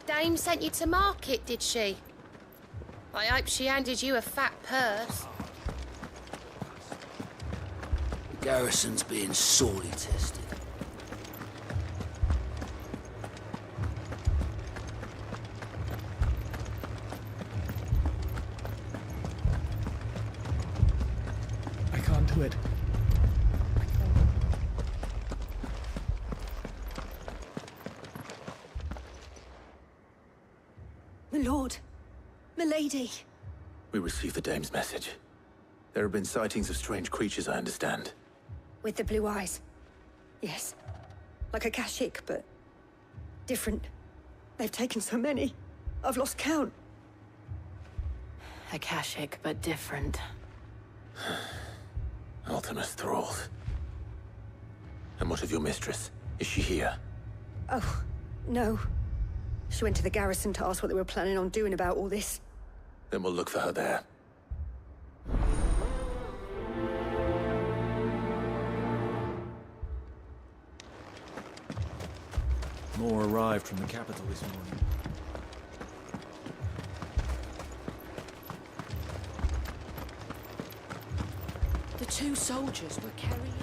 Dame sent you to market, did she? I hope she handed you a fat purse. The garrison's being sorely tested. I can't do it. My lord, my lady. We received the Dame's message. There have been sightings of strange creatures, I understand. With the blue eyes. Yes. Like a Kashik, but different. They've taken so many. I've lost count. A Kashik, but different. Ultimus thralls. And what of your mistress? Is she here? Oh, no. She went to the garrison to ask what they were planning on doing about all this. Then we'll look for her there. More arrived from the capital this morning. The two soldiers were carrying...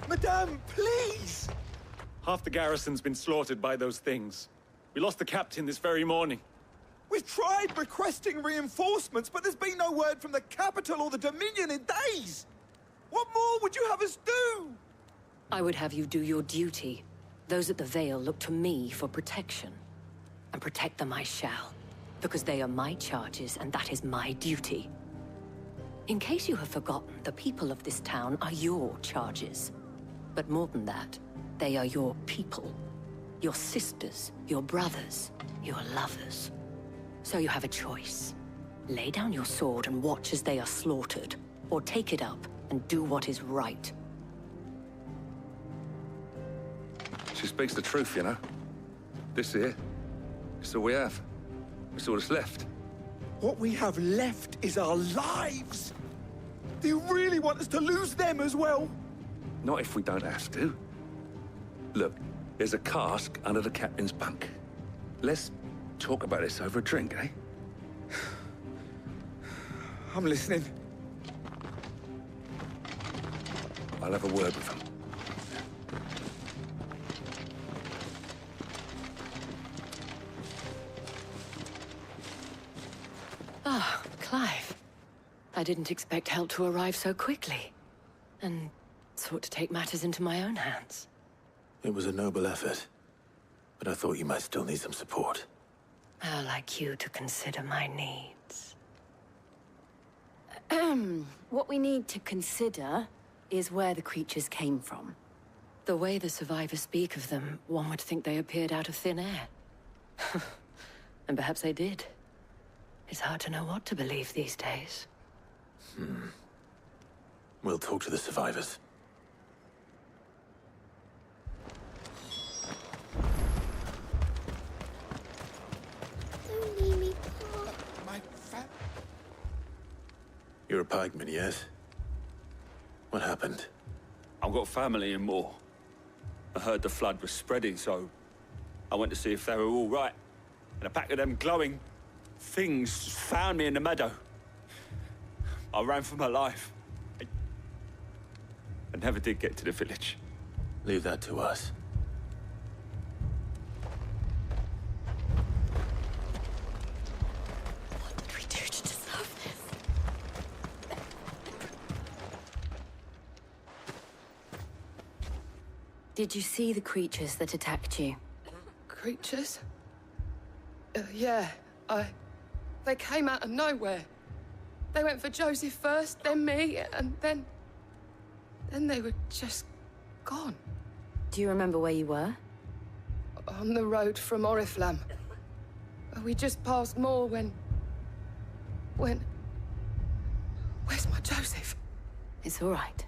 Madame, please! Half the garrison's been slaughtered by those things. We lost the captain this very morning. We've tried requesting reinforcements, but there's been no word from the capital or the Dominion in days! What more would you have us do? I would have you do your duty. Those at the Vale look to me for protection. And protect them I shall. Because they are my charges, and that is my duty. In case you have forgotten, the people of this town are your charges. But more than that, they are your people. Your sisters, your brothers, your lovers. So you have a choice. Lay down your sword and watch as they are slaughtered, or take it up and do what is right. She speaks the truth, you know. This here, it's all we have. It's all that's left. What we have left is our lives! Do you really want us to lose them as well? Not if we don't have to. Look, there's a cask under the captain's bunk. Let's talk about this over a drink, eh? I'm listening. I'll have a word with him. Ah, Clive. I didn't expect help to arrive so quickly. And sought to take matters into my own hands. It was a noble effort, but I thought you might still need some support. I'd like you to consider my needs. What we need to consider is where the creatures came from. The way the survivors speak of them, one would think they appeared out of thin air. And perhaps they did. It's hard to know what to believe these days. We'll talk to the survivors. Don't leave me, Pop. My fat... You're a pikeman, yes? What happened? I've got family in Moor. I heard the flood was spreading, so I went to see if they were all right. And a pack of them glowing things found me in the meadow. I ran for my life. I never did get to the village. Leave that to us. What did we do to deserve this? Did you see the creatures that attacked you? Creatures? Yeah, They came out of nowhere. They went for Joseph first, then me, and then they were just gone. Do you remember where you were? On the road from Oriflamme. We just passed Moor when... Where's my Joseph? It's all right.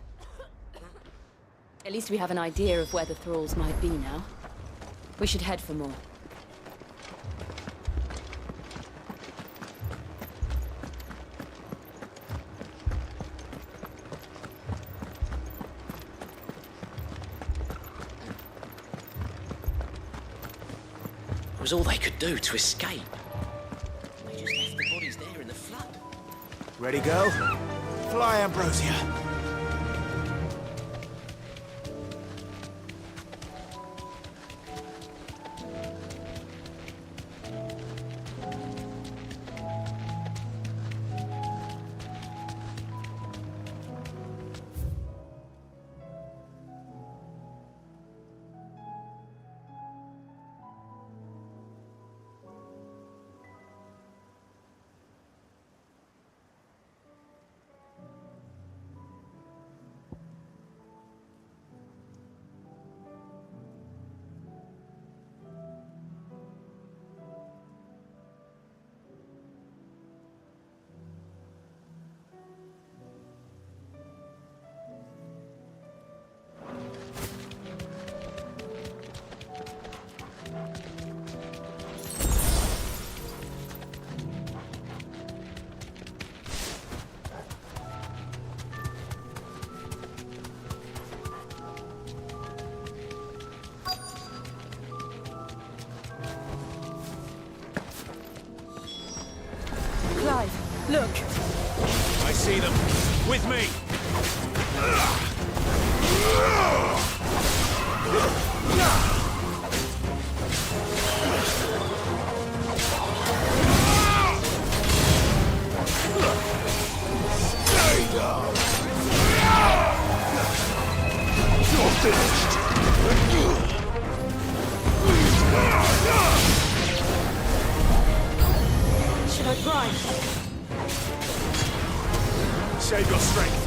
At least we have an idea of where the thralls might be now. We should head for more. was all they could do to escape. They just left the bodies there in the flood. Ready, go? Fly, Ambrosia. Look! I see them. With me! Stay down! You're finished! Should I grind? Save your strength.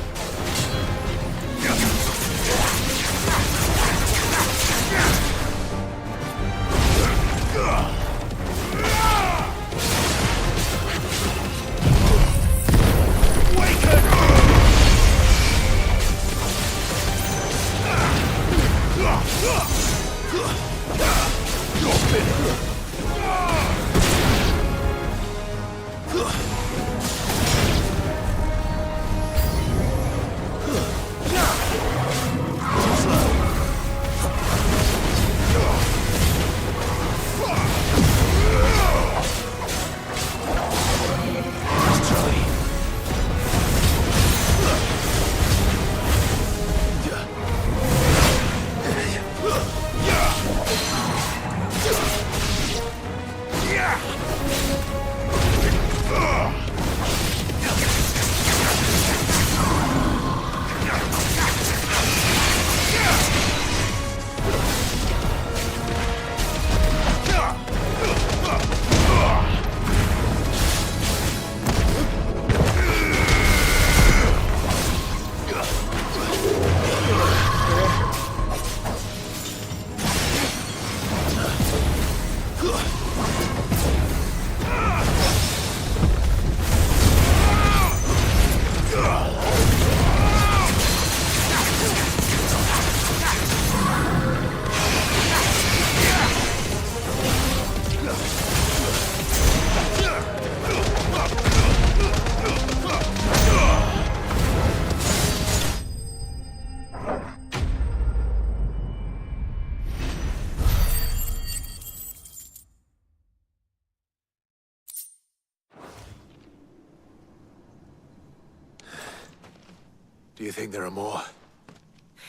Do you think there are more?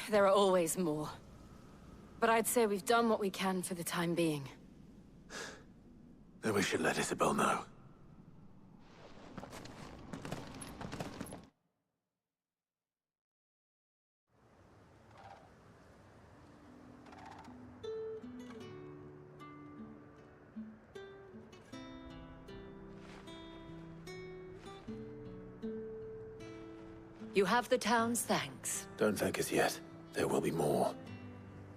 There are always more. But I'd say we've done what we can for the time being. Then we should let Isabel know. You have the town's thanks. Don't thank us yet. There will be more.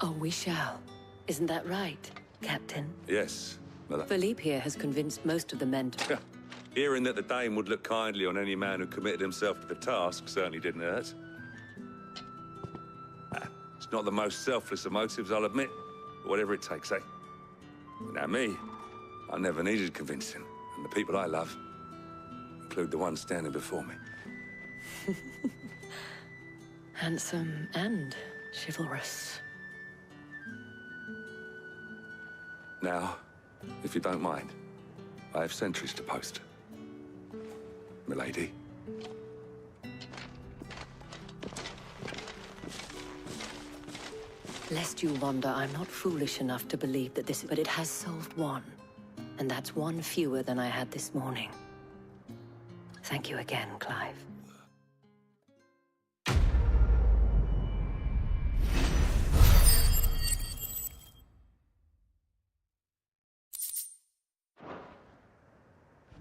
Oh, we shall. Isn't that right, Captain? Yes, Mother. Philippe here has convinced most of the men to... Hearing that the Dame would look kindly on any man who committed himself to the task certainly didn't hurt. It's not the most selfless of motives, I'll admit. But whatever it takes, eh? Now me, I never needed convincing. And the people I love include the ones standing before me. Handsome and chivalrous. Now, If you don't mind, I have sentries to post. Milady. Lest you wonder, I'm not foolish enough to believe that this... But it has solved one. And that's one fewer than I had this morning. Thank you again, Clive.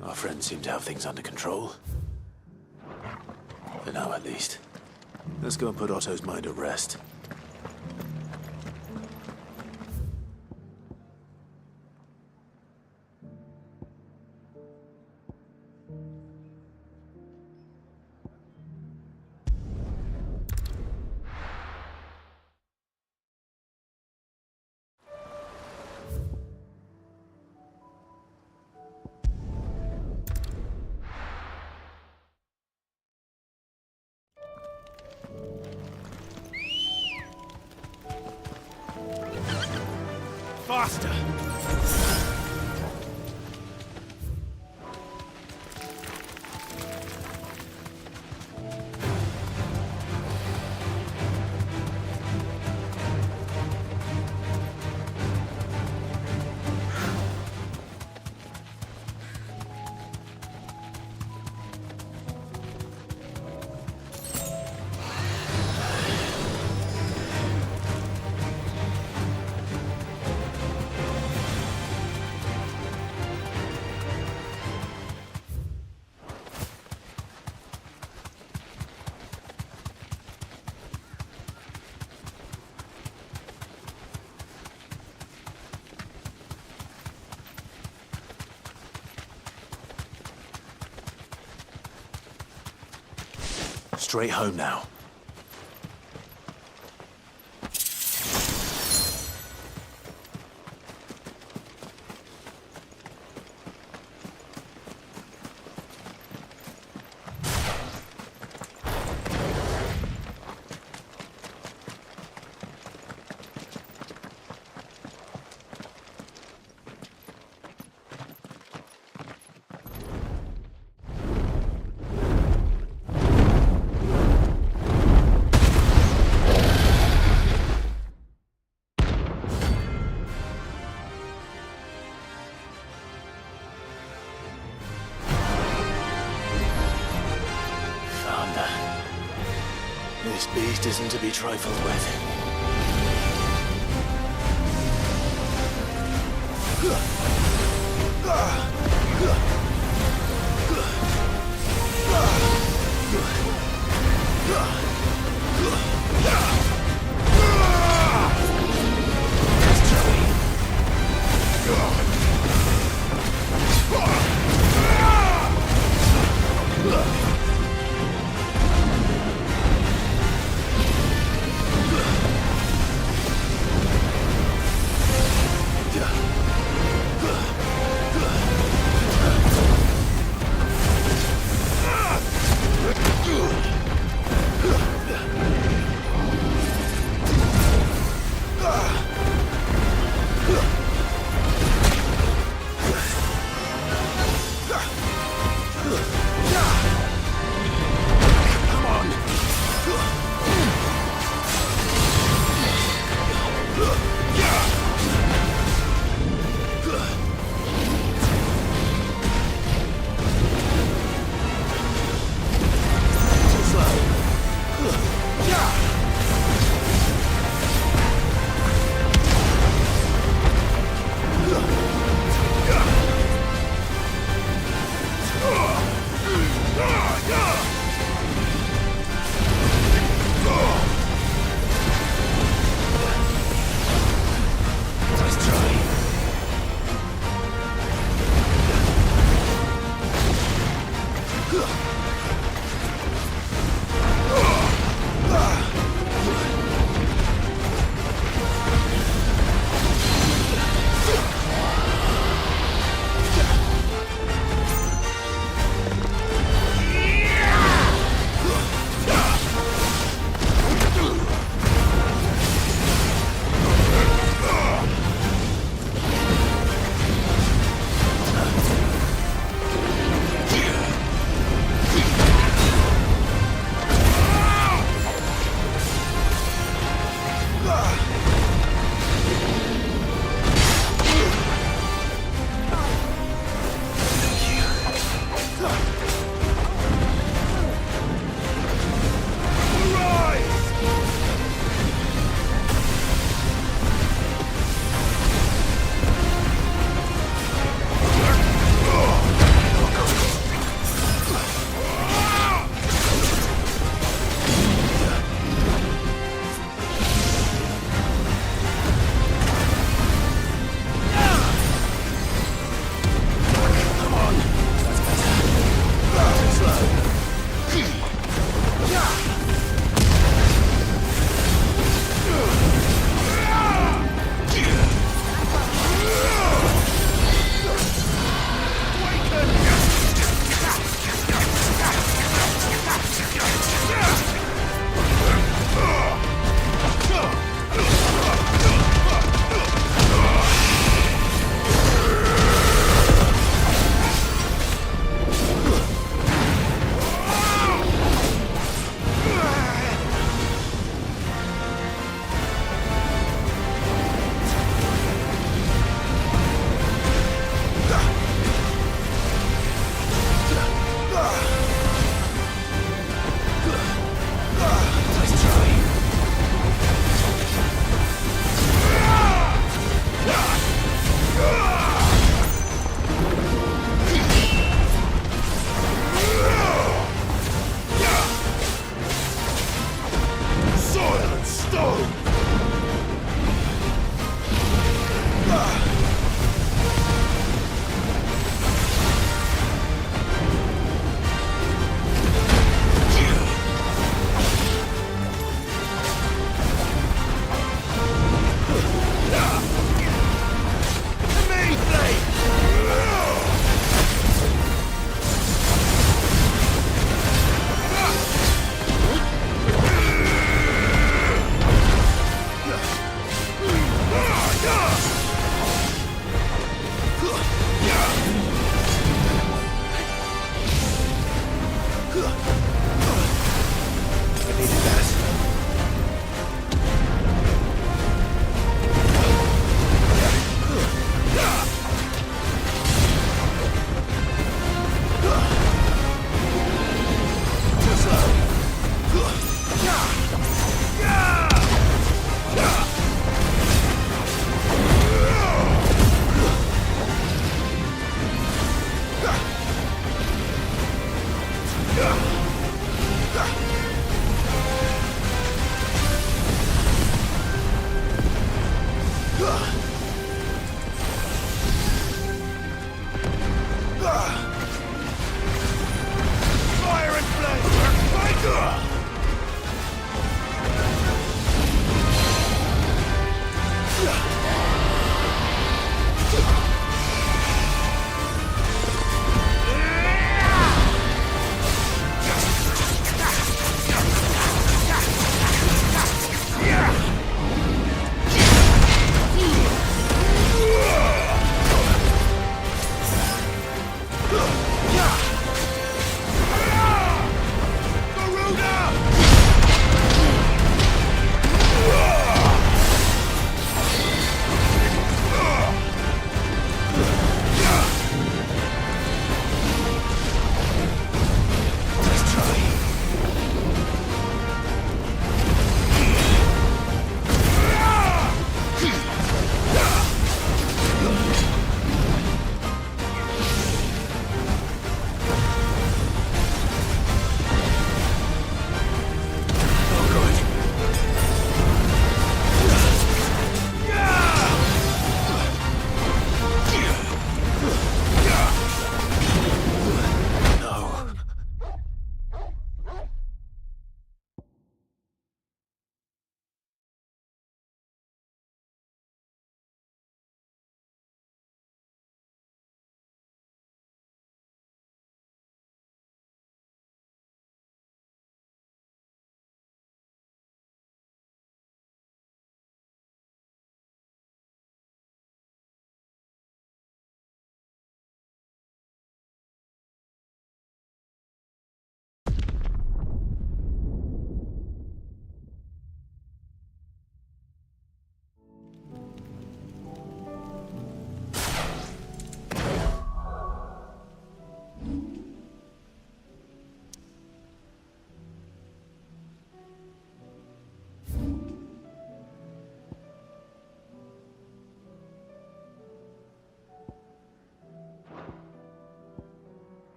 Our friends seem to have things under control. For now, at least. Let's go and put Otto's mind at rest. Faster! Straight home now. This beast isn't to be trifled with.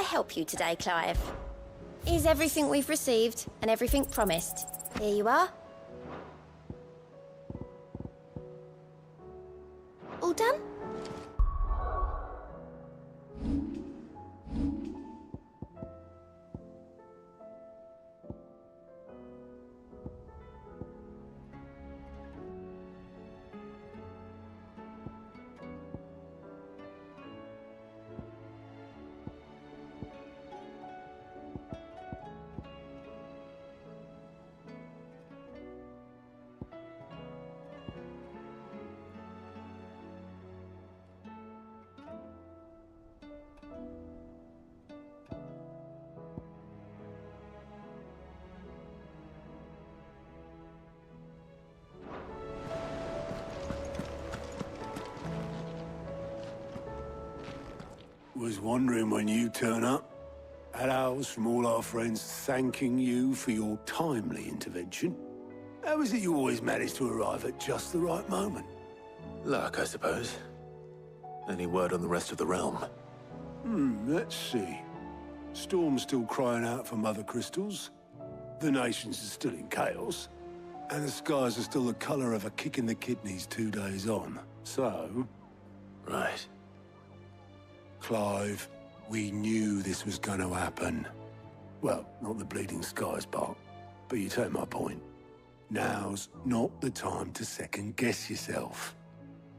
help you today, Clive? Here's everything we've received and everything promised. Here you are. All done? Was wondering when you turn up. Had owls from all our friends thanking you for your timely intervention. How is it you always manage to arrive at just the right moment? Luck, I suppose. Any word on the rest of the realm? Let's see. Storm's still crying out for mother crystals. The nations are still in chaos. And the skies are still the color of a kick in the kidneys 2 days on. So... Right. Clive, we knew this was going to happen. Well, not the bleeding skies part, but you take my point. Now's not the time to second-guess yourself.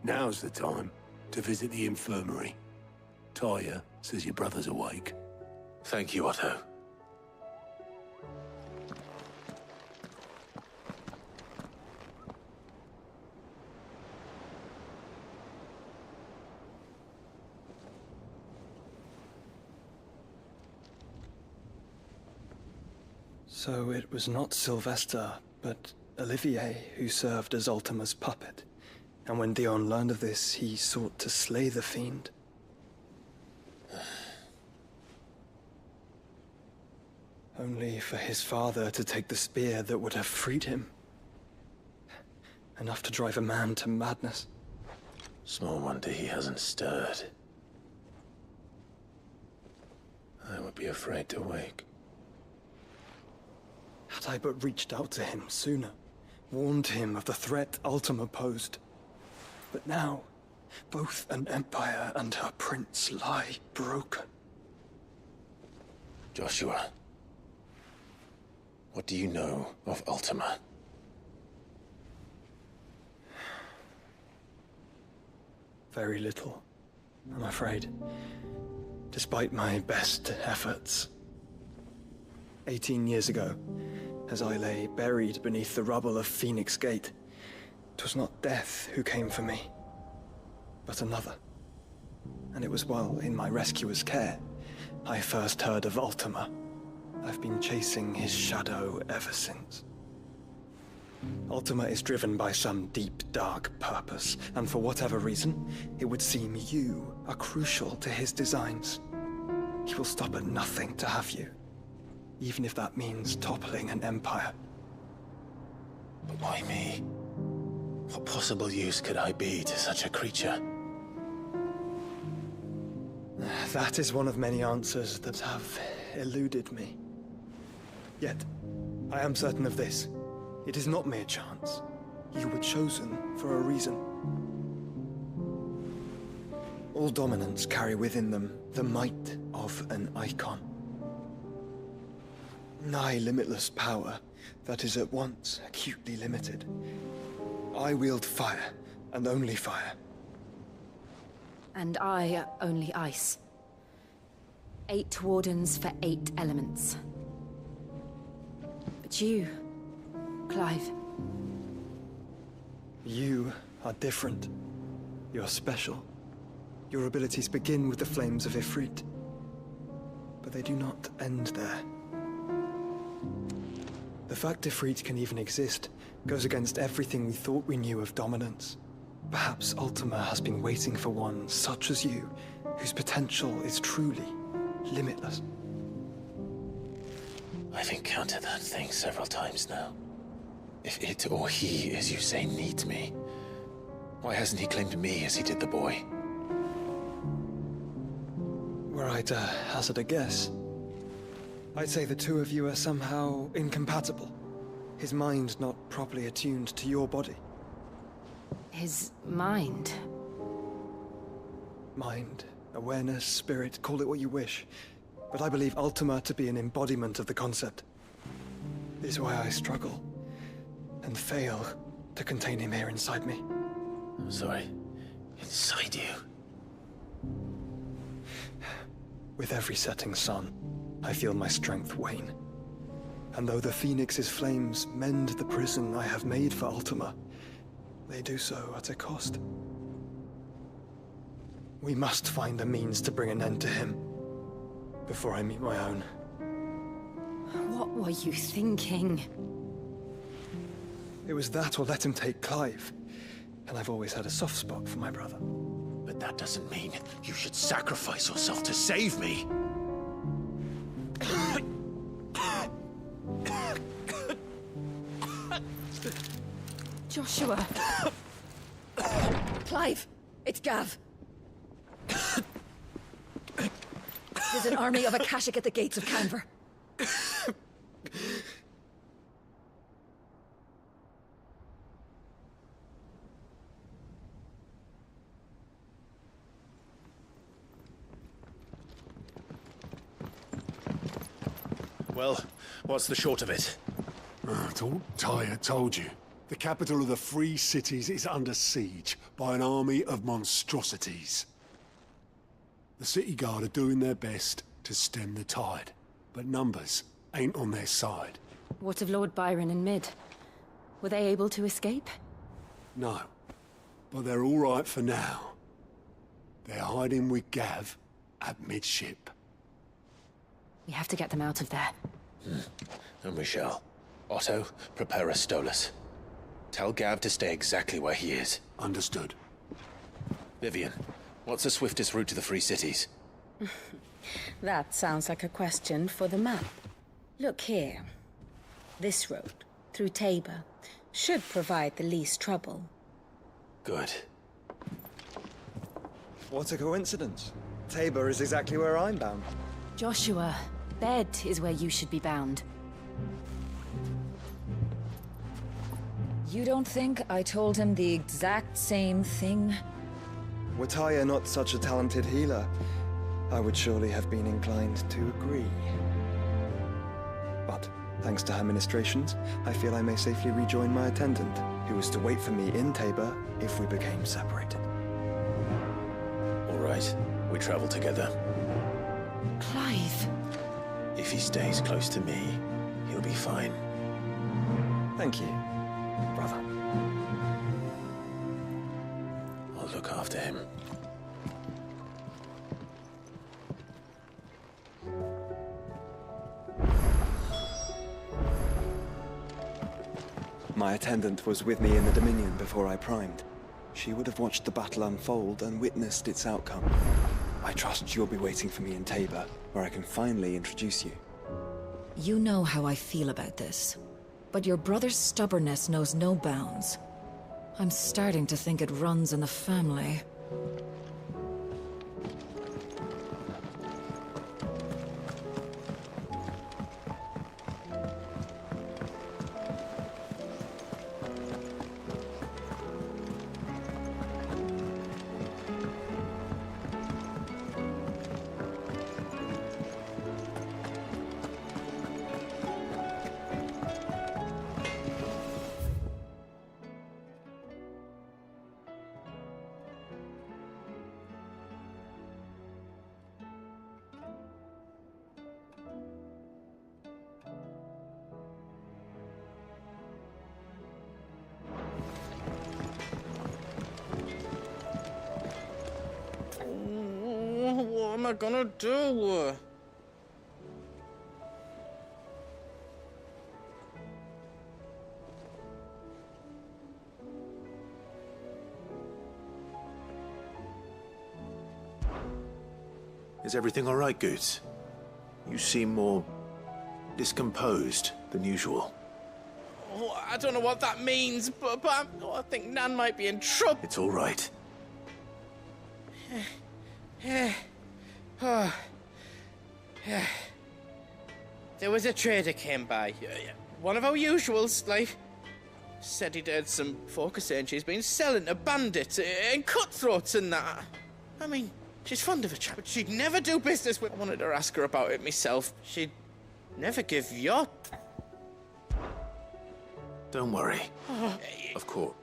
Now's the time to visit the infirmary. Talia says your brother's awake. Thank you, Otto. So it was not Sylvester, but Olivier who served as Ultima's puppet. And when Dion learned of this, he sought to slay the fiend. Only for his father to take the spear that would have freed him. Enough to drive a man to madness. Small wonder he hasn't stirred. I would be afraid to wake. Had I but reached out to him sooner, warned him of the threat Ultima posed. But now, both an empire and her prince lie broken. Joshua, what do you know of Ultima? Very little, I'm afraid. Despite my best efforts. 18 years ago, as I lay buried beneath the rubble of Phoenix Gate, 'twas not death who came for me, but another. And it was while in my rescuer's care, I first heard of Ultima. I've been chasing his shadow ever since. Ultima is driven by some deep, dark purpose, and for whatever reason, it would seem you are crucial to his designs. He will stop at nothing to have you, even if that means toppling an empire. But why me? What possible use could I be to such a creature? That is one of many answers that have eluded me. Yet, I am certain of this. It is not mere chance. You were chosen for a reason. All dominants carry within them the might of an icon. Nigh limitless power that is at once acutely limited. I wield fire, and only fire. And I only ice. 8 wardens for 8 elements. But you, Clive. You are different. You're special. Your abilities begin with the flames of Ifrit. But they do not end there. The fact Ifrit can even exist goes against everything we thought we knew of dominance. Perhaps Ultima has been waiting for one such as you, whose potential is truly limitless. I've encountered that thing several times now. If it or he, as you say, needs me, why hasn't he claimed me as he did the boy? were I to hazard a guess, I'd say the two of you are somehow incompatible. His mind not properly attuned to your body. His mind? Mind, awareness, spirit, call it what you wish. But I believe Ultima to be an embodiment of the concept. This is why I struggle and fail to contain him here inside me. I'm sorry. Inside you? With every setting sun, I feel my strength wane. And though the Phoenix's flames mend the prison I have made for Ultima, they do so at a cost. We must find a means to bring an end to him before I meet my own. What were you thinking? It was that or let him take Clive. And I've always had a soft spot for my brother. But that doesn't mean you should sacrifice yourself to save me. Joshua! Clive! It's Gav! There's an army of Akashic at the gates of Canver. Well, what's the short of it? I thought Tyre told you. The capital of the Free Cities is under siege by an army of monstrosities. The City Guard are doing their best to stem the tide, but numbers ain't on their side. What of Lord Byron and Mid? Were they able to escape? No, but they're all right for now. They're hiding with Gav at midship. We have to get them out of there. And we shall. Otto, prepare a Stolas. Tell Gav to stay exactly where he is. Understood. Vivian, what's the swiftest route to the Free Cities? That sounds like a question for the map. Look here. This road, through Tabor, should provide the least trouble. Good. What a coincidence. Tabor is exactly where I'm bound. Joshua, bed is where you should be bound. You don't think I told him the exact same thing? Were Tyre not such a talented healer, I would surely have been inclined to agree. But, thanks to her ministrations, I feel I may safely rejoin my attendant, who was to wait for me in Tabor if we became separated. All right, we travel together. Clive! If he stays close to me, he'll be fine. Thank you, brother. I'll look after him. My attendant was with me in the Dominion before I primed. She would have watched the battle unfold and witnessed its outcome. I trust you'll be waiting for me in Tabor, where I can finally introduce you. You know how I feel about this, but your brother's stubbornness knows no bounds. I'm starting to think it runs in the family. What am I gonna do? Is everything all right, Goots? You seem more discomposed than usual. Oh, I don't know what that means, but I think Nan might be in trouble. It's all right. There was a trader came by. One of our usuals, like. Said he'd heard some folk are saying she's been selling to bandits and cutthroats and that. I mean, she's fond of a chap, but she'd never do business with. I wanted to ask her about it myself. She'd never give your... Don't worry. Of course.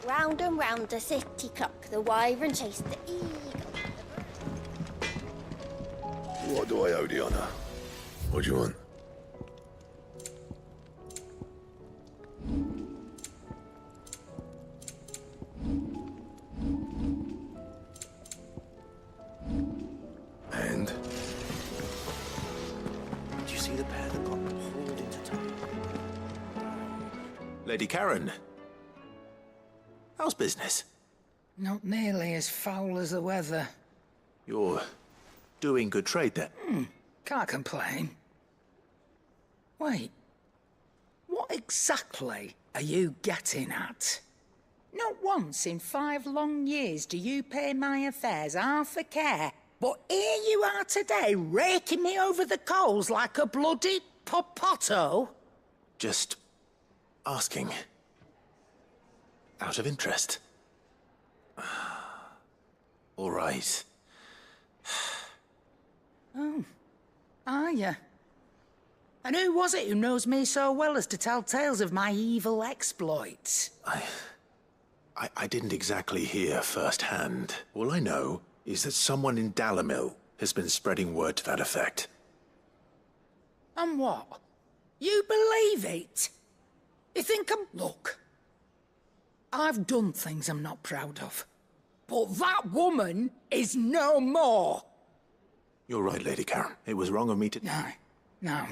Round and round the city clock, the wyvern chased the eagle. What do I owe the honor? What do you want? And? Do you see the pair that got hauled into town? Lady Karen. How's business? Not nearly as foul as the weather. You're doing good trade then? Can't complain. Wait. What exactly are you getting at? Not once in 5 long years do you pay my affairs half a care, but here you are today, raking me over the coals like a bloody popoto? Just asking. Out of interest. All right. Oh, are you? And who was it who knows me so well as to tell tales of my evil exploits? I didn't exactly hear firsthand. All I know is that someone in Dalamil has been spreading word to that effect. And what? You believe it? You think I'm... Look, I've done things I'm not proud of. But that woman is no more. You're right, Lady Karen. It was wrong of me to... No.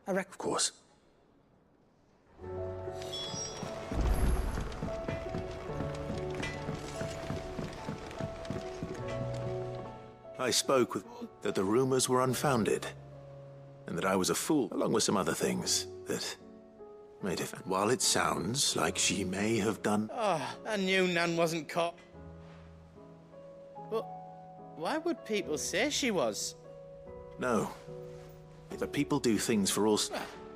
I reckon... Of course. I spoke with... that the rumors were unfounded. And that I was a fool, along with some other things, that made it... While it sounds like she may have done... Oh, I knew Nan wasn't caught. But why would people say she was? No. But people do things for all...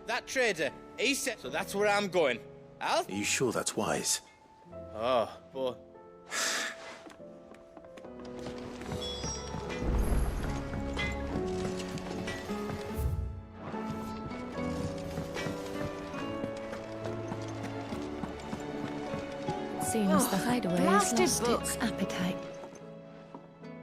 That trader, he said... So that's where I'm going. Are you sure that's wise? Oh, boy. Seems the hideaway has lost blasted its appetite.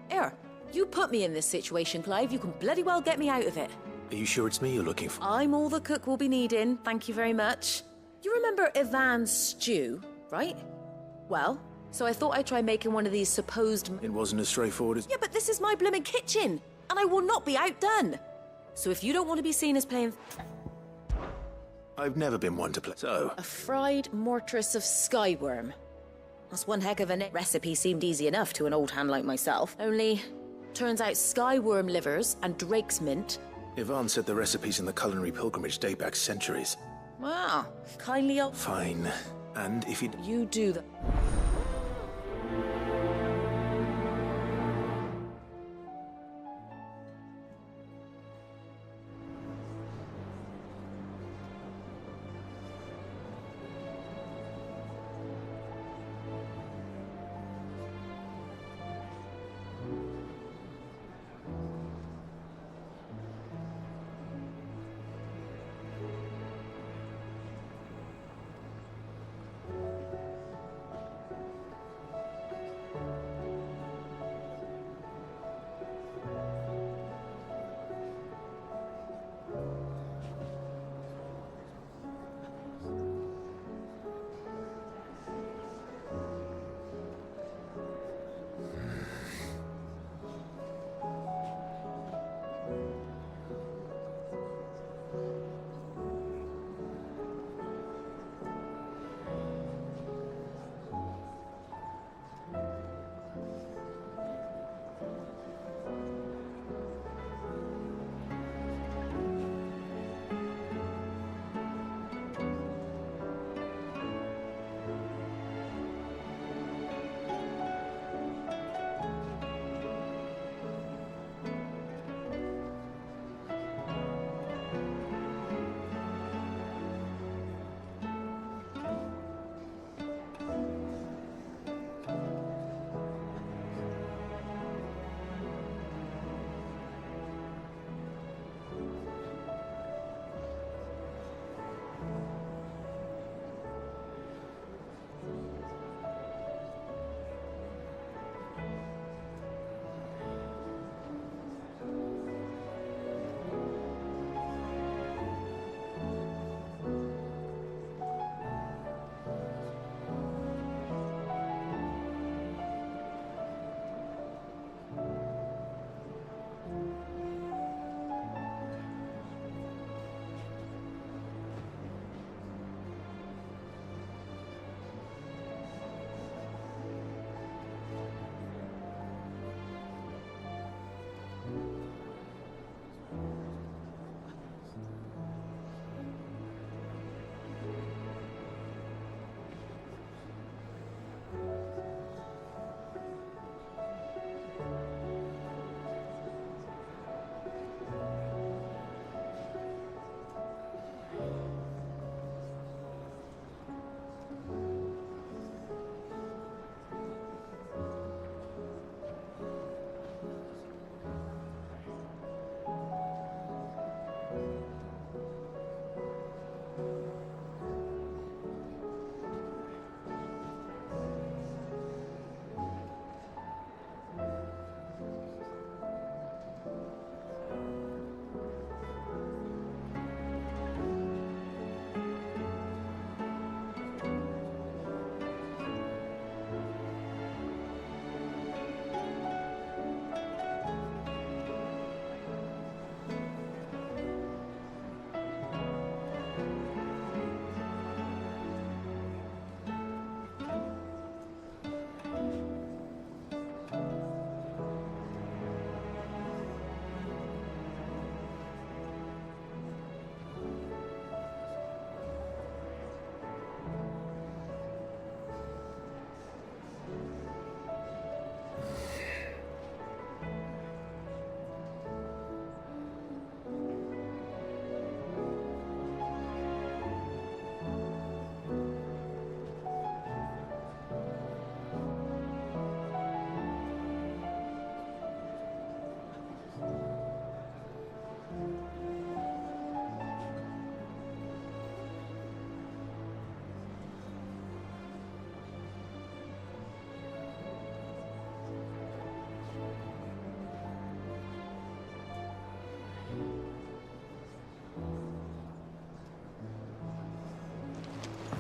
Here, you put me in this situation, Clive. You can bloody well get me out of it. Are you sure it's me you're looking for? I'm all the cook will be needing, thank you very much. You remember Ivan's stew, right? Well, so I thought I'd try making one of these supposed... It wasn't as straightforward as... Yeah, but this is my blooming kitchen, and I will not be outdone. So if you don't want to be seen as playing... I've never been one to play, so... A fried mortress of skyworm. That's one heck of a recipe. Seemed easy enough to an old hand like myself. Only, turns out skyworm livers and drake's mint... Ivan said the recipes in the culinary pilgrimage date back centuries. Wow, kindly up. Fine. And if you... You do the...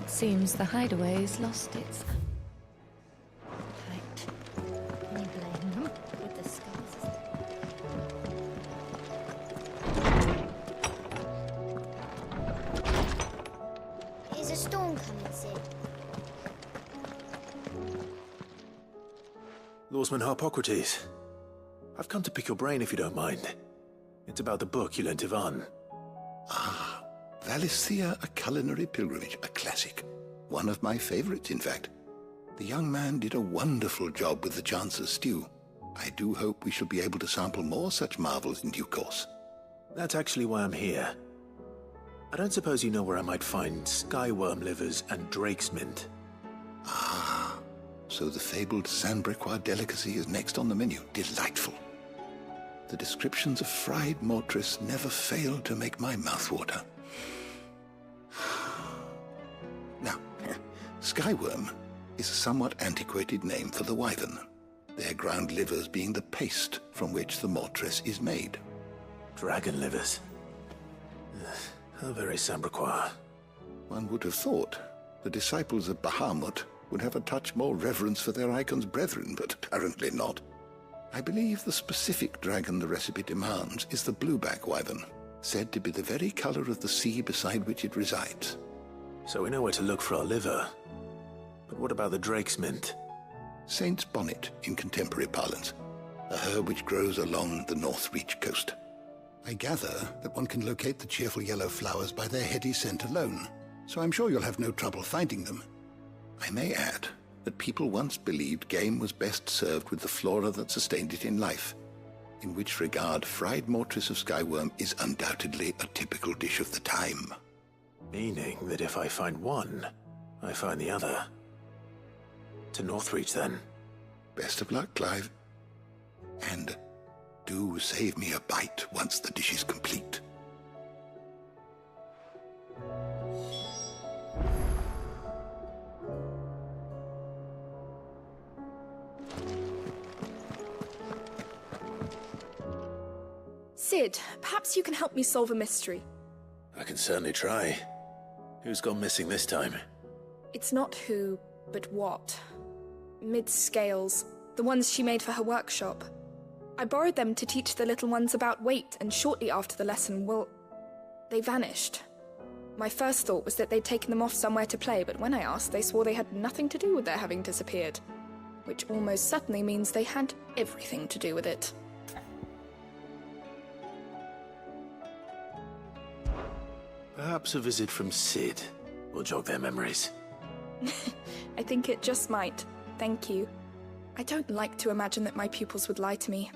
Seems the hideaway's lost its... Right. Can you blame them? With the skulls. Is a storm coming, Sid? Lawsman Harpocrates. I've come to pick your brain if you don't mind. It's about the book you lent Ivan. Ah, Valisthea, A Culinary Pilgrimage, a classic. One of my favorites, in fact. The young man did a wonderful job with the Chance's stew. I do hope we shall be able to sample more such marvels in due course. That's actually why I'm here. I don't suppose you know where I might find skyworm livers and drake's mint. Ah, so the fabled Sandbrequois delicacy is next on the menu. Delightful. The descriptions of fried mortris never fail to make my mouth water. Now, skyworm is a somewhat antiquated name for the wyvern, their ground livers being the paste from which the mortris is made. Dragon livers. How very Sandbrequois. One would have thought the disciples of Bahamut would have a touch more reverence for their icon's brethren, but apparently not. I believe the specific dragon the recipe demands is the blueback wyvern, said to be the very color of the sea beside which it resides. So we know where to look for our liver. But what about the drake's mint? Saint's bonnet in contemporary parlance, a herb which grows along the North Reach coast. I gather that one can locate the cheerful yellow flowers by their heady scent alone, so I'm sure you'll have no trouble finding them. I may add that people once believed game was best served with the flora that sustained it in life, in which regard fried mortris of skyworm is undoubtedly a typical dish of the time. Meaning that if I find one, I find the other. To Northreach, then. Best of luck, Clive. And do save me a bite once the dish is complete. Sid, perhaps you can help me solve a mystery. I can certainly try. Who's gone missing this time? It's not who, but what. Mid's scales, the ones she made for her workshop. I borrowed them to teach the little ones about weight, and shortly after the lesson, well, they vanished. My first thought was that they'd taken them off somewhere to play, but when I asked, they swore they had nothing to do with their having disappeared. Which almost certainly means they had everything to do with it. Perhaps a visit from Sid will jog their memories. I think it just might. Thank you. I don't like to imagine that my pupils would lie to me.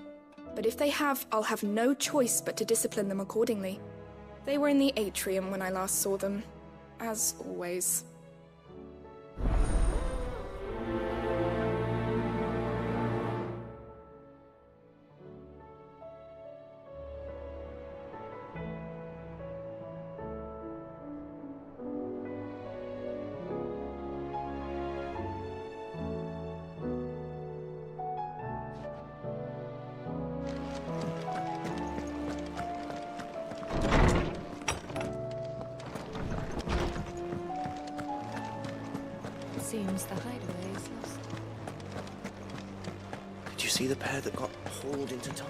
But if they have, I'll have no choice but to discipline them accordingly. They were in the atrium when I last saw them, as always. Seems the hideaway is lost. Did you see the pair that got hauled into time?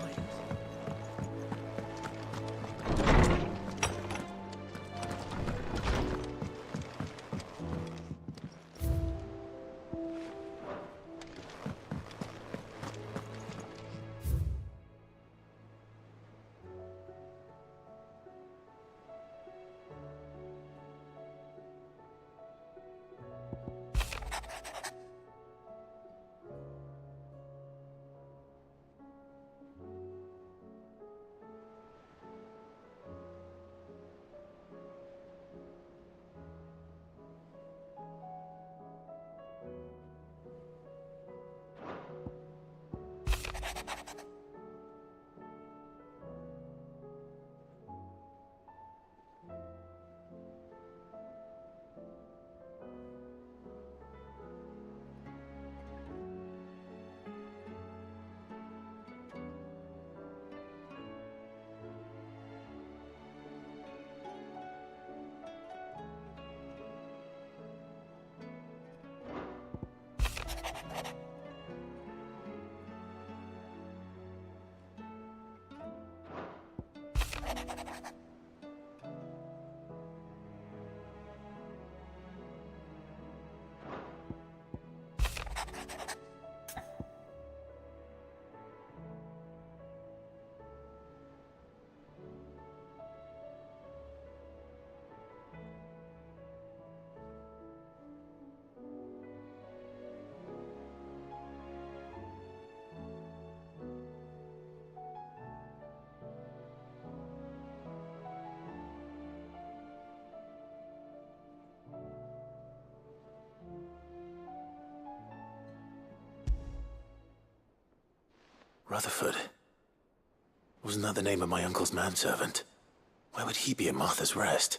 Rutherford. Wasn't that the name of my uncle's manservant? Why would he be at Martha's Rest?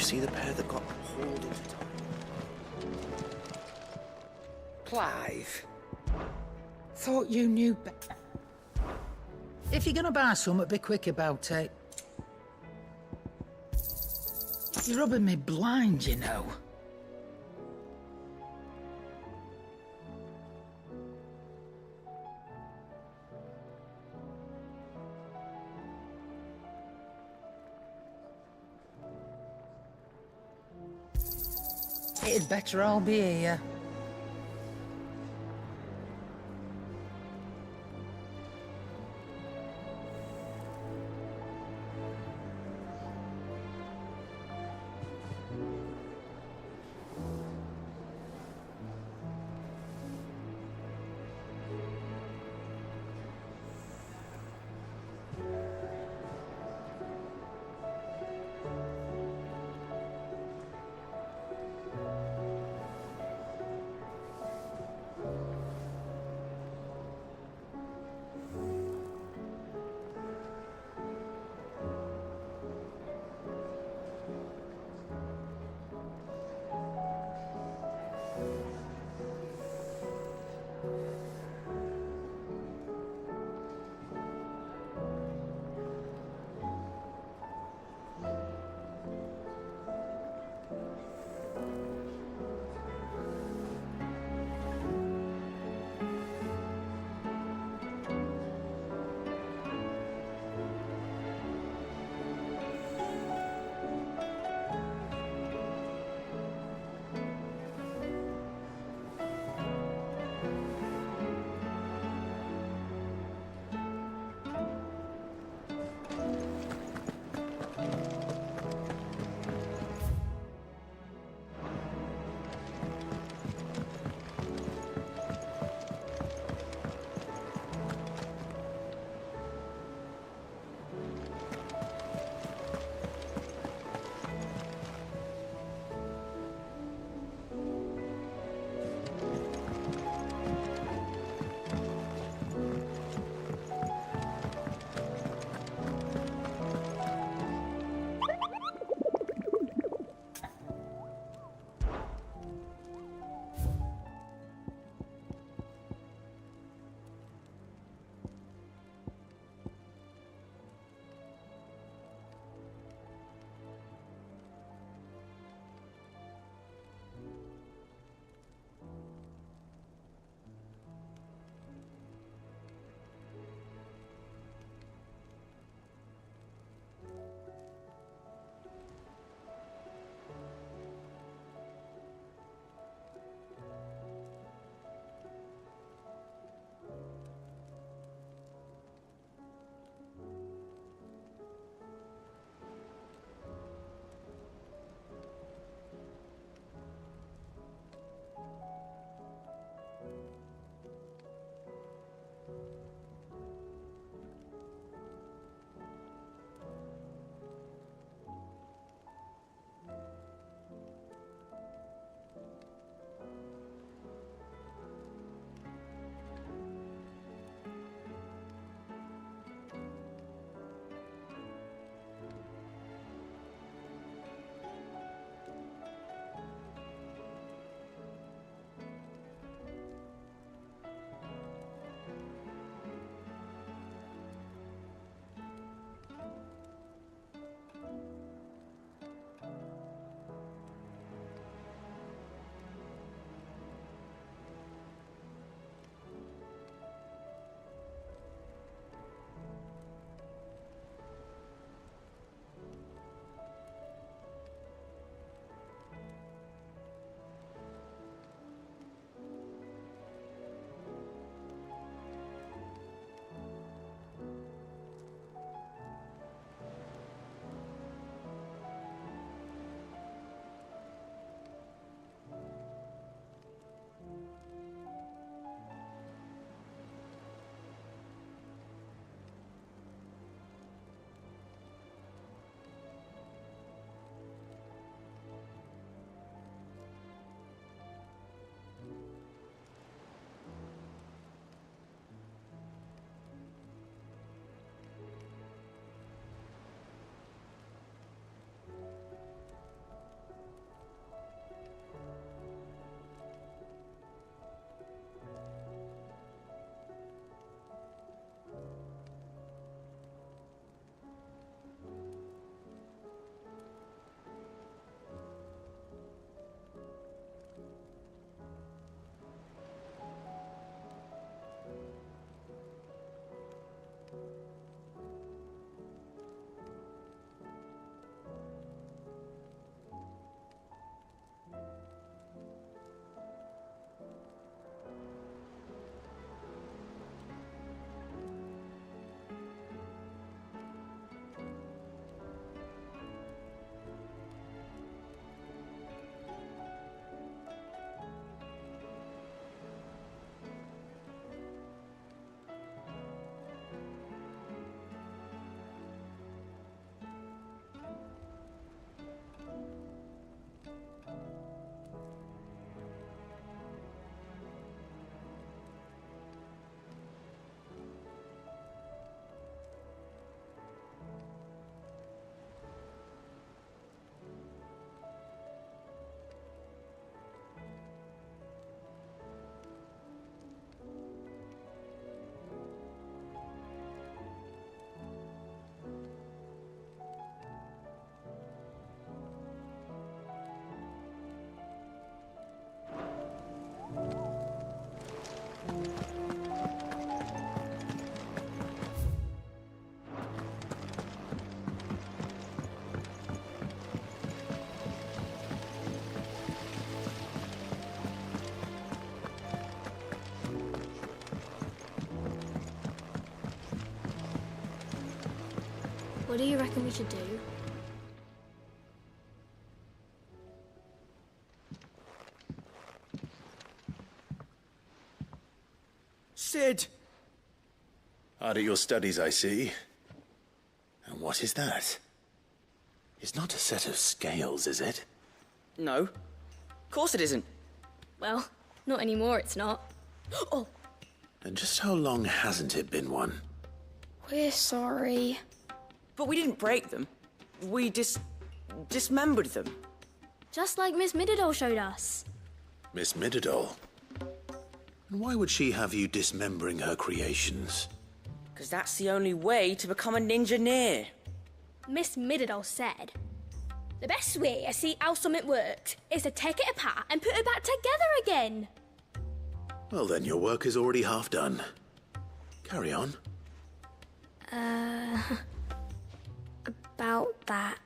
See the pair that got hauled into town? Clive. Thought you knew better. If you're gonna buy something, be quick about it. You're rubbing me blind, you know. It'd better all be here. What do you reckon we should do? Sid! Hard at your studies, I see. And what is that? It's not a set of scales, is it? No. Of course it isn't. Well, not anymore, it's not. Oh! And just how long hasn't it been one? We're sorry. But we didn't break them. We dismembered them. Just like Miss Mididol showed us. Miss Mididol? And why would she have you dismembering her creations? Because that's the only way to become a ninja-neer. Miss Mididol said, the best way to see how something works is to take it apart and put it back together again. Well then, your work is already half done. Carry on. About that.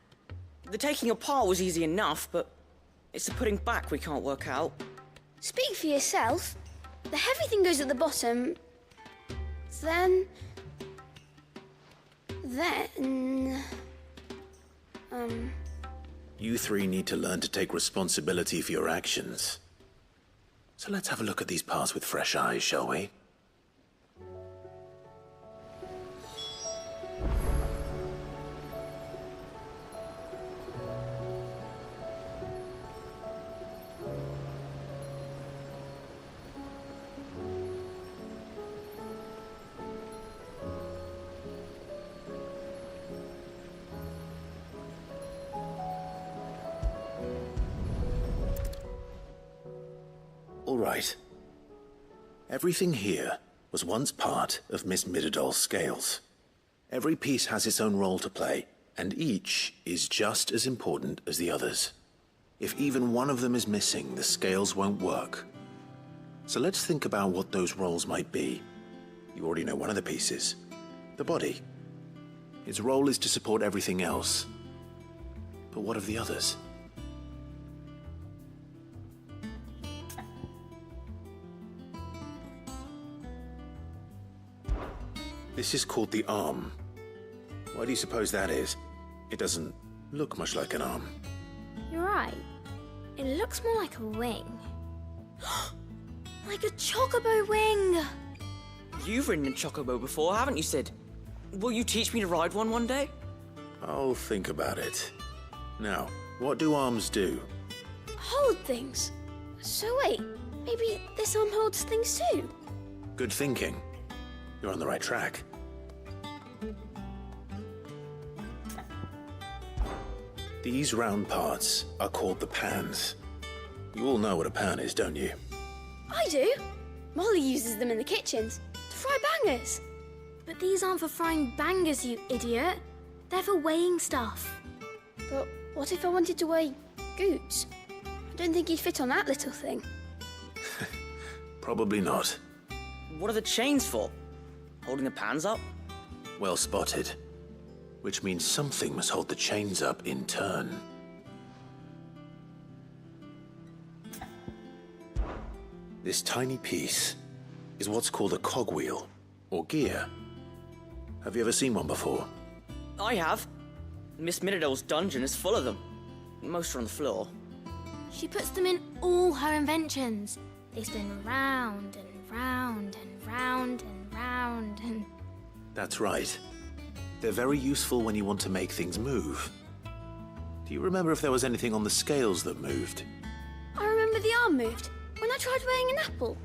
The taking apart was easy enough, but it's the putting back we can't work out. Speak for yourself. The heavy thing goes at the bottom. Then... You three need to learn to take responsibility for your actions. So let's have a look at these parts with fresh eyes, shall we? All right. Everything here was once part of Miss Mididol's scales. Every piece has its own role to play, and each is just as important as the others. If even one of them is missing, the scales won't work. So let's think about what those roles might be. You already know one of the pieces, the body. Its role is to support everything else. But what of the others? This is called the arm. Why do you suppose that is? It doesn't look much like an arm. You're right. It looks more like a wing. Like a chocobo wing! You've ridden a chocobo before, haven't you, Sid? Will you teach me to ride one day? I'll think about it. Now, what do arms do? Hold things. So wait, maybe this arm holds things too? Good thinking. You're on the right track. These round parts are called the pans. You all know what a pan is, don't you? I do. Molly uses them in the kitchens to fry bangers. But these aren't for frying bangers, you idiot. They're for weighing stuff. But what if I wanted to weigh Goots? I don't think he'd fit on that little thing. Probably not. What are the chains for? Holding the pans up? Well spotted. Which means something must hold the chains up in turn. This tiny piece is what's called a cogwheel, or gear. Have you ever seen one before? I have. Miss Mididol's dungeon is full of them. Most are on the floor. She puts them in all her inventions. They spin round and round and round and round and... That's right. They're very useful when you want to make things move. Do you remember if there was anything on the scales that moved? I remember the arm moved when I tried weighing an apple.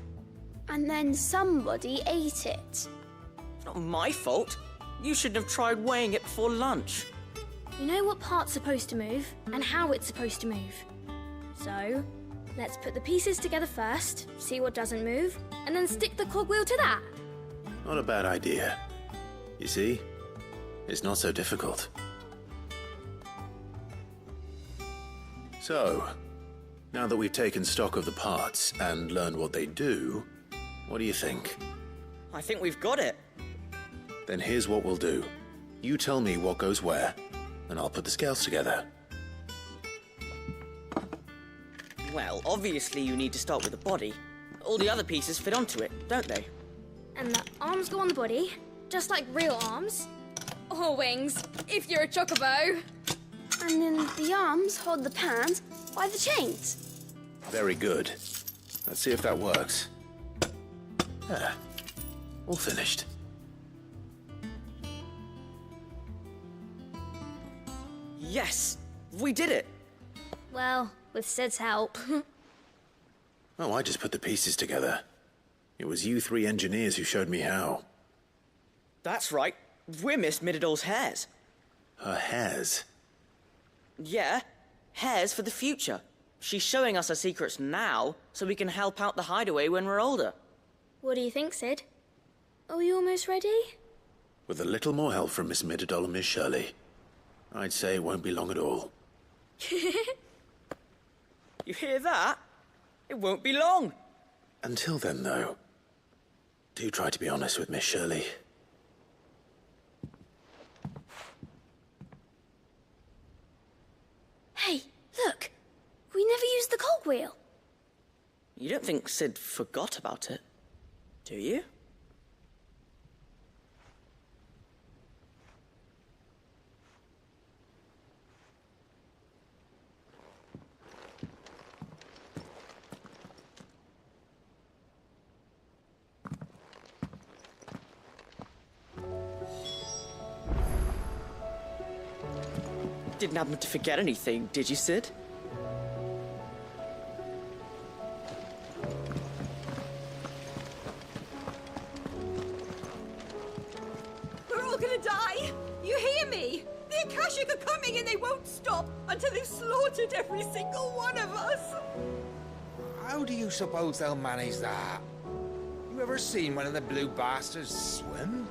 And then somebody ate it. It's not my fault. You shouldn't have tried weighing it before lunch. You know what part's supposed to move and how it's supposed to move. So, let's put the pieces together first, see what doesn't move, and then stick the cogwheel to that. Not a bad idea. You see? It's not so difficult. So, now that we've taken stock of the parts and learned what they do, what do you think? I think we've got it. Then here's what we'll do. You tell me what goes where, and I'll put the scales together. Well, obviously you need to start with the body. All the other pieces fit onto it, don't they? And the arms go on the body, just like real arms. Or wings, if you're a chocobo. And then the arms hold the pans by the chains. Very good. Let's see if that works. Ah, all finished. Yes! We did it! Well, with Sid's help. Oh, I just put the pieces together. It was you three engineers who showed me how. That's right. We're Miss Mididol's heirs. Her hairs? Yeah, heirs for the future. She's showing us her secrets now, so we can help out the hideaway when we're older. What do you think, Sid? Are we almost ready? With a little more help from Miss Mididol and Miss Shirley, I'd say it won't be long at all. You hear that? It won't be long. Until then, though, do try to be honest with Miss Shirley. Hey, look! We never used the cogwheel. You don't think Sid forgot about it, do you? Didn't happen to forget anything, did you, Sid? We're all gonna die! You hear me? The Akashic are coming and they won't stop until they've slaughtered every single one of us! How do you suppose they'll manage that? You ever seen one of the blue bastards swim?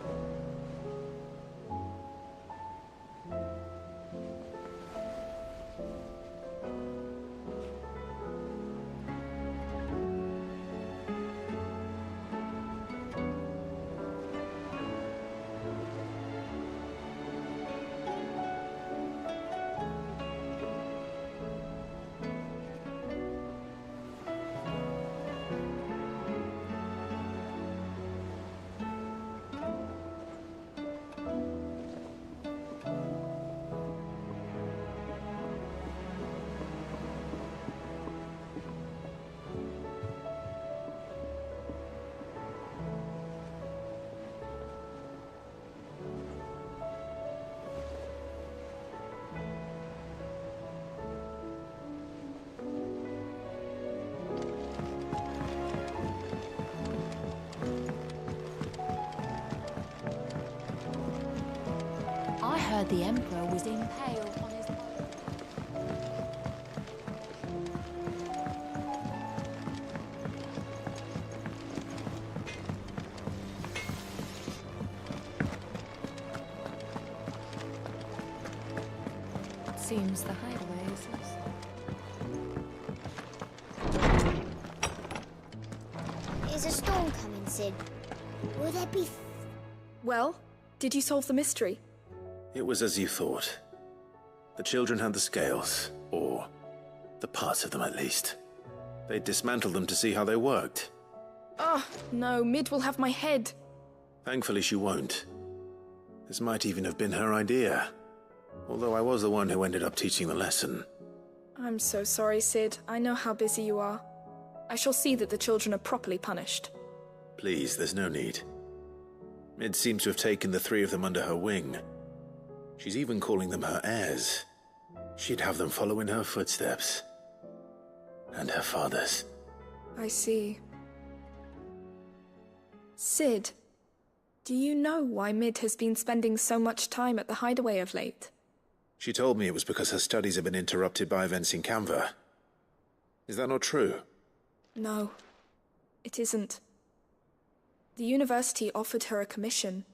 I heard the Emperor was impaled on his... Seems the hideaway is... Is a storm coming, Sid? Will there be... Well, did you solve the mystery? It was as you thought. The children had the scales, or the parts of them at least. They dismantled them to see how they worked. Ah, no, Mid will have my head. Thankfully she won't. This might even have been her idea. Although I was the one who ended up teaching the lesson. I'm so sorry, Sid. I know how busy you are. I shall see that the children are properly punished. Please, there's no need. Mid seems to have taken the three of them under her wing. She's even calling them her heirs. She'd have them follow in her footsteps. And her father's. I see. Sid, do you know why Mid has been spending so much time at the hideaway of late? She told me it was because her studies have been interrupted by events in Canva. Is that not true? No, it isn't. The university offered her a commission.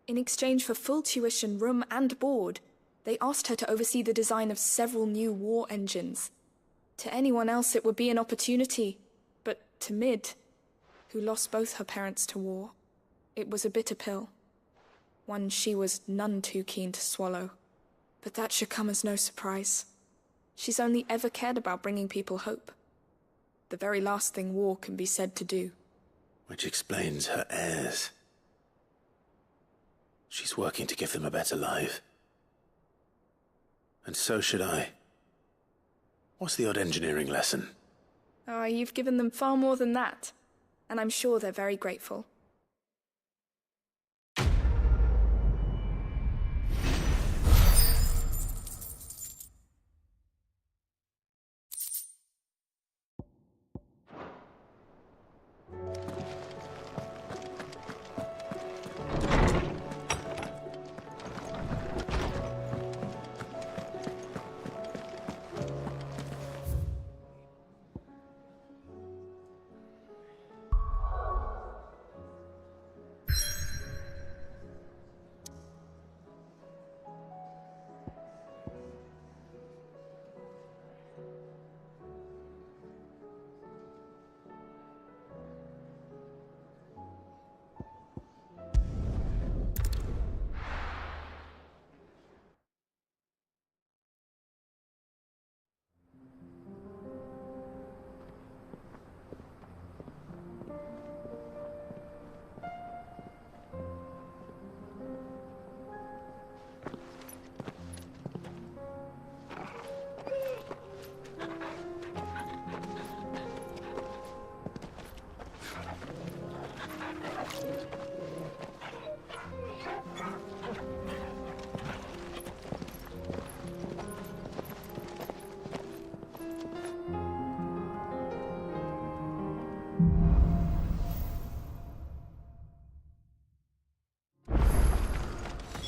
In exchange for full tuition, room and board, they asked her to oversee the design of several new war engines. To anyone else it would be an opportunity, but to Mid, who lost both her parents to war, it was a bitter pill. One she was none too keen to swallow. But that should come as no surprise. She's only ever cared about bringing people hope. The very last thing war can be said to do. Which explains her heirs. She's working to give them a better life. And so should I. What's the odd engineering lesson? Oh, you've given them far more than that. And I'm sure they're very grateful.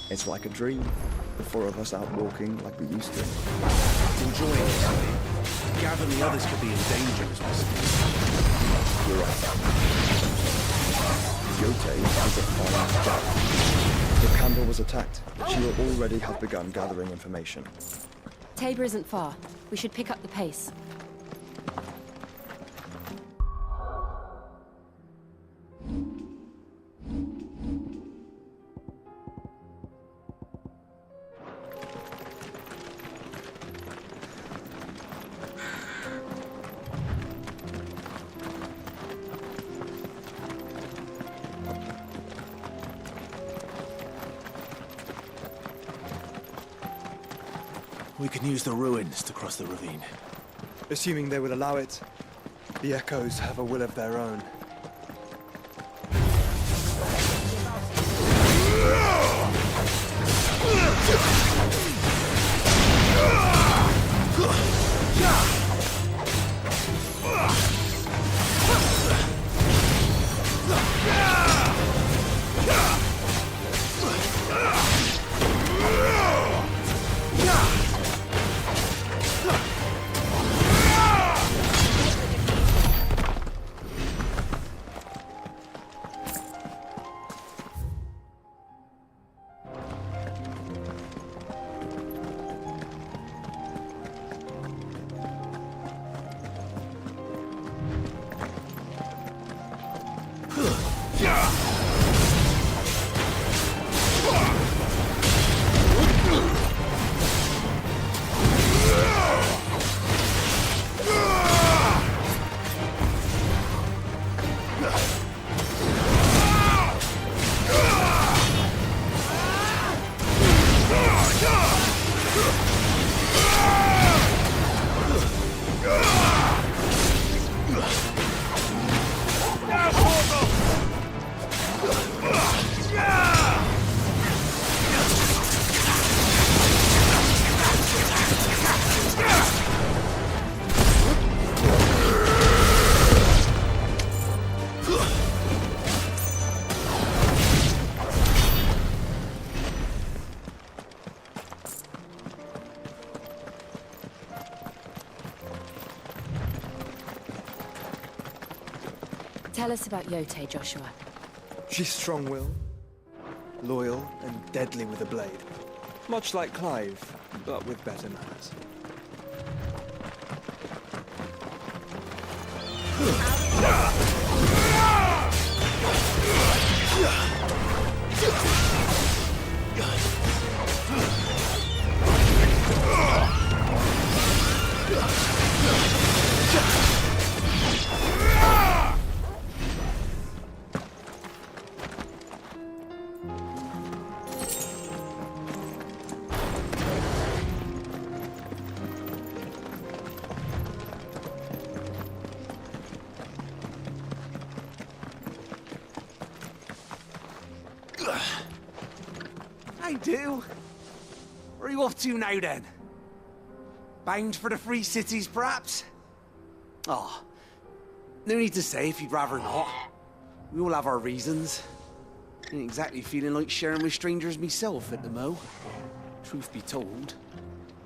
It's like a dream. The four of us out walking like we used to. Enjoying it, are you? Gather the others could be in danger as we speak. You're right. Yote is at Farlan's jail. The candle was attacked. She will already have begun gathering information. Tabor isn't far. We should pick up the pace. We can use the ruins to cross the ravine. Assuming they will allow it, the Echoes have a will of their own. Tell us about Yote, Joshua. She's strong-willed, loyal, and deadly with a blade. Much like Clive, but with better manners. do. Where are you off to now, then? Bound for the Free Cities, perhaps? Oh, no need to say if you'd rather not. We all have our reasons. Ain't exactly feeling like sharing with strangers myself at the mo. Truth be told,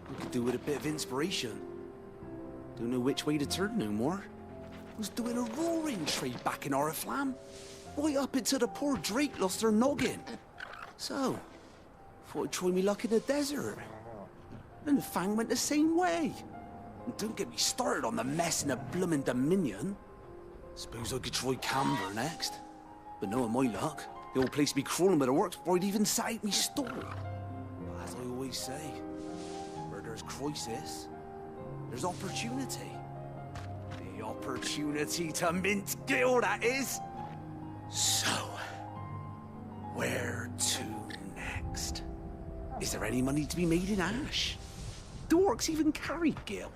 I could do with a bit of inspiration. Don't know which way to turn no more. Was doing a roaring trade back in Oriflamme. Right up until the poor Drake lost her noggin. So, thought I'd try me luck in the desert. And Fang went the same way. And don't get me started on the mess in the bloomin' Dominion. Suppose I could try Camber next. But knowing my luck, the old place be crawling with the works before I'd even set out me stall. But as I always say, where there's crisis, there's opportunity. The opportunity to mint gil, that is. So, where to next? Is there any money to be made in ash? Do orcs even carry gil?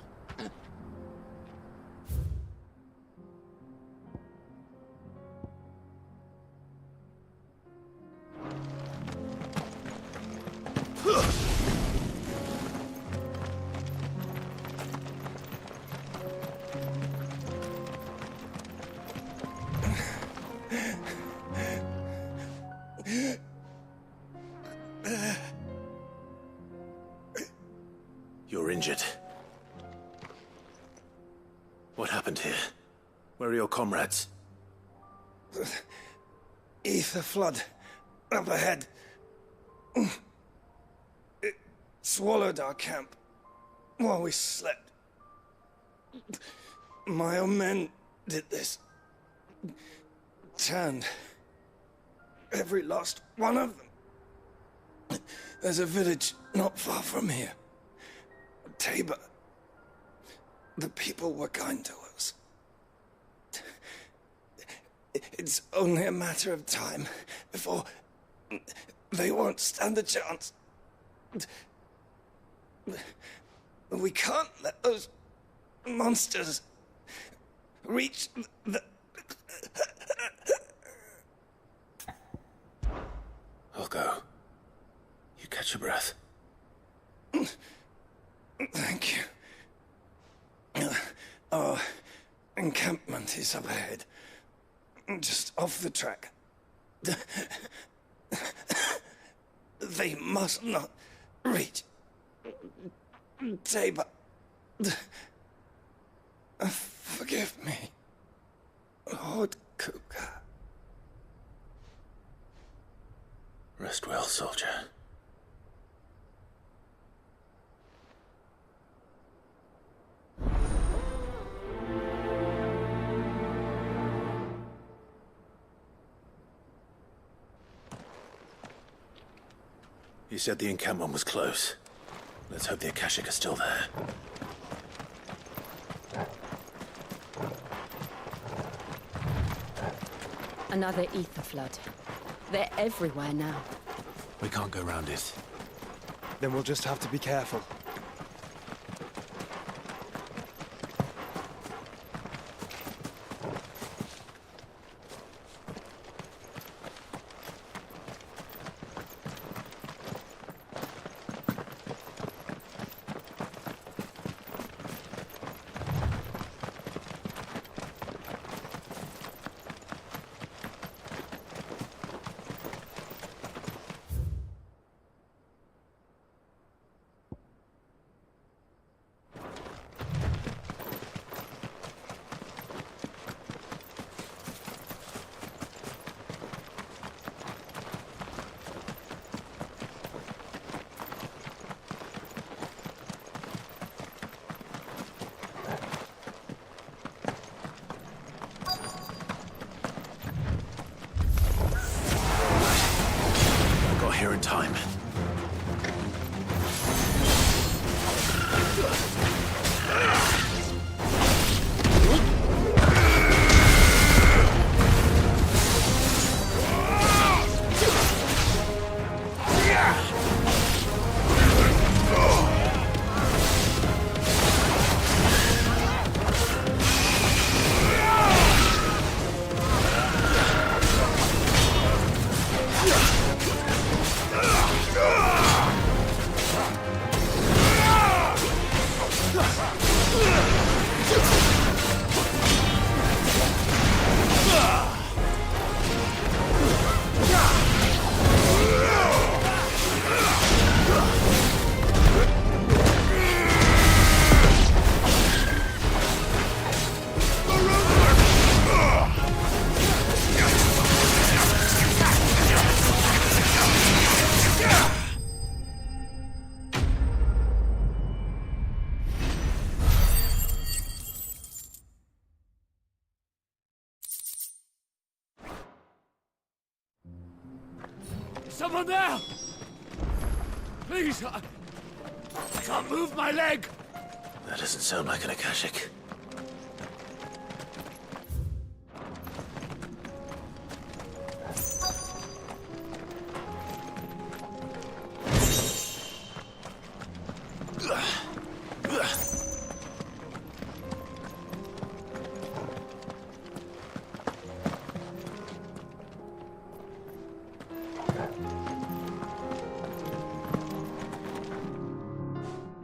You're injured. What happened here? Where are your comrades? Ether flood. Up ahead. It swallowed our camp while we slept. My own men did this. Turned every last one of them. There's a village not far from here. Tabor. The people were kind to us. It's only a matter of time before they won't stand a chance. We can't let those monsters reach the... I'll go. You catch your breath. Thank you. Our encampment is up ahead. Just off the track. They must not reach Tabor. Forgive me, Lord Kuka. Rest well, soldier. You said the encampment was close. Let's hope the Akashic are still there. Another ether flood. They're everywhere now. We can't go round it. Then we'll just have to be careful. Someone there! Please, I can't move my leg! That doesn't sound like an Akashic.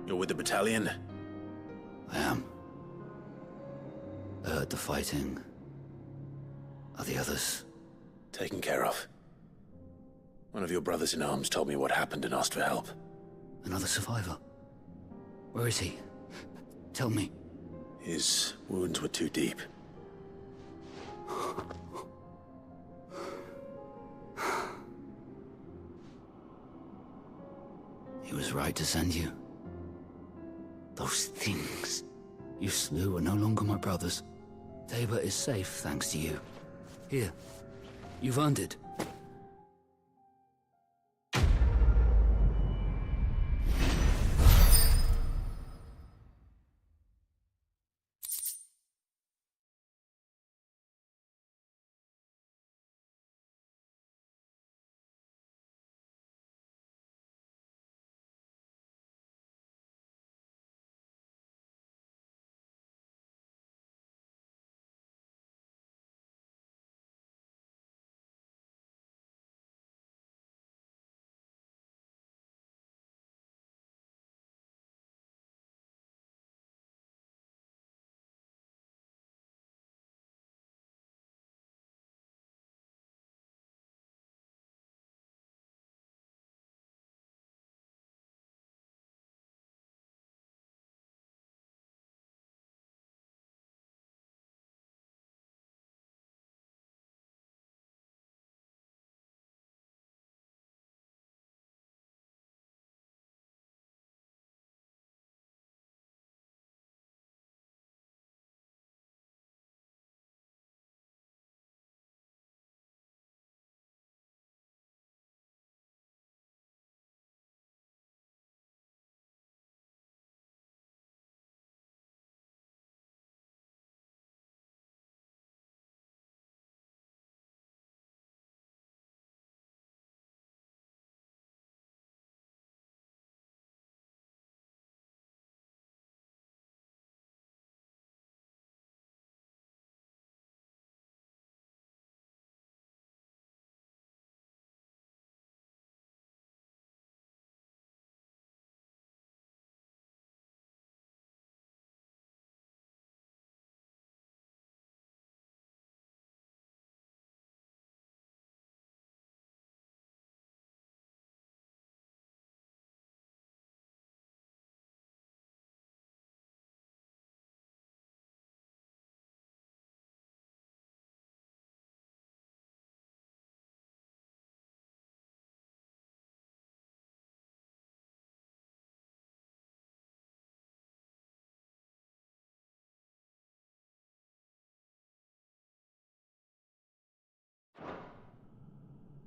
You're with the battalion? I am. I heard the fighting. Are the others? Taken care of. One of your brothers in arms told me what happened and asked for help. Another survivor? Where is he? Tell me. His wounds were too deep. He was right to send you. Those things you slew are no longer my brothers. Tabor is safe thanks to you. Here, you've earned it.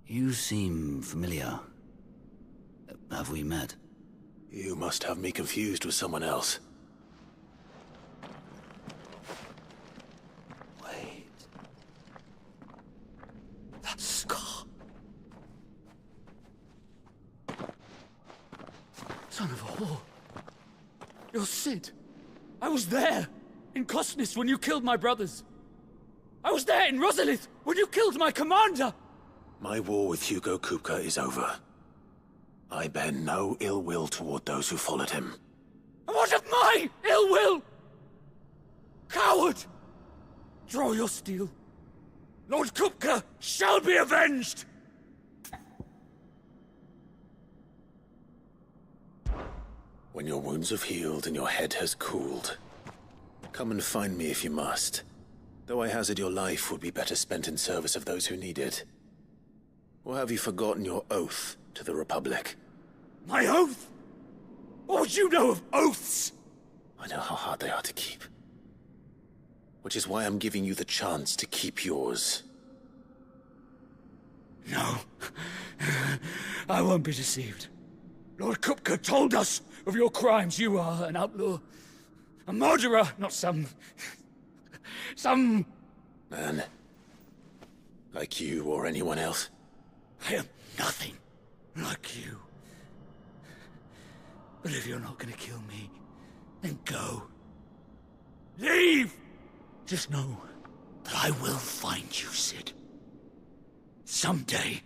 You seem familiar. Have we met? You must have me confused with someone else. Wait. That scar. Son of a whore. You're Sid. I was there, in Cosnis, when you killed my brothers. I was there in Rosalith, when you killed my commander! My war with Hugo Kupka is over. I bear no ill will toward those who followed him. And what of my ill will? Coward! Draw your steel. Lord Kupka shall be avenged! When your wounds have healed and your head has cooled, come and find me if you must. Though I hazard your life would be better spent in service of those who need it. Or have you forgotten your oath to the Republic? My oath? What would you know of oaths? I know how hard they are to keep. Which is why I'm giving you the chance to keep yours. No. I won't be deceived. Lord Kupka told us of your crimes. You are an outlaw. A murderer, not some... Man. Like you or anyone else. I am nothing like you. But if you're not gonna kill me, then go. Leave! Just know that I will find you, Sid. Someday.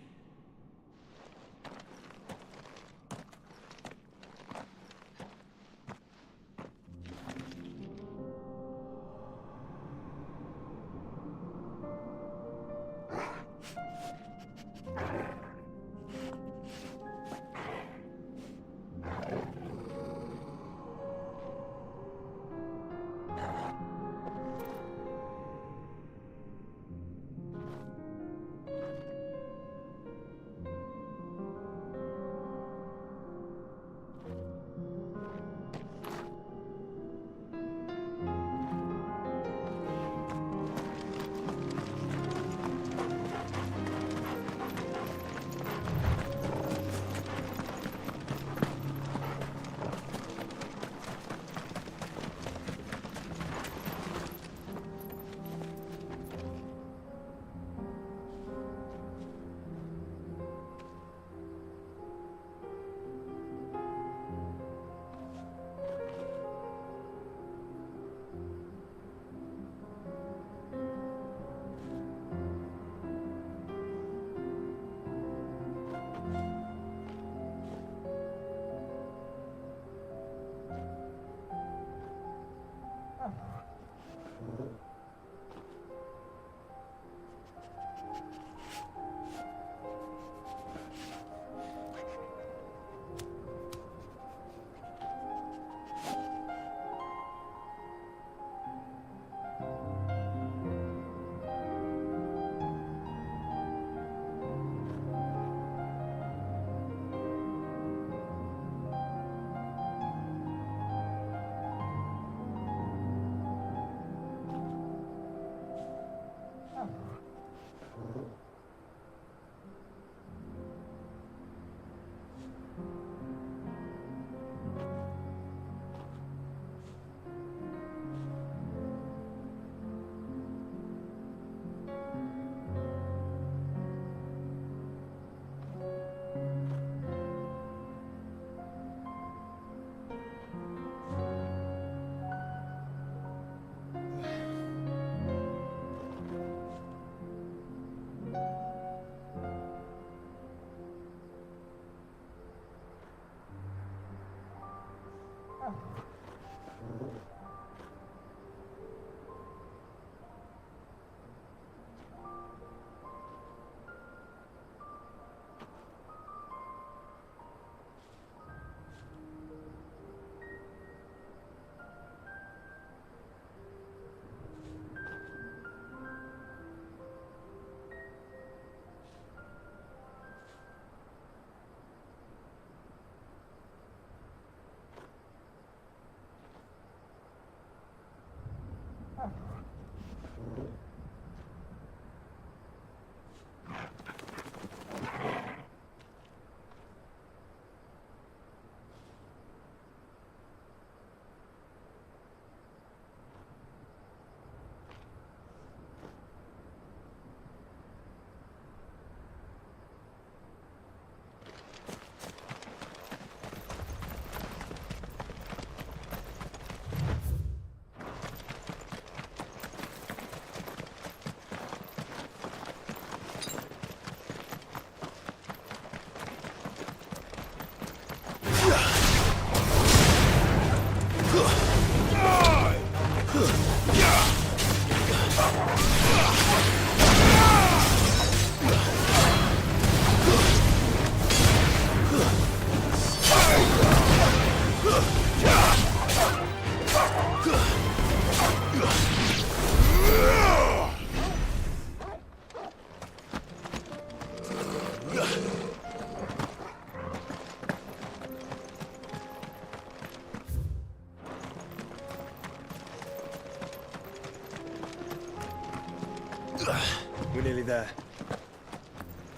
We're nearly there.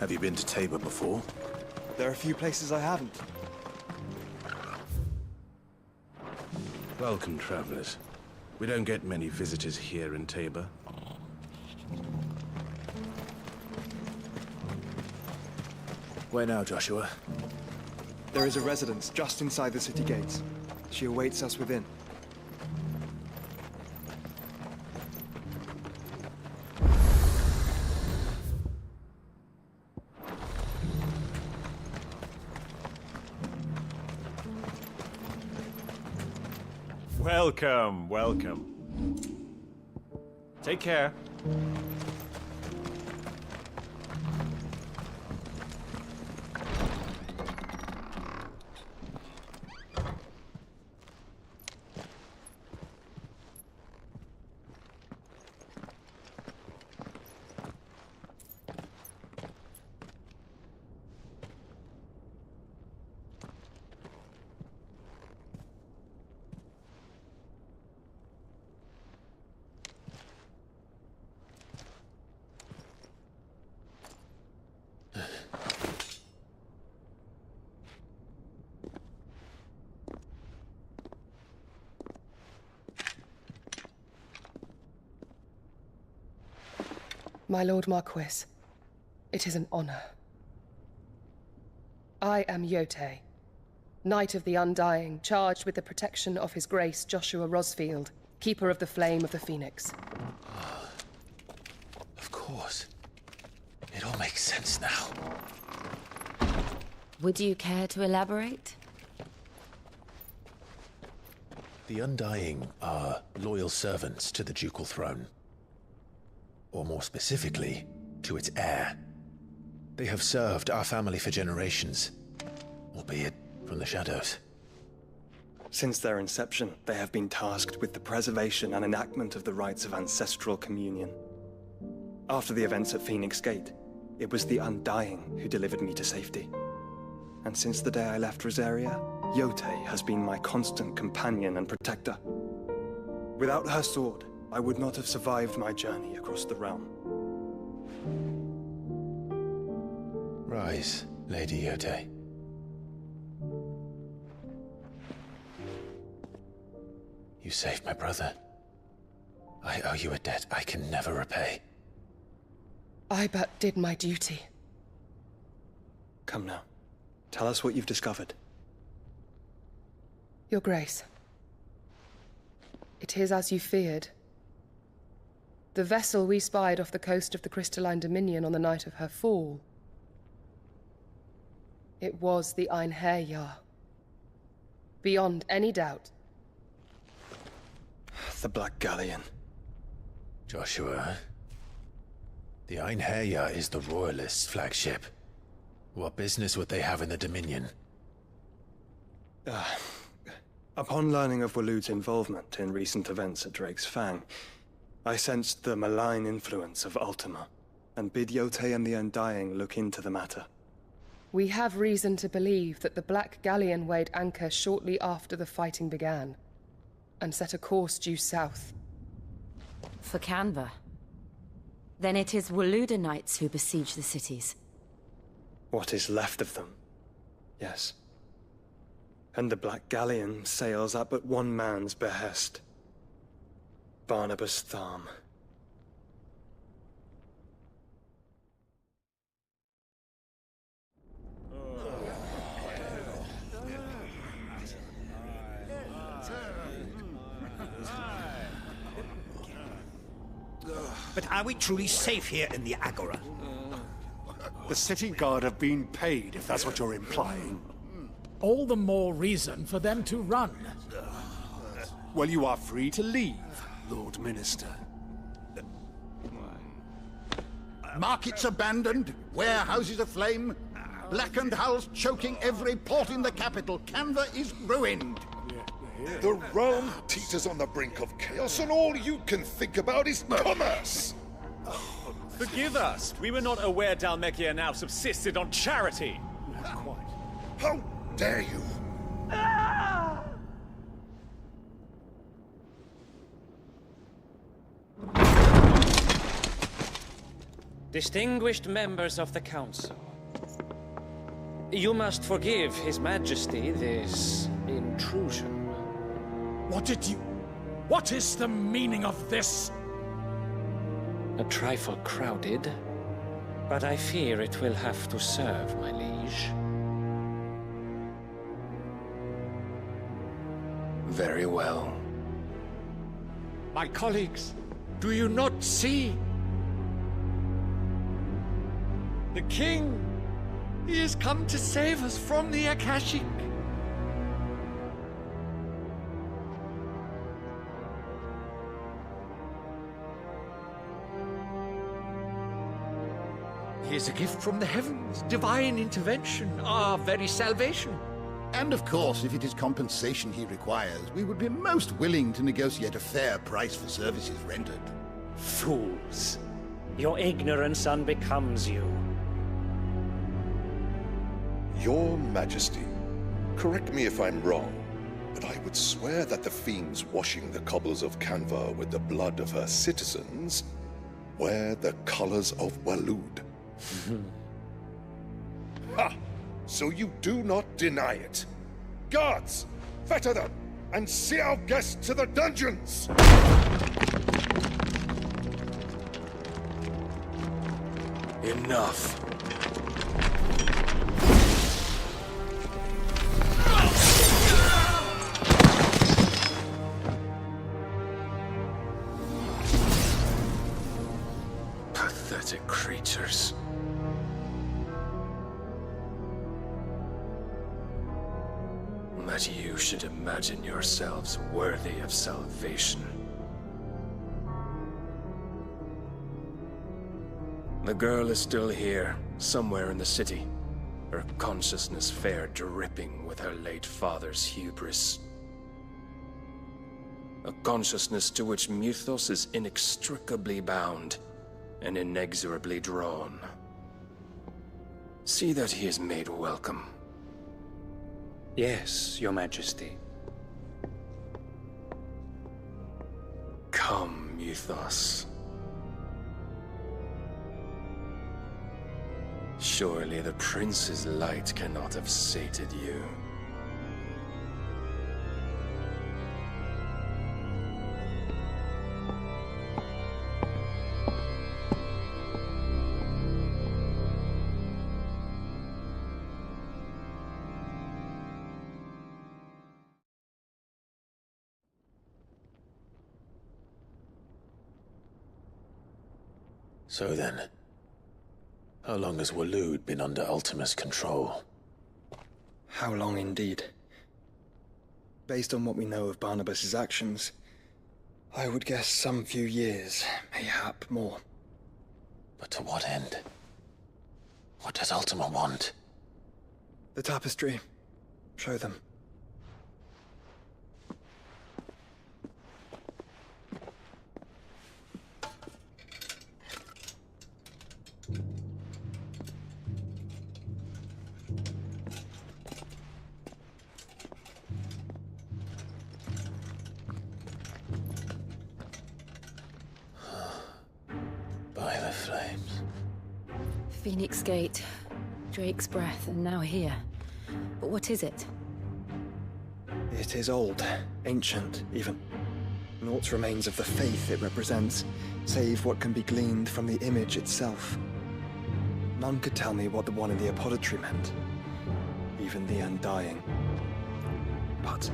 Have you been to Tabor before? There are a few places I haven't. Welcome, travelers. We don't get many visitors here in Tabor. Where now, Joshua? There is a residence just inside the city gates. She awaits us within. Welcome, welcome. Take care. My Lord Marquis, it is an honor. I am Yote, Knight of the Undying, charged with the protection of His Grace Joshua Rosfield, Keeper of the Flame of the Phoenix. Of course. It all makes sense now. Would you care to elaborate? The Undying are loyal servants to the ducal throne. Or more specifically, to its heir. They have served our family for generations, albeit from the shadows. Since their inception, they have been tasked with the preservation and enactment of the rites of ancestral communion. After the events at Phoenix Gate, it was the Undying who delivered me to safety. And since the day I left Rosaria, Yote has been my constant companion and protector. Without her sword, I would not have survived my journey across the realm. Rise, Lady Yote. You saved my brother. I owe you a debt I can never repay. I but did my duty. Come now. Tell us what you've discovered. Your Grace. It is as you feared. The vessel we spied off the coast of the Crystalline Dominion on the night of her fall. It was the Einherjar. Beyond any doubt. The Black Galleon. Joshua. The Einherjar is the Royalists' flagship. What business would they have in the Dominion? Upon learning of Waloed's involvement in recent events at Drake's Fang, I sensed the malign influence of Ultima, and bid Yote and the Undying look into the matter. We have reason to believe that the Black Galleon weighed anchor shortly after the fighting began, and set a course due south. For Canva. Then it is Waloed Knights who besiege the cities. What is left of them, yes. And the Black Galleon sails at but one man's behest. Barnabas Tharm. But are we truly safe here in the Agora? The city guard have been paid, if that's what you're implying. All the more reason for them to run. Well, you are free to leave, Lord Minister. Markets abandoned, warehouses aflame, blackened hulls choking every port in the capital. Canva is ruined. The realm teeters on the brink of chaos, and all you can think about is commerce! Forgive us. We were not aware Dhalmekia now subsisted on charity. How dare you? Distinguished members of the Council, you must forgive His Majesty this intrusion. What is the meaning of this? A trifle crowded, but I fear it will have to serve, my liege. Very well. My colleagues, do you not see? The king! He has come to save us from the Akashic! He is a gift from the heavens, divine intervention, our very salvation. And of course, if it is compensation he requires, we would be most willing to negotiate a fair price for services rendered. Fools! Your ignorance unbecomes you. Your Majesty, correct me if I'm wrong, but I would swear that the fiends washing the cobbles of Canva with the blood of her citizens wear the colors of Waloed. Ha! So you do not deny it. Guards, fetter them, and see our guests to the dungeons! Enough. Pathetic creatures. That you should imagine yourselves worthy of salvation. The girl is still here, somewhere in the city. Her consciousness fair dripping with her late father's hubris. A consciousness to which Mythos is inextricably bound and inexorably drawn. See that he is made welcome. Yes, Your Majesty. Come, Mythos. Surely the prince's light cannot have sated you. So then, how long has Waloed been under Ultima's control? How long indeed? Based on what we know of Barnabas's actions, I would guess some few years, mayhap more. But to what end? What does Ultima want? The tapestry. Show them. By the flames. Phoenix Gate, Drake's Breath, and now here. But what is it? It is old, ancient, even. Naught remains of the faith it represents, save what can be gleaned from the image itself. None could tell me what the one in the apothecary meant, even the Undying. But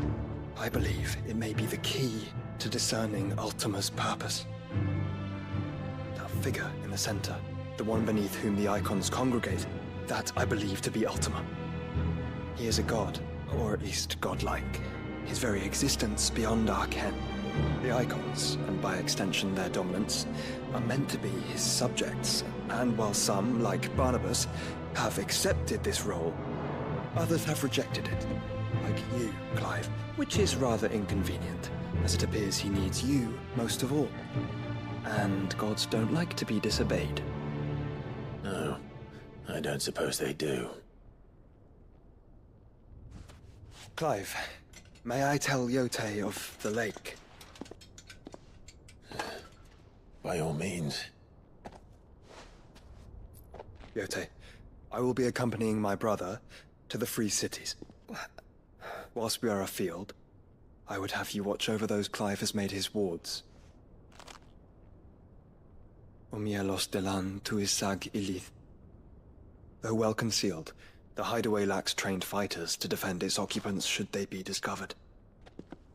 I believe it may be the key to discerning Ultima's purpose. That figure in the center, the one beneath whom the icons congregate, that I believe to be Ultima. He is a god, or at least godlike, his very existence beyond our ken. The icons, and by extension their dominance, are meant to be his subjects, and while some, like Barnabas, have accepted this role, others have rejected it, like you, Clive, which is rather inconvenient, as it appears he needs you most of all. And gods don't like to be disobeyed. No, I don't suppose they do. Clive, may I tell Yote of the lake? By all means. Yote, I will be accompanying my brother to the Free Cities. Whilst we are afield, I would have you watch over those Clive has made his wards. Omielos delan tuisag ilith. Though well concealed, the hideaway lacks trained fighters to defend its occupants should they be discovered.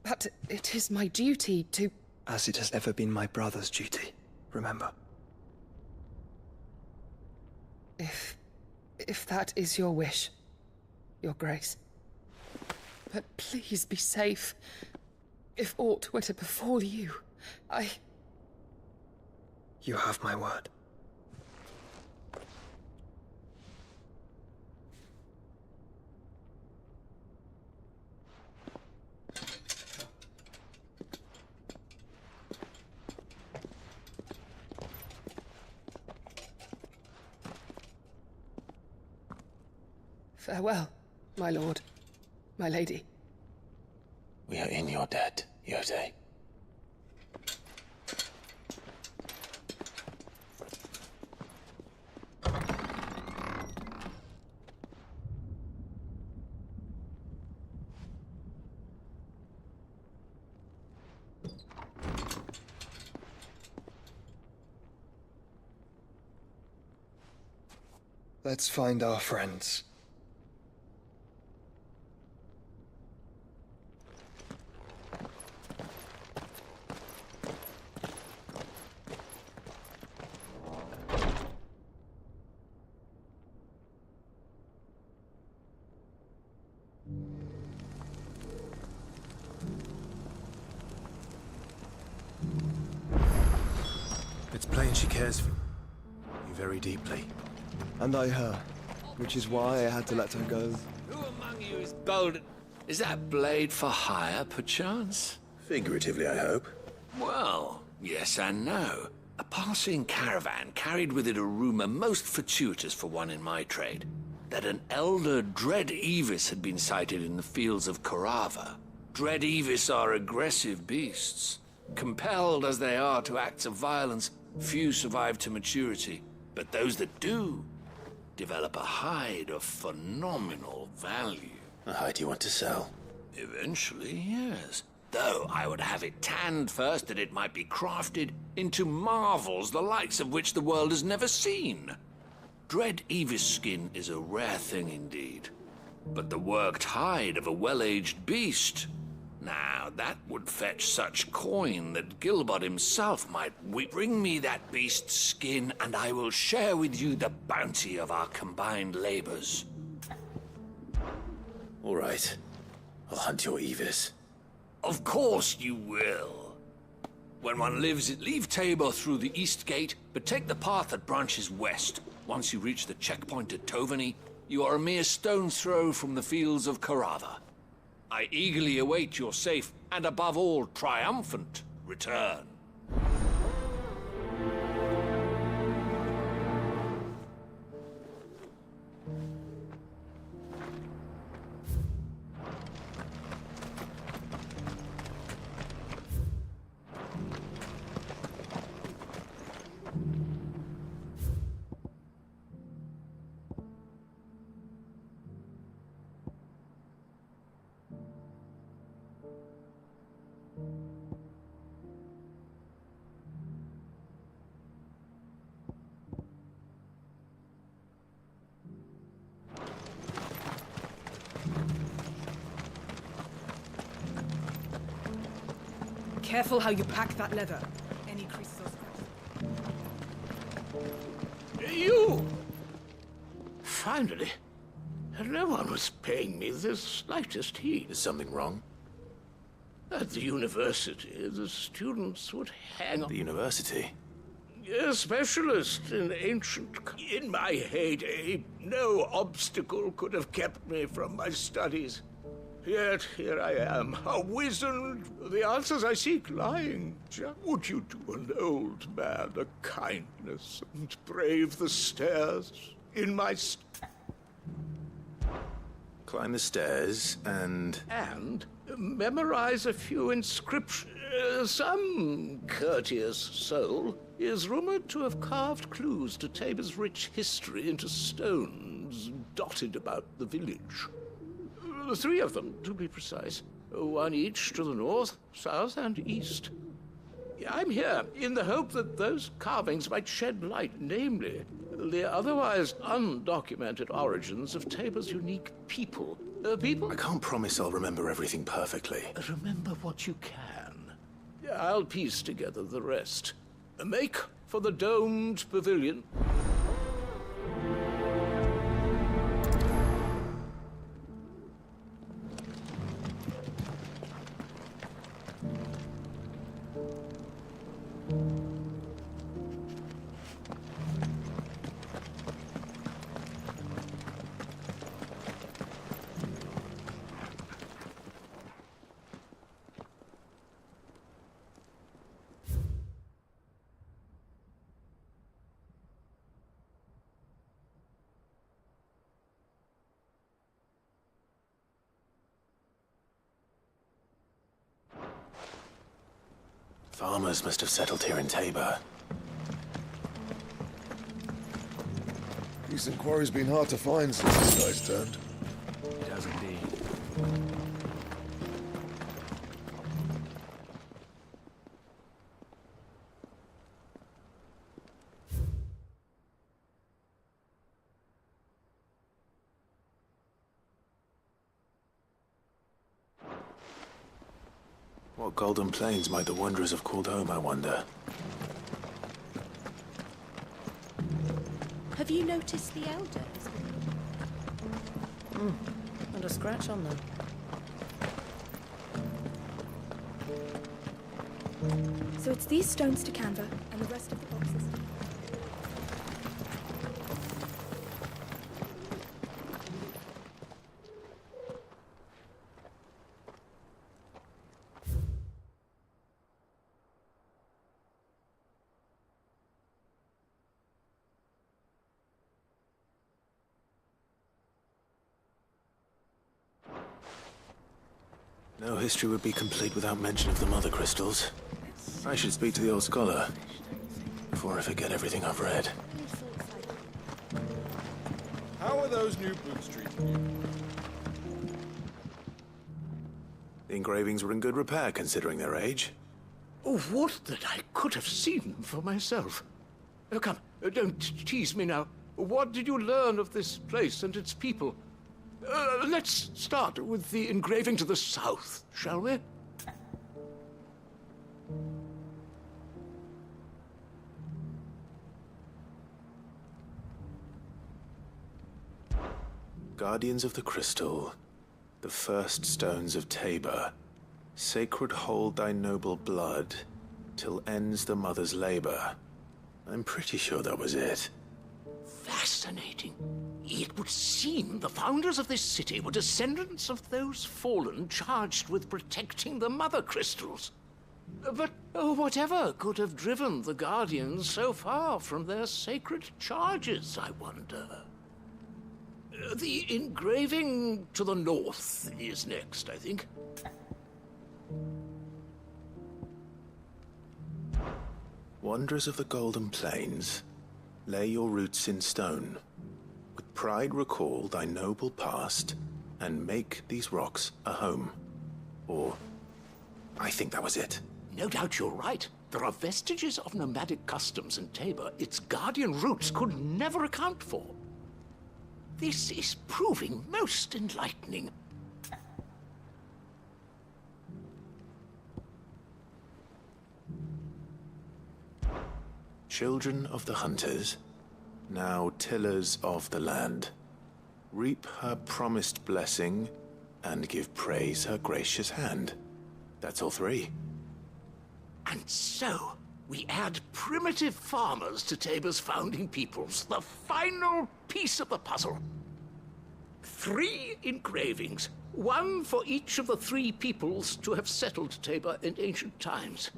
But it is my duty to... As it has ever been my brother's duty, remember. If that is your wish, Your Grace. But please be safe. If aught were to befall you, You have my word. Farewell, my lord, my lady. We are in your debt, Yote. Let's find our friends. It's plain she cares for you very deeply. And I her, which is why I had to let her go. Who among you is bold? Is that blade for hire, perchance? Figuratively, I hope. Well, yes and no. A passing caravan carried with it a rumor most fortuitous for one in my trade, that an elder Dread Evis had been sighted in the fields of Corava. Dread Evis are aggressive beasts. Compelled as they are to acts of violence, few survive to maturity, but those that do develop a hide of phenomenal value. A hide you want to sell? Eventually, yes. Though I would have it tanned first that it might be crafted into marvels the likes of which the world has never seen. Dread Evis skin is a rare thing indeed. But the worked hide of a well-aged beast... Now, that would fetch such coin that Gilbert himself might bring me that beast's skin, and I will share with you the bounty of our combined labors. All right. I'll hunt your Evis. Of course you will. When one lives, leave Tabor through the east gate, but take the path that branches west. Once you reach the checkpoint at Tovany, you are a mere stone's throw from the fields of Corava. I eagerly await your safe, and above all, triumphant return. Careful how you pack that leather. Any creases or You! Finally. No one was paying me the slightest heed. Is something wrong? At the university, the students would hang on... The university? A specialist in ancient... In my heyday, no obstacle could have kept me from my studies. Yet here I am, a wizened, the answers I seek lying. Would you do an old man a kindness and brave the stairs in my... Climb the stairs and... And memorize a few inscriptions. Some courteous soul is rumored to have carved clues to Tabor's rich history into stones dotted about the village. 3 of them, to be precise. 1 each to the north, south, and east. I'm here in the hope that those carvings might shed light, namely, the otherwise undocumented origins of Tabor's unique people. I can't promise I'll remember everything perfectly. Remember what you can. I'll piece together the rest. Make for the domed pavilion. Farmers must have settled here in Tabor. Decent quarry's been hard to find since this guy's turned. It has indeed. What golden plains might the wanderers have called home, I wonder? Have you noticed the elders? Not a scratch on them. So it's these stones to Canva and the rest of the boxes. No history would be complete without mention of the mother crystals. I should speak to the old scholar before I forget everything I've read. How are those new boots treating you? The engravings were in good repair, considering their age. Oh, what that I could have seen for myself. Come, don't tease me now. What did you learn of this place and its people? Let's start with the engraving to the south, shall we? Guardians of the Crystal, the first stones of Tabor, sacred hold thy noble blood, till ends the mother's labor. I'm pretty sure that was it. Fascinating. It would seem the founders of this city were descendants of those fallen charged with protecting the mother crystals. But whatever could have driven the Guardians so far from their sacred charges, I wonder? The engraving to the north is next, I think. Wanderers of the Golden Plains, lay your roots in stone. With pride recall thy noble past, and make these rocks a home. Or, I think that was it. No doubt you're right. There are vestiges of nomadic customs in Tabor its guardian roots could never account for. This is proving most enlightening. Children of the hunters, now tillers of the land, reap her promised blessing and give praise her gracious hand. That's all 3. And so, we add primitive farmers to Tabor's founding peoples, the final piece of the puzzle. 3 engravings, 1 for each of the 3 peoples to have settled Tabor in ancient times.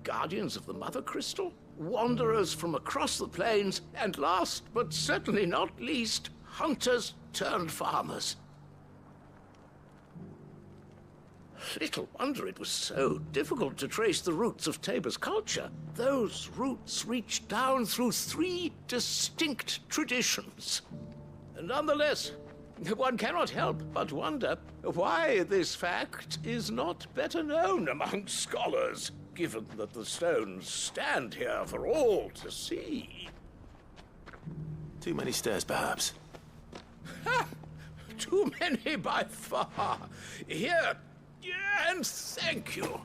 Guardians of the Mother Crystal, wanderers from across the plains, and last but certainly not least, hunters turned farmers. Little wonder it was so difficult to trace the roots of Tabor's culture. Those roots reach down through 3 distinct traditions. Nonetheless, one cannot help but wonder why this fact is not better known among scholars, given that the stones stand here for all to see. Too many stairs, perhaps. Ha! Too many by far. Here, and thank you.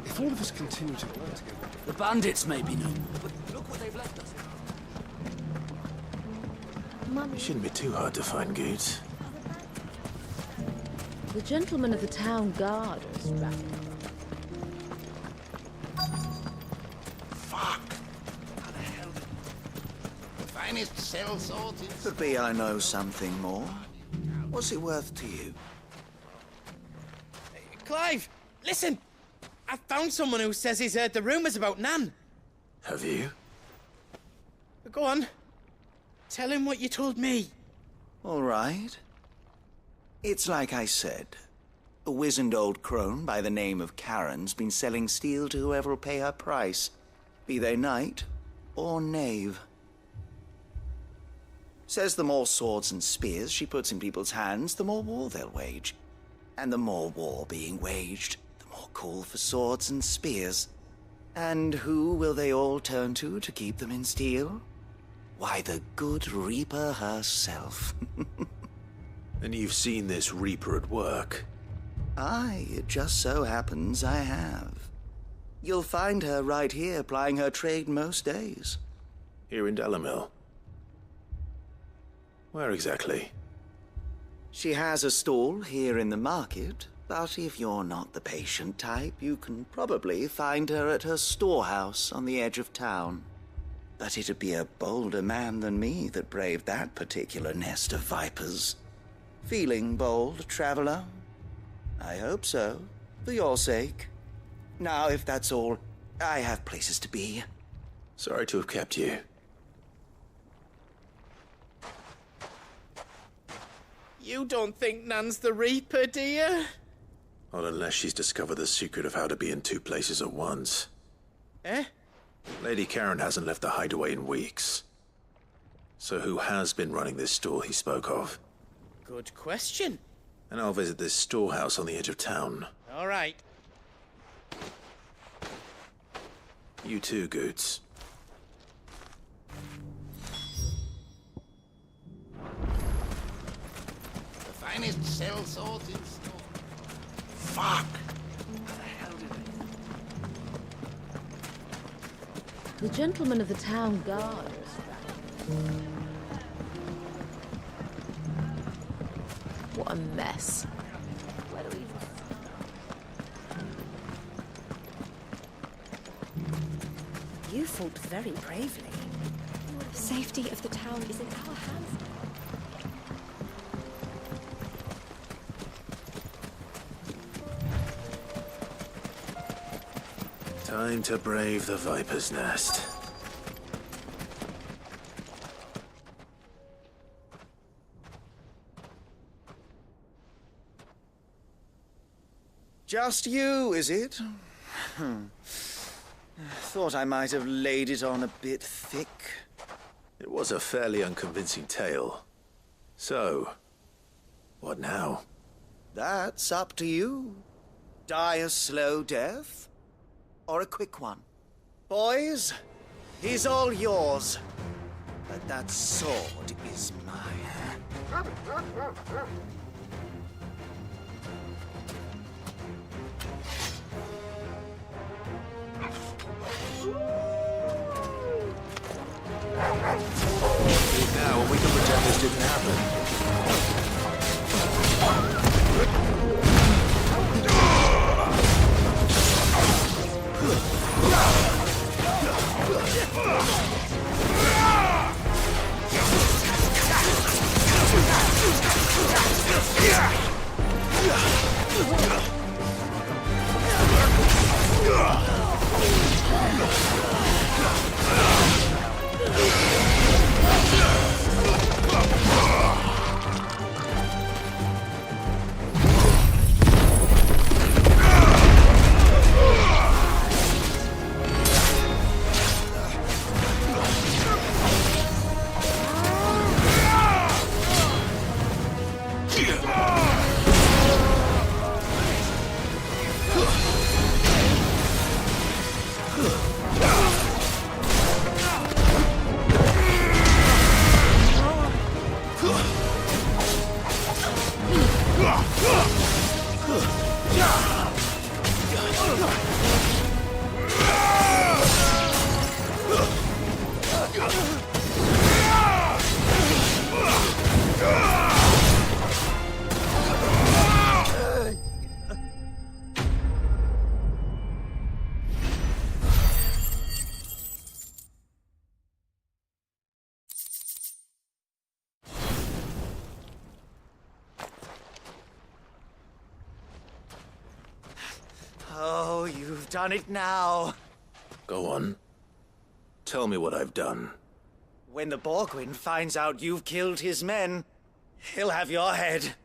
If all of us continue to work together... The bandits may be no more, but look what they've left us. It shouldn't be too hard to find Goods. The gentlemen of the town guard are strapped. Fuck! How the hell did... The finest cell sorted... Could be I know something more. What's it worth to you? Clive, listen! I found someone who says he's heard the rumours about Nan. Have you? Go on. Tell him what you told me. All right. It's like I said. A wizened old crone by the name of Karen's been selling steel to whoever will pay her price, be they knight or knave. Says the more swords and spears she puts in people's hands, the more war they'll wage. And the more war being waged, the more call for swords and spears. And who will they all turn to keep them in steel? Why, the good Reaper herself. And you've seen this Reaper at work? Aye, it just so happens I have. You'll find her right here plying her trade most days. Here in Delamil? Where exactly? She has a stall here in the market, but if you're not the patient type, you can probably find her at her storehouse on the edge of town. But it'd be a bolder man than me that braved that particular nest of vipers. Feeling bold, traveler? I hope so, for your sake. Now, if that's all, I have places to be. Sorry to have kept you. You don't think Nan's the Reaper, do you? Not unless she's discovered the secret of how to be in 2 places at once. Eh? Lady Karen hasn't left the hideaway in weeks. So who has been running this store he spoke of? Good question. And I'll visit this storehouse on the edge of town. All right. You too, Goods. The finest cell sorted store. Fuck! How the hell did The gentlemen of the town guard are strapped. What a mess. Where do we... You fought very bravely. The safety of the town is in our hands. Time to brave the Viper's Nest. Just you, is it? Thought I might have laid it on a bit thick. It was a fairly unconvincing tale. So, what now? That's up to you. Die a slow death, or a quick one. Boys, he's all yours. But that sword is mine. Now, we can pretend this didn't happen. Oh, you've done it now. Go on. Tell me what I've done. When the Borgwyn finds out you've killed his men, he'll have your head.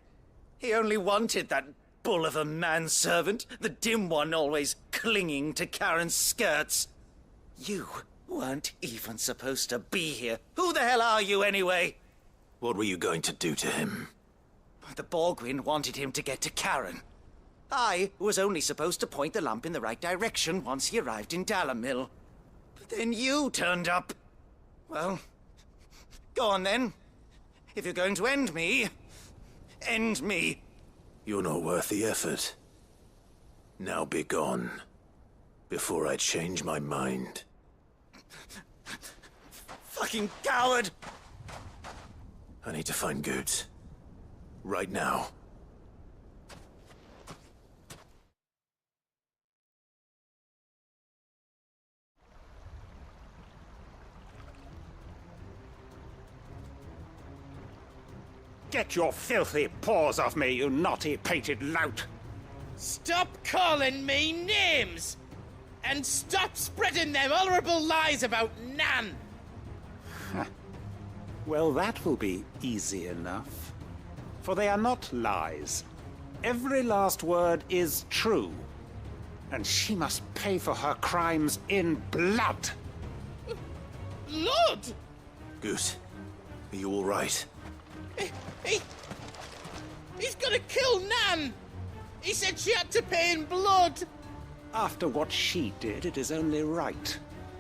He only wanted that bull of a manservant, the dim one always clinging to Karen's skirts. You weren't even supposed to be here. Who the hell are you, anyway? What were you going to do to him? The Borgwyn wanted him to get to Karen. I was only supposed to point the lamp in the right direction once he arrived in Dalamil. But then you turned up. Well, go on then. If you're going to end me, end me. You're not worth the effort. Now be gone, before I change my mind. Fucking coward! I need to find Goods. Right now. Get your filthy paws off me, you naughty-pated lout! Stop calling me names! And stop spreading them horrible lies about Nan! Well, that will be easy enough. For they are not lies. Every last word is true. And she must pay for her crimes in blood! Blood? Goose, are you all right? He's gonna kill Nan! He said she had to pay in blood! After what she did, it is only right.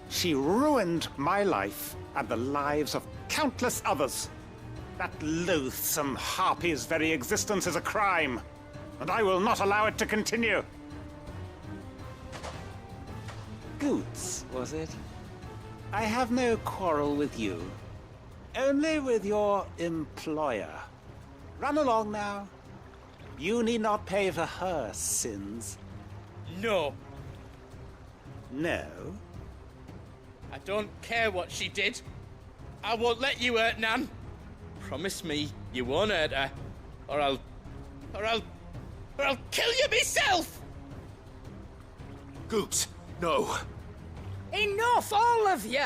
She ruined my life and the lives of countless others. That loathsome harpy's very existence is a crime, and I will not allow it to continue. Goots, was it? I have no quarrel with you. Only with your employer. Run along now. You need not pay for her sins. No. No? I don't care what she did. I won't let you hurt Nan. Promise me you won't hurt her, or I'll kill you myself! Goops, no. Enough, all of you!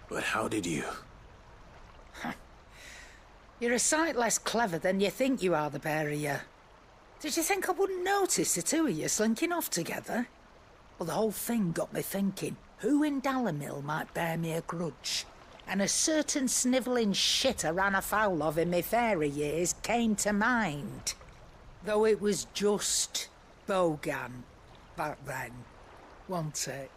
But how did you? You're a sight less clever than you think you are, the pair of you. Did you think I wouldn't notice the two of you slinking off together? Well, the whole thing got me thinking, who in Dalamil might bear me a grudge? And a certain snivelling shit I ran afoul of in my fairy years came to mind. Though it was just Bogan back then, wasn't it?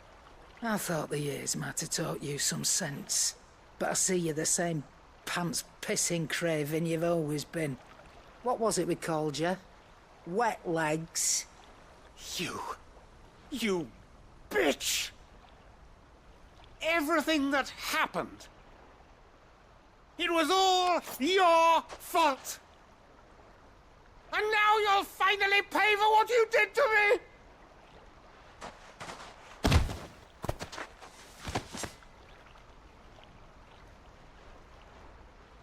I thought the years might have taught you some sense, but I see you're the same pants-pissing craven you've always been. What was it we called you? Wet legs? You bitch! Everything that happened, it was all your fault! And now you'll finally pay for what you did to me!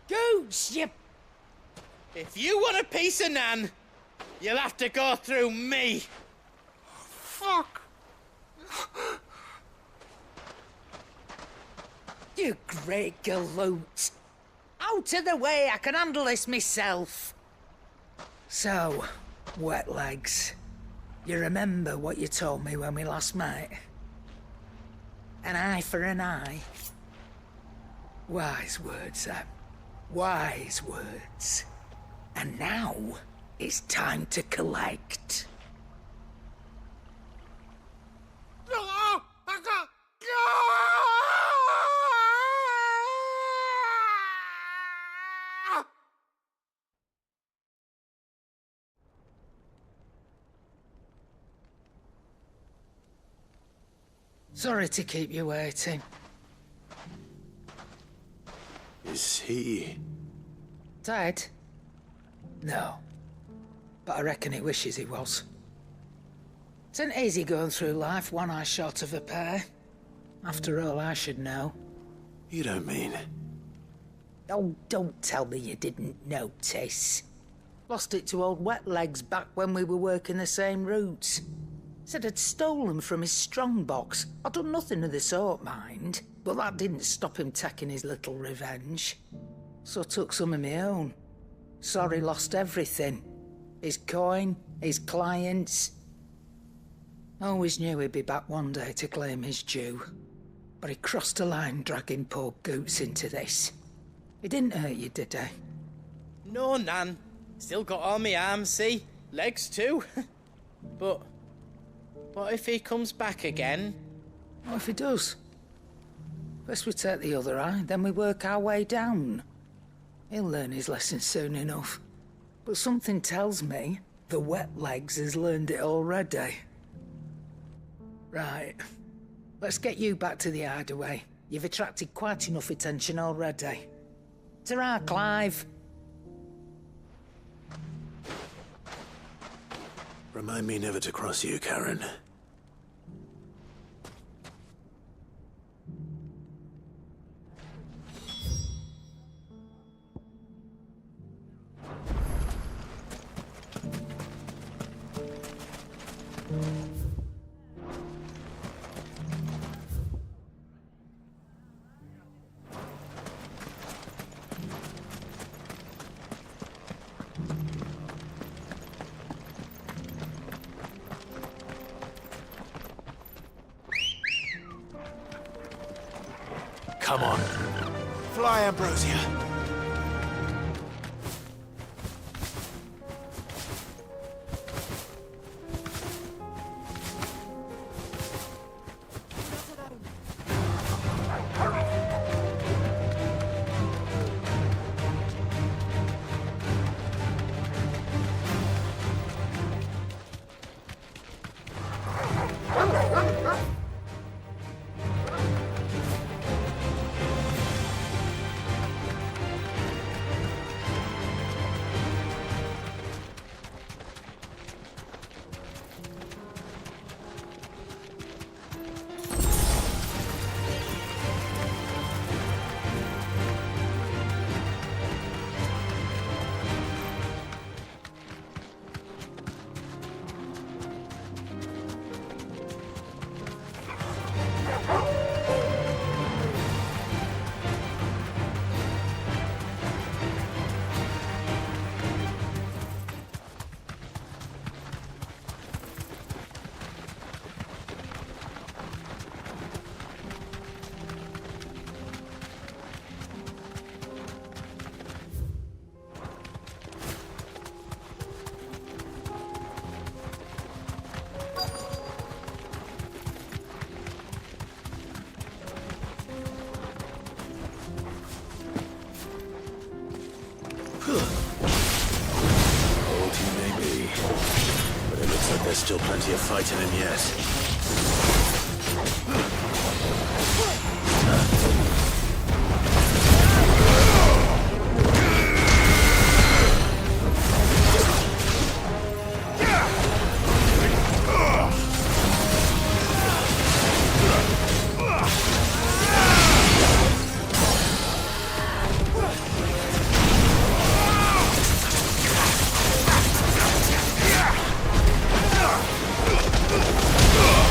Goots, you... If you want a piece of Nan, you'll have to go through me. Fuck! You great galoot. Out of the way, I can handle this myself. So, wet legs, you remember what you told me when we last met? An eye for an eye. Wise words, Sam. Wise words. And now, it's time to collect. Sorry to keep you waiting. Is he... Dead? No. But I reckon he wishes he was. It ain't easy going through life one eye short of a pair. After all, I should know. You don't mean... Oh, don't tell me you didn't notice. Lost it to old Wet Legs back when we were working the same routes. Said I'd stolen from his strongbox. I'd done nothing of the sort, mind. But that didn't stop him taking his little revenge. So I took some of my own. Sorry, lost everything. His coin, his clients. Always knew he'd be back one day to claim his due. But he crossed a line dragging poor Goots into this. He didn't hurt you, did he? No, Nan. Still got all my arms, see? Legs too. But what if he comes back again? What if he does? First we take the other eye, then we work our way down. He'll learn his lesson soon enough. But something tells me the Wet Legs has learned it already. Right. Let's get you back to the hideaway. You've attracted quite enough attention already. Ta-ra, Clive. Remind me never to cross you, Karen. Come on. Fly, Ambrosia. Old he may be, but it looks like there's still plenty of fight in him yet. Ugh!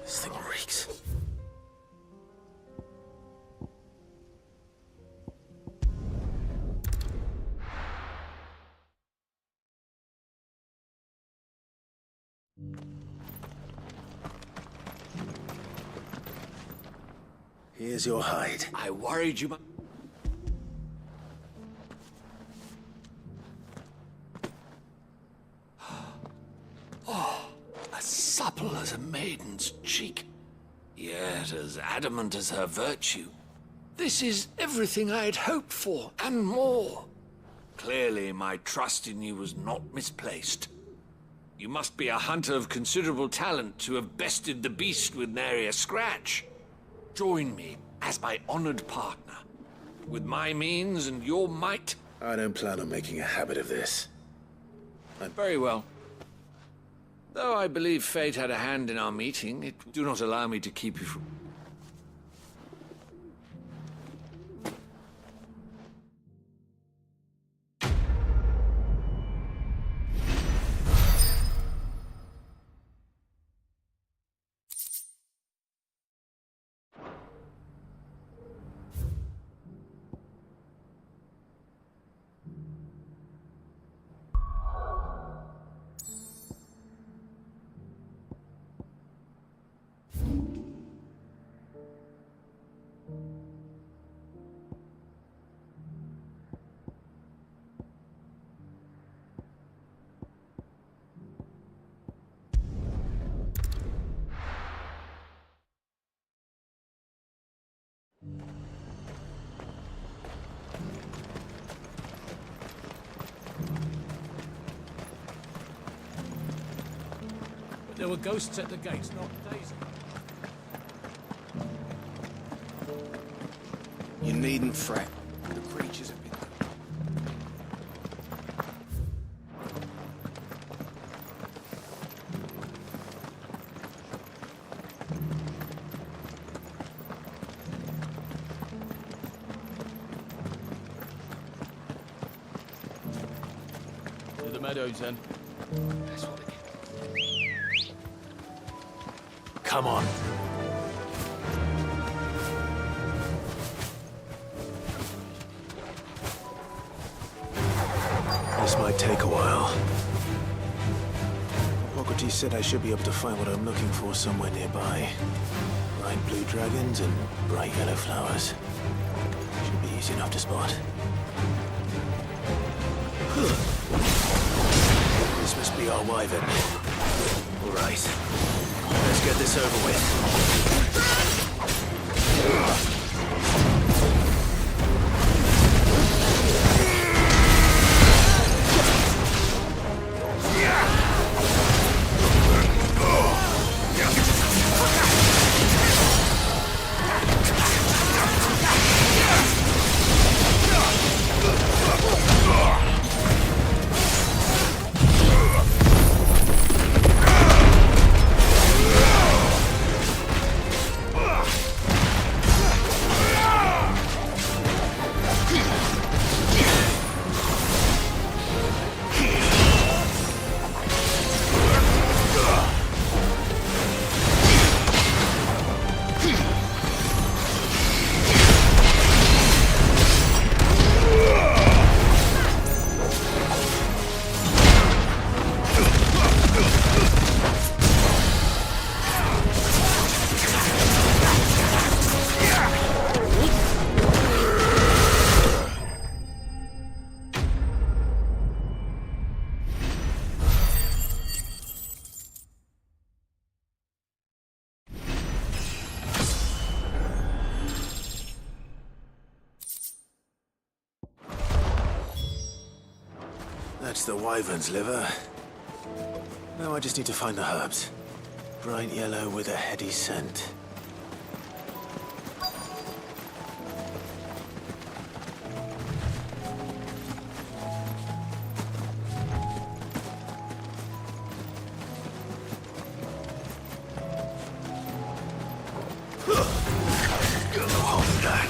This thing reeks. Here's your hide. I worried you. Oh, as supple as a maiden's cheek, yet as adamant as her virtue. This is everything I had hoped for, and more. Clearly, my trust in you was not misplaced. You must be a hunter of considerable talent to have bested the beast with nary a scratch. Join me as my honored partner. With my means and your might... I don't plan on making a habit of this. Very well. Though I believe fate had a hand in our meeting, it do not allow me to keep you from... There were ghosts at the gates not days ago. You needn't fret. The creatures have been... To the meadows, then. That's what it is. Come on. This might take a while. Hippocrates said I should be able to find what I'm looking for somewhere nearby. Bright blue dragons and bright yellow flowers. Should be easy enough to spot. This must be our wyvern. All right. Let's get this over with. That's the wyvern's liver. Now I just need to find the herbs. Bright yellow with a heady scent. No holding back.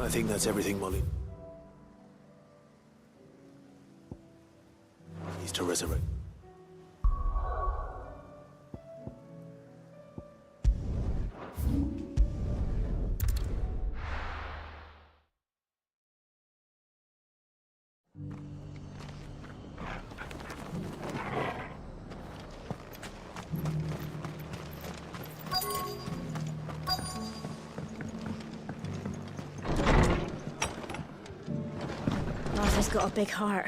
I think that's everything Molly needs to resurrect. Martha's got a big heart.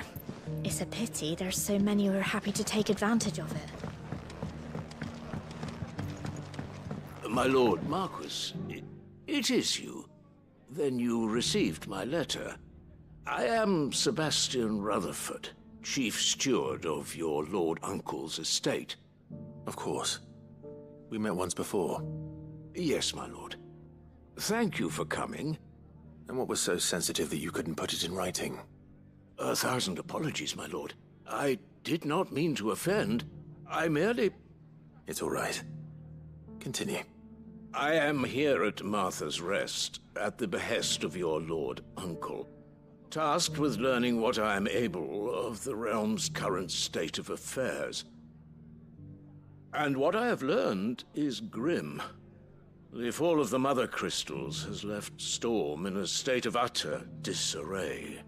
It's a pity there's so many who are happy to take advantage of it. My lord Marquis, it is you. Then you received my letter. I am Sebastian Rutherford, chief steward of your lord uncle's estate. Of course. We met once before. Yes, my lord. Thank you for coming. And what was so sensitive that you couldn't put it in writing? 1,000 apologies, my lord. I did not mean to offend. I merely... It's all right. Continue. I am here at Martha's Rest, at the behest of your lord uncle, tasked with learning what I am able of the realm's current state of affairs. And what I have learned is grim. The fall of the Mother Crystals has left Storm in a state of utter disarray.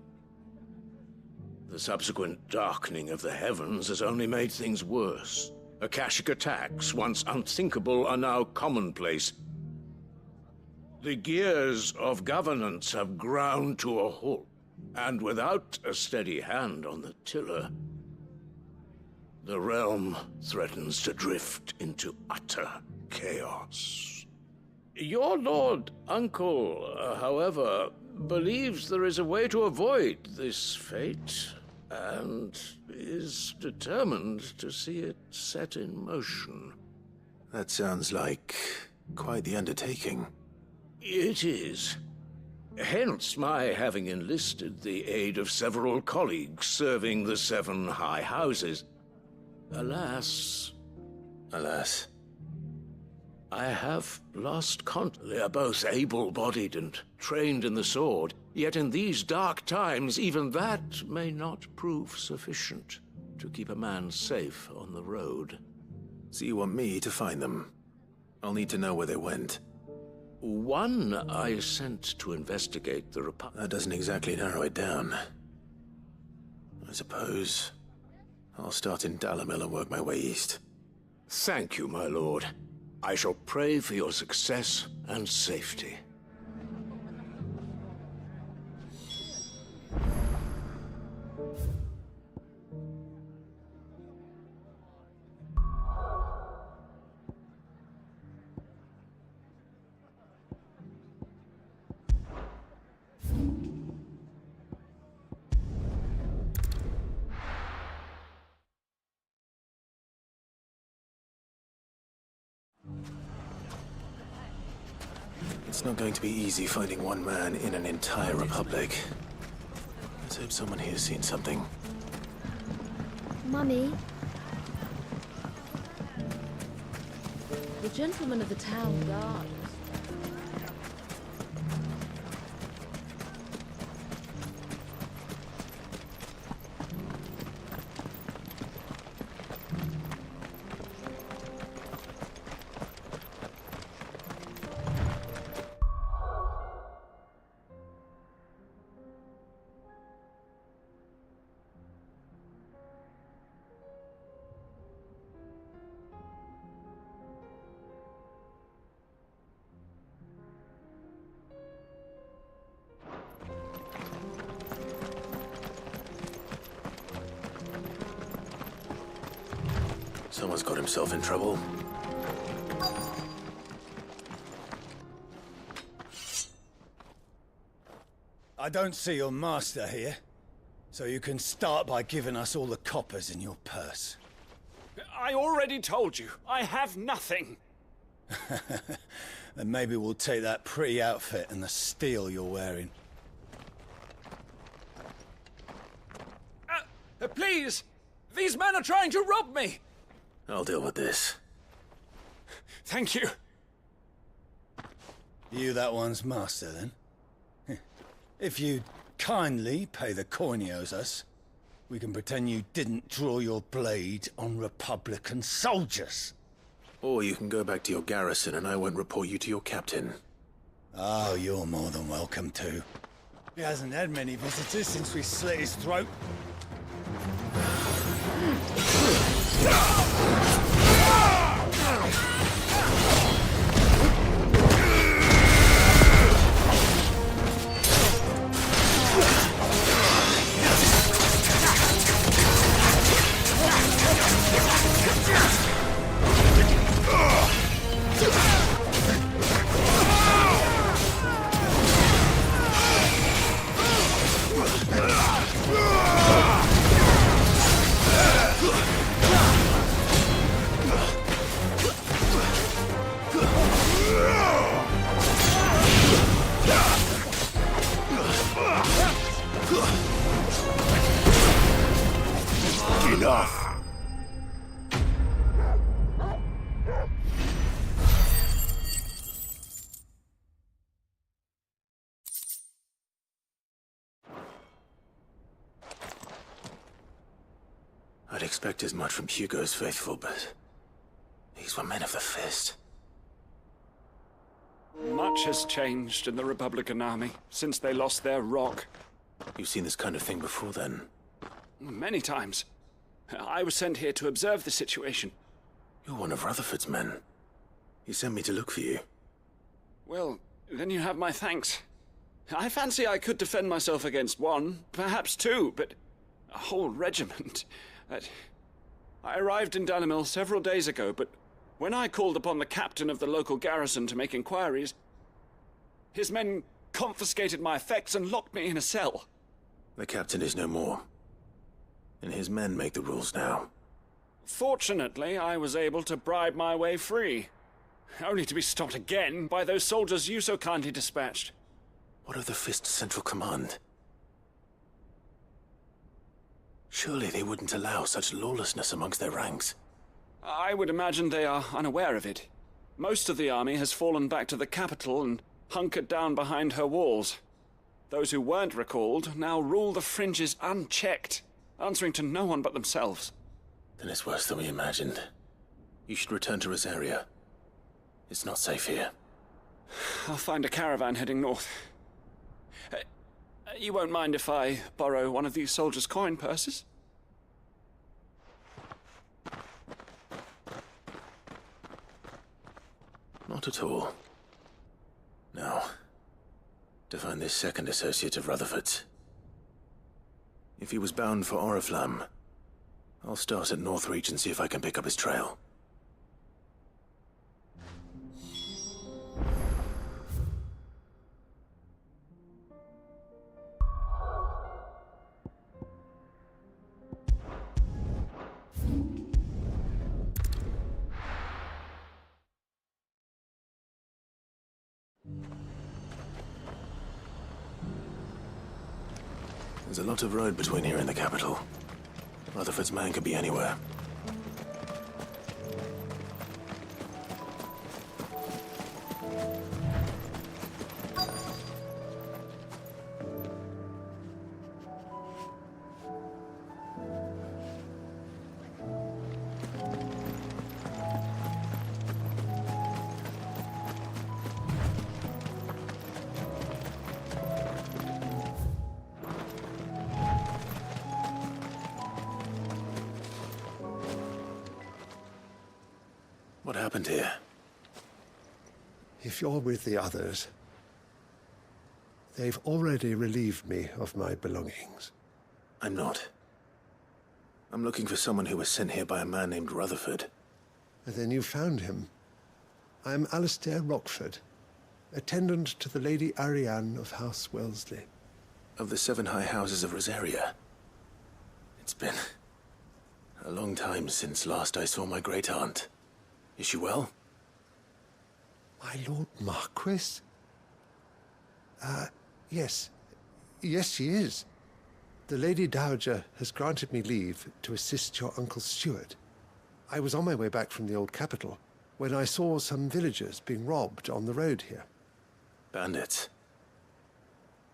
The subsequent darkening of the heavens has only made things worse. Akashic attacks, once unthinkable, are now commonplace. The gears of governance have ground to a halt, and without a steady hand on the tiller, the realm threatens to drift into utter chaos. Your lord uncle, however, believes there is a way to avoid this fate, and is determined to see it set in motion. That sounds like quite the undertaking. It is. Hence my having enlisted the aid of several colleagues serving the 7 high houses. Alas, I have lost contact. They are both able-bodied and trained in the sword, yet in these dark times, even that may not prove sufficient to keep a man safe on the road. So you want me to find them? I'll need to know where they went. One I sent to investigate the That doesn't exactly narrow it down. I suppose I'll start in Dalamil and work my way east. Thank you, my lord. I shall pray for your success and safety. It's not going to be easy finding one man in an entire republic. Let's hope someone here's seen something. Mummy? The gentleman of the town guard. Someone's got himself in trouble. I don't see your master here, so you can start by giving us all the coppers in your purse. I already told you, I have nothing. Then maybe we'll take that pretty outfit and the steel you're wearing. Please! These men are trying to rob me! I'll deal with this. Thank you. You that one's master, then? If you'd kindly pay the coin he owes us, we can pretend you didn't draw your blade on Republican soldiers. Or you can go back to your garrison and I won't report you to your captain. Oh, you're more than welcome to. He hasn't had many visitors since we slit his throat. Enough! I'd expect as much from Hugo's faithful, but these were men of the fist. Much has changed in the Republican army since they lost their rock. You've seen this kind of thing before, then? Many times. I was sent here to observe the situation. You're one of Rutherford's men. He sent me to look for you. Well, then you have my thanks. I fancy I could defend myself against one, perhaps two, but a whole regiment. I arrived in Dalimil several days ago, but when I called upon the captain of the local garrison to make inquiries, his men confiscated my effects and locked me in a cell. The captain is no more, and his men make the rules now. Fortunately, I was able to bribe my way free, only to be stopped again by those soldiers you so kindly dispatched. What of the Fist's Central Command? Surely they wouldn't allow such lawlessness amongst their ranks. I would imagine they are unaware of it. Most of the army has fallen back to the capital and hunkered down behind her walls. Those who weren't recalled now rule the fringes unchecked, answering to no one but themselves. Then it's worse than we imagined. You should return to Rosaria. It's not safe here. I'll find a caravan heading north. You won't mind if I borrow one of these soldiers' coin purses? Not at all. Now, to find this second associate of Rutherford's. If he was bound for Oriflamme, I'll start at Northreach and see if I can pick up his trail. There's a lot of road between here and the capital. Rutherford's man could be anywhere. What happened here? If you're with the others, they've already relieved me of my belongings. I'm not. I'm looking for someone who was sent here by a man named Rutherford. And then you found him. I'm Alistair Rockford, attendant to the Lady Ariane of House Wellesley. Of the 7 high houses of Rosaria. It's been a long time since last I saw my great-aunt. Is she well? My Lord Marquis? Yes. Yes, she is. The Lady Dowager has granted me leave to assist your Uncle Stuart. I was on my way back from the old capital when I saw some villagers being robbed on the road here. Bandits?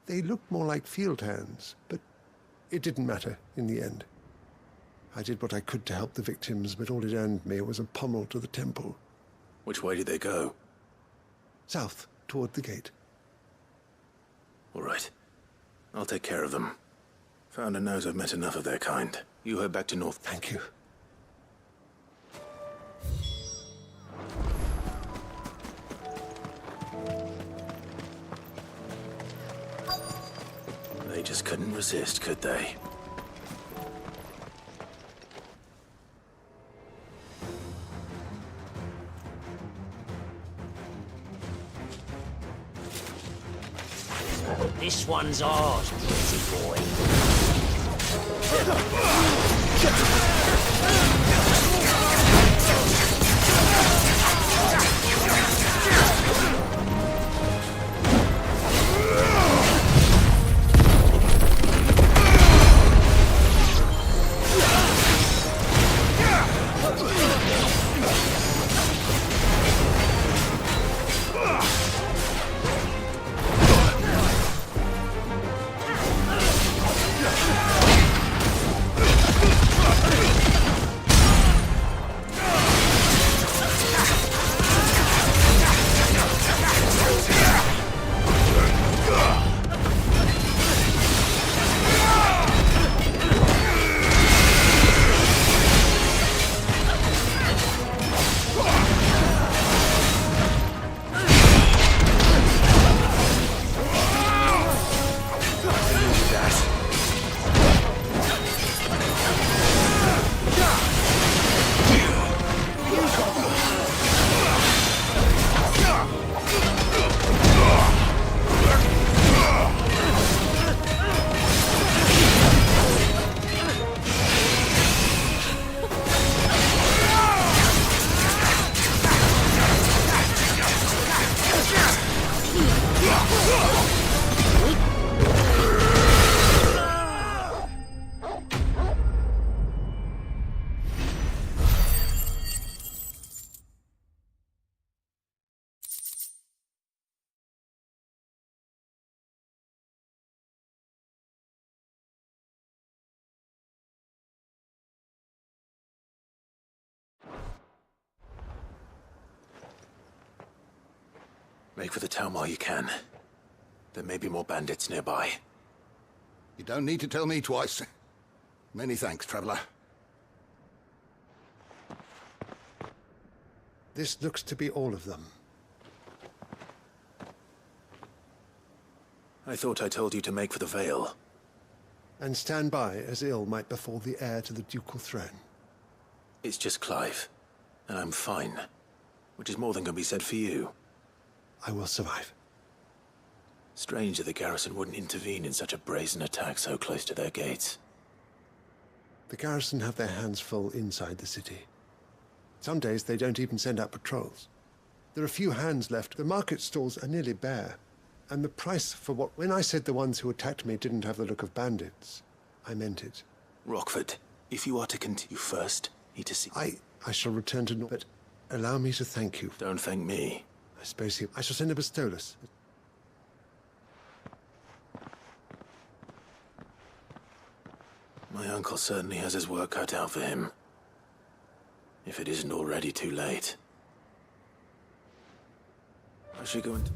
They looked more like field hands, but it didn't matter in the end. I did what I could to help the victims, but all it earned me was a pommel to the temple. Which way did they go? South, toward the gate. All right. I'll take care of them. Founder knows I've met enough of their kind. You head back to North. Thank you. They just couldn't resist, could they? This one's ours, pretty boy. Make for the town while you can. There may be more bandits nearby. You don't need to tell me twice. Many thanks, traveler. This looks to be all of them. I thought I told you to make for the Vale. And stand by as ill might befall the heir to the ducal throne. It's just Clive, and I'm fine. Which is more than can be said for you. I will survive. Strange that the garrison wouldn't intervene in such a brazen attack so close to their gates. The garrison have their hands full inside the city. Some days they don't even send out patrols. There are few hands left. The market stalls are nearly bare. And the price for what... When I said the ones who attacked me didn't have the look of bandits, I meant it. Rockford, if you are to continue first, need to see... I shall return to North, but allow me to thank you. Don't thank me. I suppose I shall send a Bastolus. My uncle certainly has his work cut out for him. If it isn't already too late. I should go and...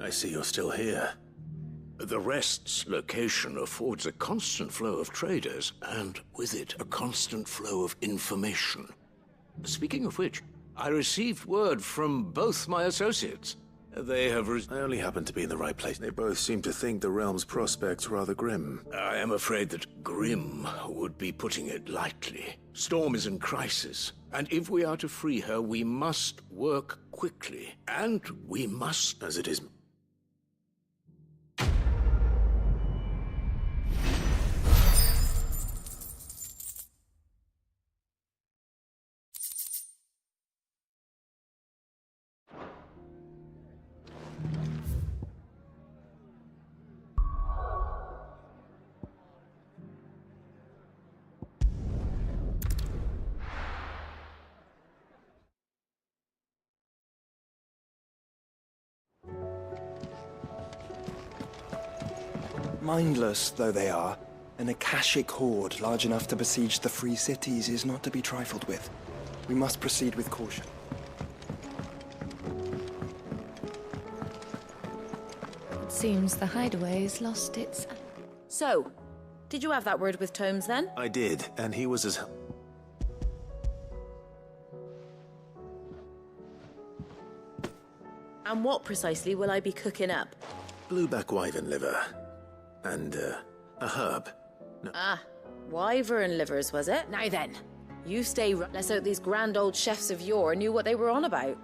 I see you're still here. The Rest's location affords a constant flow of traders, and with it, a constant flow of information. Speaking of which, I received word from both my associates. They have I only happen to be in the right place. They both seem to think the realm's prospects rather grim. I am afraid that grim would be putting it lightly. Storm is in crisis, and if we are to free her, we must work quickly. And we must... As it is... Mindless though they are, an Akashic horde large enough to besiege the free cities is not to be trifled with. We must proceed with caution. It seems the hideaway's lost its... So, did you have that word with Tomes then? I did, and he was as... And what precisely will I be cooking up? Blueback wyvern liver. And, a herb. No. Ah, wyvern livers, was it? Now then, you stay let's hope these grand old chefs of yore knew what they were on about.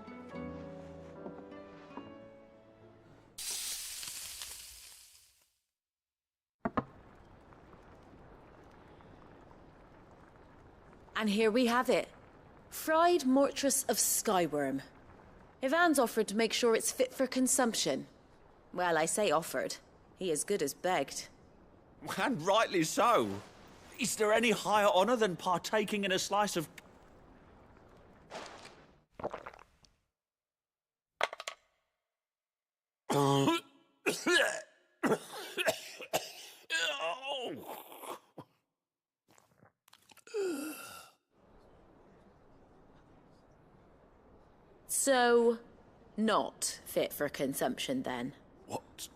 And here we have it. Fried mortress of skyworm. Ivan's offered to make sure it's fit for consumption. Well, I say offered. He as good as begged. And rightly so. Is there any higher honor than partaking in a slice of... So, not fit for consumption then? What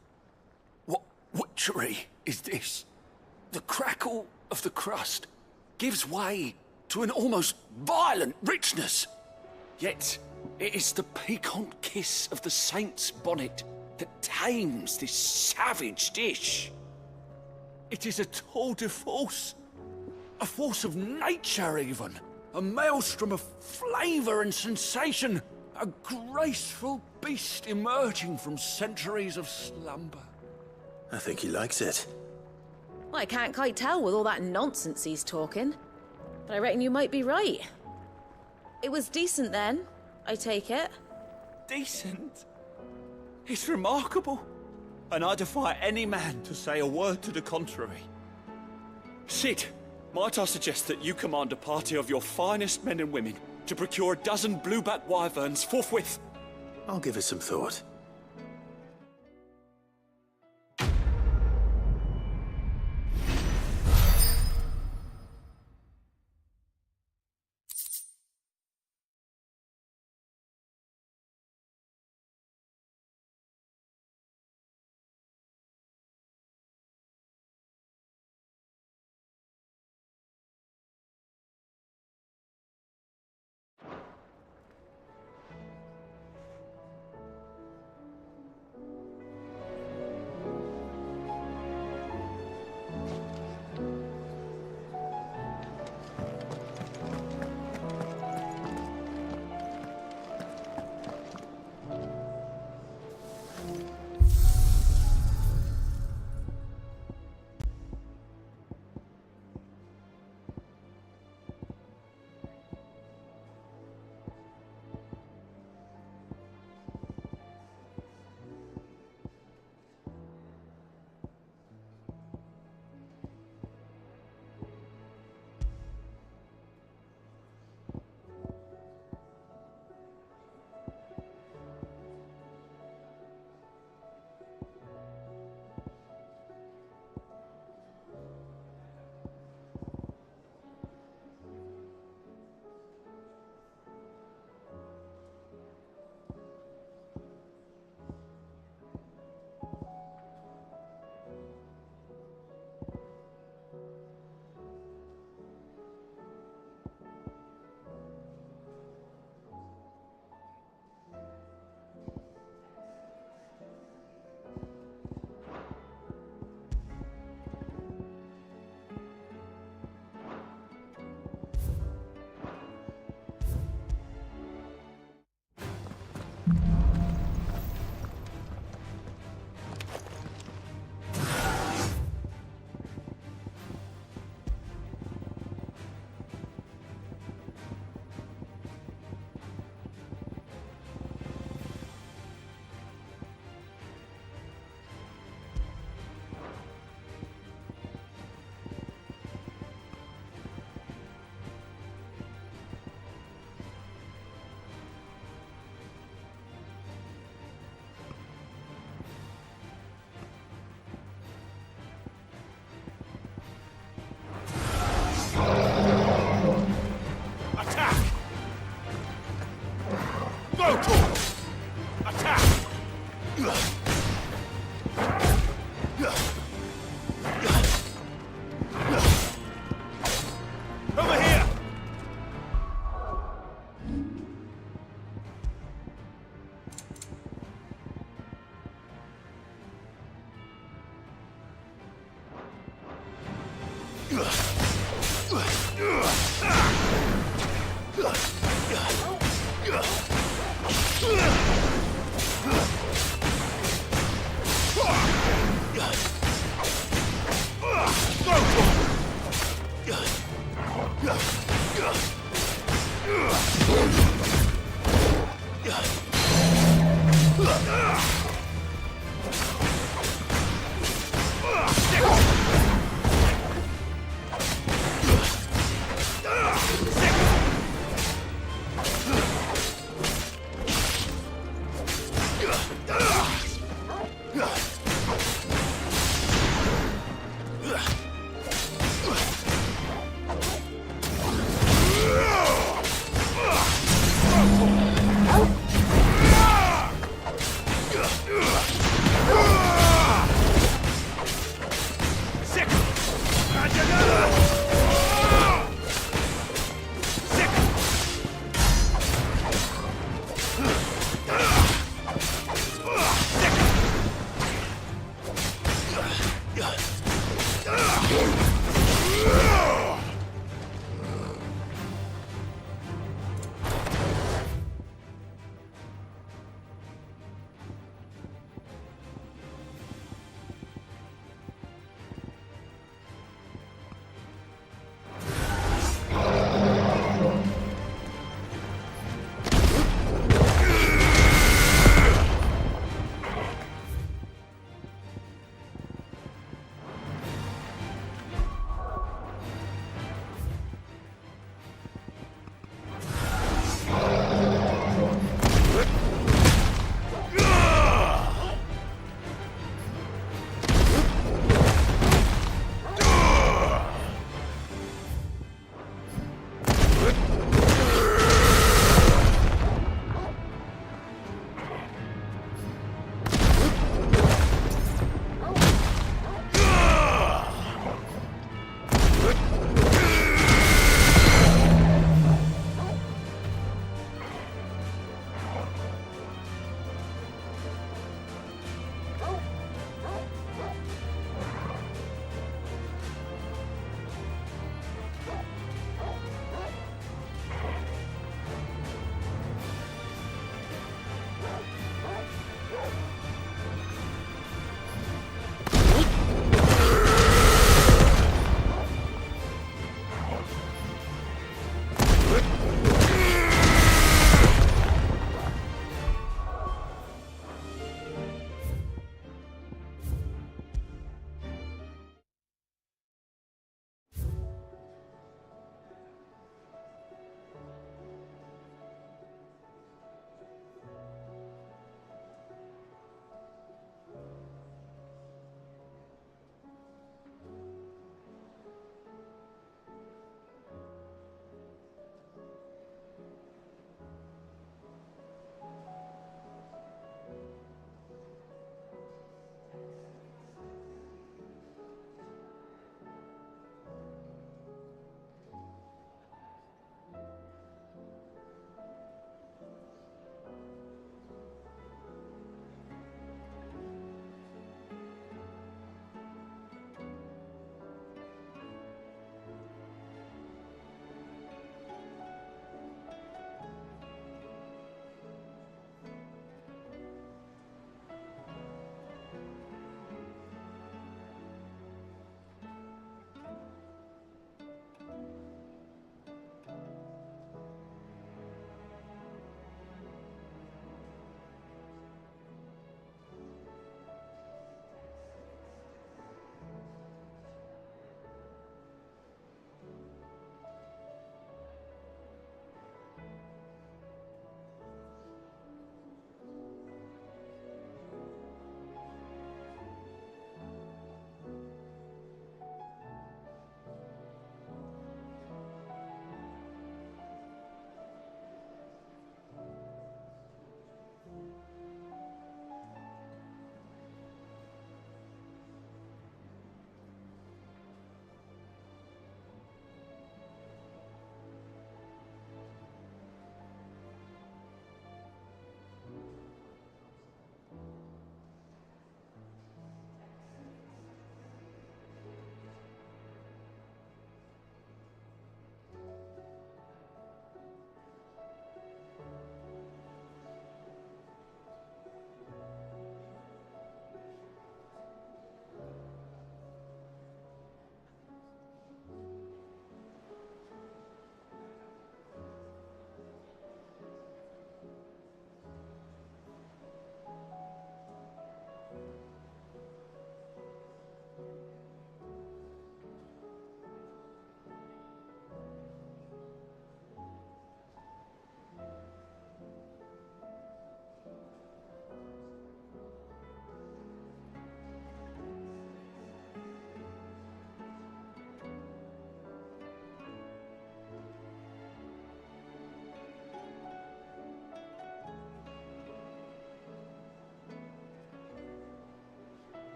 witchery is this? The crackle of the crust gives way to an almost violent richness. Yet, it is the piquant kiss of the saint's bonnet that tames this savage dish. It is a tour de force. A force of nature, even. A maelstrom of flavour and sensation. A graceful beast emerging from centuries of slumber. I think he likes it. Well, I can't quite tell with all that nonsense he's talking. But I reckon you might be right. It was decent then, I take it. Decent? It's remarkable. And I defy any man to say a word to the contrary. Sid, might I suggest that you command a party of your finest men and women to procure a dozen blueback wyverns forthwith? I'll give it some thought. your talk. Attack! Over here!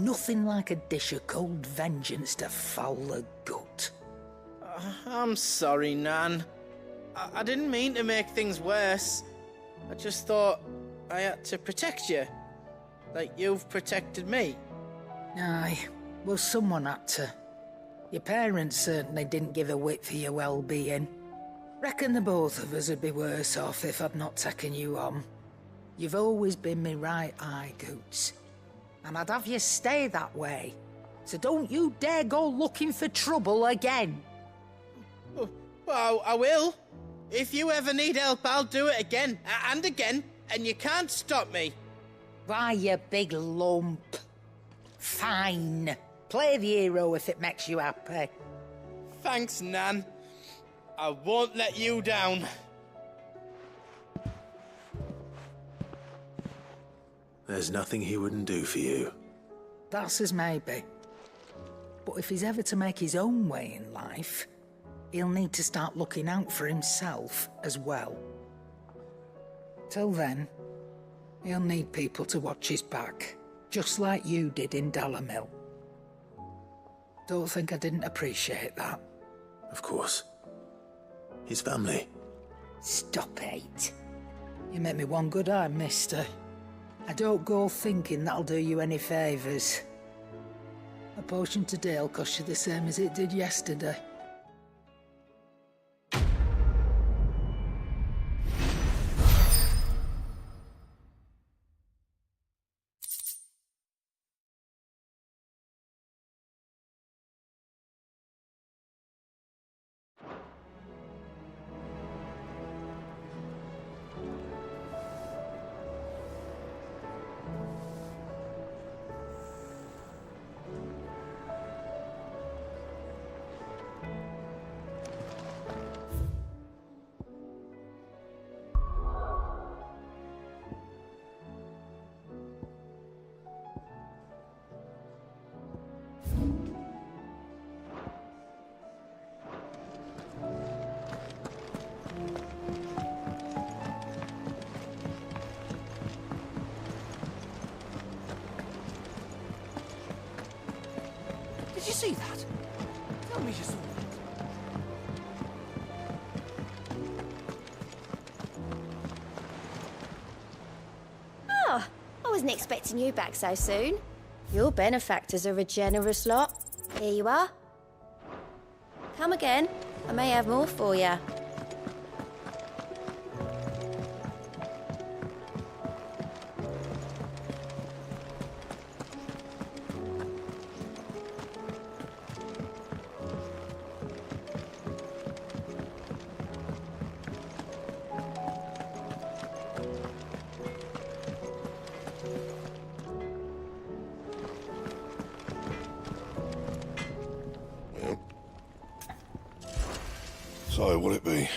nothing like a dish of cold vengeance to foul the gut. I'm sorry, Nan. I didn't mean to make things worse. I just thought I had to protect you. Like you've protected me. Aye, well, someone had to. Your parents certainly didn't give a whit for your well-being. Reckon the both of us would be worse off if I'd not taken you on. You've always been me right eye, Goots. And I'd have you stay that way. So don't you dare go looking for trouble again. Well, I will. If you ever need help, I'll do it again and again, and you can't stop me. Why, you big lump. Fine. Play the hero if it makes you happy. Thanks, Nan. I won't let you down. There's nothing he wouldn't do for you. That's as maybe. But if he's ever to make his own way in life, he'll need to start looking out for himself as well. Till then, he'll need people to watch his back, just like you did in Dalamil. Don't think I didn't appreciate that. Of course. His family. Stop it. You make me one good eye, mister. I don't go thinking that'll do you any favours. A potion today'll cost you the same as it did yesterday. Did you see that? Tell me you saw that. Oh, I wasn't expecting you back so soon. Your benefactors are a generous lot. Here you are. Come again. I may have more for you. So, will it be?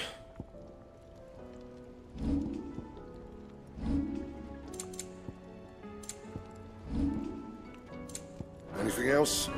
Anything else?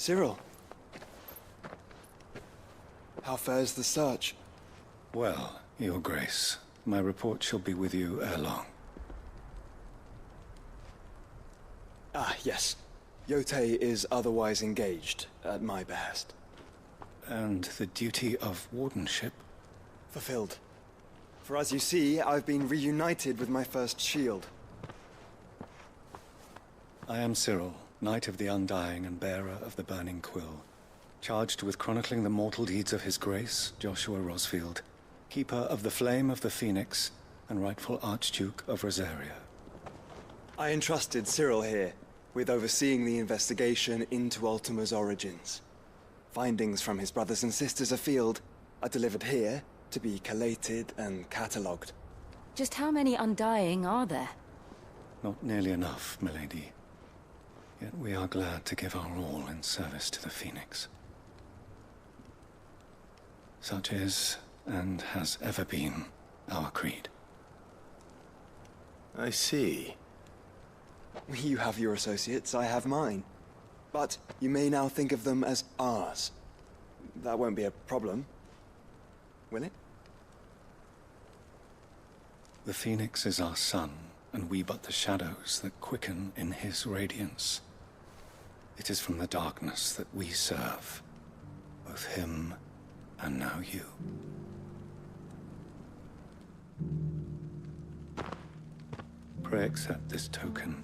Cyril. How fares the search? Well, Your Grace, my report shall be with you ere long. Ah, yes. Yotei is otherwise engaged, at my behest. And the duty of wardenship? Fulfilled. For as you see, I've been reunited with my first shield. I am Cyril, Knight of the Undying and bearer of the Burning Quill, charged with chronicling the mortal deeds of His Grace, Joshua Rosfield, Keeper of the Flame of the Phoenix, and rightful Archduke of Rosaria. I entrusted Cyril here with overseeing the investigation into Ultima's origins. Findings from his brothers and sisters afield are delivered here to be collated and catalogued. Just how many Undying are there? Not nearly enough, milady. Yet we are glad to give our all in service to the Phoenix. Such is, and has ever been, our creed. I see. You have your associates, I have mine. But you may now think of them as ours. That won't be a problem, will it? The Phoenix is our sun, and we but the shadows that quicken in his radiance. It is from the darkness that we serve, both him and now you. Pray accept this token.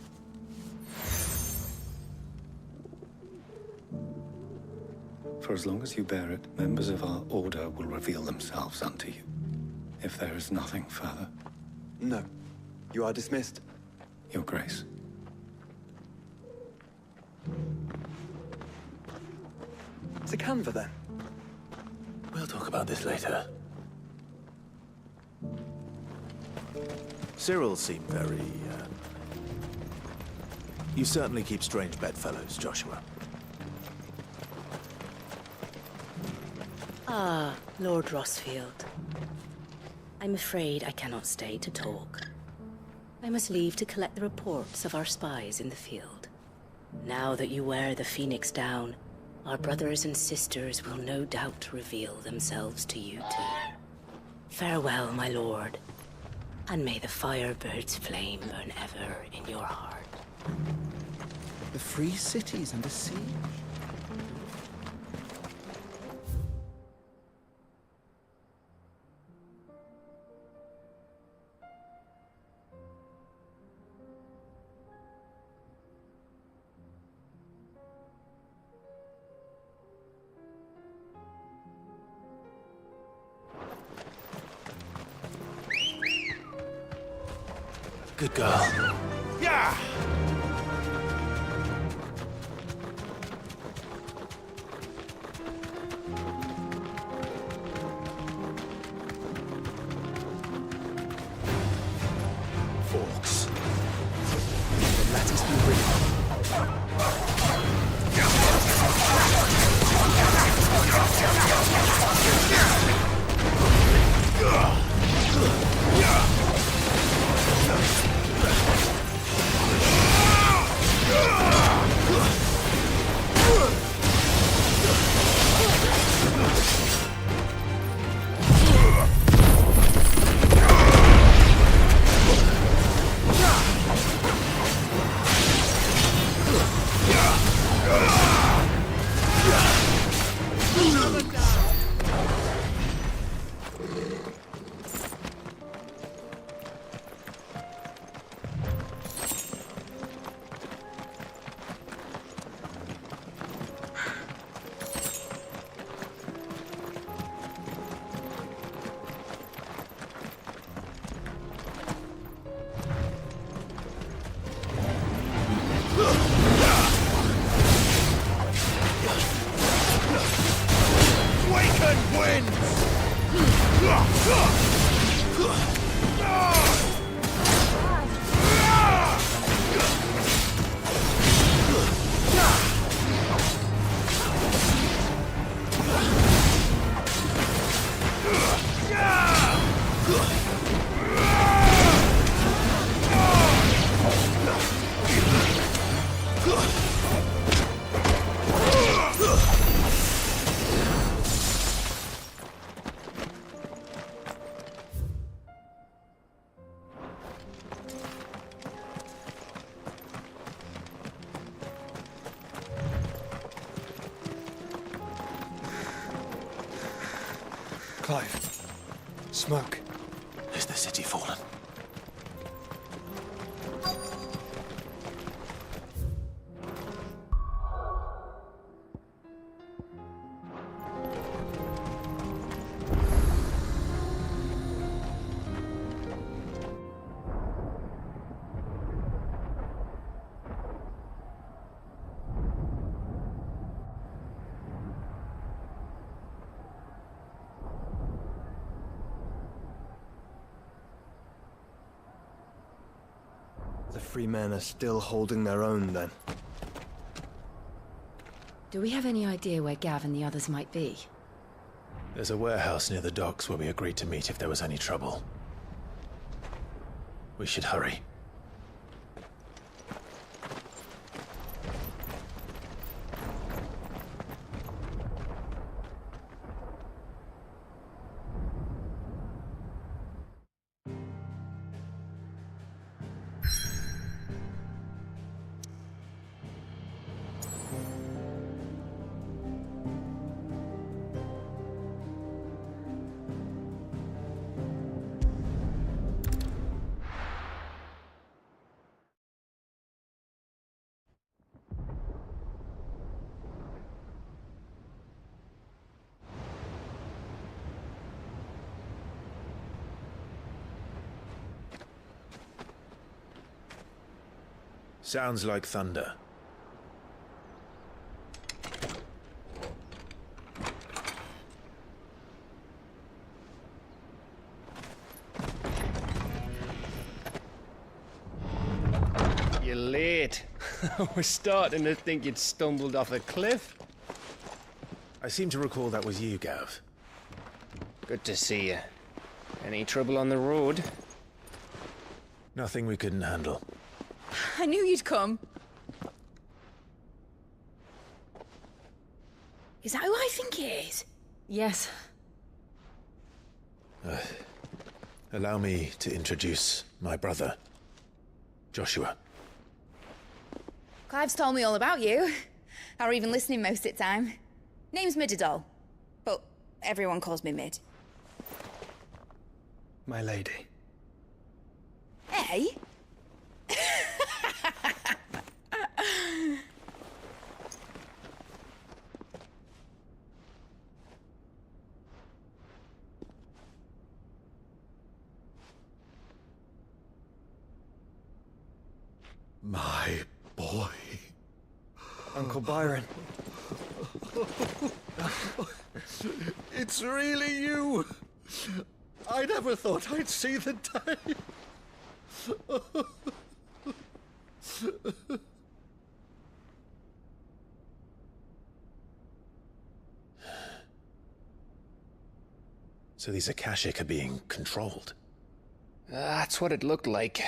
For as long as you bear it, members of our order will reveal themselves unto you. If there is nothing further. No. You are dismissed. Your Grace. It's a canva, then. We'll talk about this later. Cyril seemed very, You certainly keep strange bedfellows, Joshua. Ah, Lord Rosfield. I'm afraid I cannot stay to talk. I must leave to collect the reports of our spies in the field. Now that you wear the Phoenix down, our brothers and sisters will no doubt reveal themselves to you too. Farewell, my lord, and may the Firebird's flame burn ever in your heart. The free city's under siege. Good girl. Yeah! Forks. Then let us be rid. Clive. Smoke. Is the city fallen? The free men are still holding their own, then. Do we have any idea where Gav and the others might be? There's a warehouse near the docks where we agreed to meet if there was any trouble. We should hurry. Sounds like thunder. You're late. We're starting to think you'd stumbled off a cliff. I seem to recall that was you, Gav. Good to see you. Any trouble on the road? Nothing we couldn't handle. I knew you'd come. Is that who I think it is? Yes. Allow me to introduce my brother, Joshua. Clive's told me all about you. Or even listening most of the time. Name's Midadol, but everyone calls me Mid. My lady. Hey? My boy. Uncle Byron. It's really you! I never thought I'd see the day. So these Akashic are being controlled? That's what it looked like.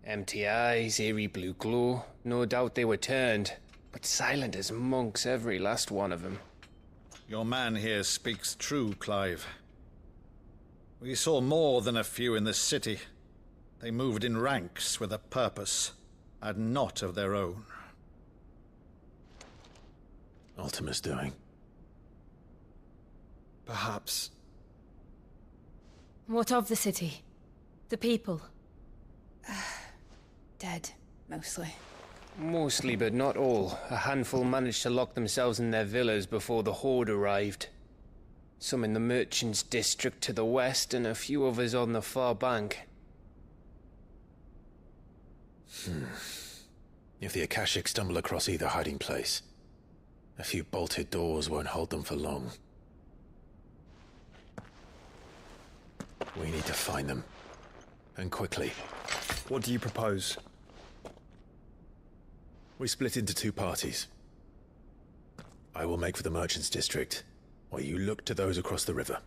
Empty eyes, eerie blue glow. No doubt they were turned, but silent as monks, every last one of them. Your man here speaks true, Clive. We saw more than a few in this city. They moved in ranks with a purpose, and not of their own. Ultima's doing. Perhaps. What of the city? The people? Dead, mostly. Mostly, but not all. A handful managed to lock themselves in their villas before the Horde arrived. Some in the Merchants' District to the west, and a few others on the far bank. If the Akashic stumble across either hiding place, a few bolted doors won't hold them for long. We need to find them. And quickly. What do you propose? We split into two parties. I will make for the Merchants' District, while you look to those across the river.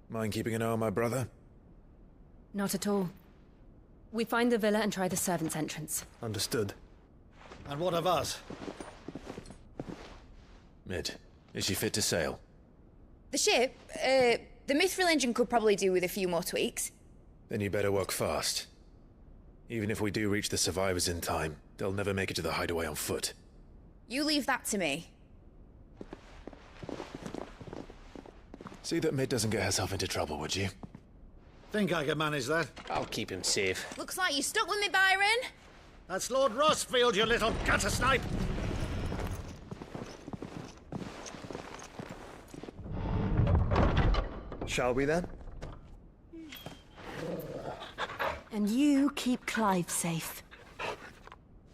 Mind keeping an eye on my brother? Not at all. We find the villa and try the servants' entrance. Understood. And what of us? Mid, is she fit to sail? The ship, the Mithril engine could probably do with a few more tweaks. Then you better work fast. Even if we do reach the survivors in time, they'll never make it to the hideaway on foot. You leave that to me. See that Mid doesn't get herself into trouble, would you? Think I can manage that. I'll keep him safe. Looks like you stuck with me, Byron. That's Lord Rossfield, you little gutter snipe! Shall we then? And you keep Clive safe.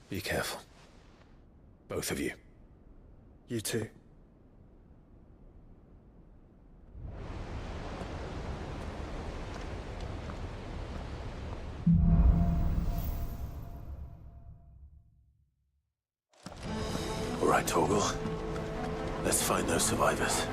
Be careful. Both of you. You too. All right, Torgal. Let's find those survivors.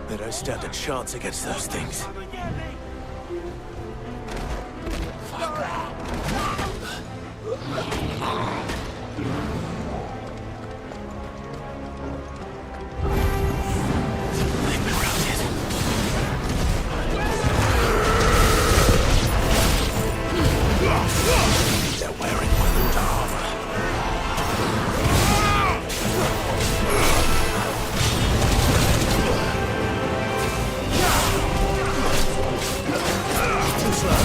They don't stand a chance against those things. They're wearing blue armor. Too slow.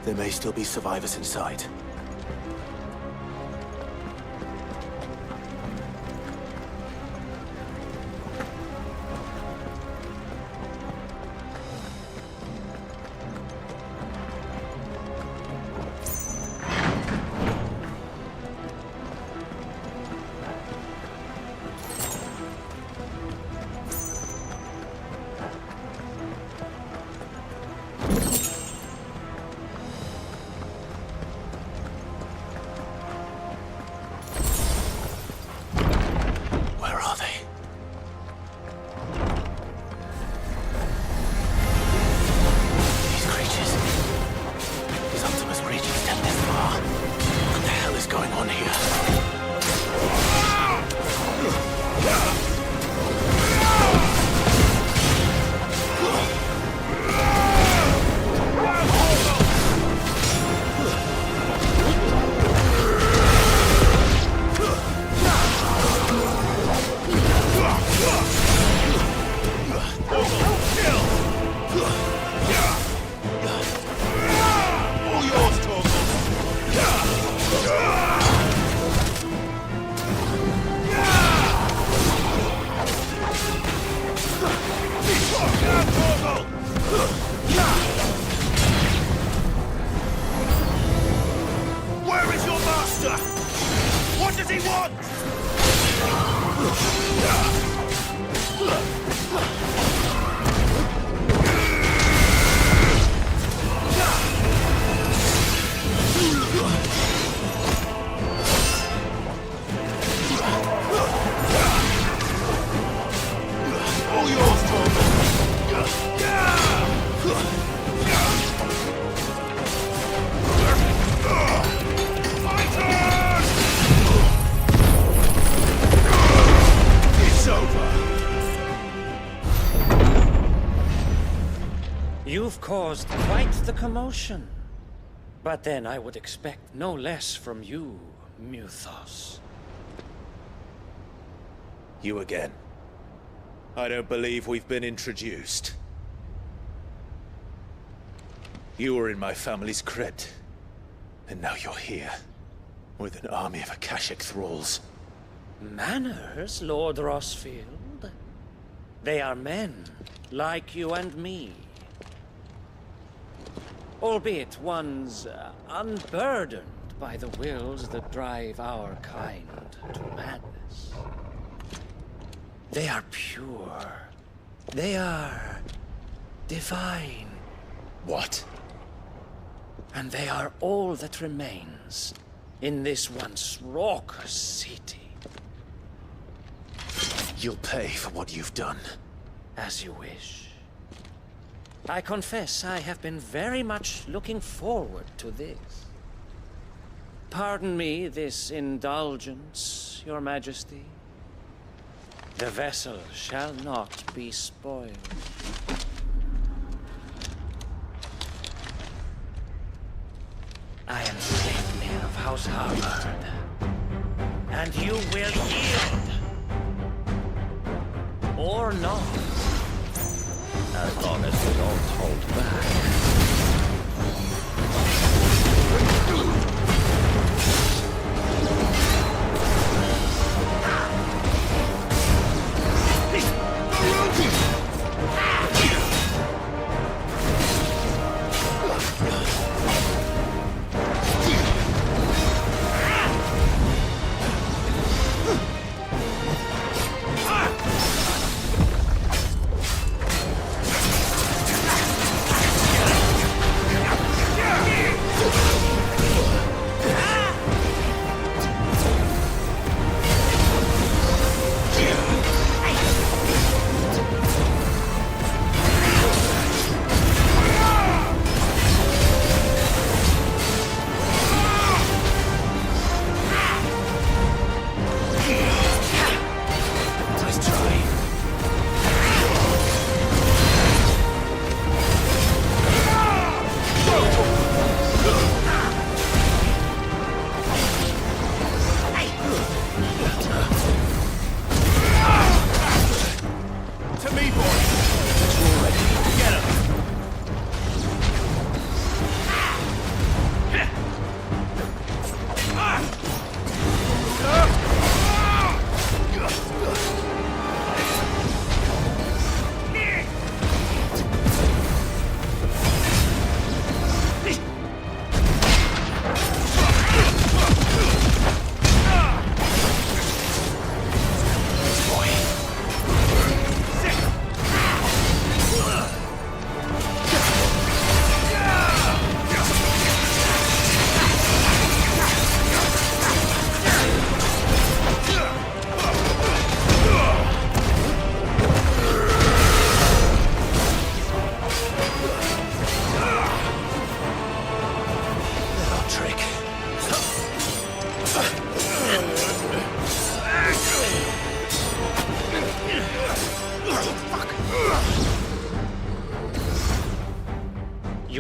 There may still be survivors inside. Where is your master? What does he want? All yours, It's over. You've caused quite the commotion. But then I would expect no less from you, Muthos. You again. I don't believe we've been introduced. You were in my family's crypt, and now you're here, with an army of Akashic thralls. Manners, Lord Rosfield? They are men, like you and me. Albeit ones unburdened by the wills that drive our kind to madness. They are pure. They are divine. What? And they are all that remains in this once raucous city. You'll pay for what you've done. As you wish. I confess I have been very much looking forward to this. Pardon me this indulgence, Your Majesty. The vessel shall not be spoiled. I am Signy of House Harvard, and you will yield. Or not. As long as we don't hold back. Yeah!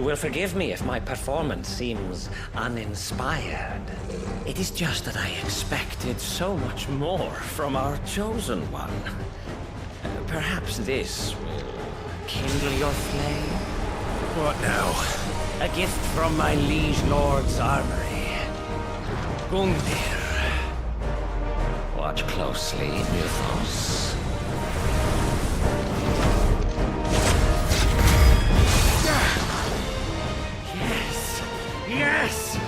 will forgive me if my performance seems uninspired. It is just that I expected so much more from our chosen one. Perhaps this will kindle your flame? What now? A gift from my liege lord's armory. Gungnir. Watch closely, Mythos. Yes! Yes!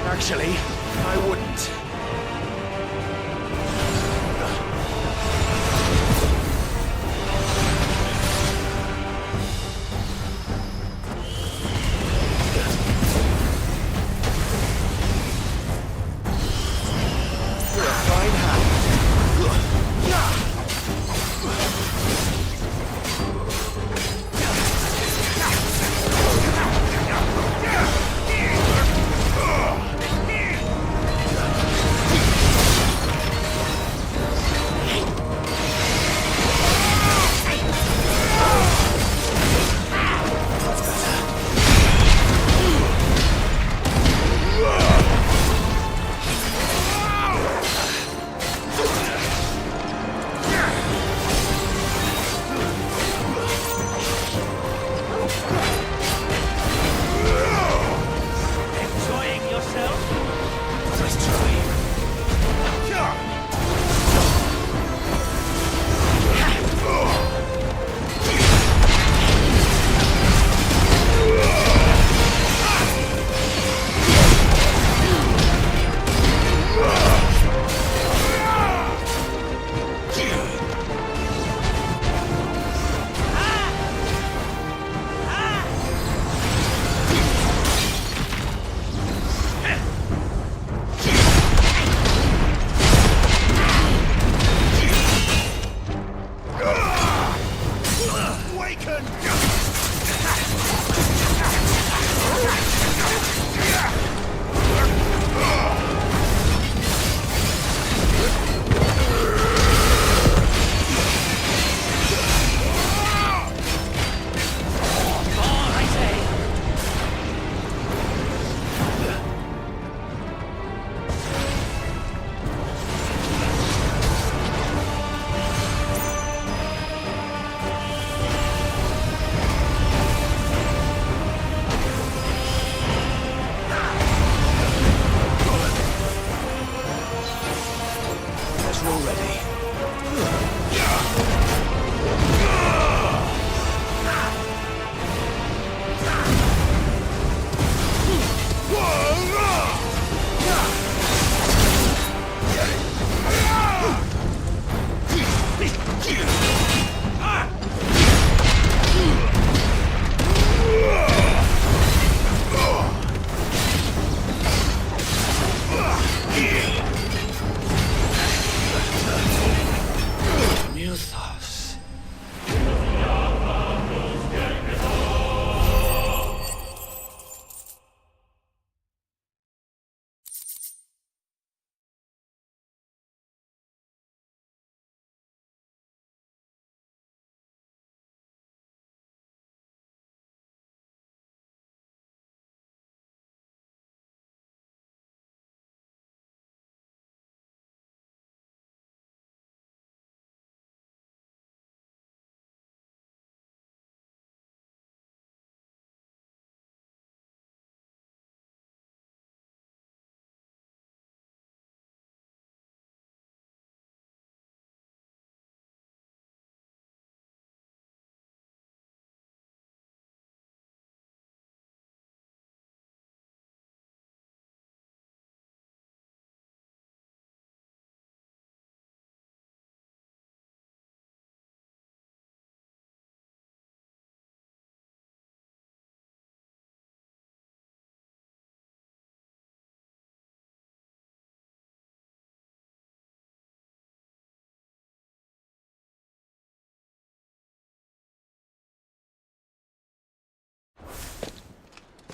Actually, I wouldn't.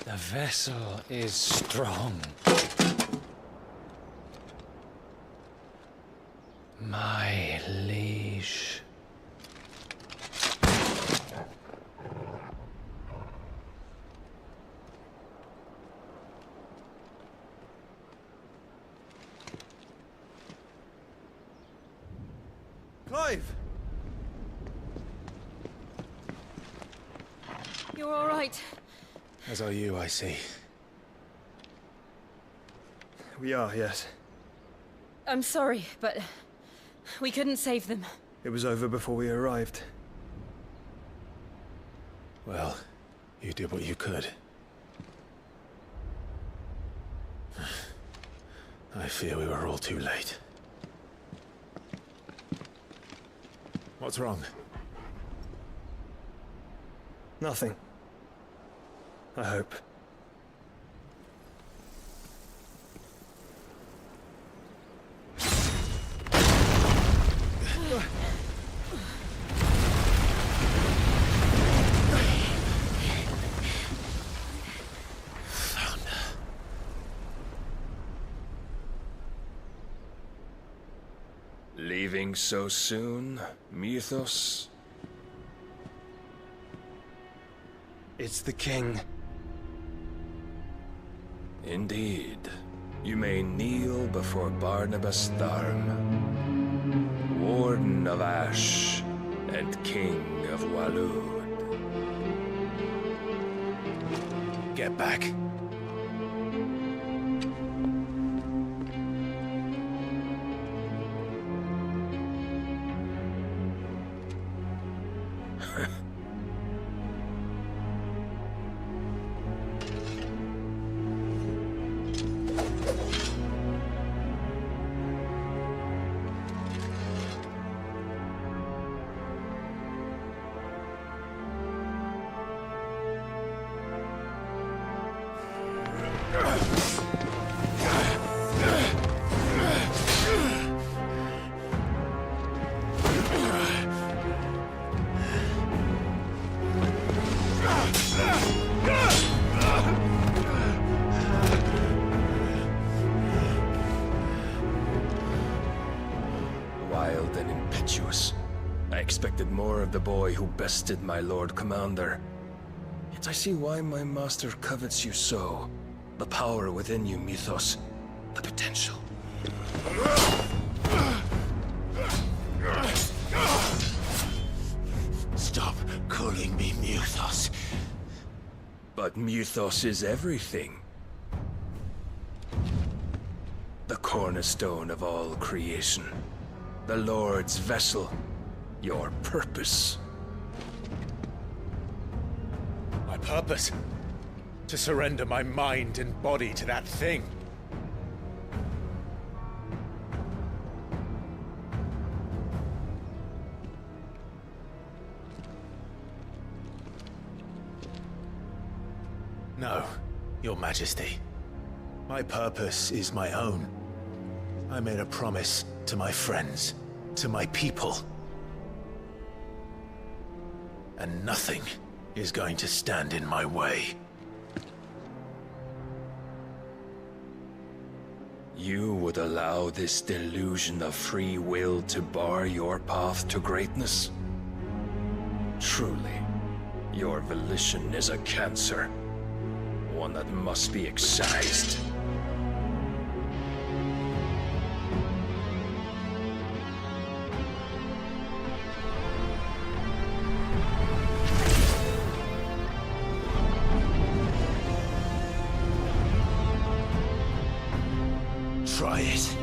The vessel is strong. My liege. Clive! You're all right. As are you, I see. We are, yes. I'm sorry, but we couldn't save them. It was over before we arrived. Well, you did what you could. I fear we were all too late. What's wrong? Nothing. I hope. Leaving so soon, Mythos? It's the king. Indeed. You may kneel before Barnabas Tharm, Warden of Ash and King of Waloed. Get back. Wild and impetuous. I expected more of the boy who bested my Lord Commander. Yet I see why my master covets you so. The power within you, Mythos. The potential. Stop calling me Mythos. But Mythos is everything. The cornerstone of all creation. The Lord's vessel. Your purpose. My purpose? To surrender my mind and body to that thing. No, Your Majesty. My purpose is my own. I made a promise to my friends, to my people. And nothing is going to stand in my way. You would allow this delusion of free will to bar your path to greatness? Truly, your volition is a cancer. One that must be excised. Try it.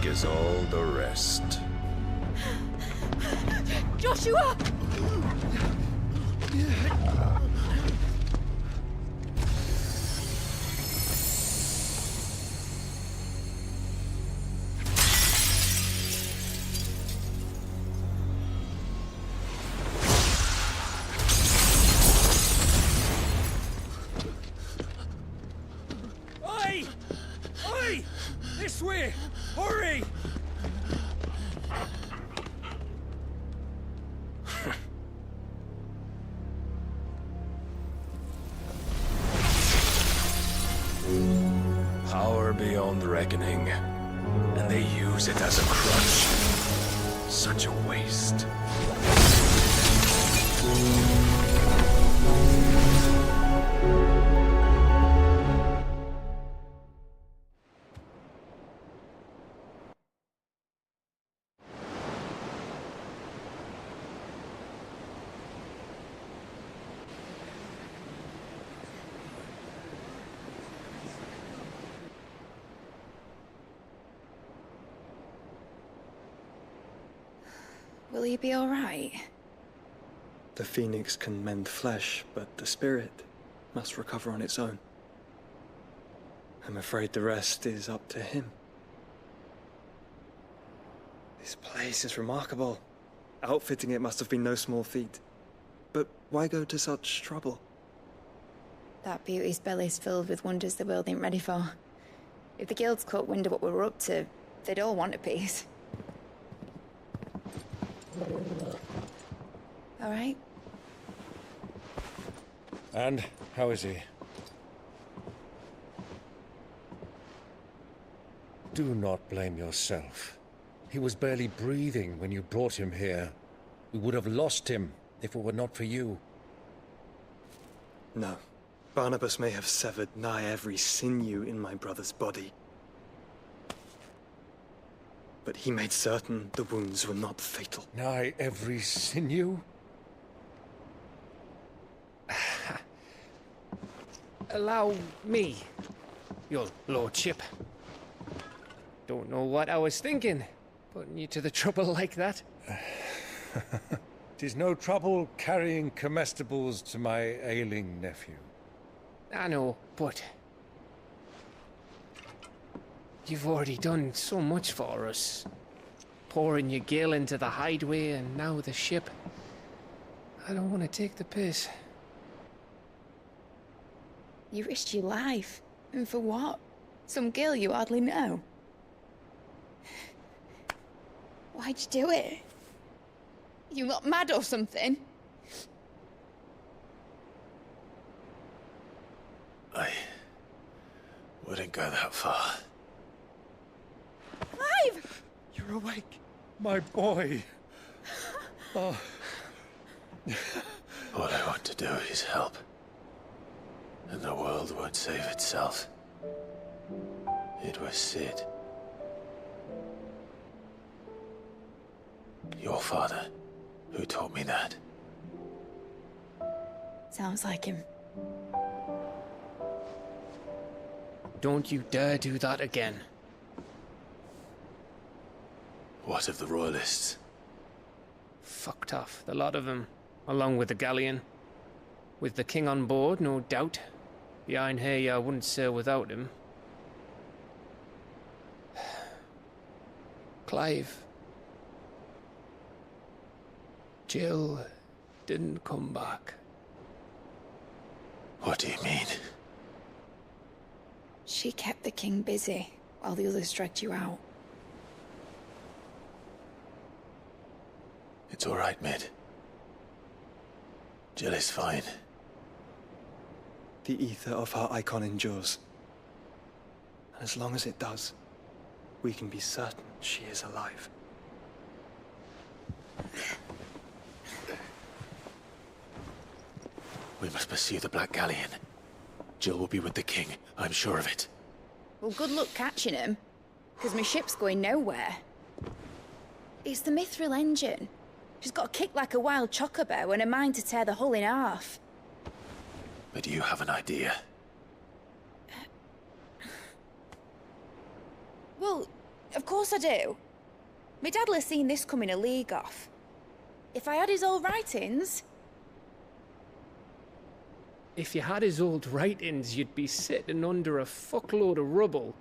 As all the rest. Joshua! This way! Hurry! Power beyond reckoning, and they use it as a crutch. Such a waste. Will he be all right? The phoenix can mend flesh, but the spirit must recover on its own. I'm afraid the rest is up to him. This place is remarkable. Outfitting it must have been no small feat. But why go to such trouble? That beauty's belly's filled with wonders the world ain't ready for. If the guilds caught wind of what we were up to, they'd all want a piece. All right. And how is he? Do not blame yourself. He was barely breathing when you brought him here. We would have lost him if it were not for you. No. Barnabas may have severed nigh every sinew in my brother's body. But he made certain the wounds were not fatal. Nigh every sinew? Allow me, your lordship. Don't know what I was thinking, putting you to the trouble like that. 'Tis no trouble carrying comestibles to my ailing nephew. I know, but you've already done so much for us. Pouring your gil into the hideaway and now the ship. I don't want to take the piss. You risked your life. And for what? Some girl you hardly know. Why'd you do it? You not mad or something? I wouldn't go that far. Clive! You're awake, my boy. Oh. All I want to do is help. And the world won't save itself. It was Sid. Your father, who taught me that. Sounds like him. Don't you dare do that again. What of the Royalists? Fucked off, the lot of them, along with the galleon. With the king on board, no doubt. Behind here, I wouldn't sail without him. Clive. Jill didn't come back. What do you mean? She kept the king busy while the others dragged you out. It's all right, Mid. Jill is fine. The ether of her icon endures. And as long as it does, we can be certain she is alive. We must pursue the Black Galleon. Jill will be with the king, I'm sure of it. Well, good luck catching him, because my ship's going nowhere. It's the Mithril engine. She's got a kick like a wild chocobo and a mind to tear the hull in half. But you have an idea. Well, of course I do. My dad'll have seen this coming a league off. If I had his old writings... If you had his old writings, you'd be sitting under a fuckload of rubble.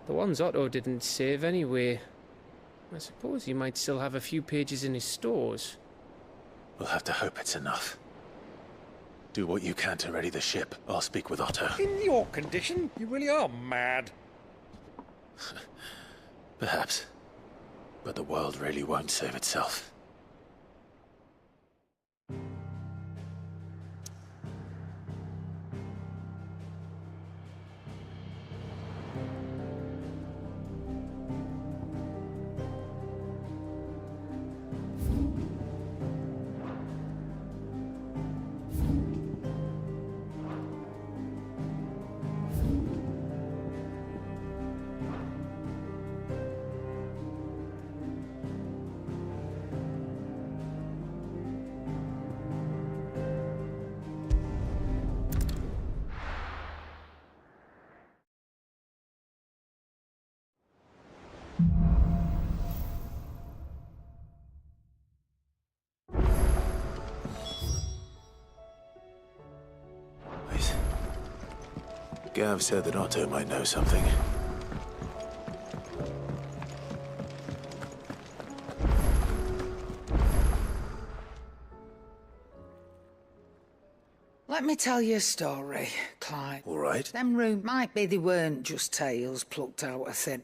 The ones Otto didn't save anyway. I suppose he might still have a few pages in his stores. We'll have to hope it's enough. Do what you can to ready the ship. I'll speak with Otto. In your condition, you really are mad. Perhaps. But the world really won't save itself. Gav said that Otto might know something. Let me tell you a story, Clive. All right. Them rumours might be they weren't just tales plucked out of thin.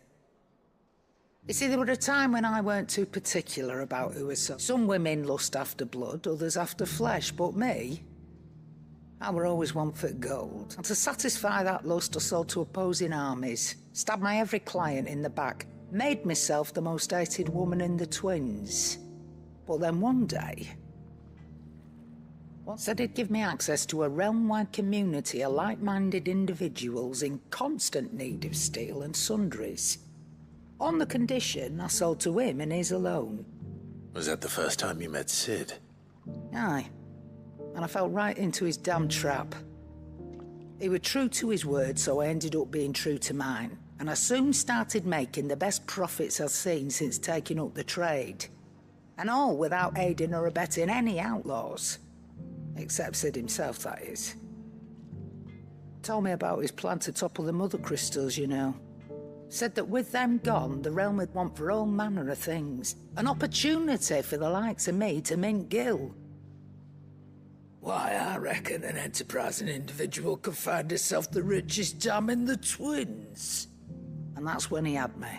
You see, there was a time when I weren't too particular about who was some women lust after blood, others after flesh, but me, I were always one for gold. And to satisfy that lust, I sold to opposing armies, stabbed my every client in the back, made myself the most hated woman in the twins. But then one day, said it'd give me access to a realm-wide community of like-minded individuals in constant need of steel and sundries. On the condition I sold to him and his alone. Was that the first time you met Sid? Aye. And I fell right into his damn trap. He was true to his word, so I ended up being true to mine. And I soon started making the best profits I've seen since taking up the trade. And all without aiding or abetting any outlaws. Except Sid himself, that is. Told me about his plan to topple the mother crystals, you know. Said that with them gone, the realm would want for all manner of things. An opportunity for the likes of me to mint Gil. Why, I reckon an enterprising individual could find herself the richest dam in the twins. And that's when he had me.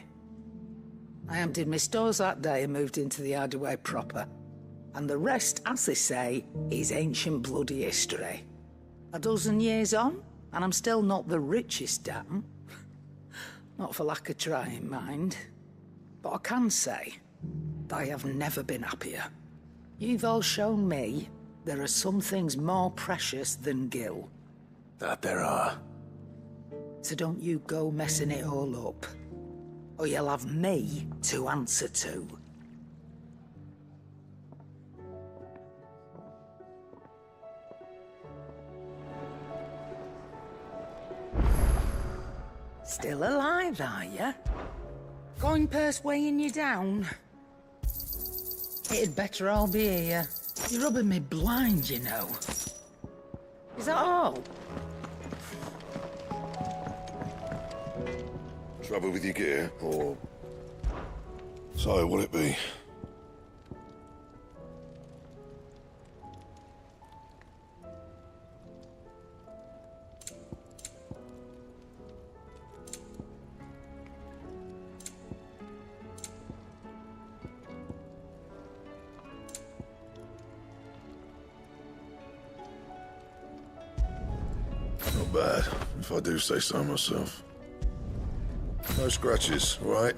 I emptied my stores that day and moved into the hideaway proper. And the rest, as they say, is ancient bloody history. A dozen years on, and I'm still not the richest dam. Not for lack of trying, mind. But I can say, I have never been happier. You've all shown me there are some things more precious than Gil. That there are. So don't you go messing it all up. Or you'll have me to answer to. Still alive, are you? Coin purse weighing you down? It'd better all be here. You're rubbing me blind, you know. Is that all? Trouble with your gear, or... So, will it be? Not bad, if I do say so myself. No scratches, right?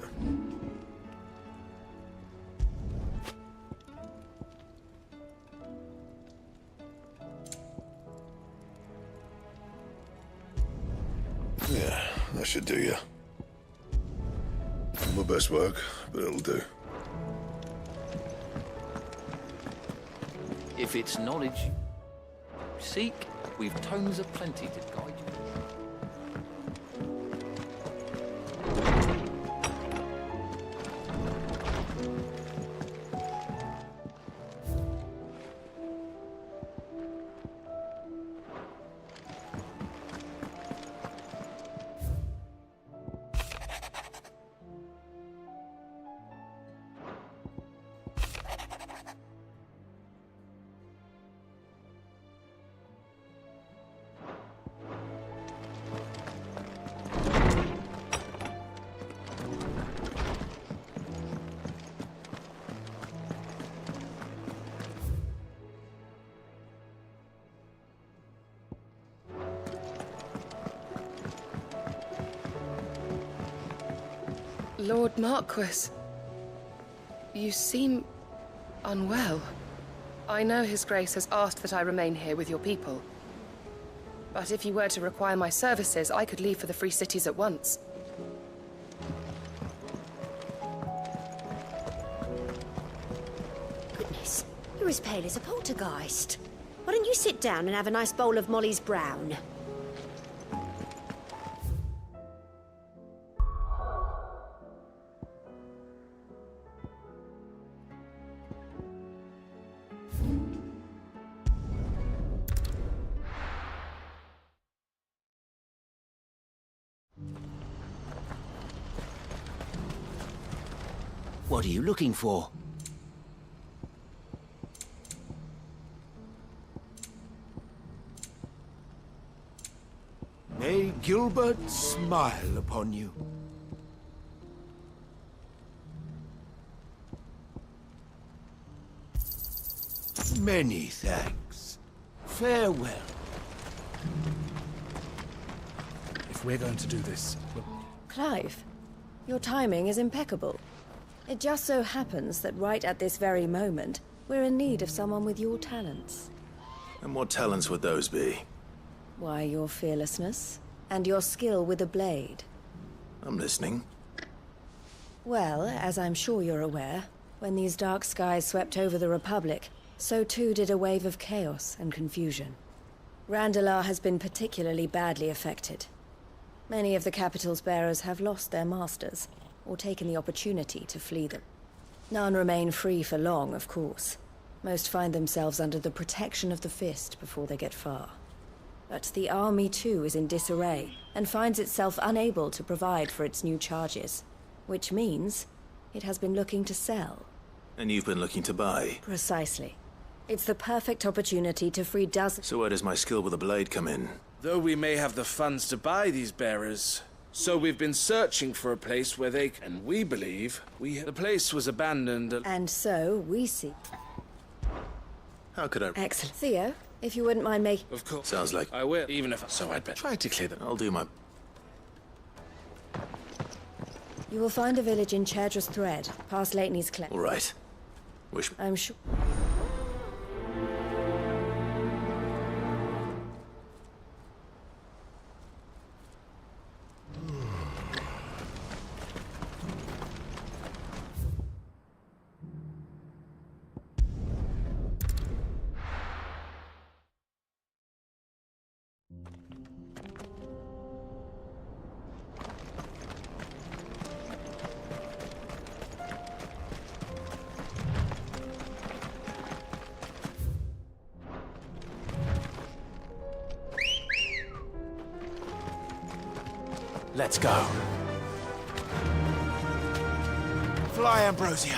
Yeah, that should do you. Not my best work, but it'll do. If it's knowledge you seek, we've tomes aplenty to guide you. Lord Marquis, you seem unwell. I know His Grace has asked that I remain here with your people. But if you were to require my services, I could leave for the Free Cities at once. Goodness, you're as pale as a poltergeist. Why don't you sit down and have a nice bowl of Molly's Brown? What are you looking for? May Gilbert smile upon you. Many thanks. Farewell. If we're going to do this, Clive, your timing is impeccable. It just so happens that right at this very moment, we're in need of someone with your talents. And what talents would those be? Why, your fearlessness, and your skill with a blade. I'm listening. Well, as I'm sure you're aware, when these dark skies swept over the Republic, so too did a wave of chaos and confusion. Randalar has been particularly badly affected. Many of the capital's bearers have lost their masters, or taken the opportunity to flee them. None remain free for long, of course. Most find themselves under the protection of the Fist before they get far. But the army too is in disarray, and finds itself unable to provide for its new charges. Which means it has been looking to sell. And you've been looking to buy? Precisely. It's the perfect opportunity to free dozens. So where does my skill with a blade come in? Though we may have the funds to buy these bearers, so we've been searching for a place where they can, and we believe the place was abandoned. And so we see. How could I? Excellent. Theo, if you wouldn't mind making. Of course. Sounds like I will, even if so I'd better try to clear them. I'll do my... You will find a village in Chaidra's Thread, past Lateney's Cleft. All right. Wish... I'm sure... Let's go. Fly, Ambrosia.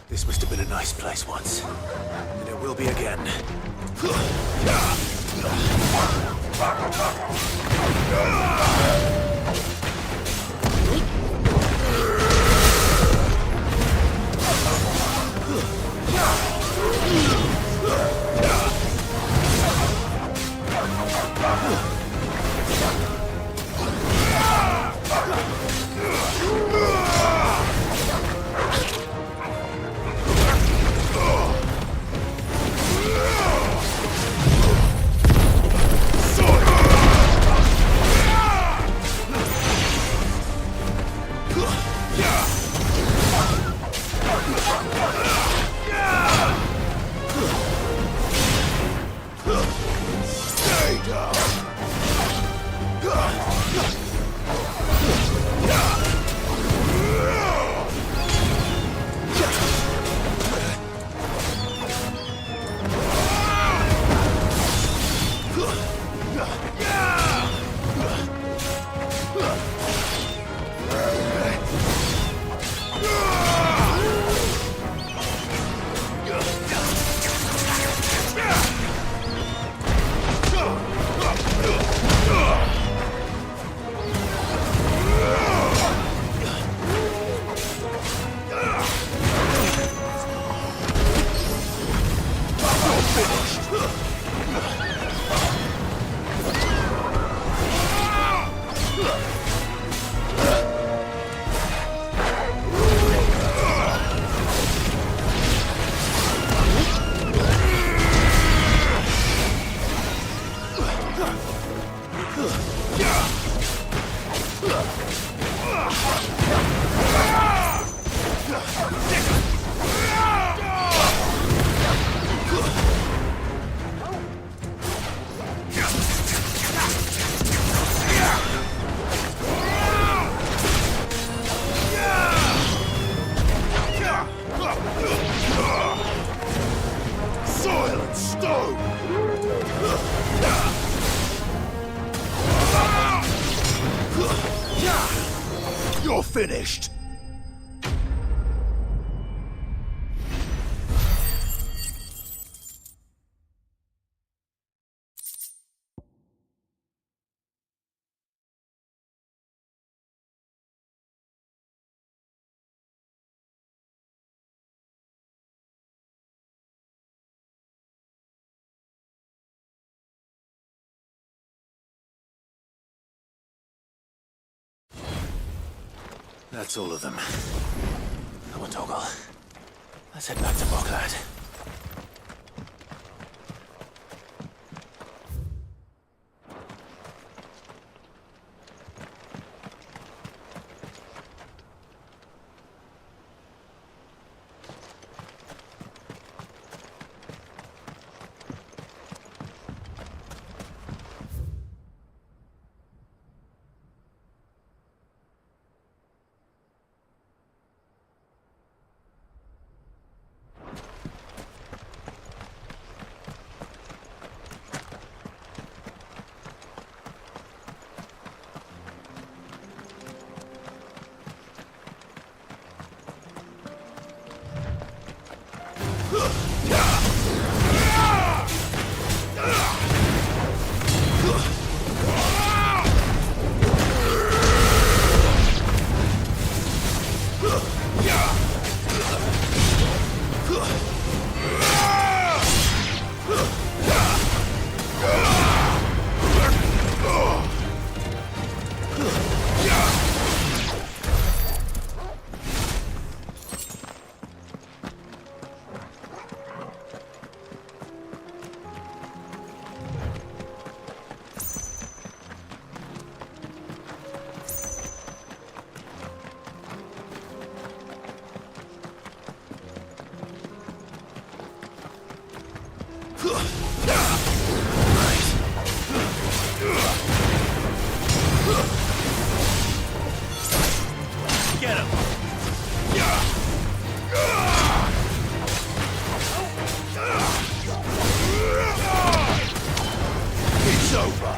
This must have been a nice place once, and it will be again. Soil and stone! You're finished! That's all of them. Come on, Toggle. Let's head back to Boklad. Get him! It's over!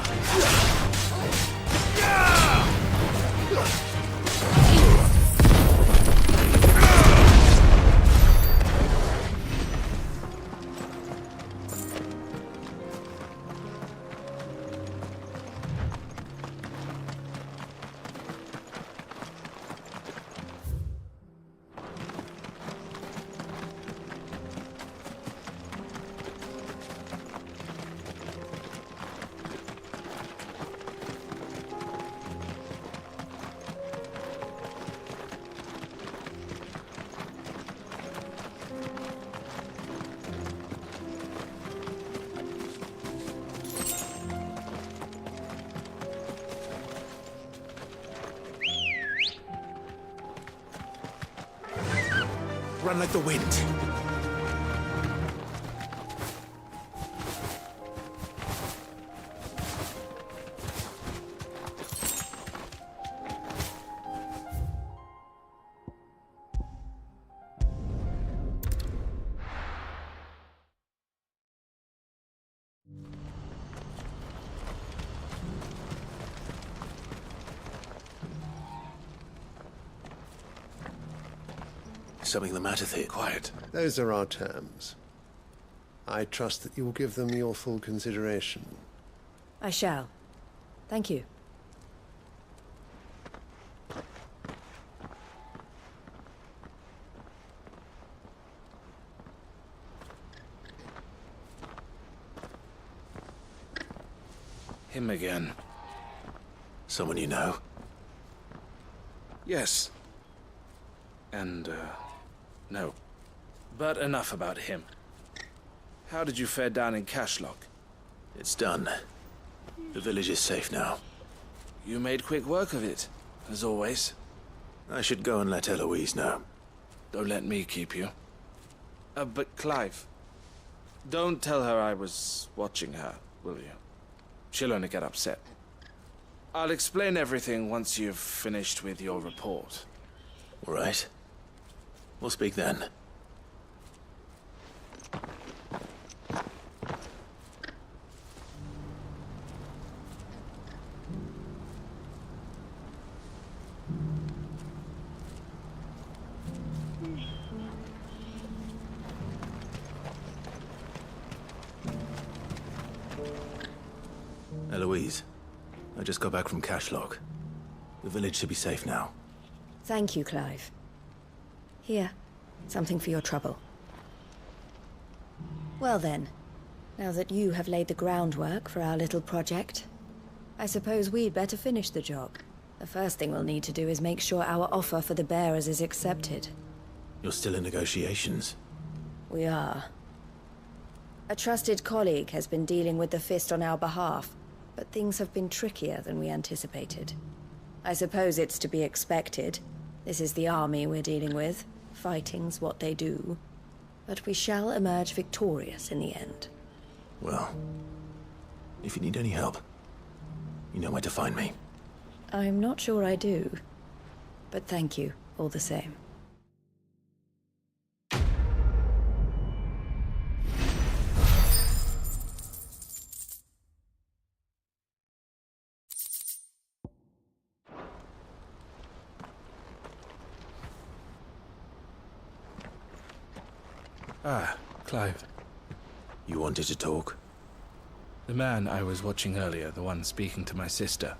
Run like the wind. Something the matter, Thea? Quiet. Those are our terms. I trust that you will give them your full consideration. I shall. Thank you. Him again. Someone you know? Yes. And, no. But enough about him. How did you fare down in Cashlock? It's done. The village is safe now. You made quick work of it, as always. I should go and let Eloise know. Don't let me keep you. But Clive, don't tell her I was watching her, will you? She'll only get upset. I'll explain everything once you've finished with your report. All right. We'll speak then. Eloise, I just got back from Cashlock. The village should be safe now. Thank you, Clive. Here, something for your trouble. Well then, now that you have laid the groundwork for our little project, I suppose we'd better finish the job. The first thing we'll need to do is make sure our offer for the bearers is accepted. You're still in negotiations? We are. A trusted colleague has been dealing with the Fist on our behalf, but things have been trickier than we anticipated. I suppose it's to be expected. This is the army we're dealing with. Fighting's what they do. But we shall emerge victorious in the end. Well, if you need any help, you know where to find me. I'm not sure I do. But thank you, all the same. Ah, Clive. You wanted to talk? The man I was watching earlier, the one speaking to my sister.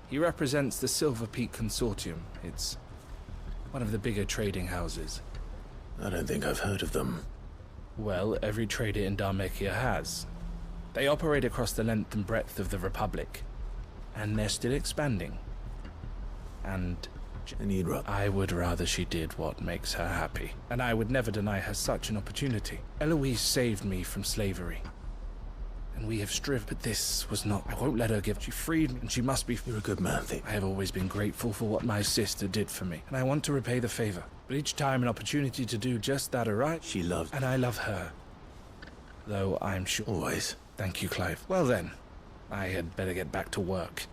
He represents the Silver Peak Consortium. It's one of the bigger trading houses. I don't think I've heard of them. Well, every trader in Dharmekia has. They operate across the length and breadth of the Republic. And they're still expanding. And I would rather she did what makes her happy. And I would never deny her such an opportunity. Eloise saved me from slavery. And we have striven, but this was not. I won't let her give. She freed me, and she must be. You're a good man, Thane. I have always been grateful for what my sister did for me, and I want to repay the favor. But each time an opportunity to do just that arrives, she loves, and I love her. Though I'm sure. Always. Thank you, Clive. Well then, I had better get back to work.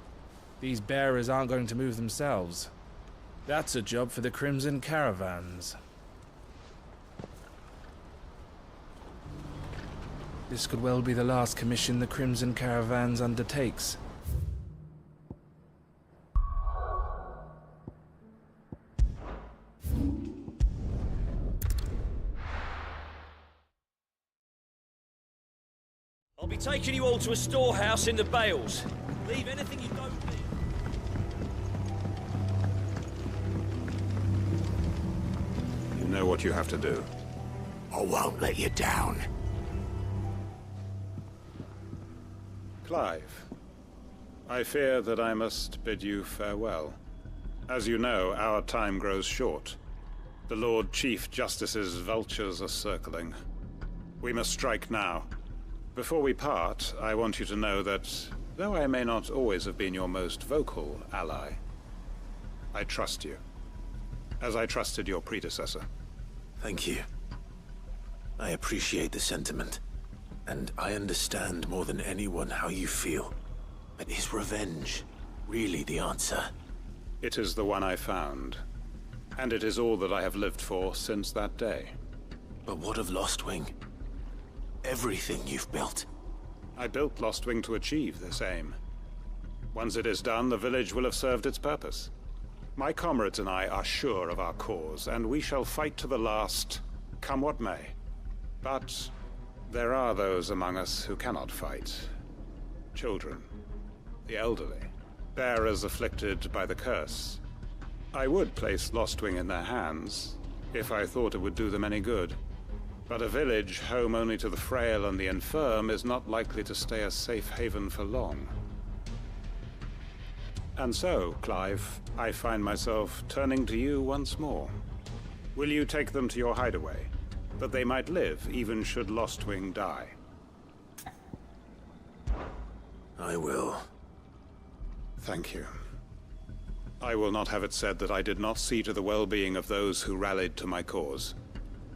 These bearers aren't going to move themselves. That's a job for the Crimson Caravans. This could well be the last commission the Crimson Caravans undertakes. I'll be taking you all to a storehouse in the Bales. Leave anything you don't need. You know what you have to do. I won't let you down. Clive, I fear that I must bid you farewell. As you know, our time grows short. The Lord Chief Justice's vultures are circling. We must strike now. Before we part, I want you to know that, though I may not always have been your most vocal ally, I trust you, as I trusted your predecessor. Thank you. I appreciate the sentiment. And I understand more than anyone how you feel. But is revenge really the answer? It is the one I found. And it is all that I have lived for since that day. But what of Lostwing? Everything you've built. I built Lostwing to achieve this aim. Once it is done, the village will have served its purpose. My comrades and I are sure of our cause, and we shall fight to the last, come what may. But there are those among us who cannot fight. Children, the elderly, bearers afflicted by the curse. I would place Lostwing in their hands, if I thought it would do them any good. But a village home only to the frail and the infirm is not likely to stay a safe haven for long. And so, Clive, I find myself turning to you once more. Will you take them to your hideaway, that they might live even should Lostwing die? I will. Thank you. I will not have it said that I did not see to the well-being of those who rallied to my cause.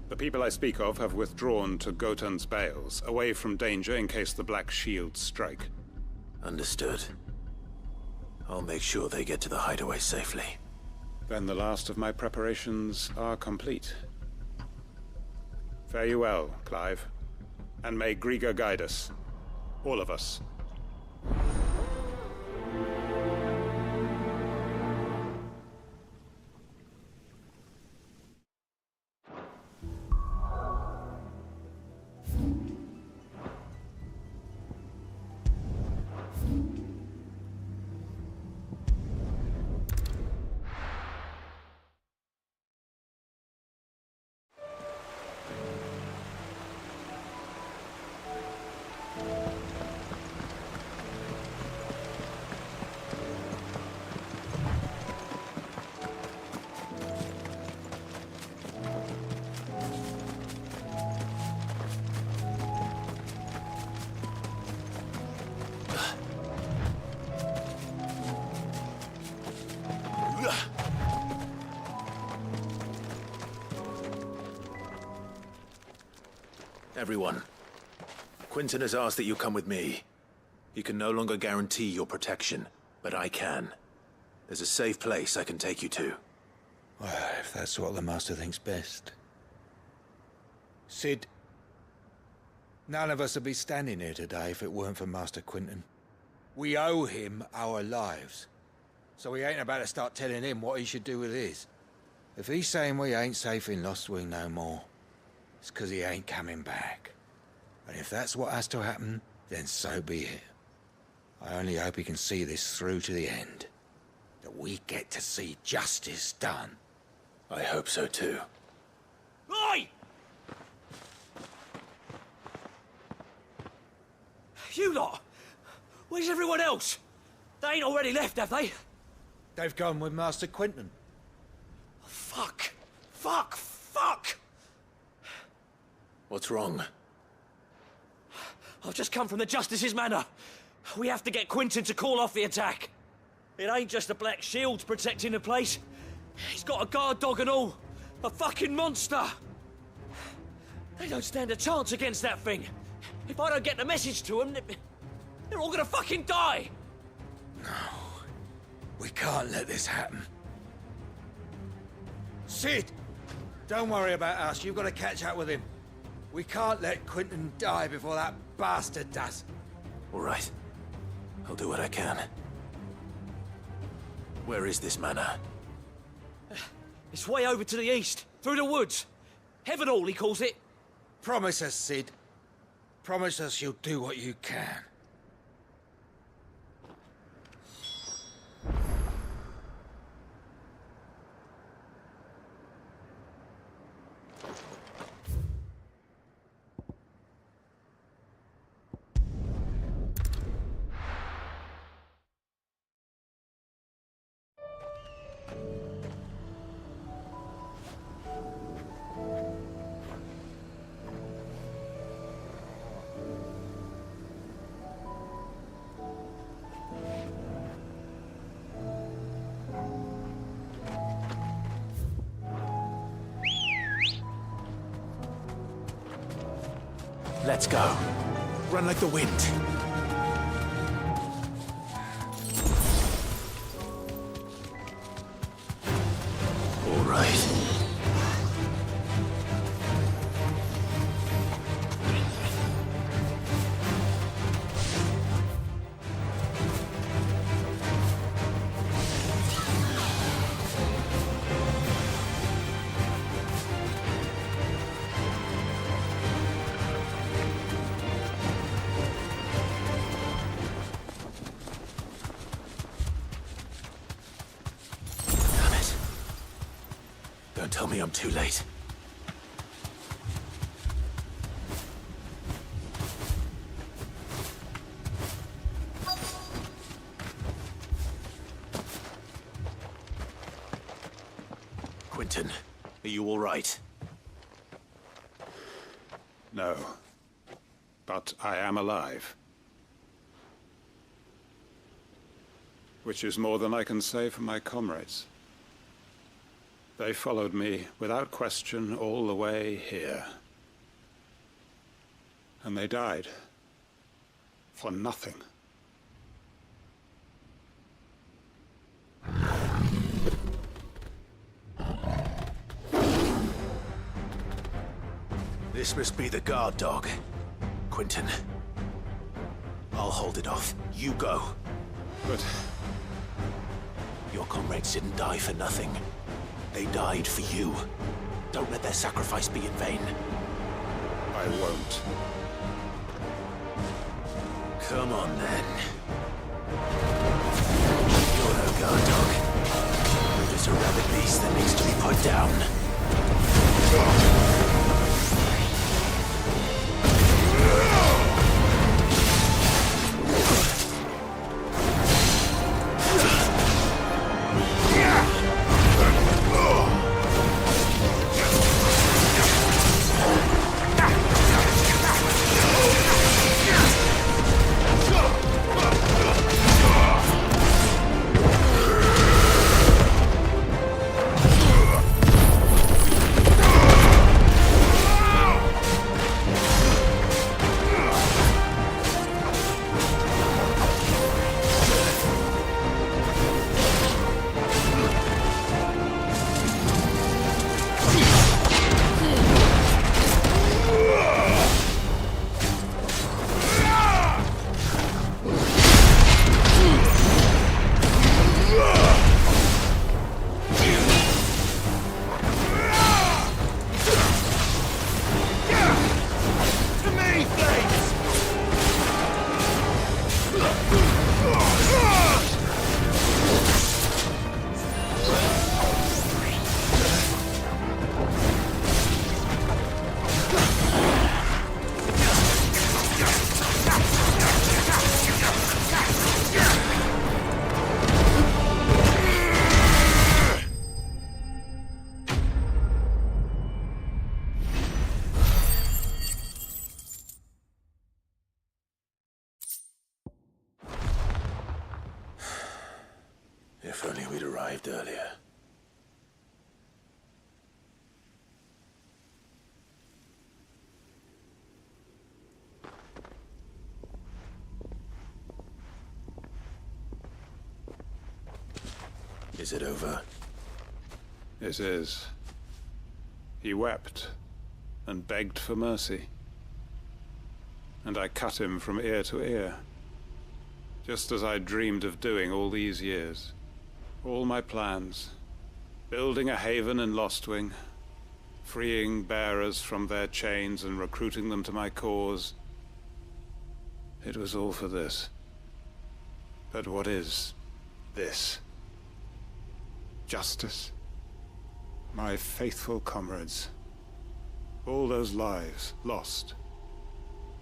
The people I speak of have withdrawn to Gotan's Bales, away from danger in case the Black Shields strike. Understood. I'll make sure they get to the hideaway safely. Then the last of my preparations are complete. Fare you well, Clive. And may Griga guide us. All of us. Everyone, Quinton has asked that you come with me. He can no longer guarantee your protection, but I can. There's a safe place I can take you to. Well, if that's what the Master thinks best. Sid, none of us would be standing here today if it weren't for Master Quinton. We owe him our lives. So we ain't about to start telling him what he should do with his. If he's saying we ain't safe in Lost Wing no more, it's 'cause he ain't coming back. And if that's what has to happen, then so be it. I only hope he can see this through to the end. That we get to see justice done. I hope so too. Oi! You lot! Where's everyone else? They ain't already left, have they? They've gone with Master Quinton. Fuck! Fuck! Fuck! What's wrong? I've just come from the Justice's manor. We have to get Quinton to call off the attack. It ain't just the Black Shields protecting the place. He's got a guard dog and all. A fucking monster. They don't stand a chance against that thing. If I don't get the message to them, they're all gonna fucking die. No. We can't let this happen. Sid! Don't worry about us. You've got to catch up with him. We can't let Quinton die before that bastard does. All right. I'll do what I can. Where is this manor? It's way over to the east, through the woods. Heaven Hall, he calls it. Promise us, Sid. Promise us you'll do what you can. Let's go. Run like the wind. All right. Don't tell me I'm too late. Quinton, are you all right? No. But I am alive. which is more than I can say for my comrades. They followed me without question all the way here. And they died. For nothing. This must be the guard dog. Quentin. I'll hold it off. You go. But... your comrades didn't die for nothing. They died for you. Don't let their sacrifice be in vain. I won't. Come on, then. You're no guard dog. You're just a rabid beast that needs to be put down. If only we'd arrived earlier. Is it over? It is. He wept and begged for mercy. And I cut him from ear to ear. Just as I dreamed of doing all these years. All my plans. Building a haven in Lostwing. Freeing bearers from their chains and recruiting them to my cause. It was all for this. But what is this? Justice? My faithful comrades. All those lives lost.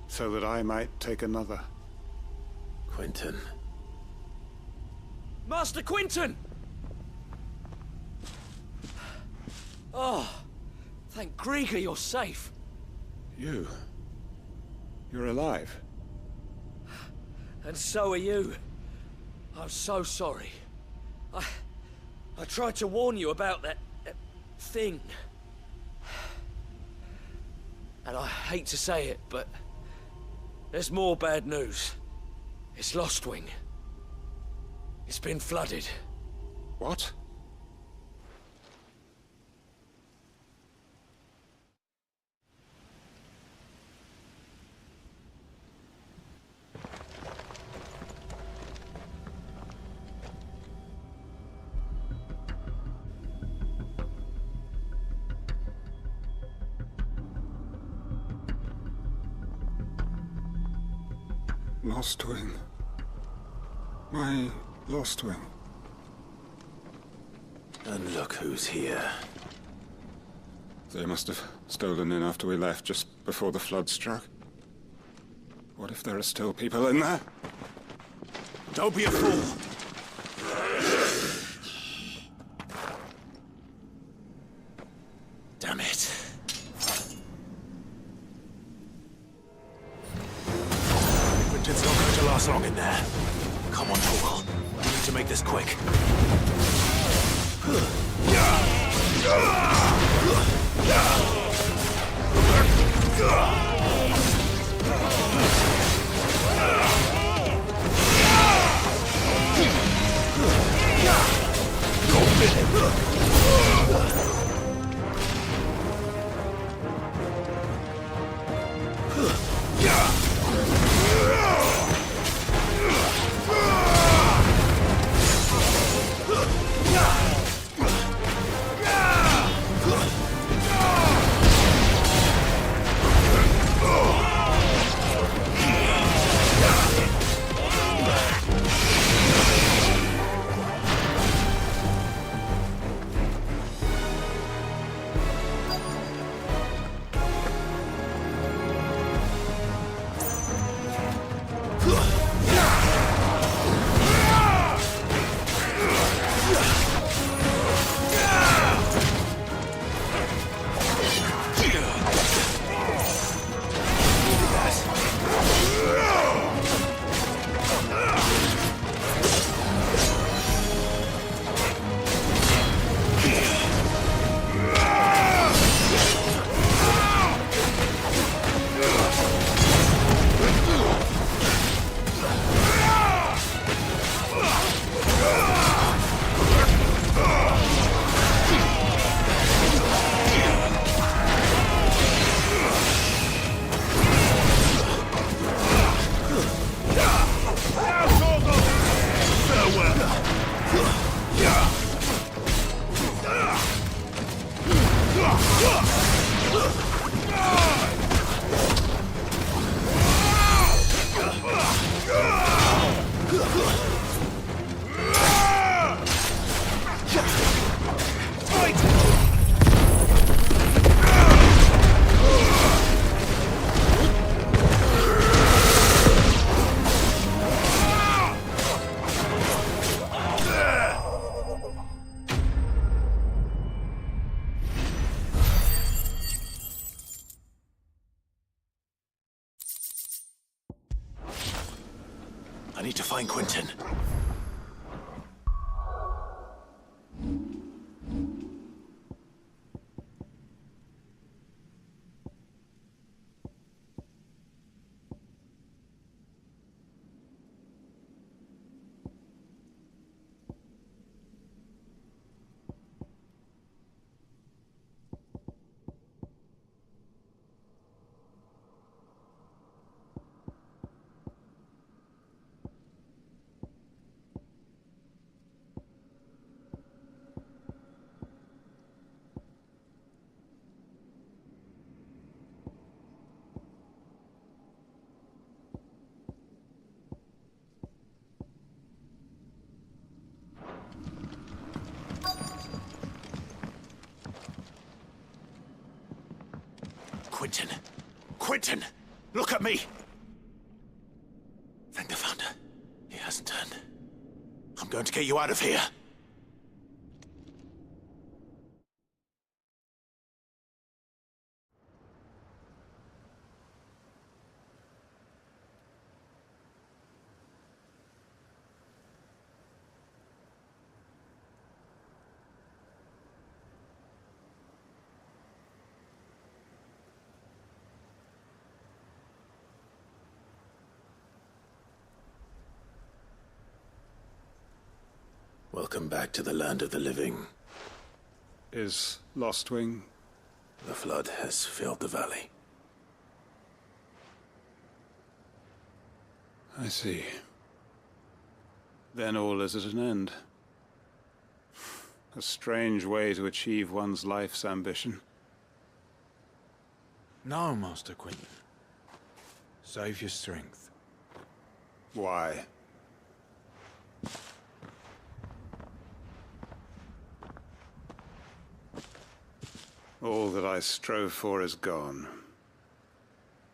So that I might take another. Quentin. Master Quentin! Oh, thank Grieger you're safe. You're alive. And so are you. I'm so sorry. I tried to warn you about that thing. And I hate to say it, but there's more bad news. It's Lostwing. It's been flooded. What? Lostwing. My Lostwing. And look who's here. They must have stolen in after we left, just before the flood struck. What if there are still people in there? Don't be a fool! Damn it. Quentin's not going to last long in there. Come on, Torgal. We need to make this this quick. I need to find Quentin. Quentin! Quentin! Look at me! Thank the Founder. He hasn't turned. I'm going to get you out of here. Welcome back to the land of the living. Is Lostwing? The flood has filled the valley. I see. Then all is at an end. A strange way to achieve one's life's ambition. No, Master Quentin. Save your strength. Why? All that I strove for is gone.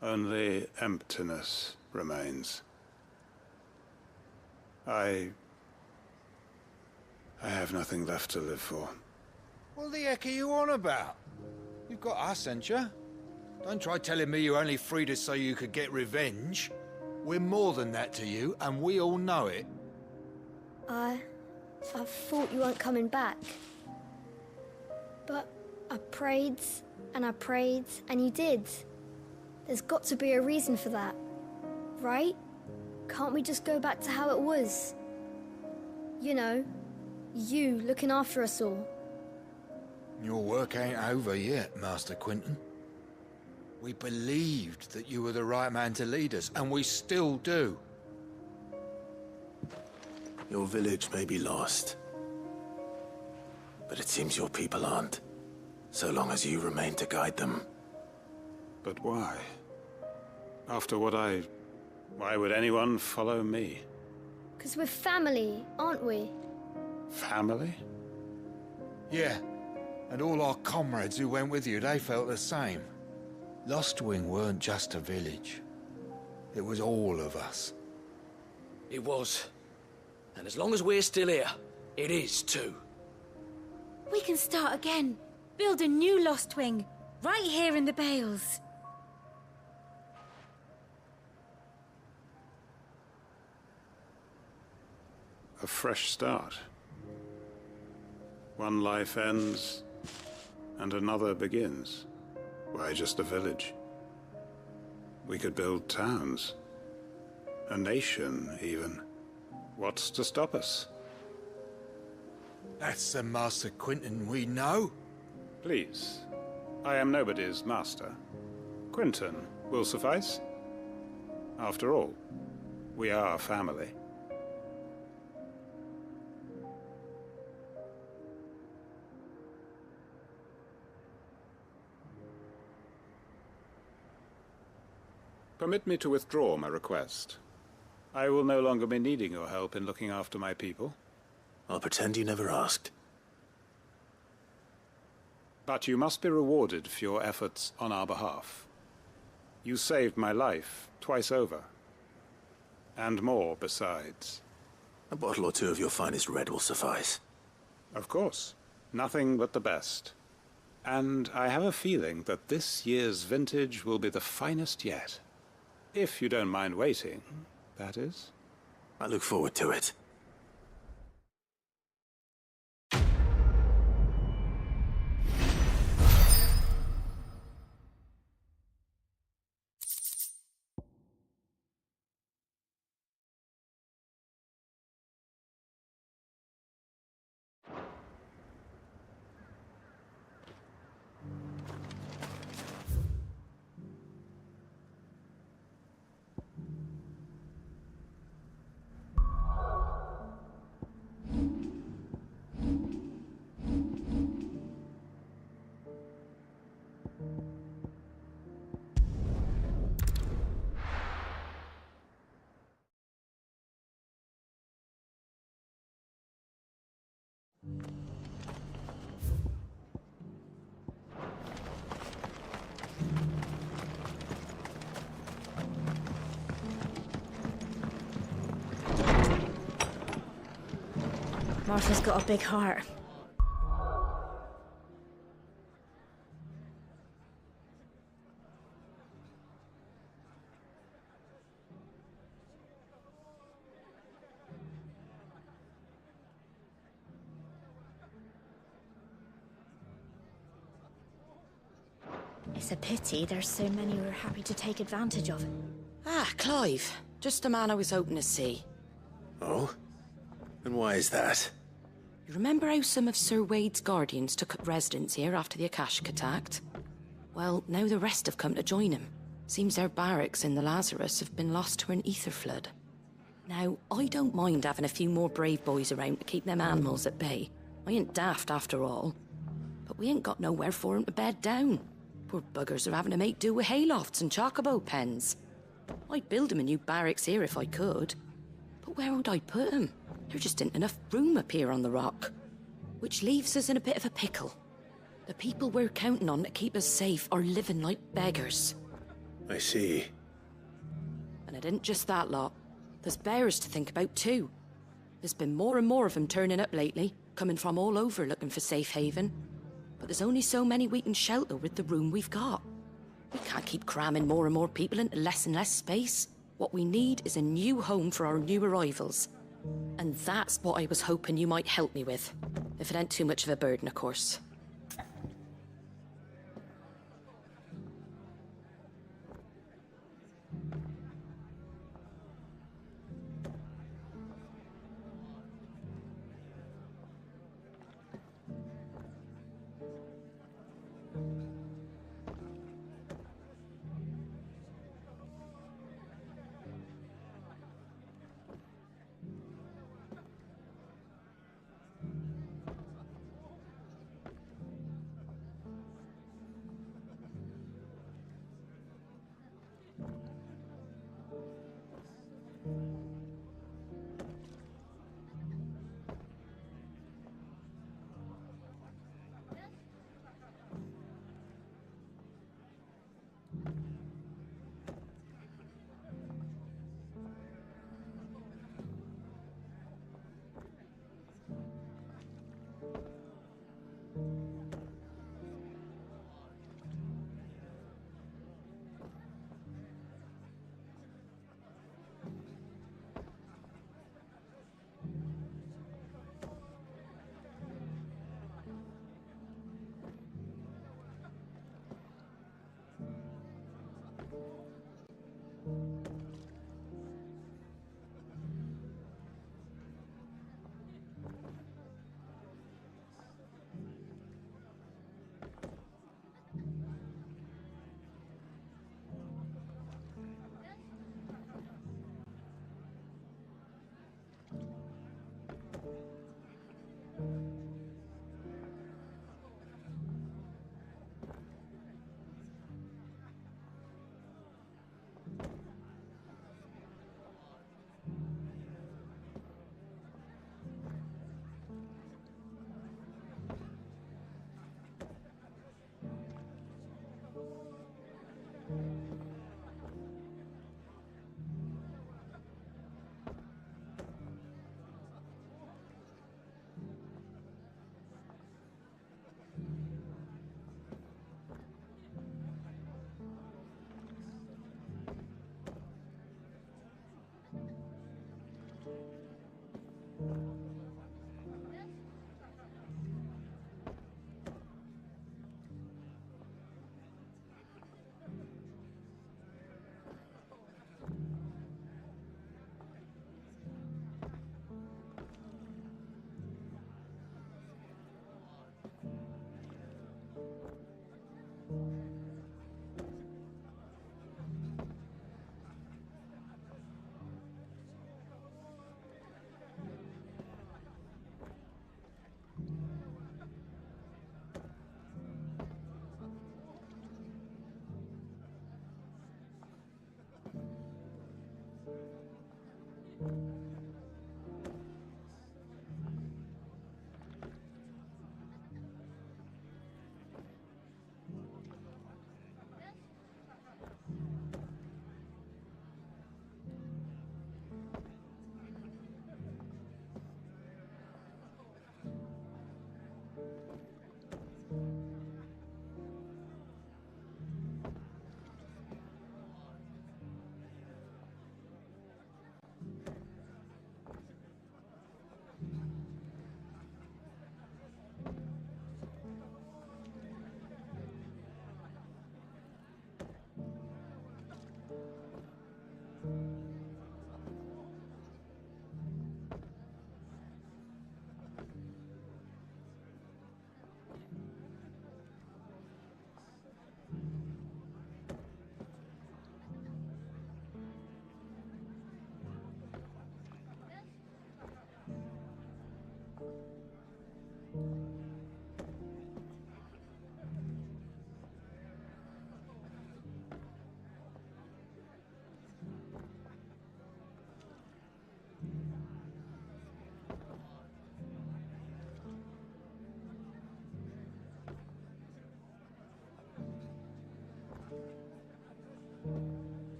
Only emptiness remains. I have nothing left to live for. What the heck are you on about? You've got us, ain't you? Don't try telling me you only freed us so you could get revenge. We're more than that to you, and we all know it. I thought you weren't coming back. But I prayed, and you did. There's got to be a reason for that, right? Can't we just go back to how it was? You know, you looking after us all. Your work ain't over yet, Master Quinton. We believed that you were the right man to lead us, and we still do. Your village may be lost, but it seems your people aren't, so long as you remain to guide them. But why? After what why would anyone follow me? 'Cause we're family, aren't we? Family? Yeah, and all our comrades who went with you, they felt the same. Lostwing weren't just a village. It was all of us. It was. And as long as we're still here, it is too. We can start again. Build a new Lostwing, right here in the Bales. A fresh start. One life ends, and another begins. Why just a village? We could build towns. A nation, even. What's to stop us? That's the Master Quinton we know. Please. I am nobody's master. Quinton will suffice. After all, we are family. Permit me to withdraw my request. I will no longer be needing your help in looking after my people. I'll pretend you never asked. But you must be rewarded for your efforts on our behalf. You saved my life twice over. And more besides. A bottle or two of your finest red will suffice. Of course. Nothing but the best. And I have a feeling that this year's vintage will be the finest yet. If you don't mind waiting, that is. I look forward to it. Martha's got a big heart. It's a pity there's so many who are happy to take advantage of it. Ah, Clive. Just the man I was hoping to see. Oh? And why is that? You remember how some of Sir Wade's guardians took up residence here after the Akashic attacked? Well, now the rest have come to join him. Seems their barracks in the Lazarus have been lost to an ether flood. Now, I don't mind having a few more brave boys around to keep them animals at bay. I ain't daft after all. But we ain't got nowhere for 'em to bed down. Poor buggers are having to make do with haylofts and chocobo pens. I'd build 'em a new barracks here if I could. But where would I put 'em? There just ain't enough room up here on the rock. Which leaves us in a bit of a pickle. The people we're counting on to keep us safe are living like beggars. I see. And it ain't just that lot. There's bears to think about too. There's been more and more of them turning up lately, coming from all over looking for safe haven. But there's only so many we can shelter with the room we've got. We can't keep cramming more and more people into less and less space. What we need is a new home for our new arrivals. And that's what I was hoping you might help me with. If it ain't too much of a burden, of course.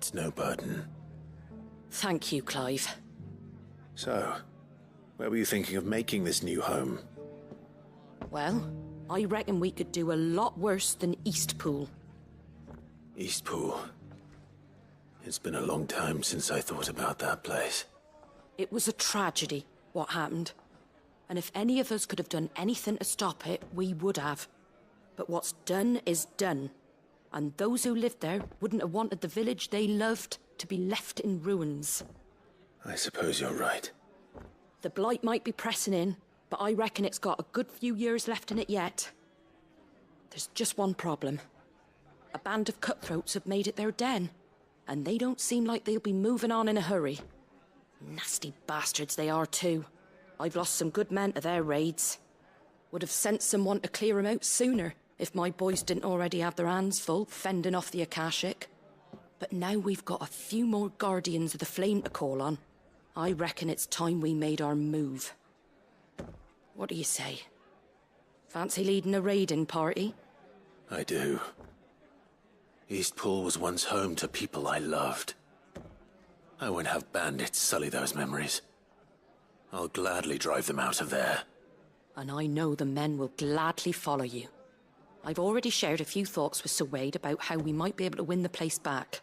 it's no burden. Thank you, Clive. So, where were you thinking of making this new home? Well, I reckon we could do a lot worse than Eastpool. Eastpool. It's been a long time since I thought about that place. It was a tragedy, what happened. And if any of us could have done anything to stop it, we would have. But what's done is done. And those who lived there wouldn't have wanted the village they loved to be left in ruins. I suppose you're right. The blight might be pressing in, but I reckon it's got a good few years left in it yet. There's just one problem. A band of cutthroats have made it their den, and they don't seem like they'll be moving on in a hurry. Nasty bastards they are too. I've lost some good men to their raids. Would have sent someone to clear 'em out sooner, if my boys didn't already have their hands full fending off the Akashic. But now we've got a few more Guardians of the Flame to call on. I reckon it's time we made our move. What do you say? Fancy leading a raiding party? I do. Eastpool was once home to people I loved. I won't have bandits sully those memories. I'll gladly drive them out of there. And I know the men will gladly follow you. I've already shared a few thoughts with Sir Wade about how we might be able to win the place back.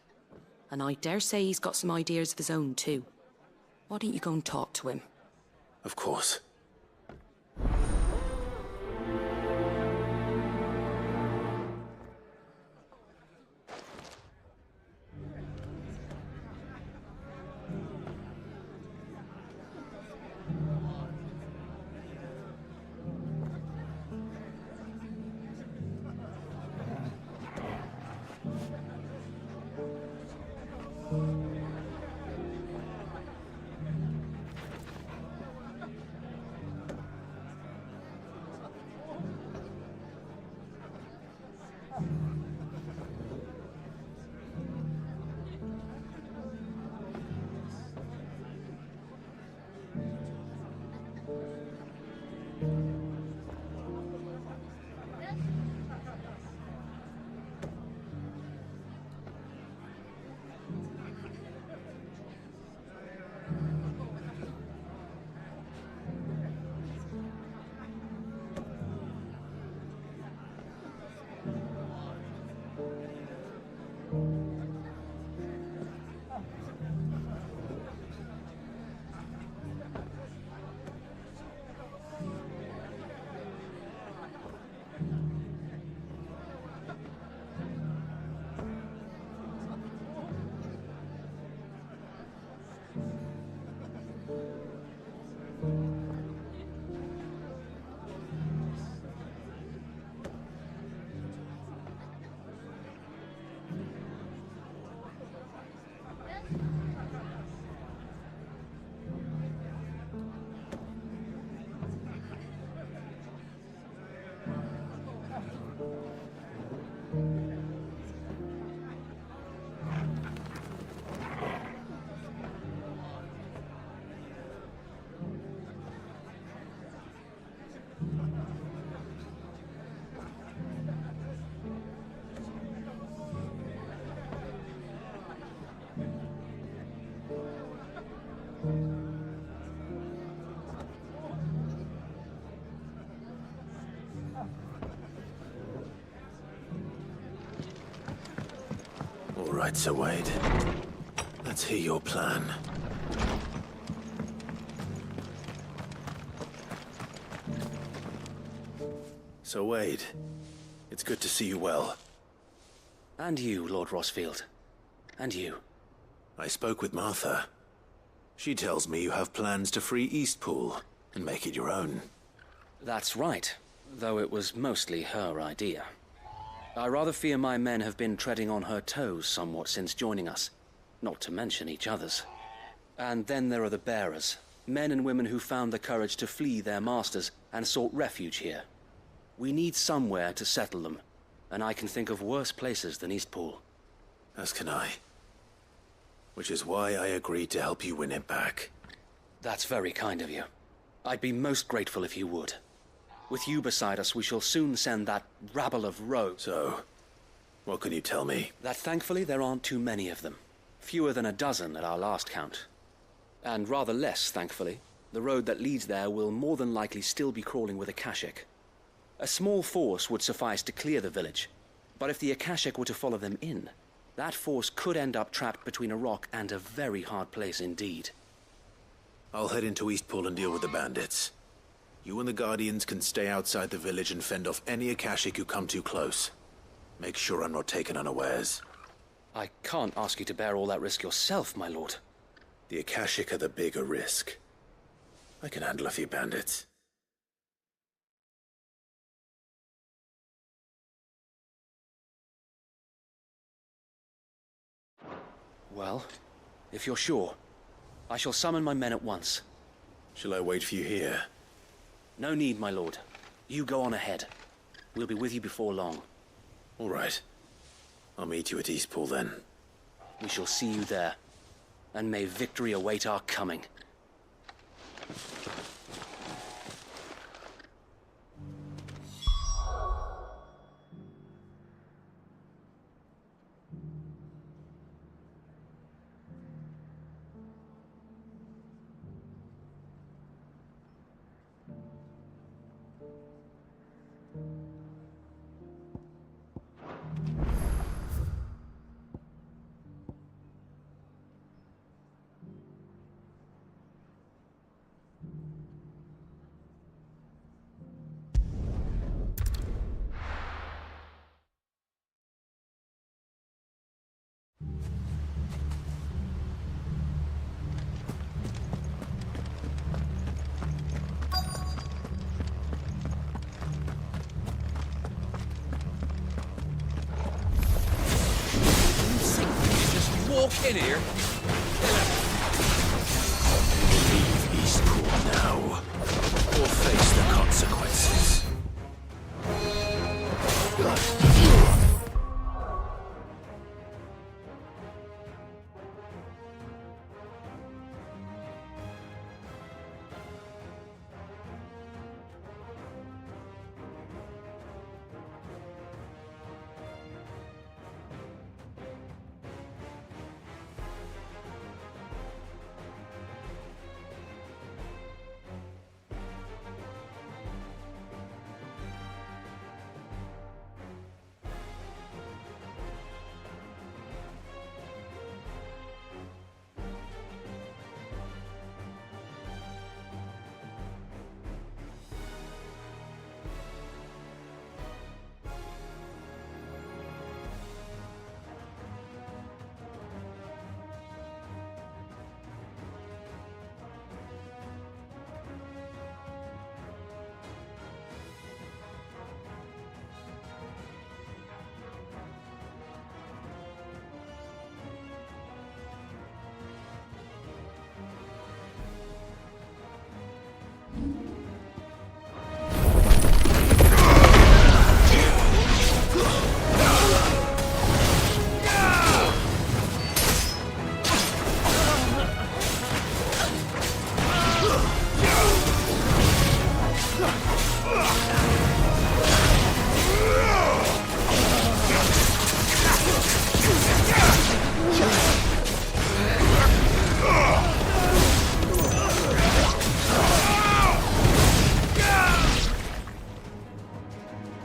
And I dare say he's got some ideas of his own too. Why don't you go and talk to him? Of course. All right, Sir Wade. Let's hear your plan. Sir Wade, it's good to see you well. And you, Lord Rossfield. And you. I spoke with Martha. She tells me you have plans to free Eastpool and make it your own. That's right, though it was mostly her idea. I rather fear my men have been treading on her toes somewhat since joining us, not to mention each other's. And then there are the bearers, men and women who found the courage to flee their masters and sought refuge here. We need somewhere to settle them, and I can think of worse places than Eastpool. As can I. Which is why I agreed to help you win it back. That's very kind of you. I'd be most grateful if you would. With you beside us, we shall soon send that rabble of rogues. So, what can you tell me? That thankfully there aren't too many of them. Fewer than a dozen at our last count. And rather less, thankfully. The road that leads there will more than likely still be crawling with Akashic. A small force would suffice to clear the village, but if the Akashic were to follow them in, that force could end up trapped between a rock and a very hard place indeed. I'll head into Eastpool and deal with the bandits. You and the Guardians can stay outside the village and fend off any Akashic who come too close. Make sure I'm not taken unawares. I can't ask you to bear all that risk yourself, my lord. The Akashic are the bigger risk. I can handle a few bandits. Well, if you're sure, I shall summon my men at once. Shall I wait for you here? No need, my lord. You go on ahead. We'll be with you before long. All right. I'll meet you at Eastpool then. We shall see you there. And may victory await our coming. Walk in here. Leave Eastpool now, or face the consequences.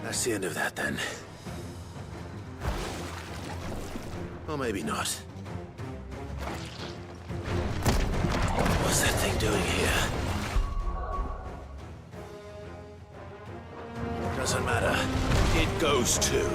That's the end of that, then. Or maybe not. What's that thing doing here? Doesn't matter. It goes too.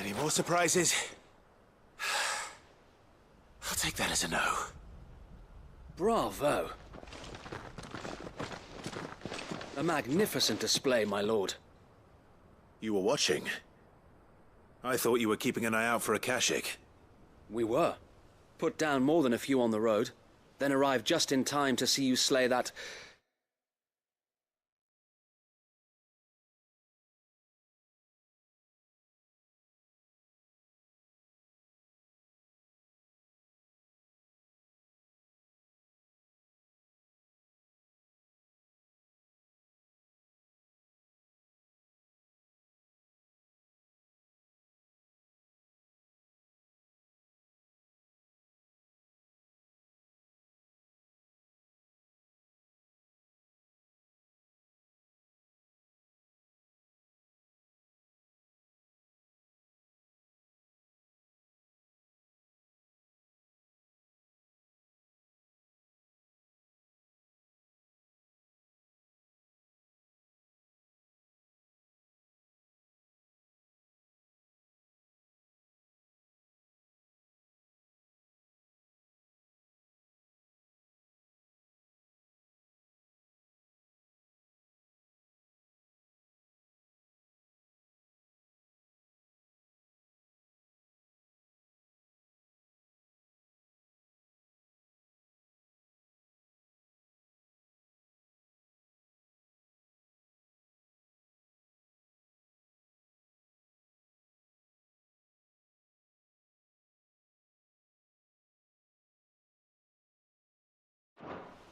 Any more surprises? I'll take that as a no. Bravo. A magnificent display, my lord. You were watching? I thought you were keeping an eye out for a Kashik. We were. Put down more than a few on the road, then arrived just in time to see you slay that...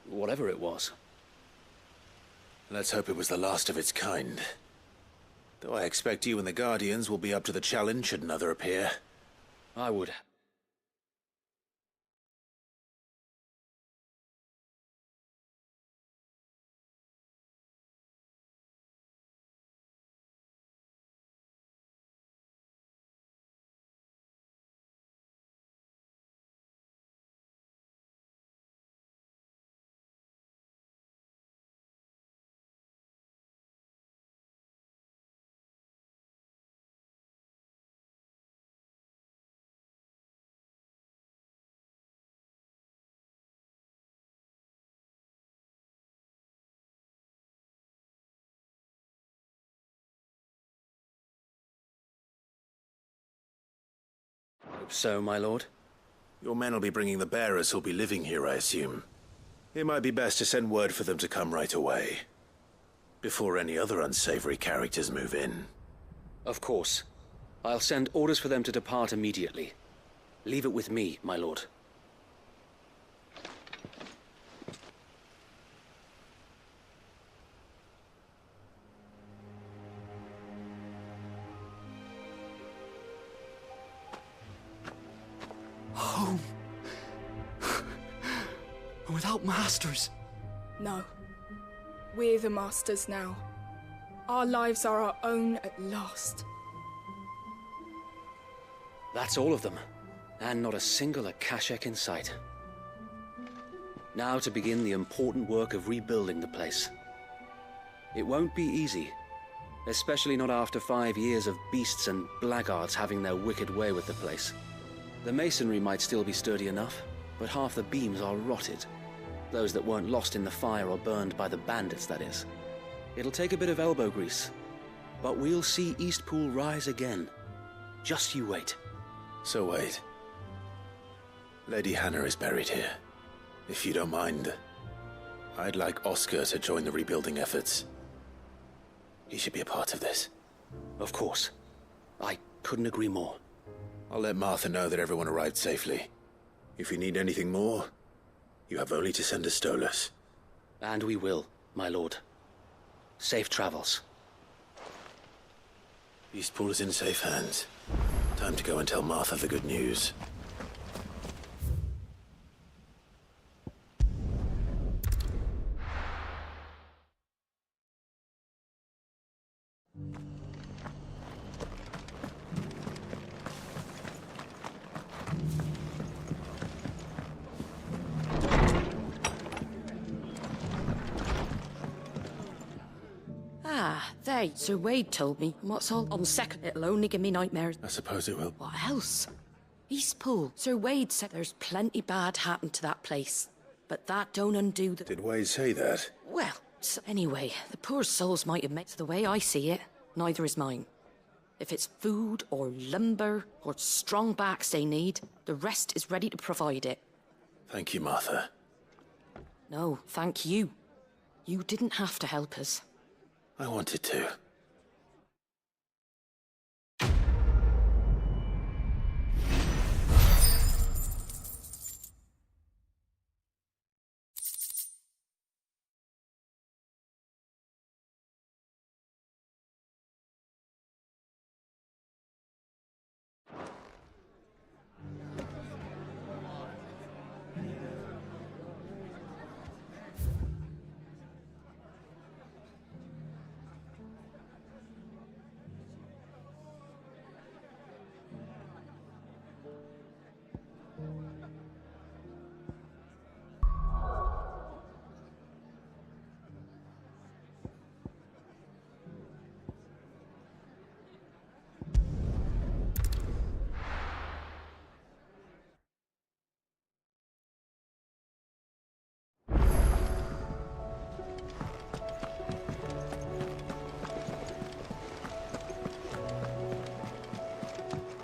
whatever it was. Let's hope it was the last of its kind. Though I expect you and the Guardians will be up to the challenge should another appear. I would. Hope so, my lord. Your men will be bringing the bearers who'll be living here, I assume. It might be best to send word for them to come right away, before any other unsavory characters move in. Of course. I'll send orders for them to depart immediately. Leave it with me, my lord. Home. Without masters. No. We're the masters now. Our lives are our own at last. That's all of them. And not a single Akashek in sight. Now to begin the important work of rebuilding the place. It won't be easy. Especially not after 5 years of beasts and blackguards having their wicked way with the place. The masonry might still be sturdy enough, but half the beams are rotted. Those that weren't lost in the fire or burned by the bandits, that is. It'll take a bit of elbow grease, but we'll see Eastpool rise again. Just you wait. So wait. Lady Hannah is buried here. If you don't mind, I'd like Oscar to join the rebuilding efforts. He should be a part of this. Of course. I couldn't agree more. I'll let Martha know that everyone arrived safely. If you need anything more, you have only to send a Stolas. And we will, my lord. Safe travels. Eastpool is in safe hands. Time to go and tell Martha the good news. say, Sir Wade told me, and what's all on second, it'll only give me nightmares. I suppose it will. What else? Eastpool. Sir Wade said there's plenty bad happened to that place. But that don't undo the... Did Wade say that? Well, so anyway, the poor souls might have met the way I see it. Neither is mine. If it's food or lumber or strong backs they need, the rest is ready to provide it. Thank you, Martha. No, thank you. You didn't have to help us. I wanted to.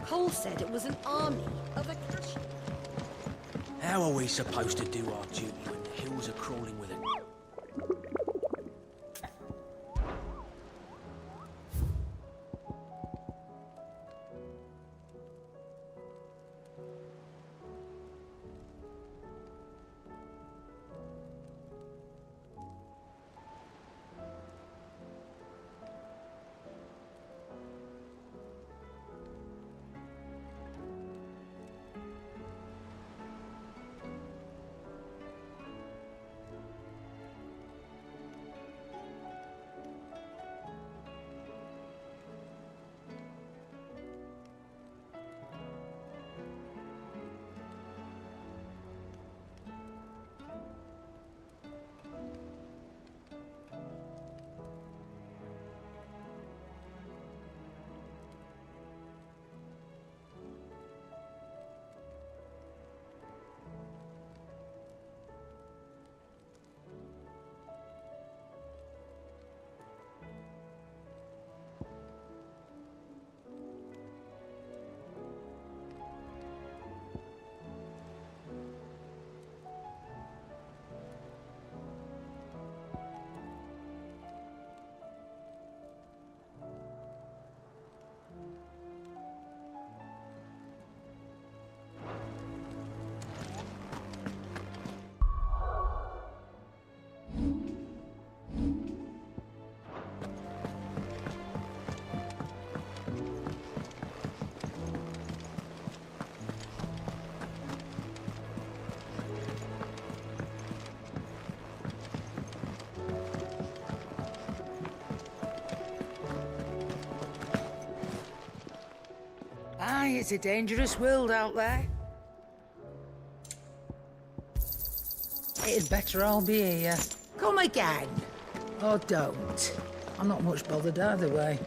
Cole said it was an army of Akashi. How are we supposed to do our duty when the hills are crawling with it? Aye, it's a dangerous world out there. It'd better all be here. Come again. Or don't. I'm not much bothered either way.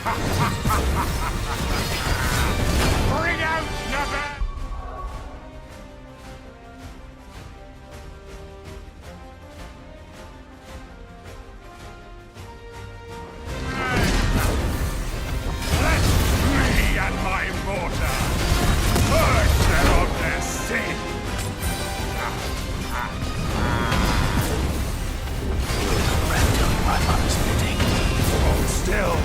Bring out Never! Let me and my mortar purge them of their sin! My mother's bidding. Hold still!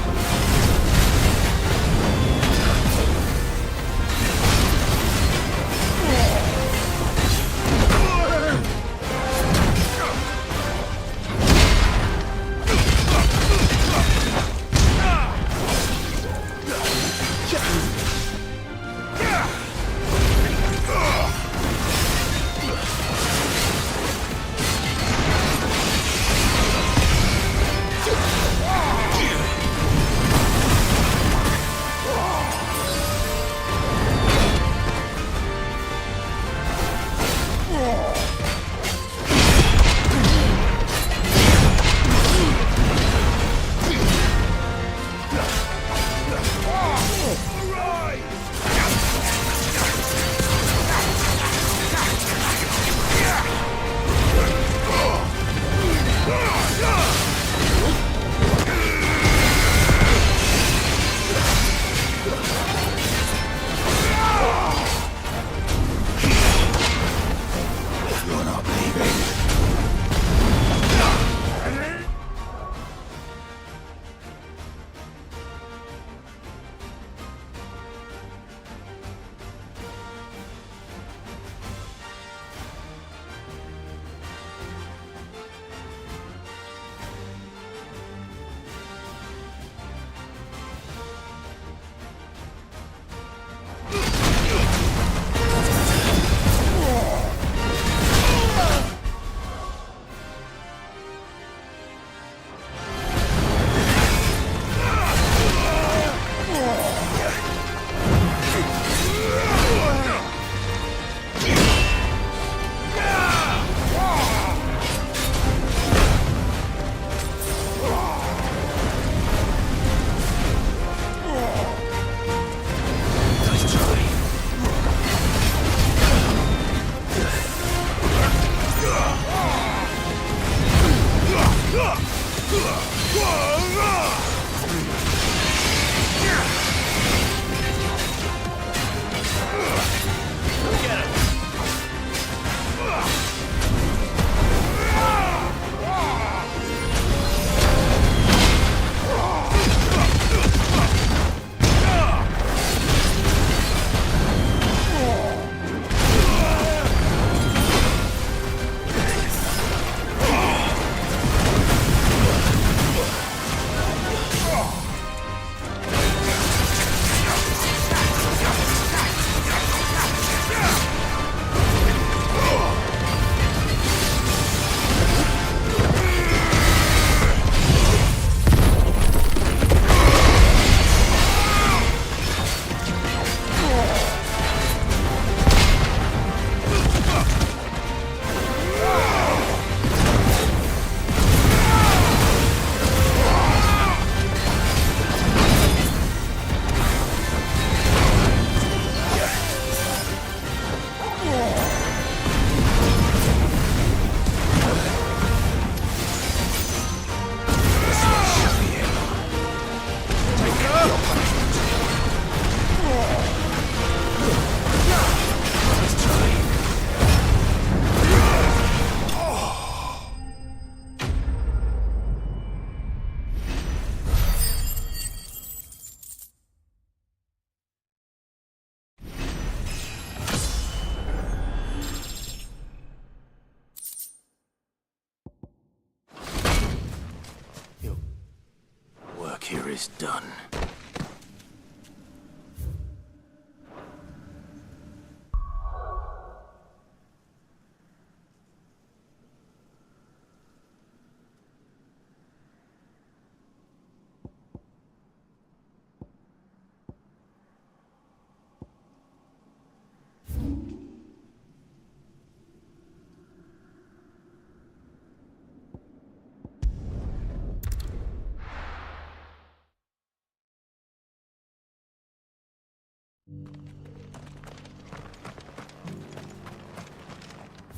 Here is done.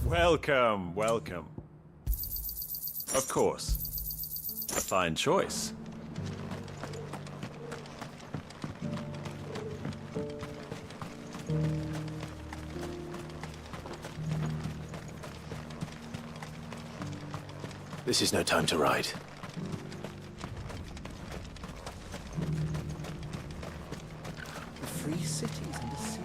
Welcome, welcome. Of course. A fine choice. This is no time to ride. The free cities and the sea.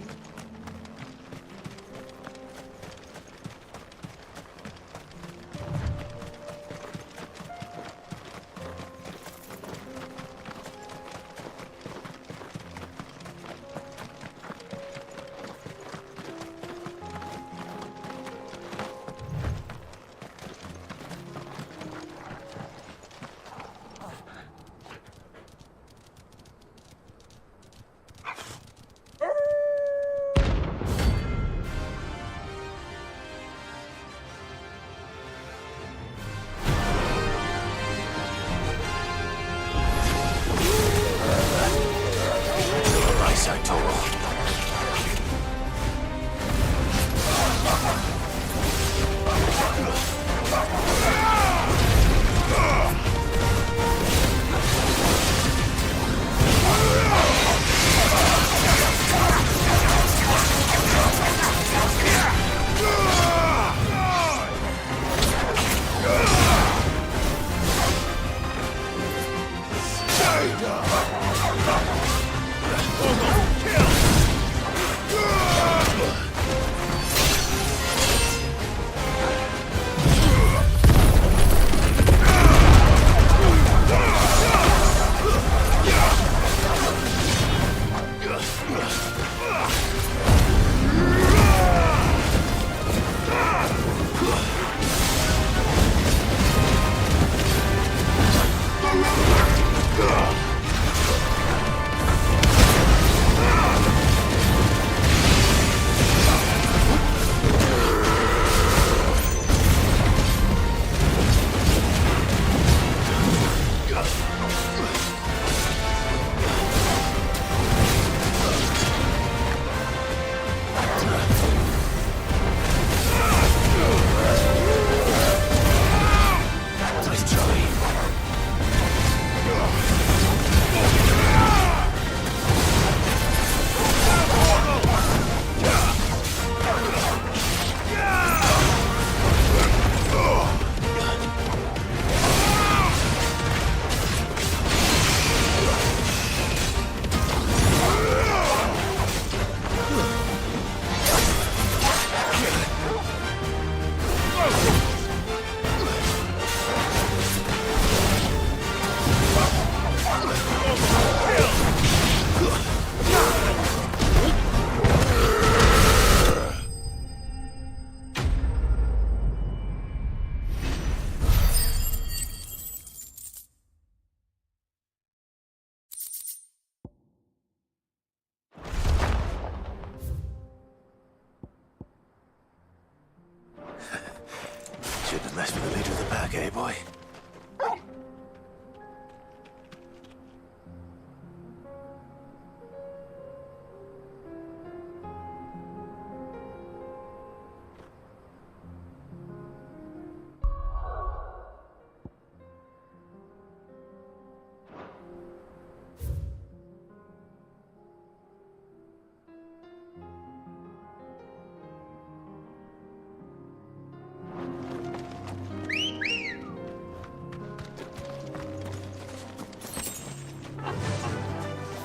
Shouldn't have messed with the leader of the pack, eh, boy?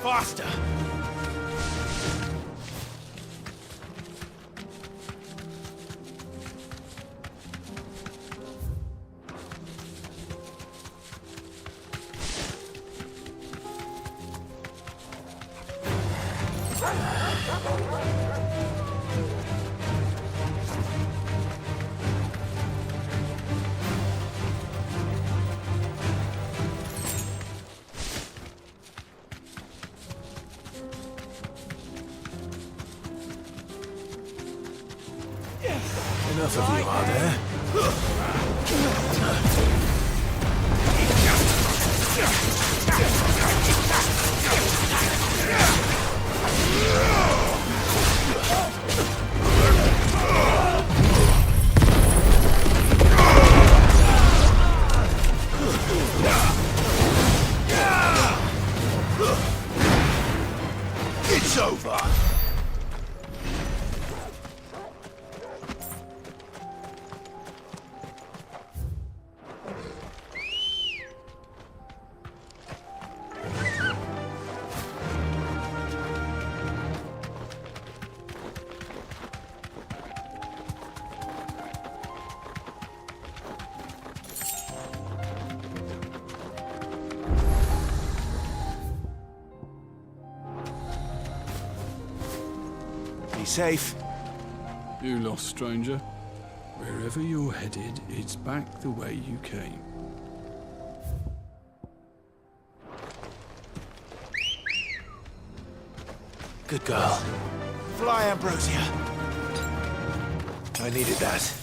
Faster! Enough of you, are there? Yeah! Be safe. You lost, stranger. Wherever you're headed, it's back the way you came. Good girl. Fly, Ambrosia. I needed that.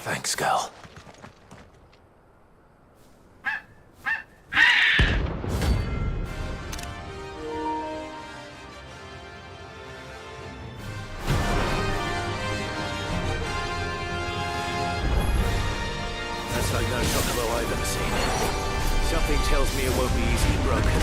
Thanks, girl. That's like no chocobo I've ever seen. Something tells me it won't be easily broken.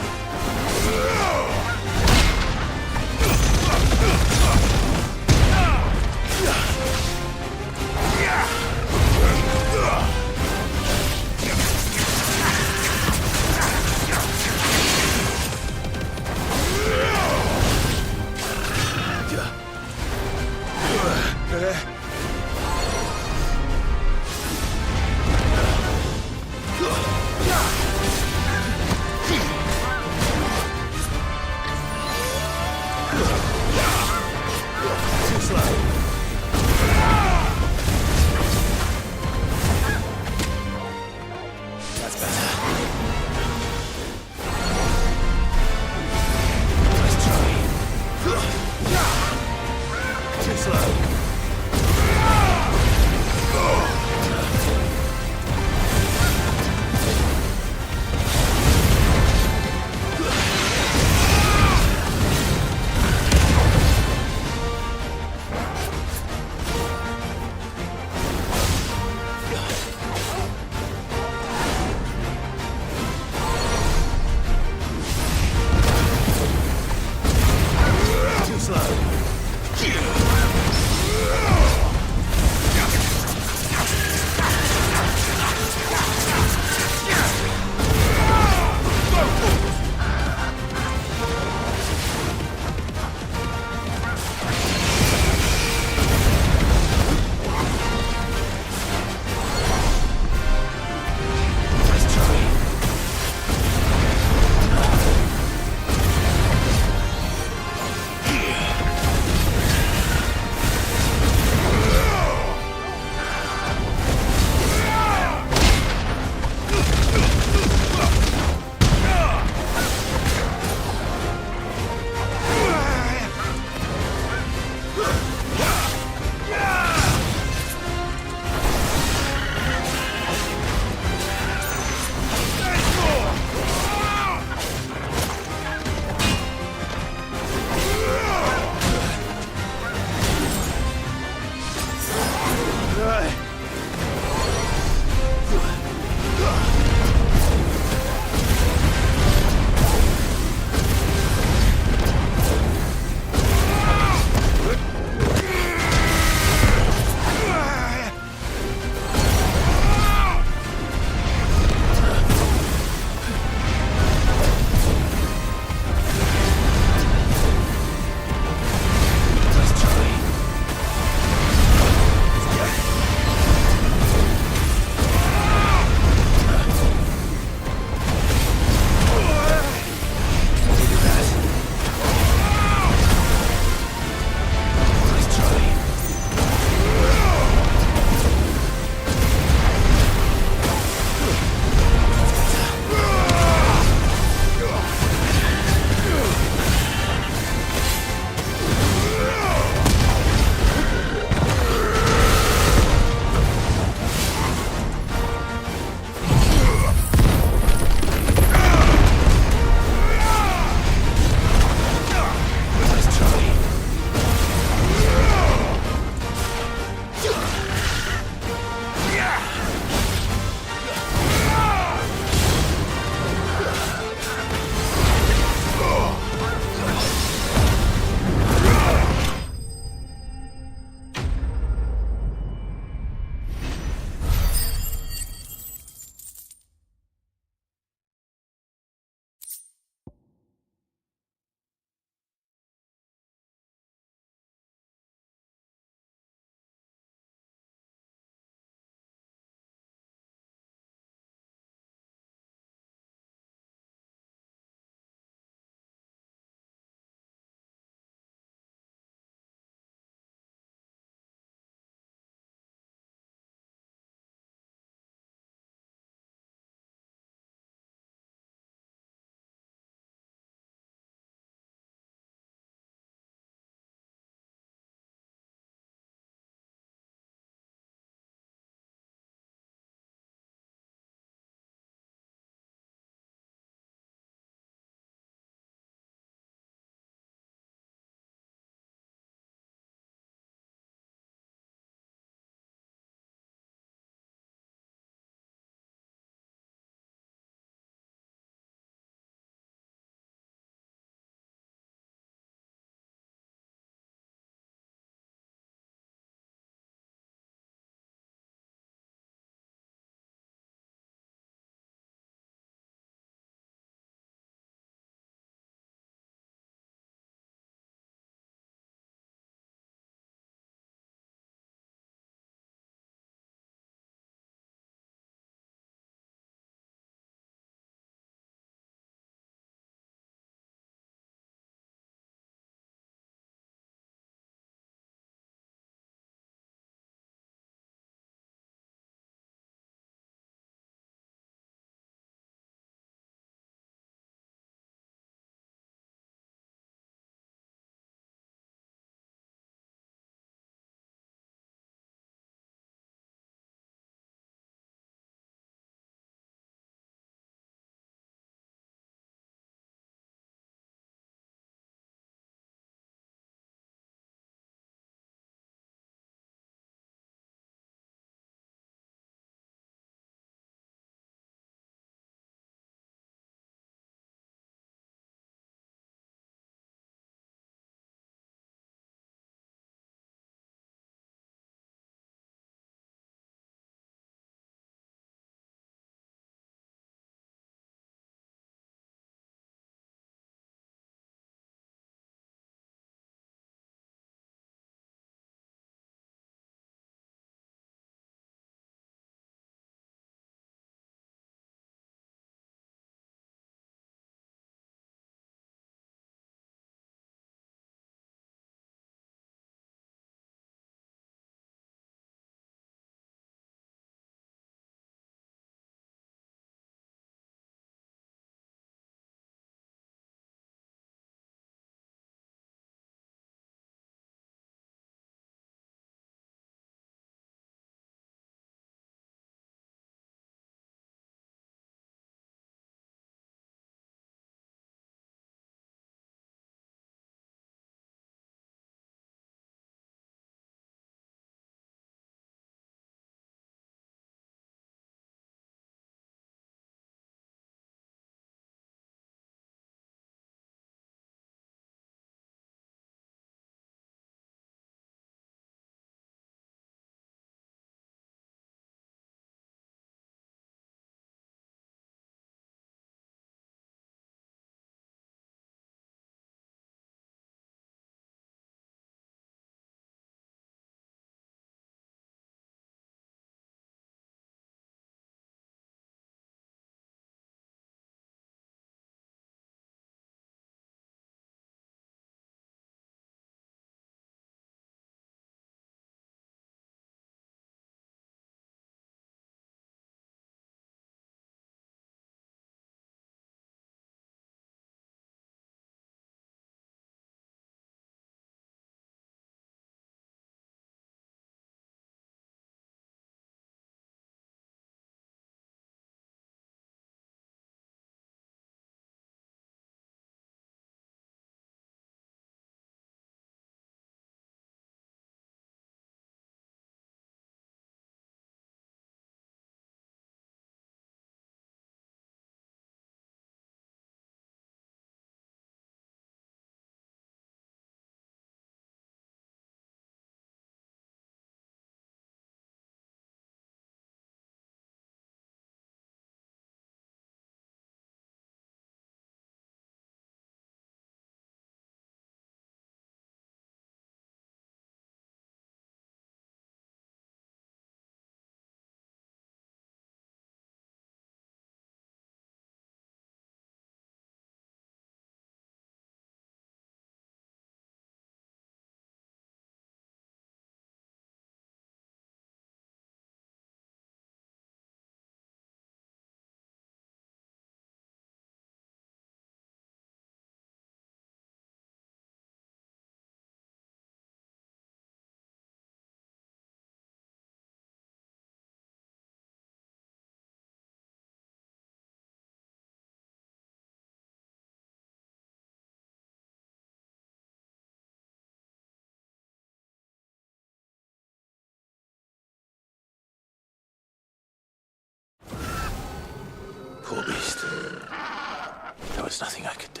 nothing I could do.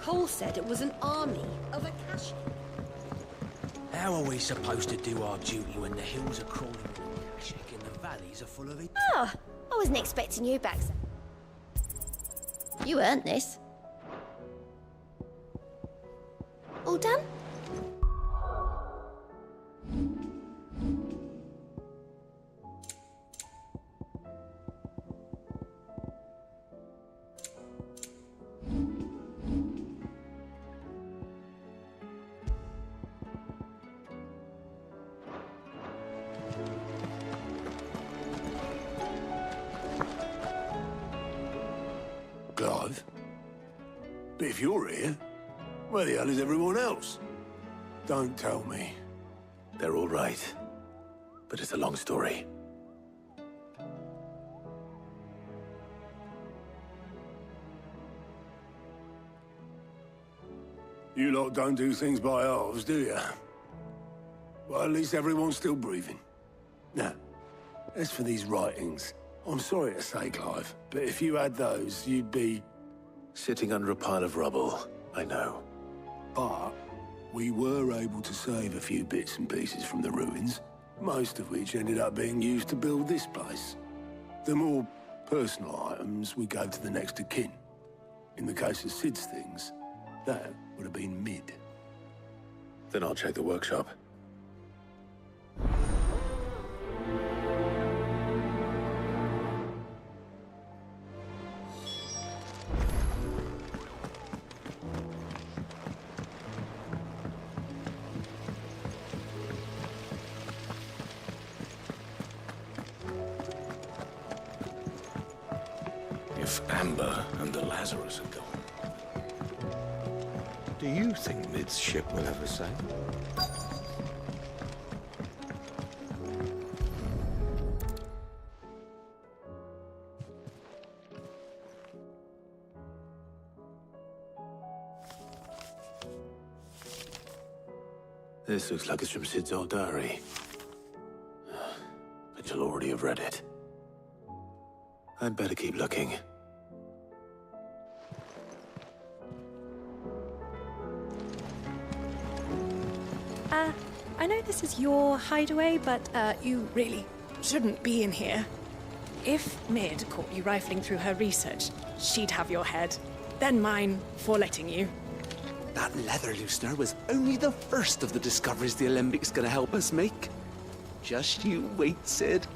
Cole said it was an army of Akashi. How are we supposed to do our duty when the hills are crawling with Akashic and the valleys are full of it? Oh, I wasn't expecting you back, sir. You earned this. All done? Clive? But if you're here, where the hell is everyone else? Don't tell me. They're all right. But it's a long story. You lot don't do things by halves, do you? Well, at least everyone's still breathing. Now, as for these writings, I'm sorry to say, Clive, but if you had those, you'd be... Sitting under a pile of rubble, I know. But we were able to save a few bits and pieces from the ruins, most of which ended up being used to build this place. The more personal items we gave to the next of kin. In the case of Sid's things, that would have been mid. Then I'll check the workshop. If Amber and the Lazarus are gone, do you think Mid's ship will ever sail? This looks like it's from Sid's old diary. But you'll already have read it. I'd better keep looking. I know this is your hideaway, but you really shouldn't be in here. If Mid caught you rifling through her research, she'd have your head, then mine for letting you. That leather loosener was only the first of the discoveries the Alembric's gonna help us make. Just you wait, Sid.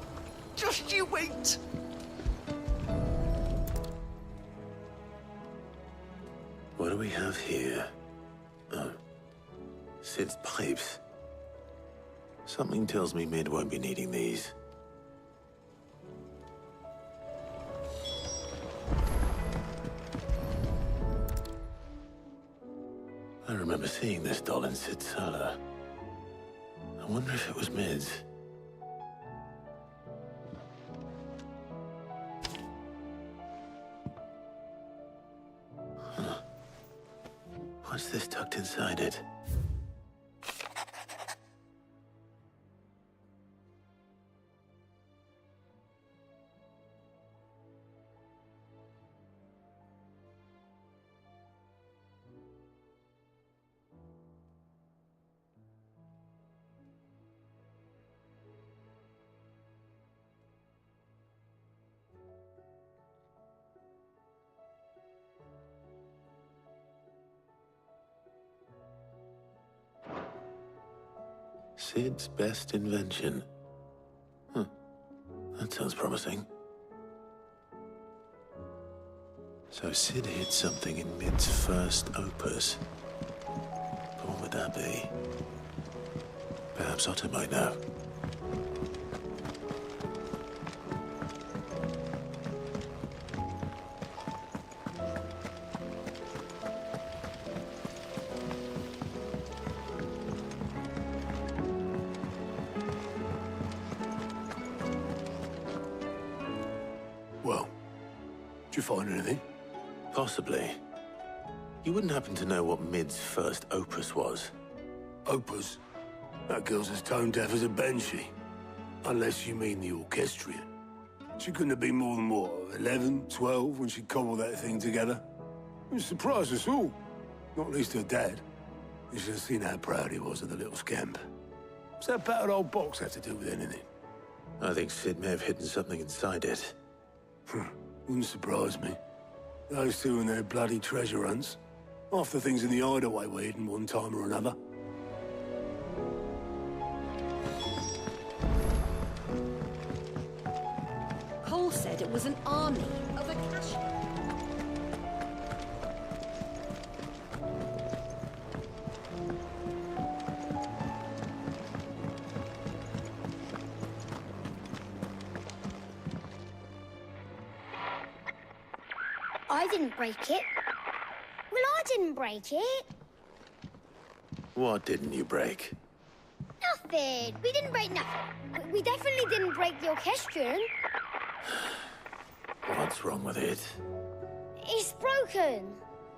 Just you wait! What do we have here? Oh. Sid's pipes. Something tells me Mid won't be needing these. I remember seeing this doll in Sid's cellar. I wonder if it was Mid's. Huh. What's this tucked inside it? Sid's best invention. Huh. That sounds promising. So Sid hid something in Mid's first opus. But what would that be? Perhaps Otto might know. Well, did you find anything? Possibly. You wouldn't happen to know what Mid's first opus was? Opus? That girl's as tone deaf as a banshee. Unless you mean the orchestrion. She couldn't have been more than, what, 11, 12 when she cobbled that thing together? It surprised us all. Not least her dad. You should have seen how proud he was of the little scamp. What's that battered old box have to do with anything? I think Sid may have hidden something inside it. Wouldn't surprise me. Those two and their bloody treasure hunts. Half the things in the hideaway were hidden one time or another. Cole said it was an army of Acacia. I didn't break it. Well, I didn't break it. What didn't you break? Nothing. We didn't break nothing. We definitely didn't break the orchestrion. What's wrong with it? It's broken.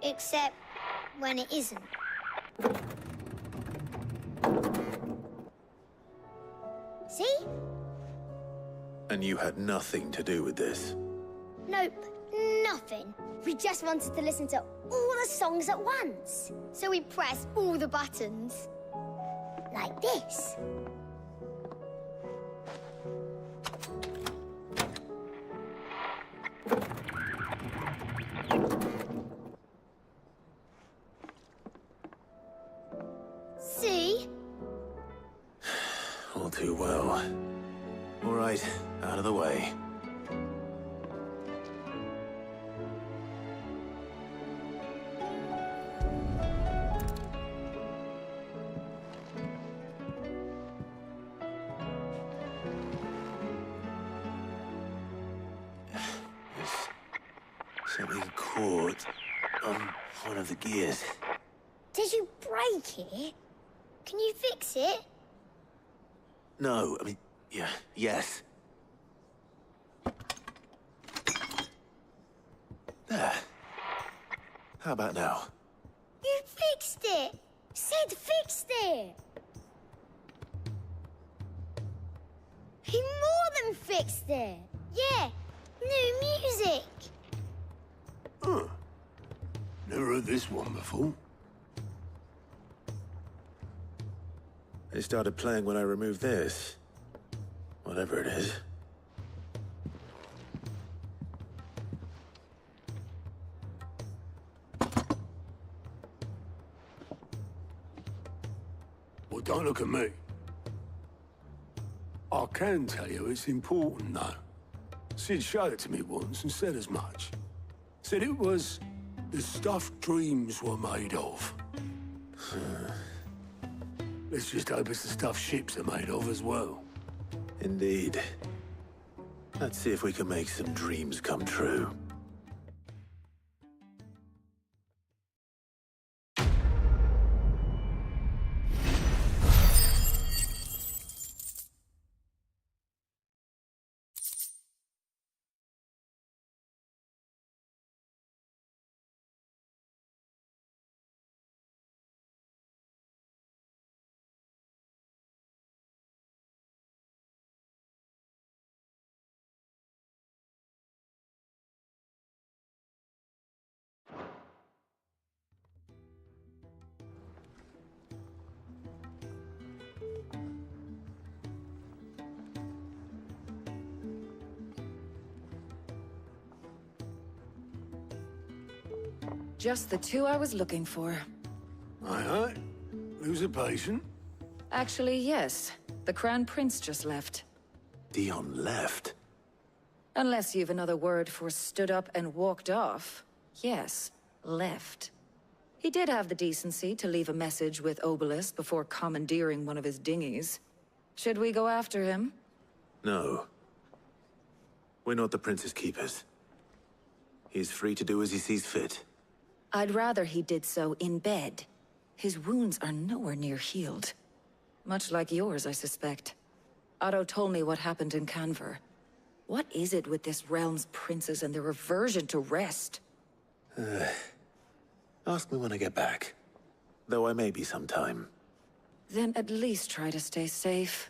Except when it isn't. See? And you had nothing to do with this? Nope. Nothing. We just wanted to listen to all the songs at once. So we pressed all the buttons. Like this. See? All too well. All right, out of the way. Something caught on one of the gears. Did you break it? Can you fix it? No, I mean, yes. There. How about now? You fixed it! Sid fixed it! He more than fixed it! Yeah, new music! Huh. Never heard this one before. It started playing when I removed this. Whatever it is. Well, don't look at me. I can tell you it's important, though. Sid showed it to me once and said as much. Said it was the stuff dreams were made of. Let's just hope it's the stuff ships are made of as well. Indeed. Let's see if we can make some dreams come true. Just the two I was looking for. Aye, aye. Lose a patient. Actually, yes. The Crown Prince just left. Dion left? Unless you've another word for stood up and walked off. Yes, left. He did have the decency to leave a message with Obelisk before commandeering one of his dinghies. Should we go after him? No. We're not the Prince's keepers. He's free to do as he sees fit. I'd rather he did so in bed. His wounds are nowhere near healed. Much like yours, I suspect. Otto told me what happened in Canver. What is it with this realm's princes and their aversion to rest? Ask me when I get back. Though I may be sometime. Then at least try to stay safe.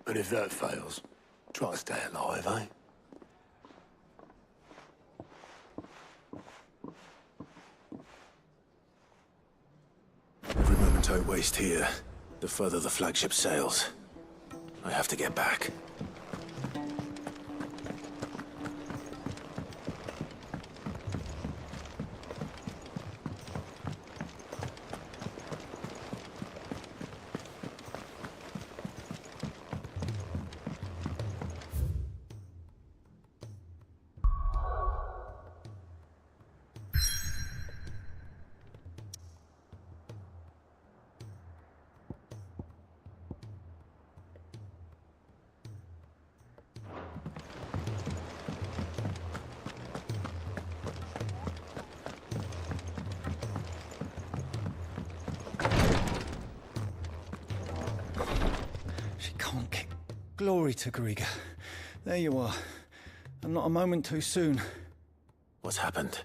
And if that fails, try to stay alive, eh? Every moment I waste here, the further the flagship sails. I have to get back. Glory to Griga. There you are. And not a moment too soon. What's happened?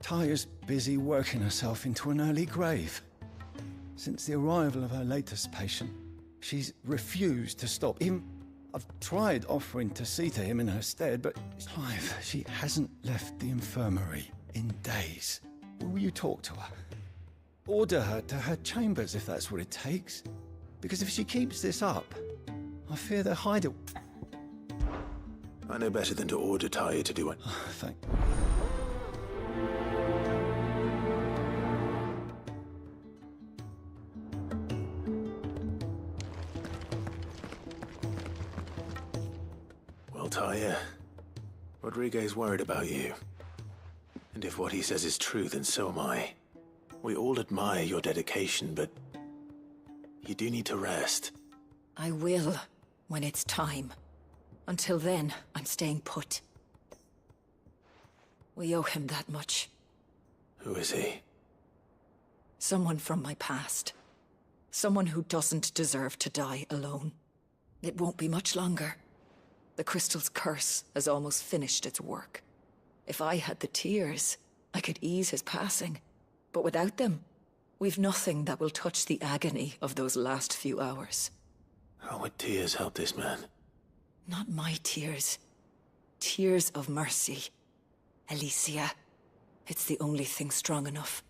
Taya's busy working herself into an early grave. Since the arrival of her latest patient, she's refused to stop. Even I've tried offering to see to him in her stead, but Clive, she hasn't left the infirmary in days. Will you talk to her? Order her to her chambers if that's what it takes. Because if she keeps this up, I fear they'll hide it. I know better than to order Taya to do it. Thank Well, Taya, Rodriguez worried about you. And if what he says is true, then so am I. We all admire your dedication, but you do need to rest. I will, when it's time. Until then, I'm staying put. We owe him that much. Who is he? Someone from my past. Someone who doesn't deserve to die alone. It won't be much longer. The crystal's curse has almost finished its work. If I had the tears, I could ease his passing. But without them, we've nothing that will touch the agony of those last few hours. How would tears help this man? Not my tears. Tears of mercy. Alicia. It's the only thing strong enough.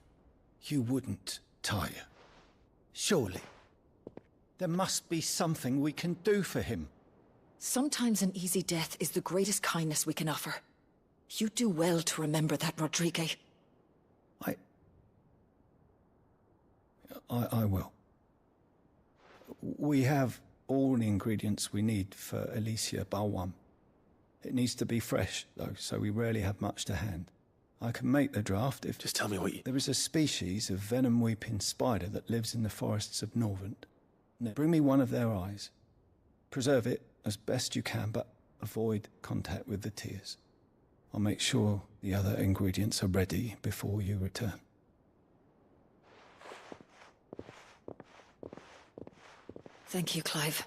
You wouldn't, Taya. Surely. There must be something we can do for him. Sometimes an easy death is the greatest kindness we can offer. You do well to remember that, Rodriguez. I will. We have all the ingredients we need for Alicia Balwam. It needs to be fresh, though, so we rarely have much to hand. I can make the draft if... Just tell me what you... There is a species of venom-weeping spider that lives in the forests of Norvent. Bring me one of their eyes. Preserve it as best you can, but avoid contact with the tears. I'll make sure the other ingredients are ready before you return. Thank you, Clive.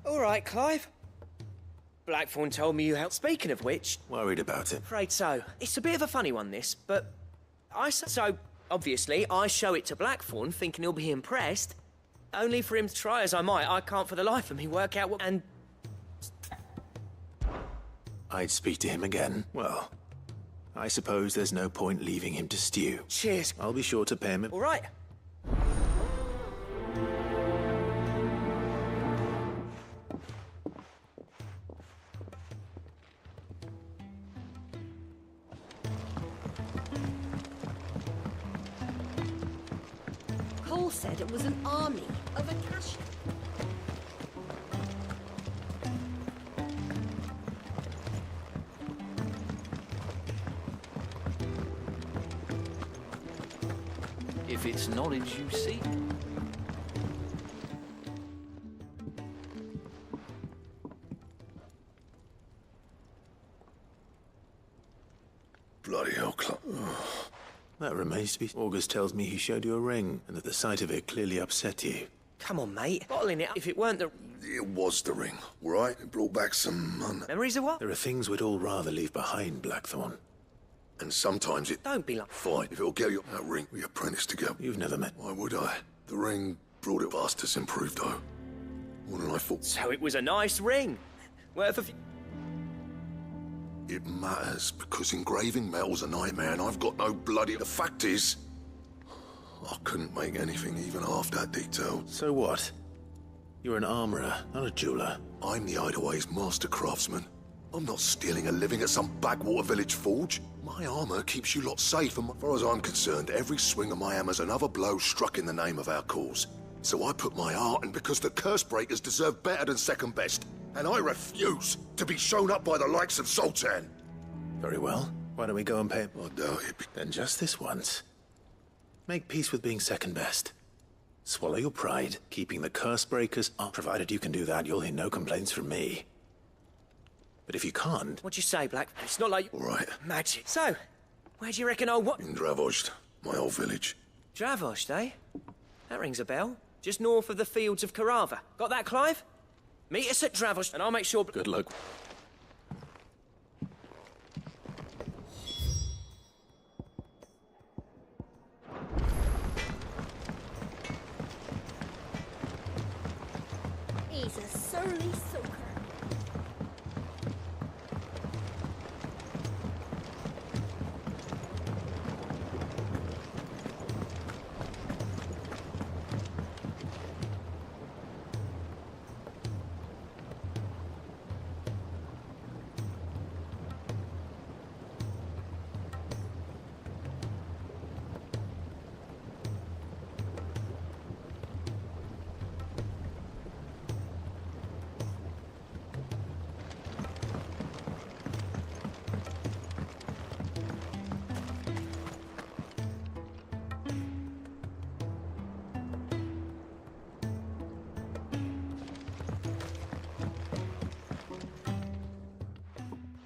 All right, Clive. Blackthorn told me you helped. Speaking of which... Worried about it. Afraid so. It's a bit of a funny one, this, but... obviously, I show it to Blackthorn, thinking he'll be impressed. Only for him to try as I might, I can't for the life of me work out what... And... I'd speak to him again. Well, I suppose there's no point leaving him to stew. Cheers. I'll be sure to pay him... All right. all said it was an army of Acacia. If it's knowledge you seek. Bloody hell, Clark. That remains to be... August tells me he showed you a ring, and that the sight of it clearly upset you. Come on, mate. Bottling it up. If it weren't the... It was the ring, all right? It brought back some... Memories of what? There are things we'd all rather leave behind, Blackthorn. And sometimes it... Don't be like... Fine, if it'll get you that ring, we apprentice together. You've never met... Why would I? The ring brought it fast as improved, though. More than I thought. So it was a nice ring. Worth a few... It matters, because engraving metal's a nightmare, and I've got no bloody... The fact is, I couldn't make anything even half that detailed. So what? You're an armorer, not a jeweler. I'm the Idaway's master craftsman. I'm not stealing a living at some backwater village forge. My armor keeps you lot safe, and as far as I'm concerned, every swing of my hammer's another blow struck in the name of our cause. So I put my heart in because the curse breakers deserve better than second best, and I refuse to be shown up by the likes of Sultan. Very well. Why don't we go and pay... I doubt it. Then just this once. Make peace with being second best. Swallow your pride, keeping the curse breakers up. Provided you can do that, you'll hear no complaints from me. But if you can't... What'd you say, Black? It's not like... All right. Magic. So, where do you reckon old what... In Dravost, my old village. Dravost, eh? That rings a bell. Just north of the fields of Carava. Got that, Clive? Meet us at Dravost, and I'll make sure... Good luck. He's a surly soaker.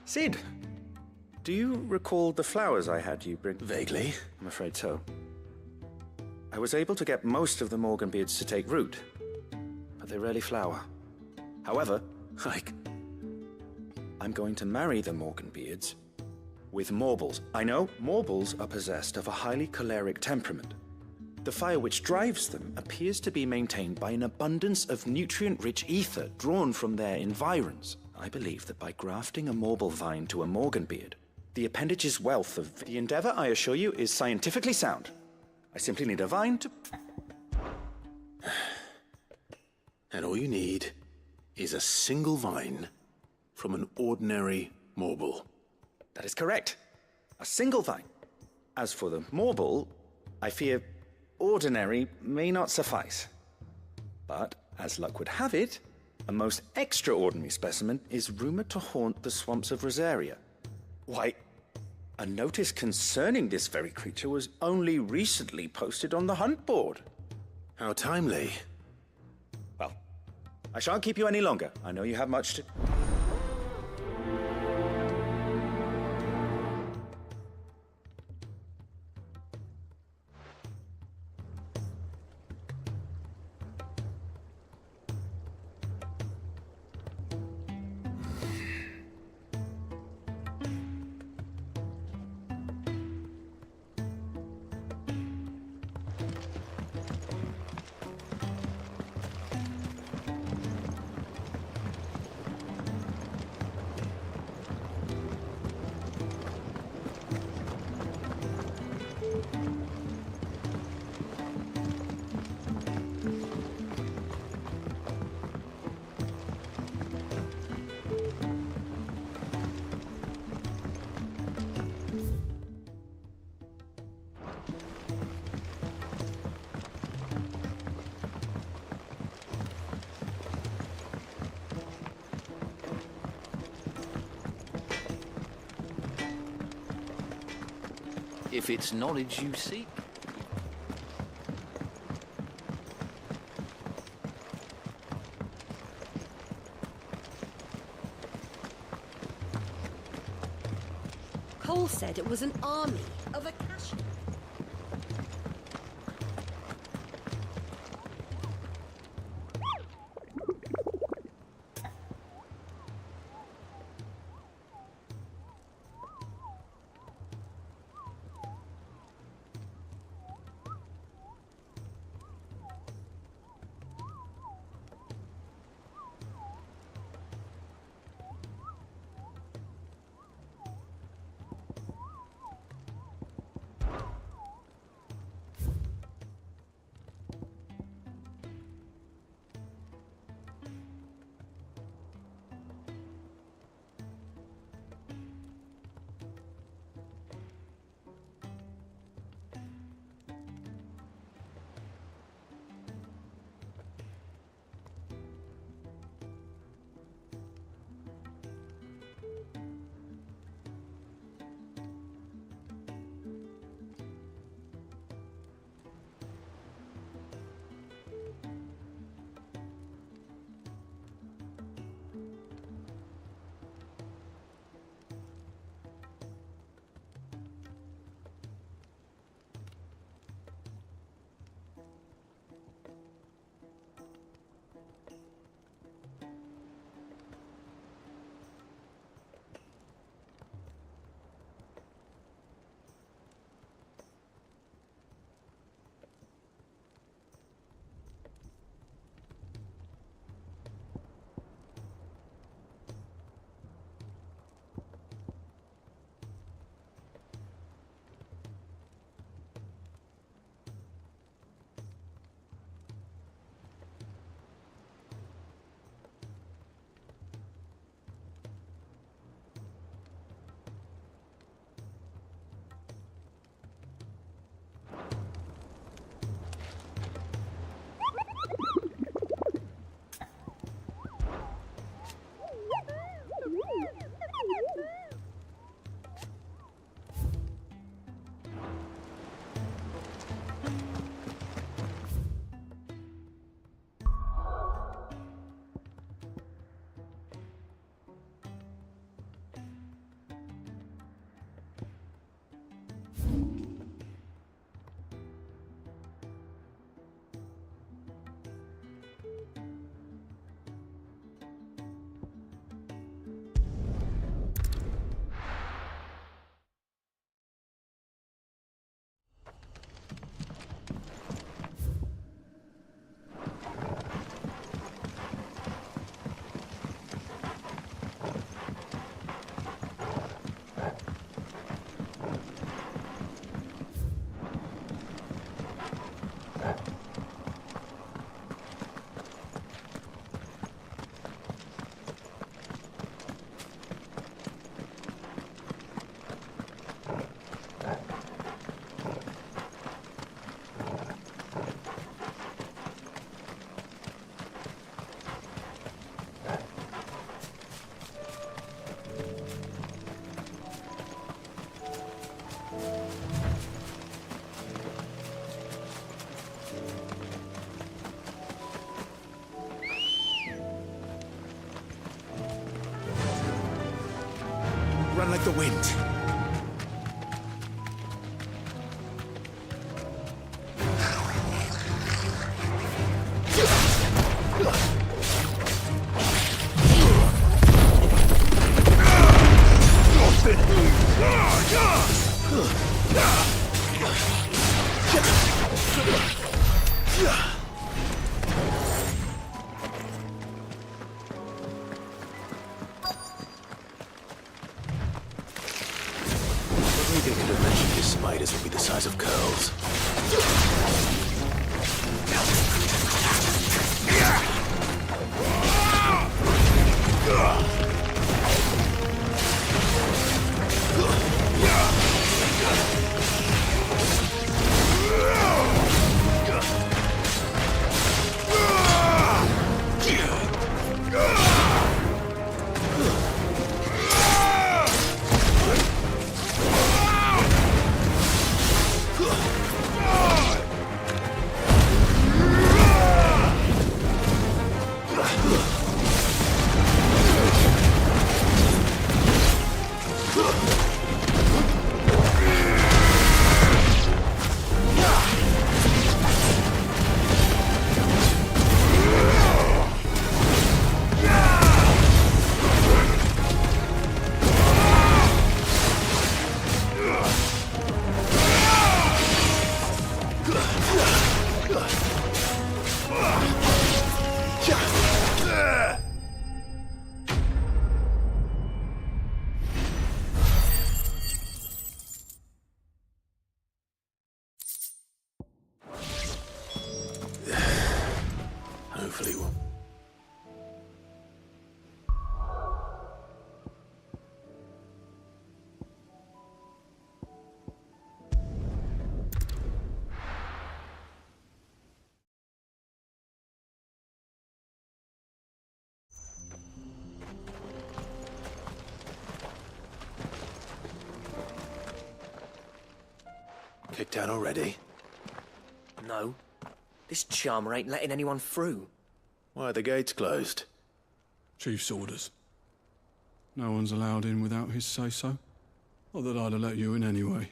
Sid, do you recall the flowers I had you bring? Vaguely. I'm afraid so. I was able to get most of the Morganbeards to take root, but they rarely flower. However, I'm going to marry the Morganbeards with Morbles. I know Morbles are possessed of a highly choleric temperament. The fire which drives them appears to be maintained by an abundance of nutrient-rich ether drawn from their environs. I believe that by grafting a Morble vine to a Morganbeard, the appendage's wealth of... The endeavor, I assure you, is scientifically sound. I simply need a vine to... And all you need is a single vine from an ordinary Morble. That is correct. A single vine. As for the Morble, I fear ordinary may not suffice. But, as luck would have it, a most extraordinary specimen is rumored to haunt the swamps of Rosaria. Why, a notice concerning this very creature was only recently posted on the hunt board. How timely. Well, I shan't keep you any longer. I know you have much to... If it's knowledge you seek. Cole said it was an army of Akashi. Run like the wind. Maybe I could have mentioned his spiders would be the size of curls. Hopefully we'll... Kicked out already? No. This charmer ain't letting anyone through. Why are the gates closed? Chief's orders. No one's allowed in without his say-so. Not that I'd have let you in anyway.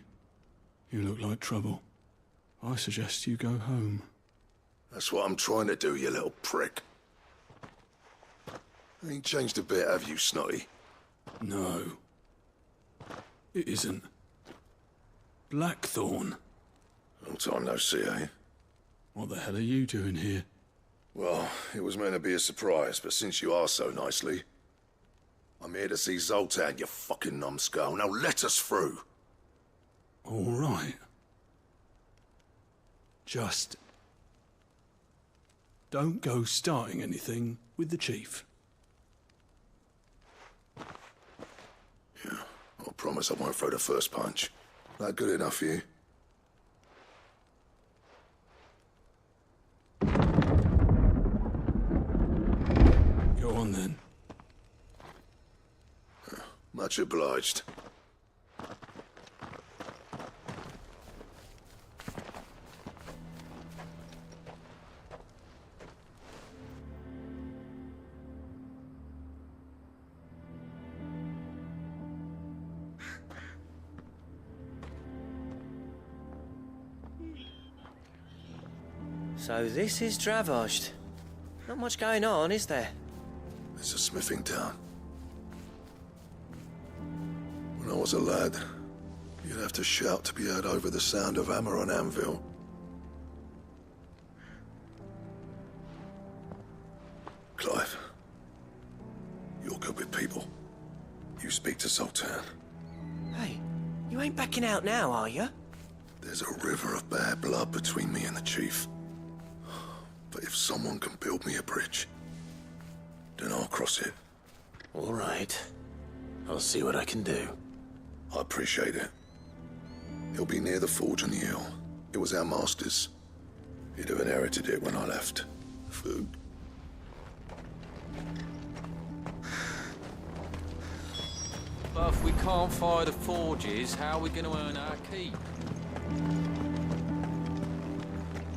You look like trouble. I suggest you go home. That's what I'm trying to do, you little prick. Ain't changed a bit, have you, Snotty? No. It isn't. Blackthorn. Long time no see, eh? What the hell are you doing here? Well, it was meant to be a surprise, but since you asked so nicely, I'm here to see Zoltan, you fucking numbskull. Now let us through. All right. Just don't go starting anything with the chief. Yeah, I promise I won't throw the first punch. That good enough for you? Go on then. Much obliged. So this is Dravosht. Not much going on, is there? It's a smithing town. When I was a lad, you'd have to shout to be heard over the sound of hammer on anvil. Clive, you're good with people. You speak to Sultan. Hey, you ain't backing out now, are you? There's a river of bad blood between me and the chief. But if someone can build me a bridge, then I'll cross it. All right. I'll see what I can do. I appreciate it. It'll be near the forge on the hill. It was our master's. He'd have inherited it when I left. Food. But if we can't fire the forges, how are we going to earn our keep?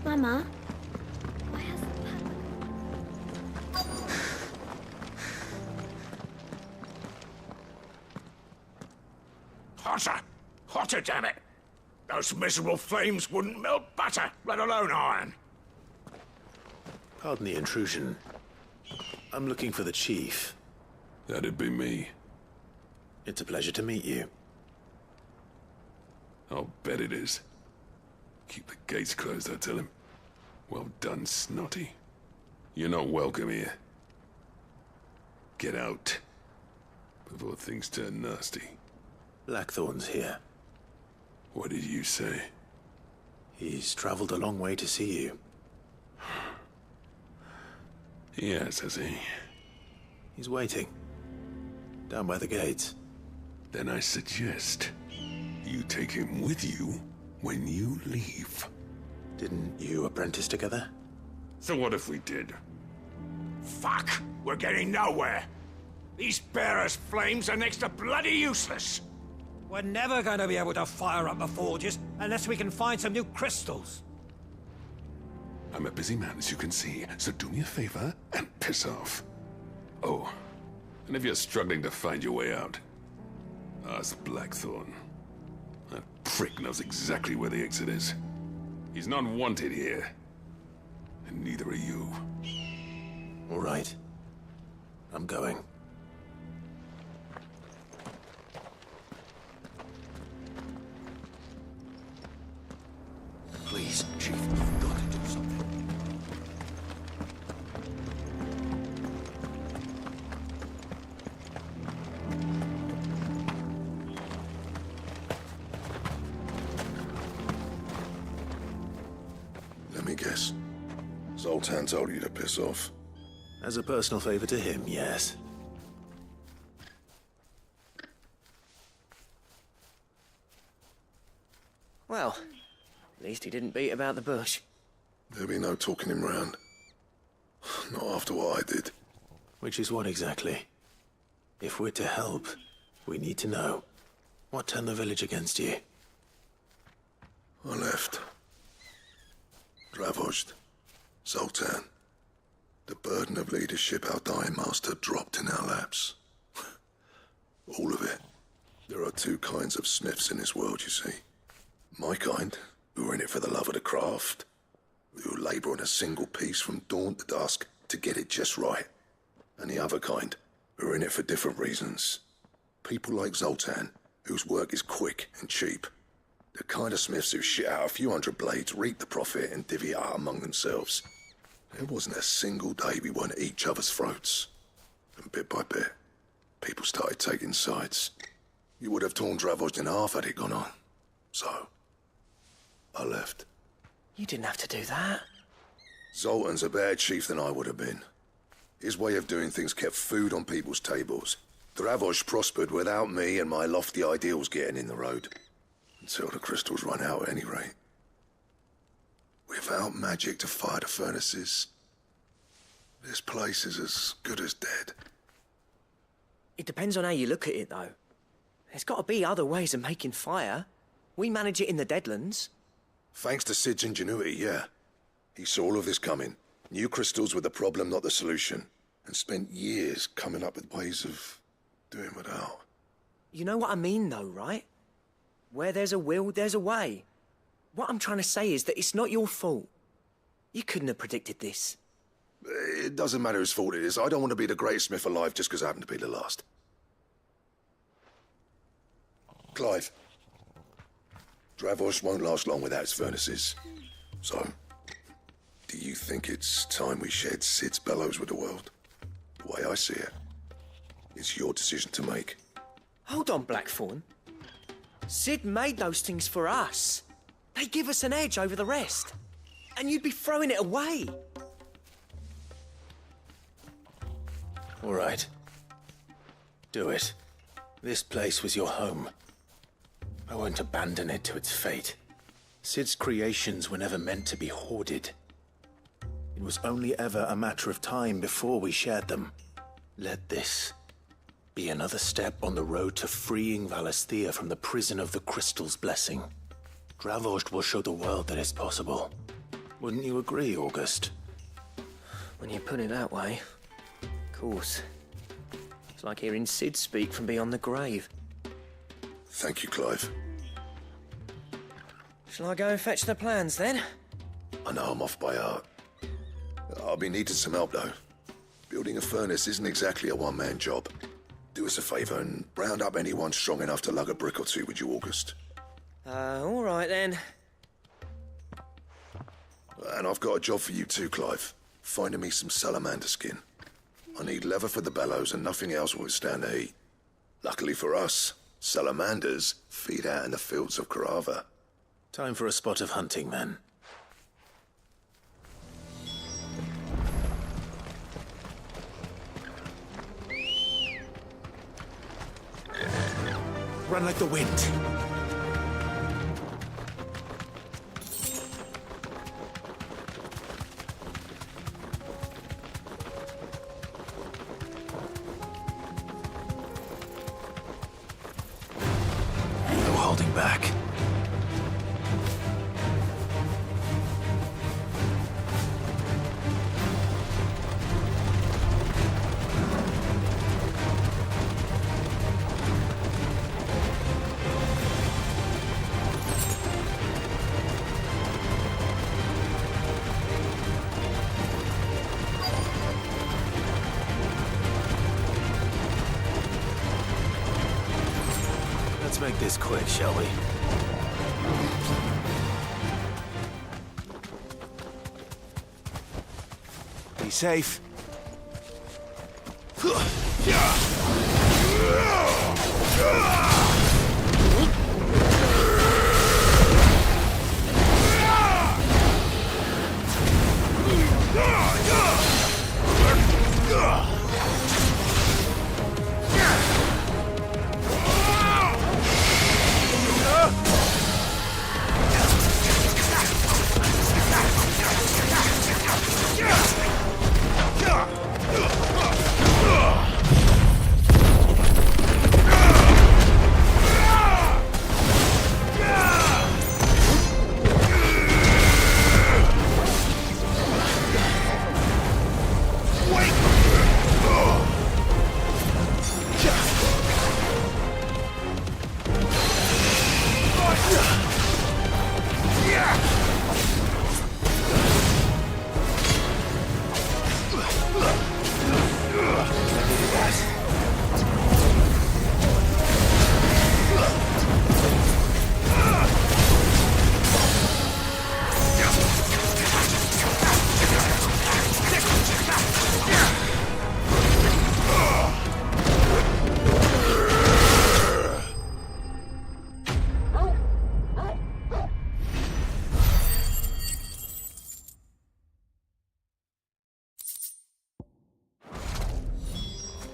Mama? Hotter! Hotter, damn it! Those miserable flames wouldn't melt butter, let alone iron. Pardon the intrusion. I'm looking for the chief. That'd be me. It's a pleasure to meet you. I'll bet it is. Keep the gates closed, I tell him. Well done, Snotty. You're not welcome here. Get out before things turn nasty. Blackthorn's here. What did you say? He's traveled a long way to see you. Yes, has he? He's waiting. Down by the gates. Then I suggest you take him with you when you leave. Didn't you apprentice together? So what if we did? Fuck! We're getting nowhere. These bearers' flames are next to bloody useless. We're never going to be able to fire up the forges unless we can find some new crystals. I'm a busy man, as you can see, so do me a favor and piss off. Oh, and if you're struggling to find your way out, ask Blackthorn. That prick knows exactly where the exit is. He's not wanted here. And neither are you. All right. I'm going. Please, Chief. guess. Zoltan told you to piss off. As a personal favor to him, yes. Well, at least he didn't beat about the bush. There'll be no talking him round. Not after what I did. Which is what exactly? If we're to help, we need to know. What turned the village against you? I left. Dravozd. Zoltan. The burden of leadership our dying master dropped in our laps. All of it. There are two kinds of smiths in this world, you see. My kind, who are in it for the love of the craft, who labour on a single piece from dawn to dusk to get it just right. And the other kind, who are in it for different reasons. People like Zoltan, whose work is quick and cheap. The kind of smiths who shit out a few hundred blades, reap the profit, and divvy it out among themselves. There wasn't a single day we weren't at each other's throats. And bit by bit, people started taking sides. You would have torn Dravozd in half had it gone on. So, I left. You didn't have to do that. Zoltan's a better chief than I would have been. His way of doing things kept food on people's tables. Dravozd prospered without me and my lofty ideals getting in the road. Until the crystals run out at any rate. Without magic to fire the furnaces, this place is as good as dead. It depends on how you look at it, though. There's got to be other ways of making fire. We manage it in the Deadlands. Thanks to Sid's ingenuity, yeah. He saw all of this coming. Knew crystals were the problem, not the solution. And spent years coming up with ways of doing without. You know what I mean, though, right? Where there's a will, there's a way. What I'm trying to say is that it's not your fault. You couldn't have predicted this. It doesn't matter whose fault it is. I don't want to be the greatest smith alive just because I happen to be the last. Clive. Dravozd won't last long without its furnaces. So, do you think it's time we shared Sid's bellows with the world? The way I see it, it's your decision to make. Hold on, Blackthorn. Sid made those things for us. They give us an edge over the rest. And you'd be throwing it away. All right. Do it. This place was your home. I won't abandon it to its fate. Sid's creations were never meant to be hoarded. It was only ever a matter of time before we shared them. Let this be another step on the road to freeing Valisthea from the prison of the Crystal's blessing. Dravozd will show the world that it's possible. Wouldn't you agree, August? When you put it that way, of course. It's like hearing Sid speak from beyond the grave. Thank you, Clive. Shall I go and fetch the plans, then? I know I'm off by heart. I'll be needing some help, though. Building a furnace isn't exactly a one-man job. Do us a favour and round up anyone strong enough to lug a brick or two with you, August. All right, then. And I've got a job for you too, Clive. Finding me some salamander skin. I need leather for the bellows and nothing else will withstand the heat. Luckily for us, salamanders feed out in the fields of Carava. Time for a spot of hunting, then. Run like the wind. No holding back. Let's make this quick, shall we? Be safe.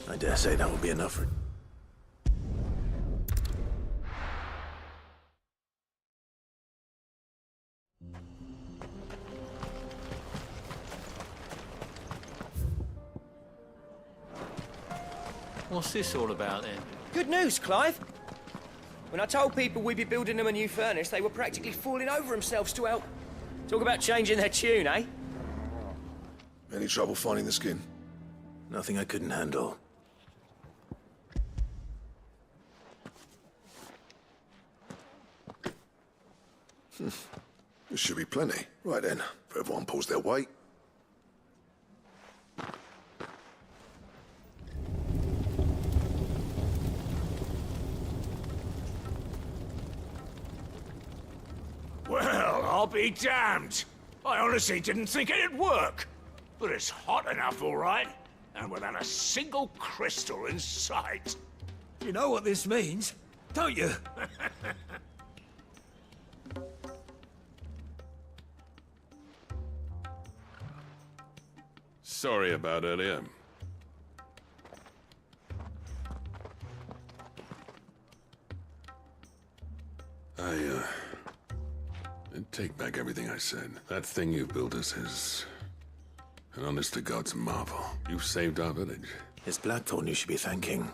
I dare say that will be enough for... What's this all about then? Good news, Clive. When I told people we'd be building them a new furnace, they were practically falling over themselves to help. Talk about changing their tune, eh? Any trouble finding the skin? Nothing I couldn't handle. There should be plenty. Right then, if everyone pulls their weight. Well, I'll be damned. I honestly didn't think it'd work. But it's hot enough, all right. And without a single crystal in sight. You know what this means, don't you? Sorry about earlier. I take back everything I said. That thing you built us is an honest-to-God's marvel. You've saved our village. It's Blackthorn you should be thanking.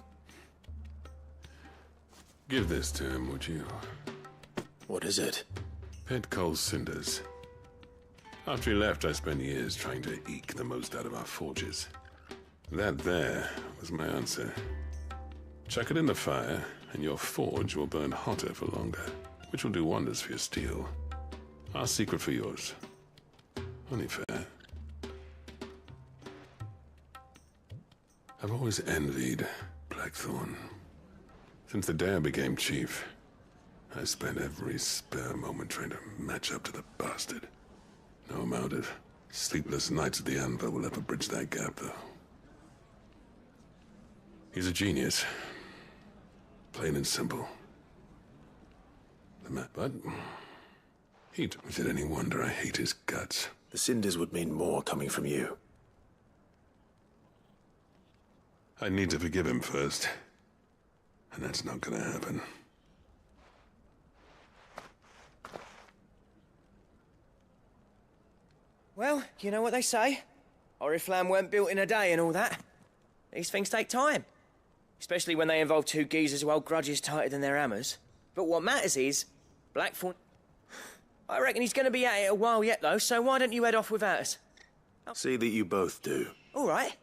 Give this to him, would you? What is it? Pet coal cinders. After he left, I spent years trying to eke the most out of our forges. That there was my answer. Chuck it in the fire, and your forge will burn hotter for longer, which will do wonders for your steel. Our secret for yours. Only fair. I've always envied Blackthorn. Since the day I became chief, I spent every spare moment trying to match up to the bastard. No amount of sleepless nights at the anvil will ever bridge that gap, though. He's a genius. Plain and simple. But is it any wonder I hate his guts? The cinders would mean more coming from you. I need to forgive him first. And that's not gonna happen. Well, you know what they say. Oriflamme weren't built in a day and all that. These things take time. Especially when they involve two geezers who hold grudges tighter than their hammers. But what matters is, Blackthorn... I reckon he's going to be at it a while yet, though, so why don't you head off without us? See that you both do. All right.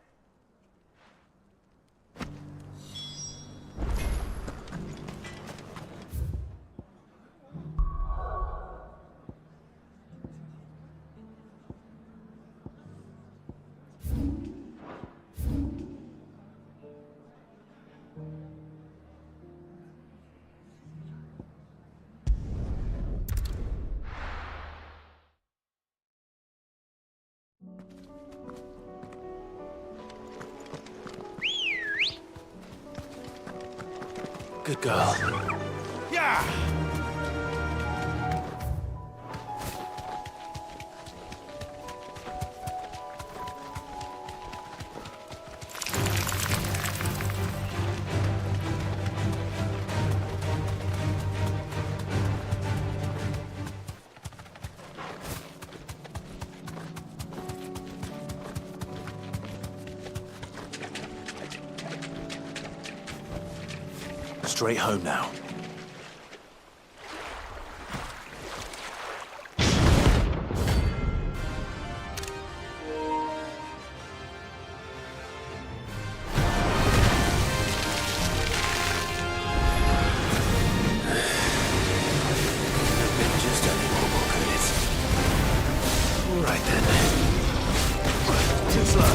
Good girl. Yeah! Straight home now. Just a little more minutes. All right then. Too slow.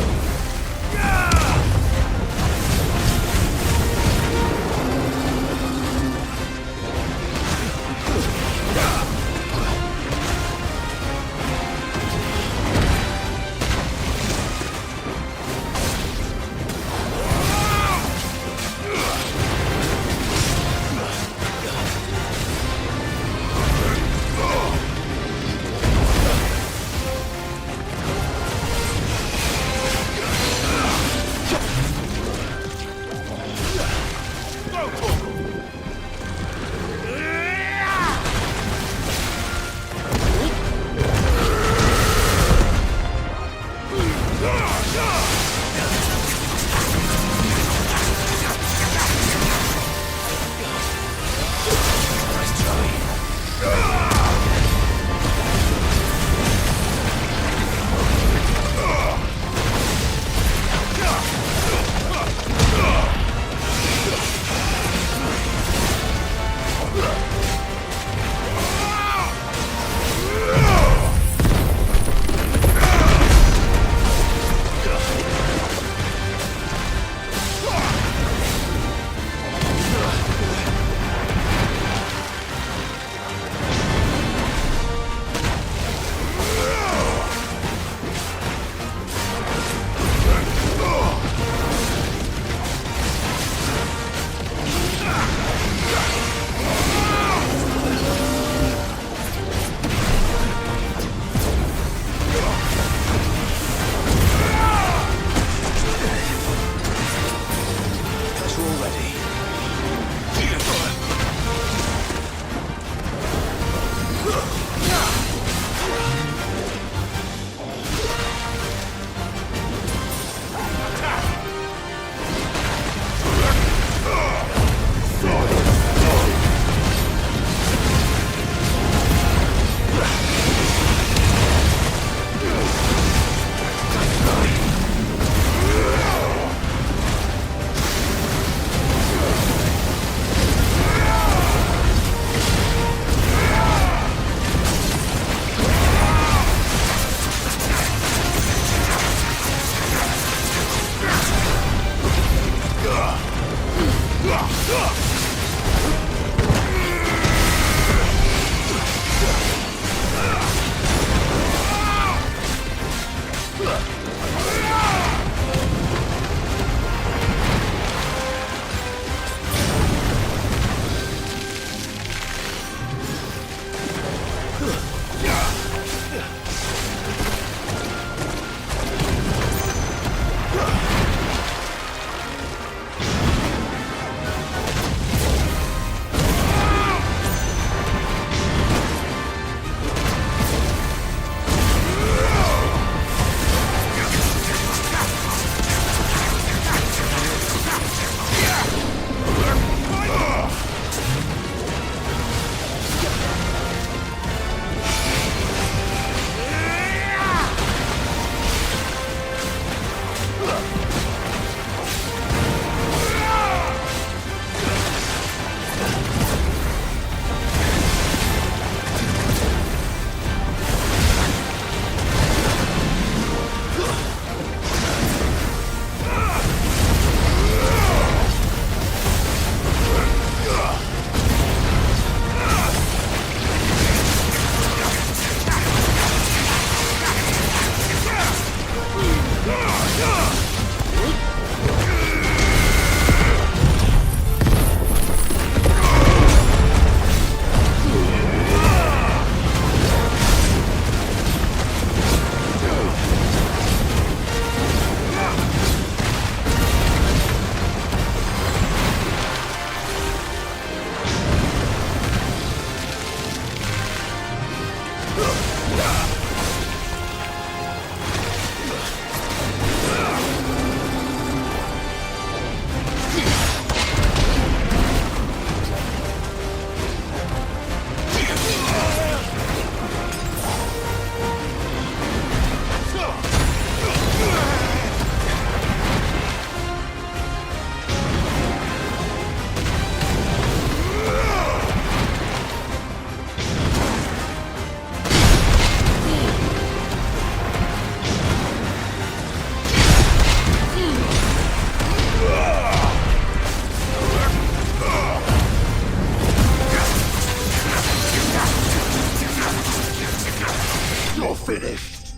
finished.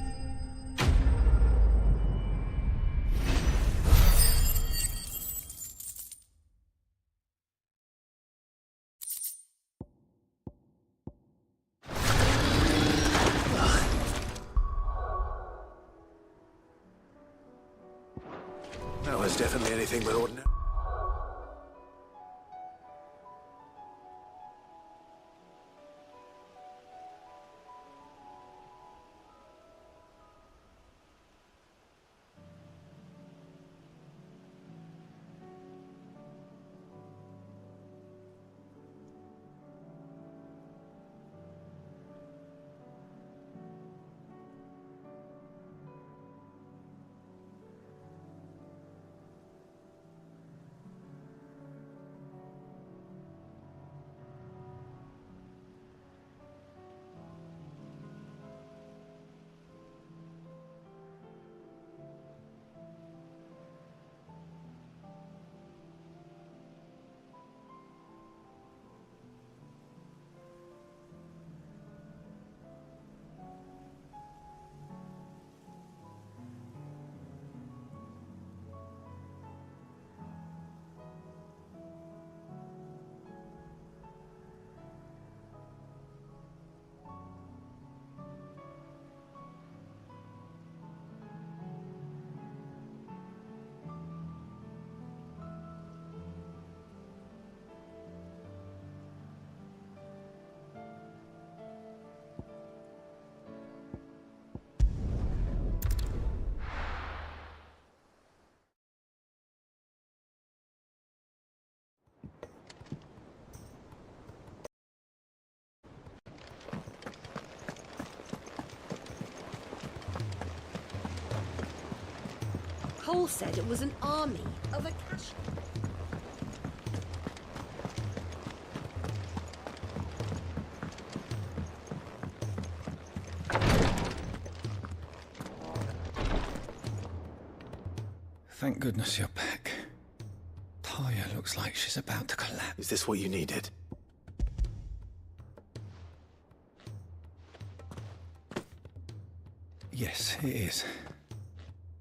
That was definitely anything but ordinary. Cole said it was an army of Akasha. Thank goodness you're back. Talia looks like she's about to collapse. Is this what you needed? Yes, it is.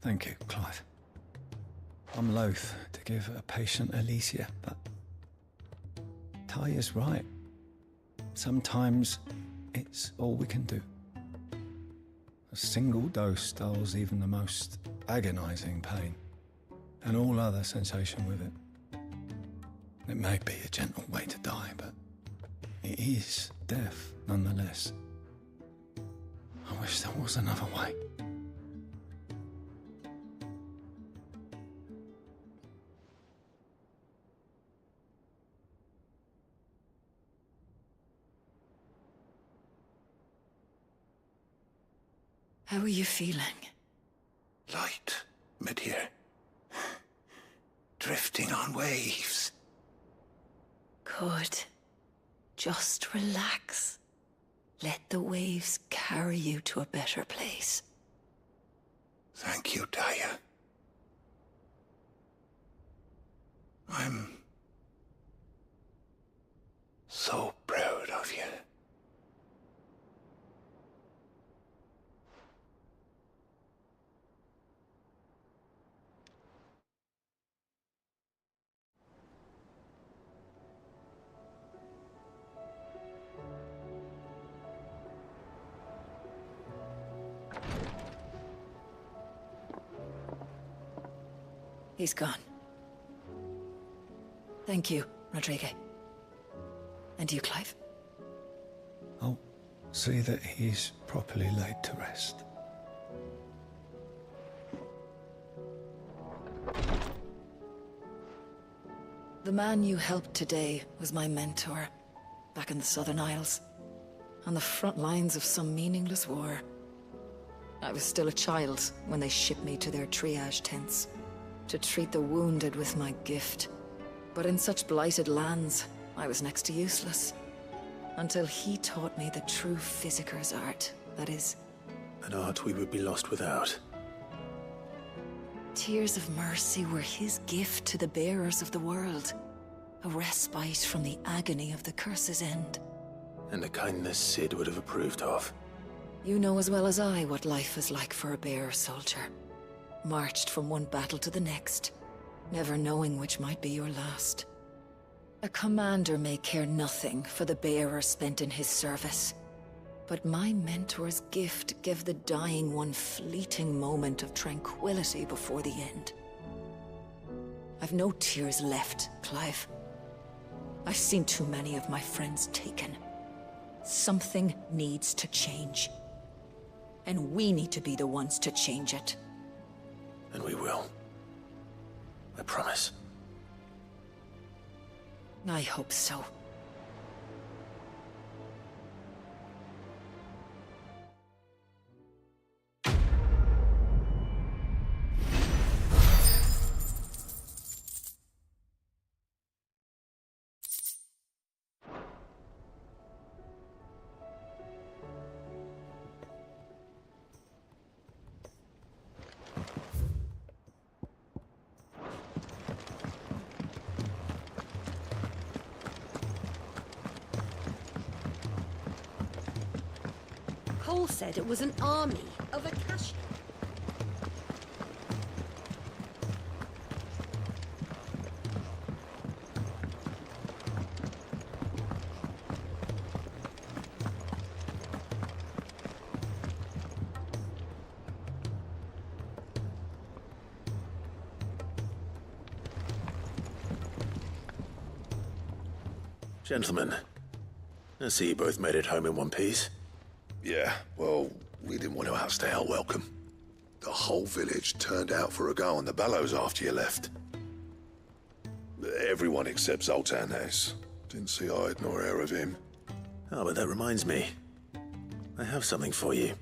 Thank you, Clive. I'm loath to give a patient Alicia, but Talia's right. Sometimes it's all we can do. A single dose dulls even the most agonizing pain, and all other sensation with it. It may be a gentle way to die, but it is death nonetheless. I wish there was another way. How are you feeling? Light, mid-here. Drifting on waves. Good. Just relax. Let the waves carry you to a better place. Thank you, Talia. I'm so proud of you. He's gone. Thank you, Rodrigue. And you, Clive? I'll see that he's properly laid to rest. The man you helped today was my mentor, back in the Southern Isles, on the front lines of some meaningless war. I was still a child when they shipped me to their triage tents, to treat the wounded with my gift. But in such blighted lands, I was next to useless. Until he taught me the true physicker's art, that is. An art we would be lost without. Tears of mercy were his gift to the bearers of the world. A respite from the agony of the curse's end. And a kindness Sid would have approved of. You know as well as I what life is like for a bearer soldier. Marched from one battle to the next, never knowing which might be your last. A commander may care nothing for the bearer spent in his service, but my mentor's gift gave the dying one fleeting moment of tranquility before the end. I've no tears left, Clive. I've seen too many of my friends taken. Something needs to change. And we need to be the ones to change it. And we will. I promise. I hope so. Cole said it was an army of Acacia. Gentlemen, I see you both made it home in one piece. Yeah, well, we didn't want to outstay our welcome. The whole village turned out for a go on the bellows after you left. Everyone except Zoltan has. Didn't see hide nor hair of him. Oh, but that reminds me. I have something for you.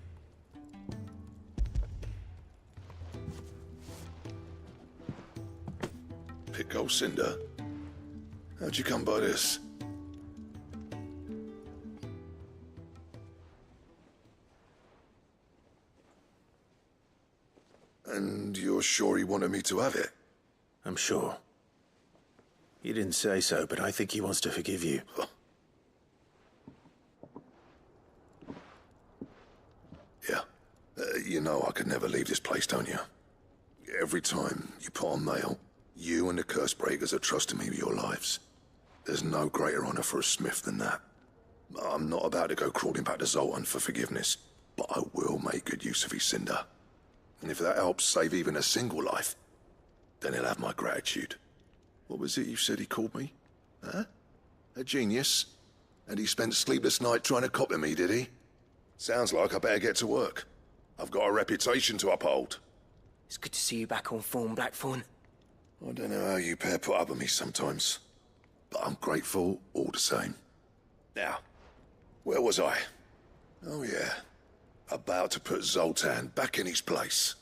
Pick old Cinder. How'd you come by this? And you're sure he wanted me to have it? I'm sure. He didn't say so, but I think he wants to forgive you. Yeah. You know I could never leave this place, don't you? Every time you put on mail, you and the curse breakers are trusting me with your lives. There's no greater honor for a smith than that. I'm not about to go crawling back to Zoltan for forgiveness, but I will make good use of his cinder. And if that helps save even a single life, then he'll have my gratitude. What was it you said he called me? Huh? A genius? And he spent sleepless night trying to copy me, did he? Sounds like I better get to work. I've got a reputation to uphold. It's good to see you back on form, Blackthorn. I don't know how you pair put up with me sometimes, but I'm grateful all the same. Now, where was I? Oh yeah, about to put Zoltan back in his place.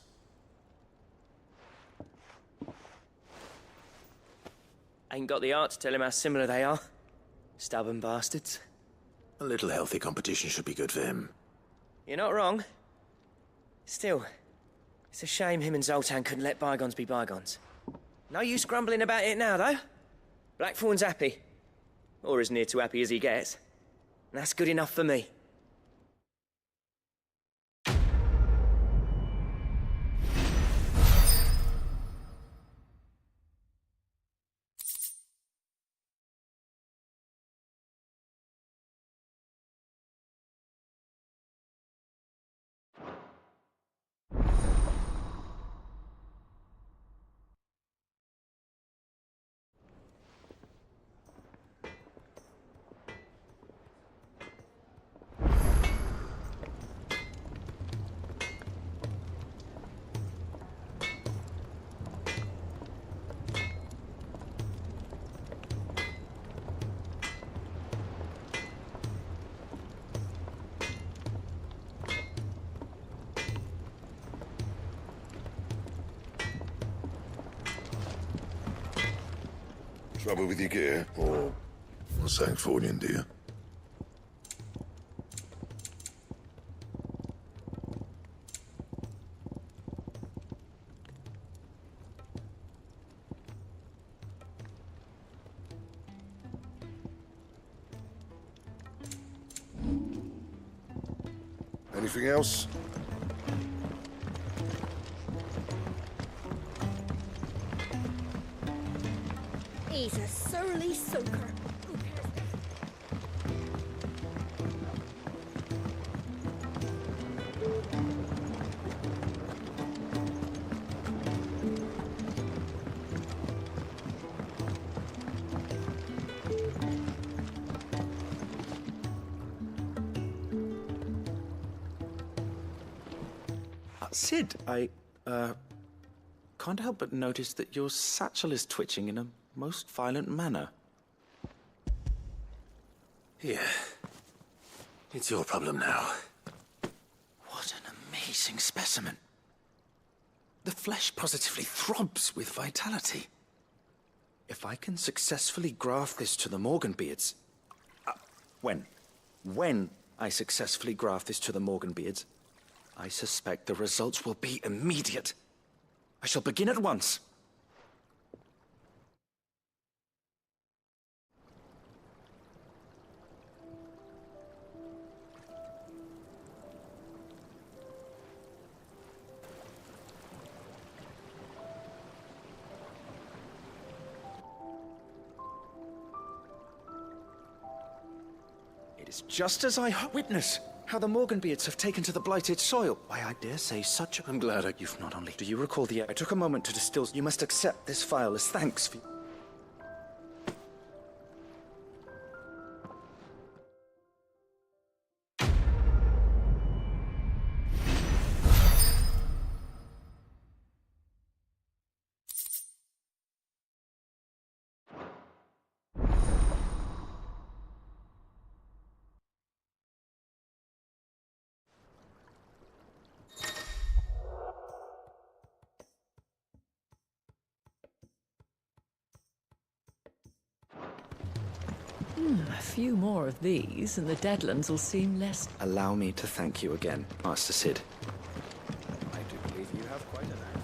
Ain't got the art to tell him how similar they are. Stubborn bastards. A little healthy competition should be good for him. You're not wrong. Still, it's a shame him and Zoltan couldn't let bygones be bygones. No use grumbling about it now, though. Blackthorn's happy. Or as near to happy as he gets. And that's good enough for me. Trouble with your gear, or something for you, do you? Anything else? He's a surly soaker. Who cares? Sid, I can't help but notice that your satchel is twitching in a most violent manner. Here. It's your problem now. What an amazing specimen. The flesh positively throbs with vitality. If I can successfully graft this to the Morganbeards... When I successfully graft this to the Morganbeards, I suspect the results will be immediate. I shall begin at once. It is just as I witness how the Morganbeards have taken to the blighted soil. Why, I dare say such... I'm glad You've not only... Do you recall the... I took a moment to distill... You must accept this file as thanks for... A few more of these, and the Deadlands will seem less... Allow me to thank you again, Master Sid. I do believe you have quite an eye.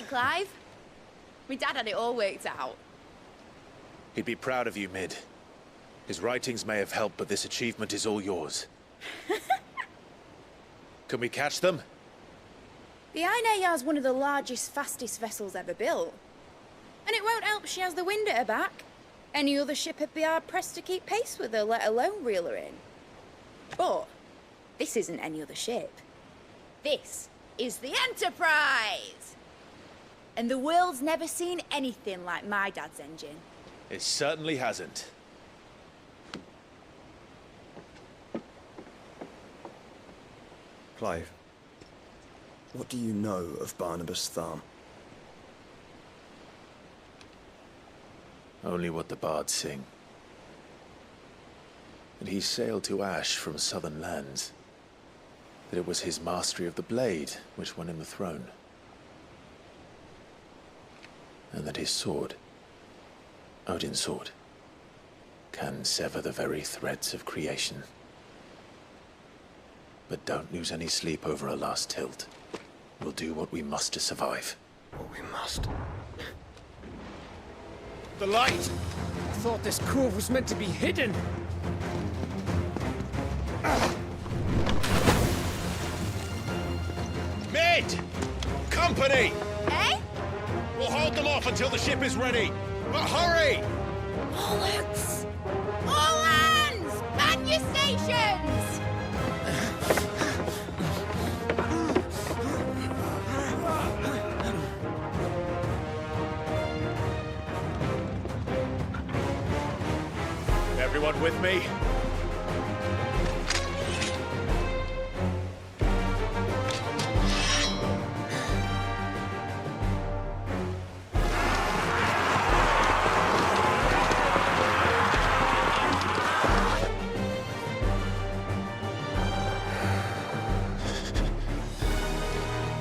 Clive? My dad had it all worked out. He'd be proud of you, Mid. His writings may have helped, but this achievement is all yours. Can we catch them? The Ainayar's one of the largest, fastest vessels ever built. And it won't help she has the wind at her back. Any other ship would be hard-pressed to keep pace with her, let alone reel her in. But this isn't any other ship. This is the Enterprise! And the world's never seen anything like my dad's engine. It certainly hasn't. Clive, what do you know of Barnabas Tharm? Only what the bards sing. That he sailed to Ash from southern lands. That it was his mastery of the blade which won him the throne. And that his sword, Odin's sword, can sever the very threads of creation. But don't lose any sleep over a last tilt. We'll do what we must to survive. What we must. The light! I thought this cove was meant to be hidden. Mid! Company! Eh? We'll hold them off until the ship is ready. But hurry! Bollocks! All hands! Man your stations! Everyone with me?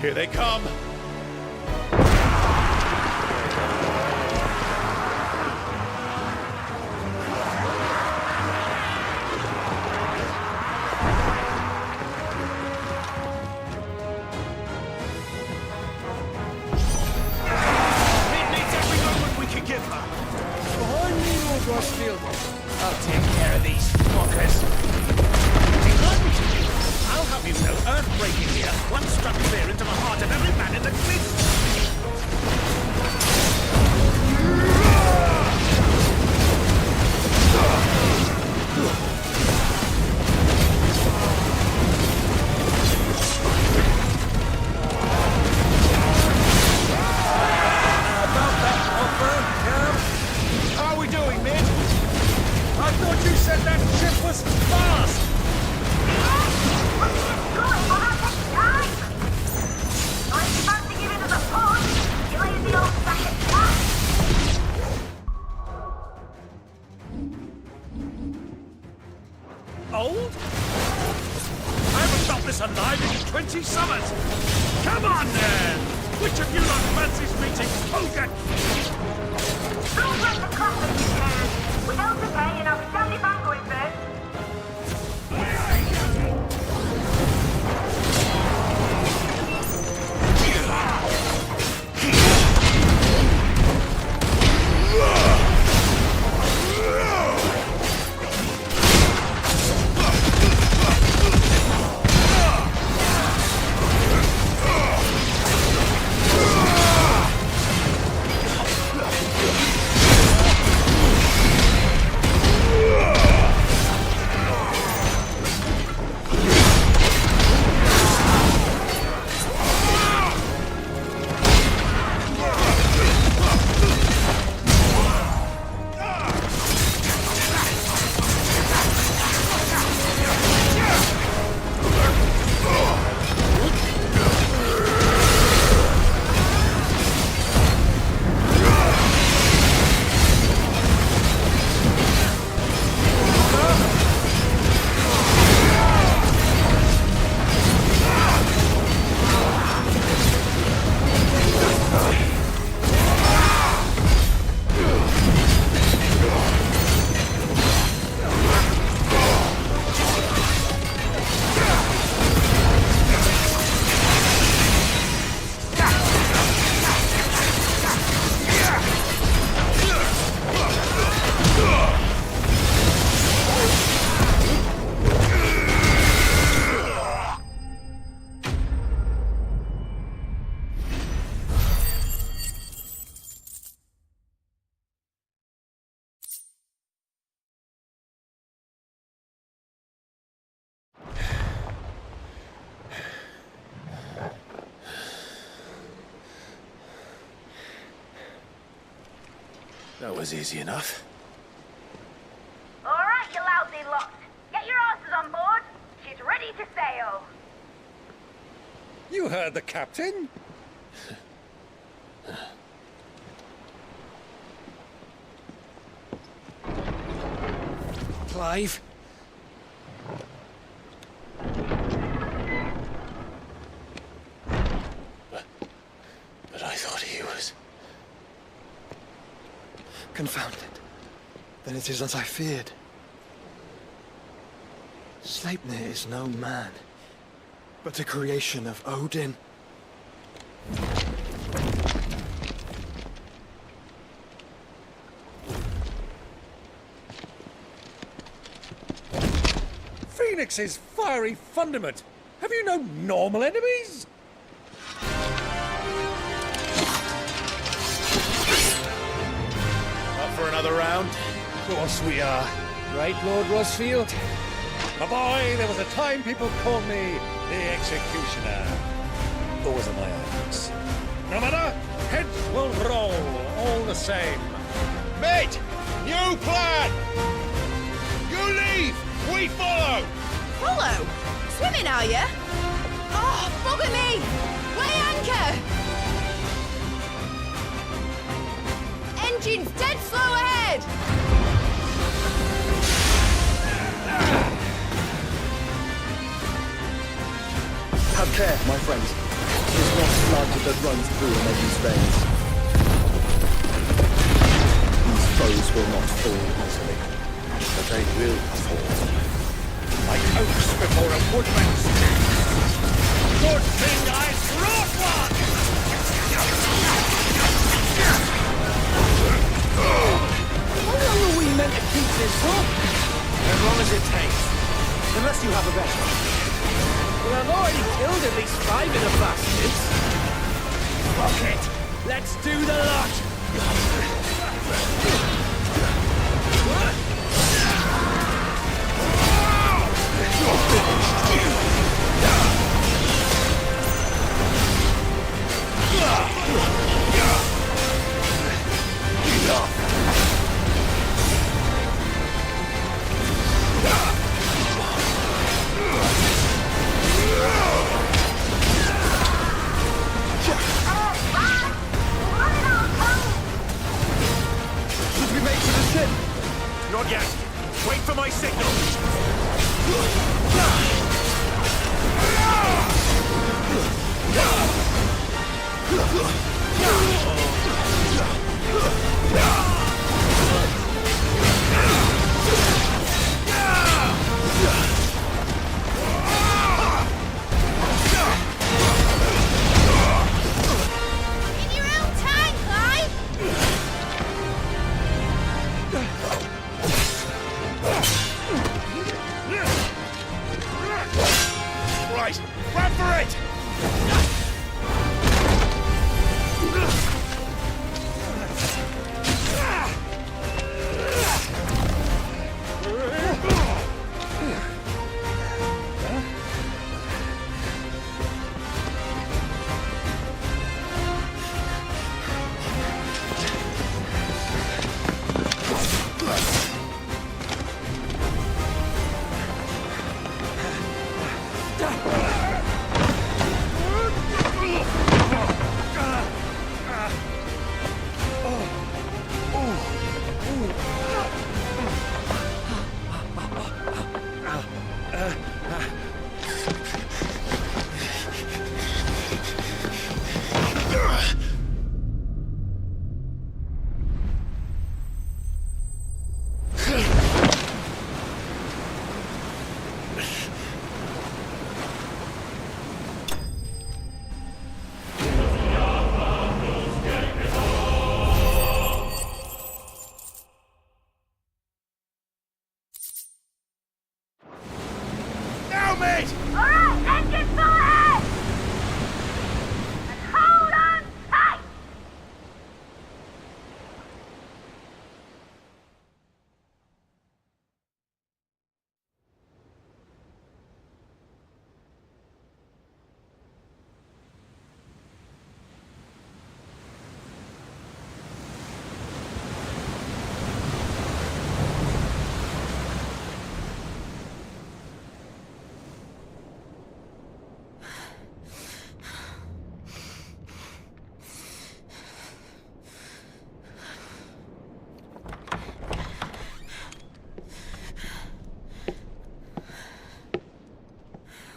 Here they come! I'll take care of these fuckers. I'll have you know, earth-breaking here once struck clear into the heart of every man in the Old? I haven't felt this alive in 20 summers! Come on, then! Which of you lot fancies meeting Hogan? Don't let the coffin be heard. Without the pay, and I'll be standing back going first. was easy enough. All right, you lousy lot. Get your asses on board. She's ready to sail. You heard the captain. Clive? But I thought he was... Confounded. Then it is as I feared. Sleipnir is no man, but a creation of Odin. Phoenix's fiery fundament. Have you no normal enemies? Up for another round? Of course we are. Right, Lord Rosfield? My boy, there was a time people called me the Executioner. Those are my acts. No matter, heads will roll, all the same. Mate! New plan! You leave! We follow! Follow? Swimming, are you? Oh, bugger me! Weigh anchor! Engine's dead slow ahead! Have care, my friends. It is not blood that runs through a lady's veins. These foes will not fall easily, but they will fall. Like oaks before a woodman's good thing I brought one! How long are we meant to keep this for? As long as it takes. Unless you have a better. Well, I've already killed at least 5 of the bastards. Fuck it! Let's do the lot! Should we make for the ship? Not yet. Wait for my signal. In your own time, Clive! Right, run for it! Now, mate! All right, engine full ahead! And hold on tight!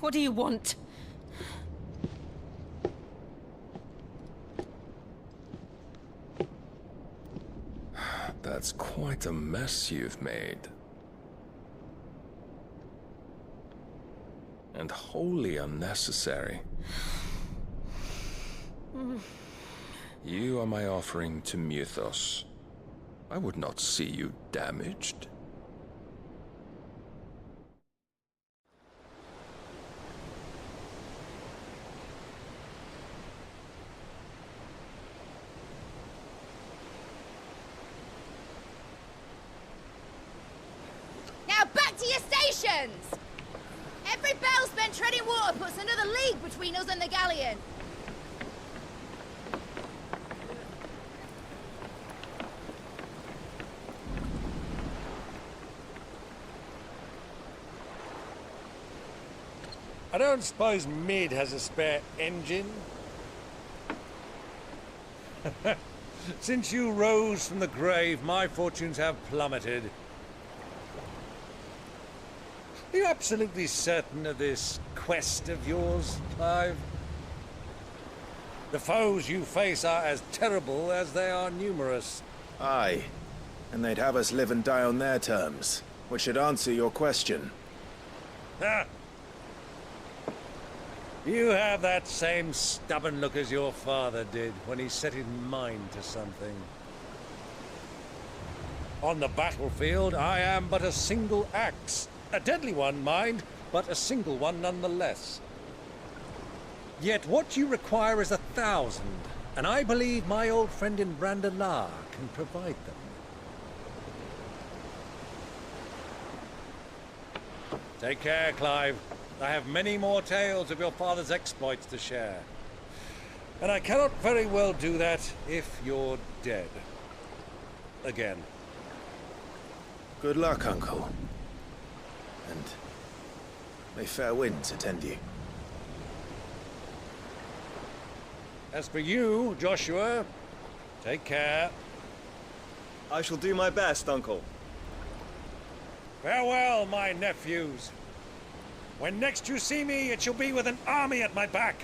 What do you want? That's quite a mess you've made. And wholly unnecessary. You are my offering to Mythos. I would not see you damaged. Now back to your stations! Every bell spent treading water puts another league between us and the galleon. I don't suppose Mid has a spare engine? Since you rose from the grave, my fortunes have plummeted. Are you absolutely certain of this quest of yours, Clive? The foes you face are as terrible as they are numerous. Aye. And they'd have us live and die on their terms, which should answer your question. Ha! You have that same stubborn look as your father did when he set his mind to something. On the battlefield, I am but a single axe. A deadly one, mind, but a single one nonetheless. Yet what you require is 1,000, and I believe my old friend in Brandalar can provide them. Take care, Clive. I have many more tales of your father's exploits to share. And I cannot very well do that if you're dead. Again. Good luck, Uncle. And may fair winds attend you. As for you, Joshua, take care. I shall do my best, Uncle. Farewell, my nephews. When next you see me, it shall be with an army at my back.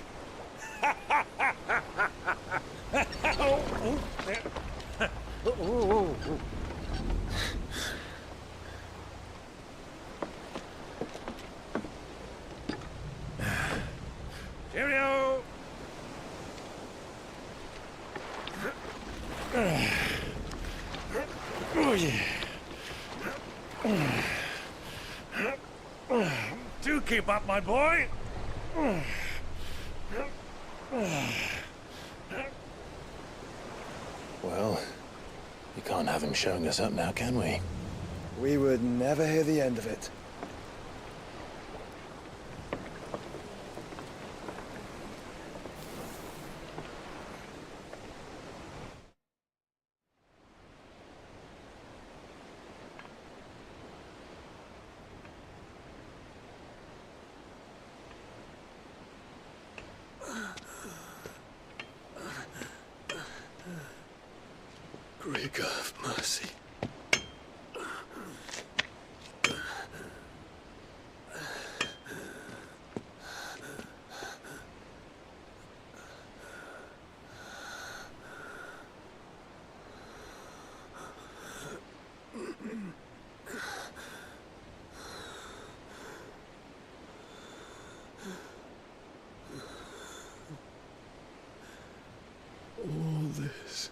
Cheerio! Oh, yeah. Do keep up, my boy. Well, we can't have him showing us up now, can we? We would never hear the end of it. Great God of mercy. All this.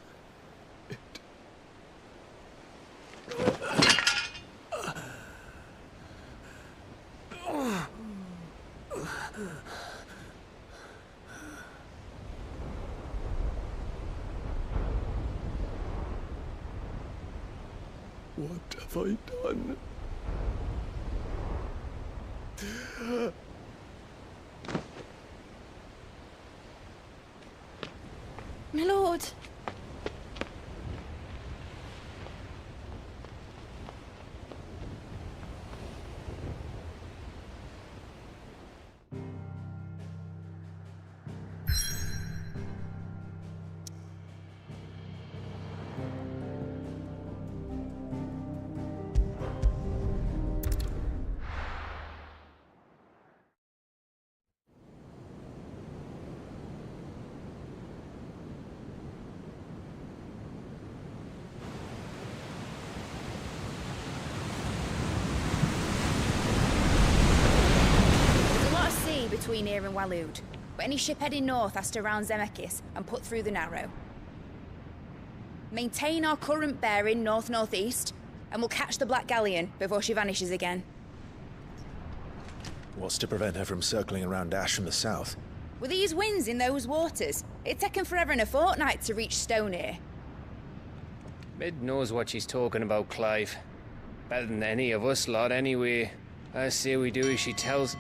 What have I done? My lord. near in Waloed. But any ship heading north has to round Zemeckis and put through the Narrow. Maintain our current bearing north-northeast, and we'll catch the Black Galleon before she vanishes again. What's to prevent her from circling around Ash from the south? With these winds in those waters, it'd taken forever and a fortnight to reach Stonehere. Mid knows what she's talking about, Clive. Better than any of us lot, anyway. I say we do as she tells.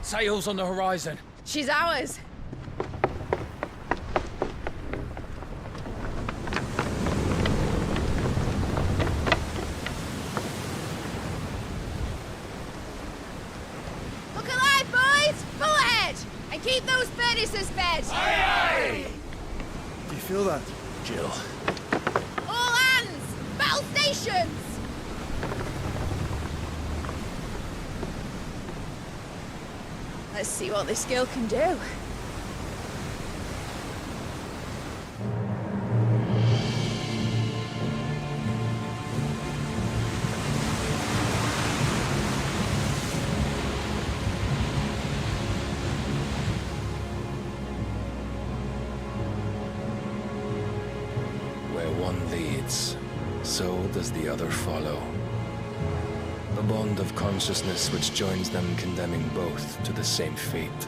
Sails on the horizon. She's ours. Look alive, boys! Pull ahead! And keep those furnaces fed! Aye, aye! Do you feel that, Jill? All hands! Battle stations! Let's see what this girl can do. Where one leads, so does the other follow. The bond of consciousness which joins them, condemning both to the same fate.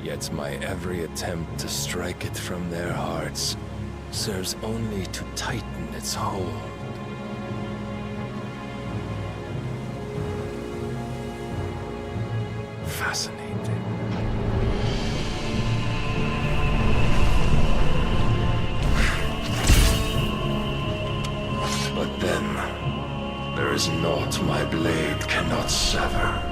Yet my every attempt to strike it from their hearts serves only to tighten its hold. Fascinating. But then, there is naught my blade cannot sever.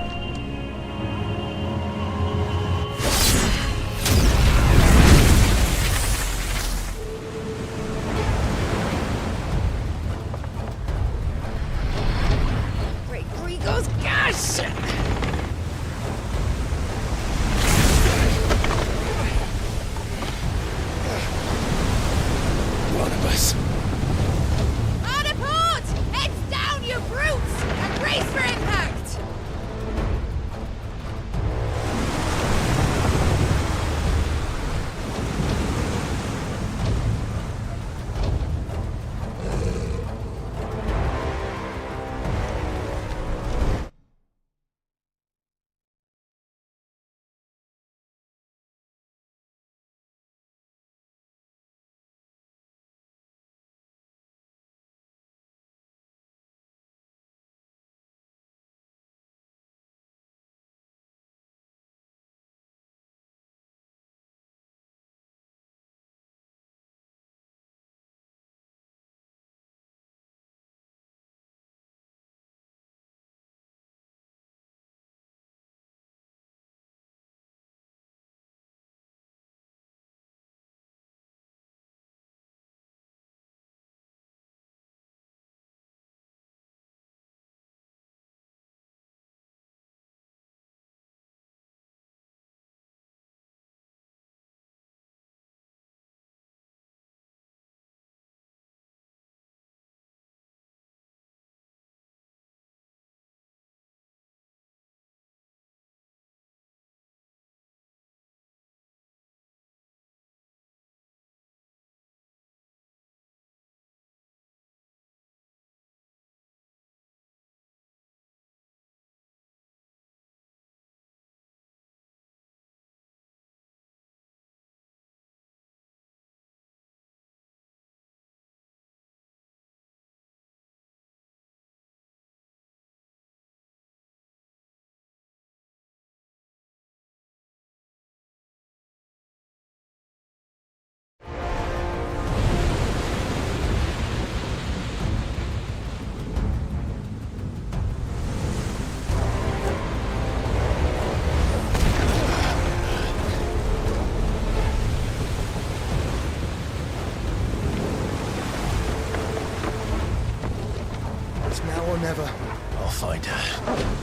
Great Gregor's gas! One of us. Hard a port! Heads down, you brutes! And brace for impact! It's now or never. I'll find her.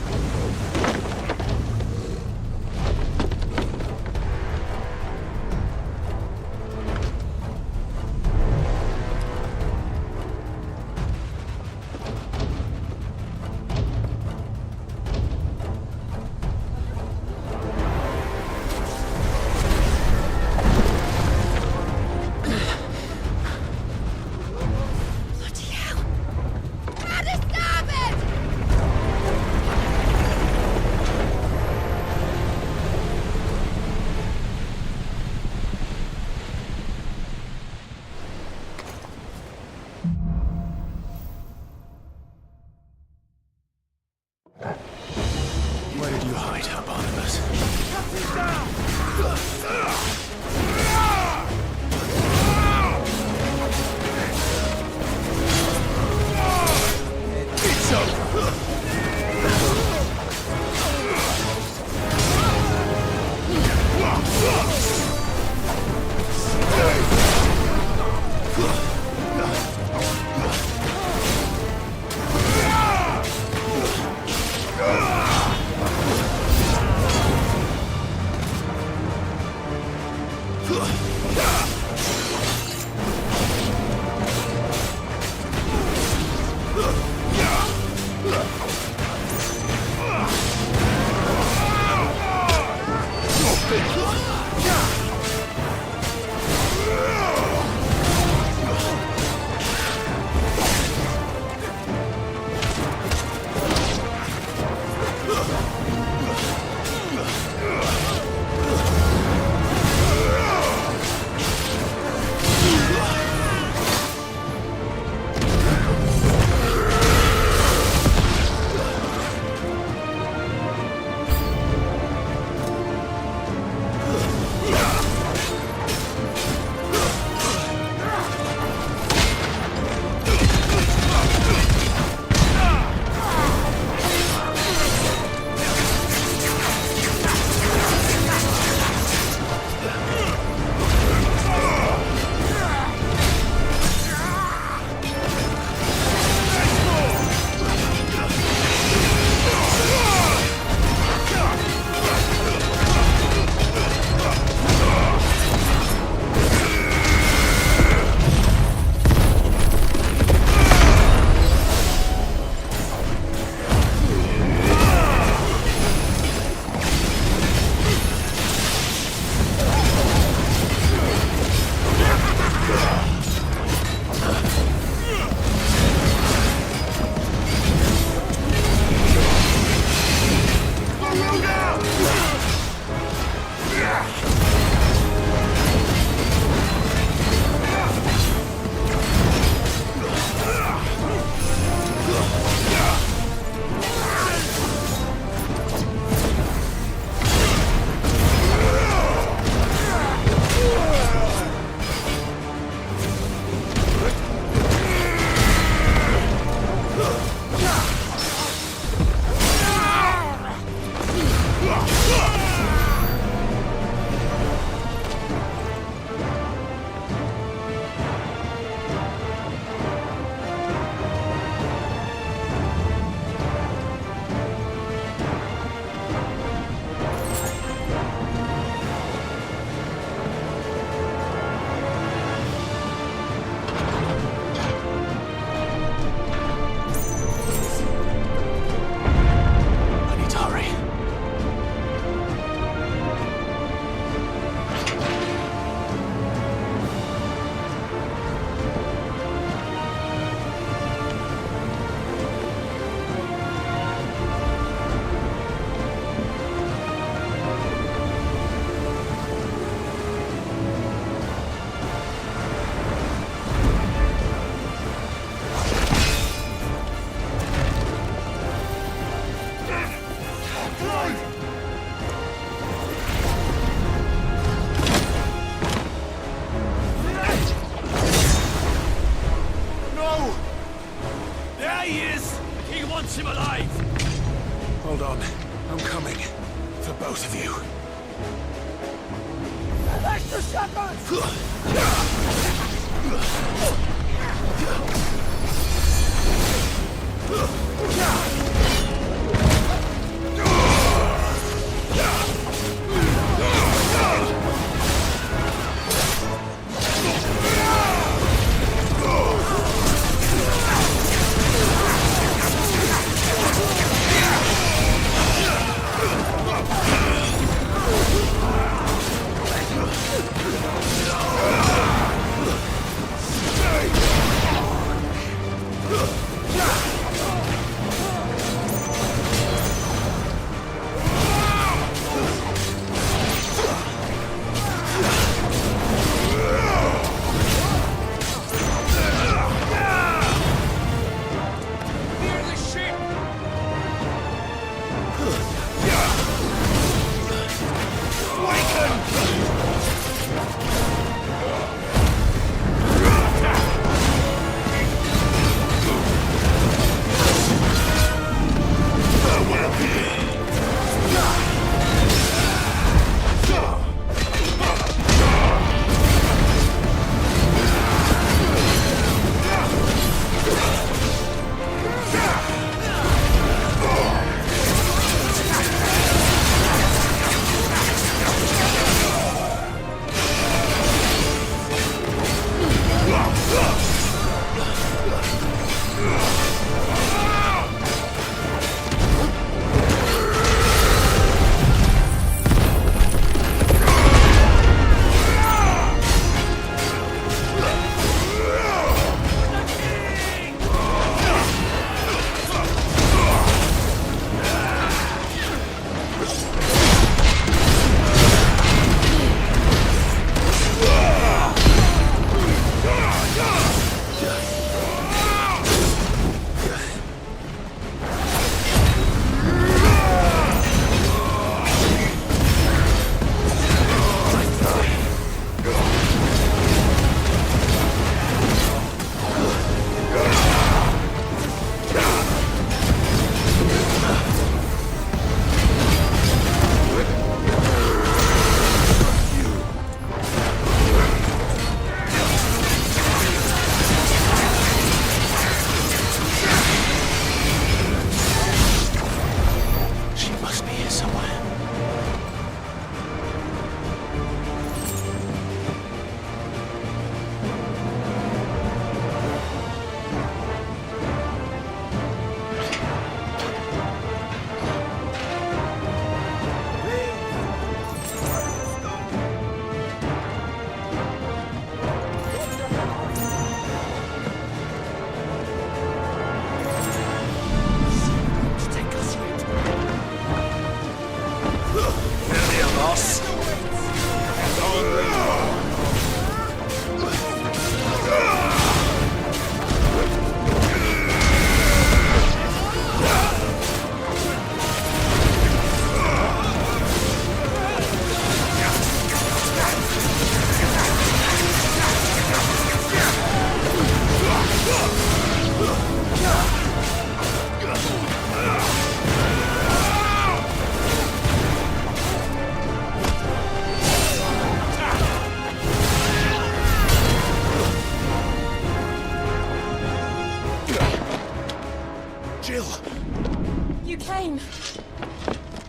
wants him alive! Hold on. I'm coming. For both of you. Extra shotguns!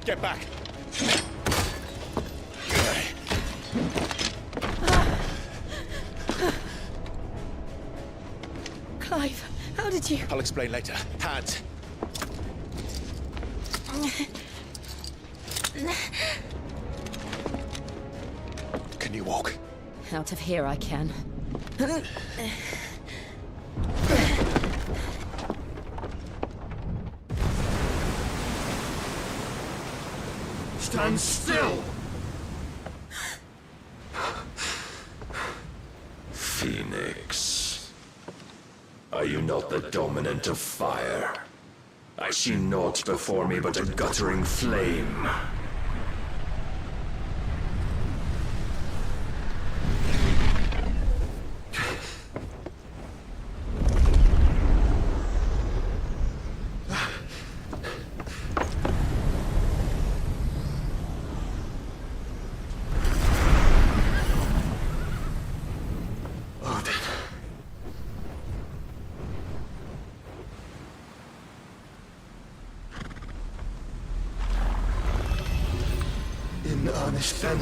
Get back! Clive, how did you... I'll explain later. Hands. Can you walk? Out of here I can. Stand still! Phoenix. Are you not the dominant of fire? I see naught before me but a guttering flame. tarnished then.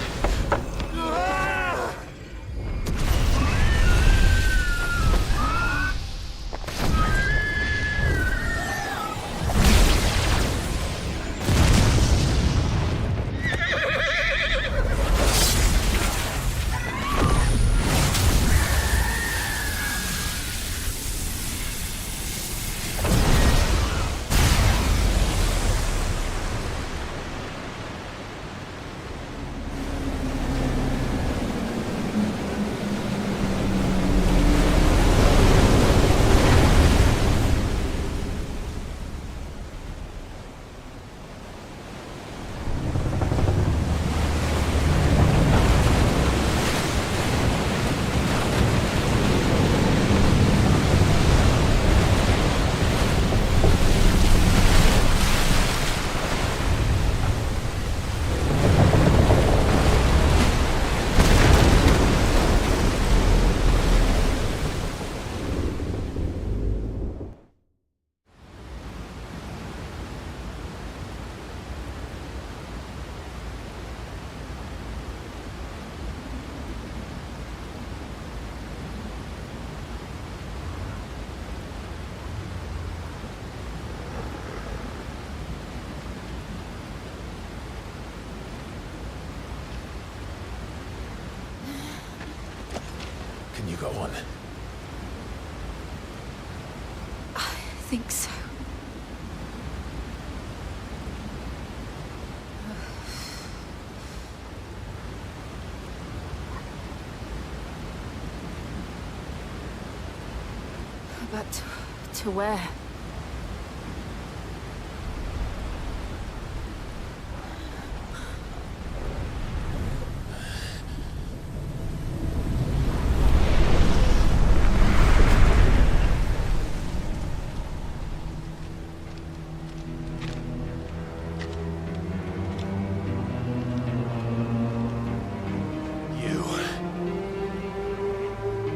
Can you go on? I think so. But to where?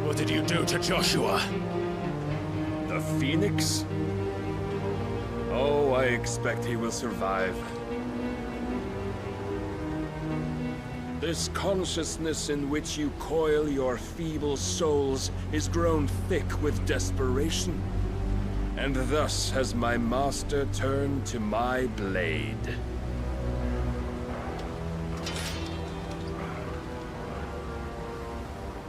What did you do to Joshua? The Phoenix? Oh, I expect he will survive. This consciousness in which you coil your feeble souls is grown thick with desperation. And thus has my master turned to my blade.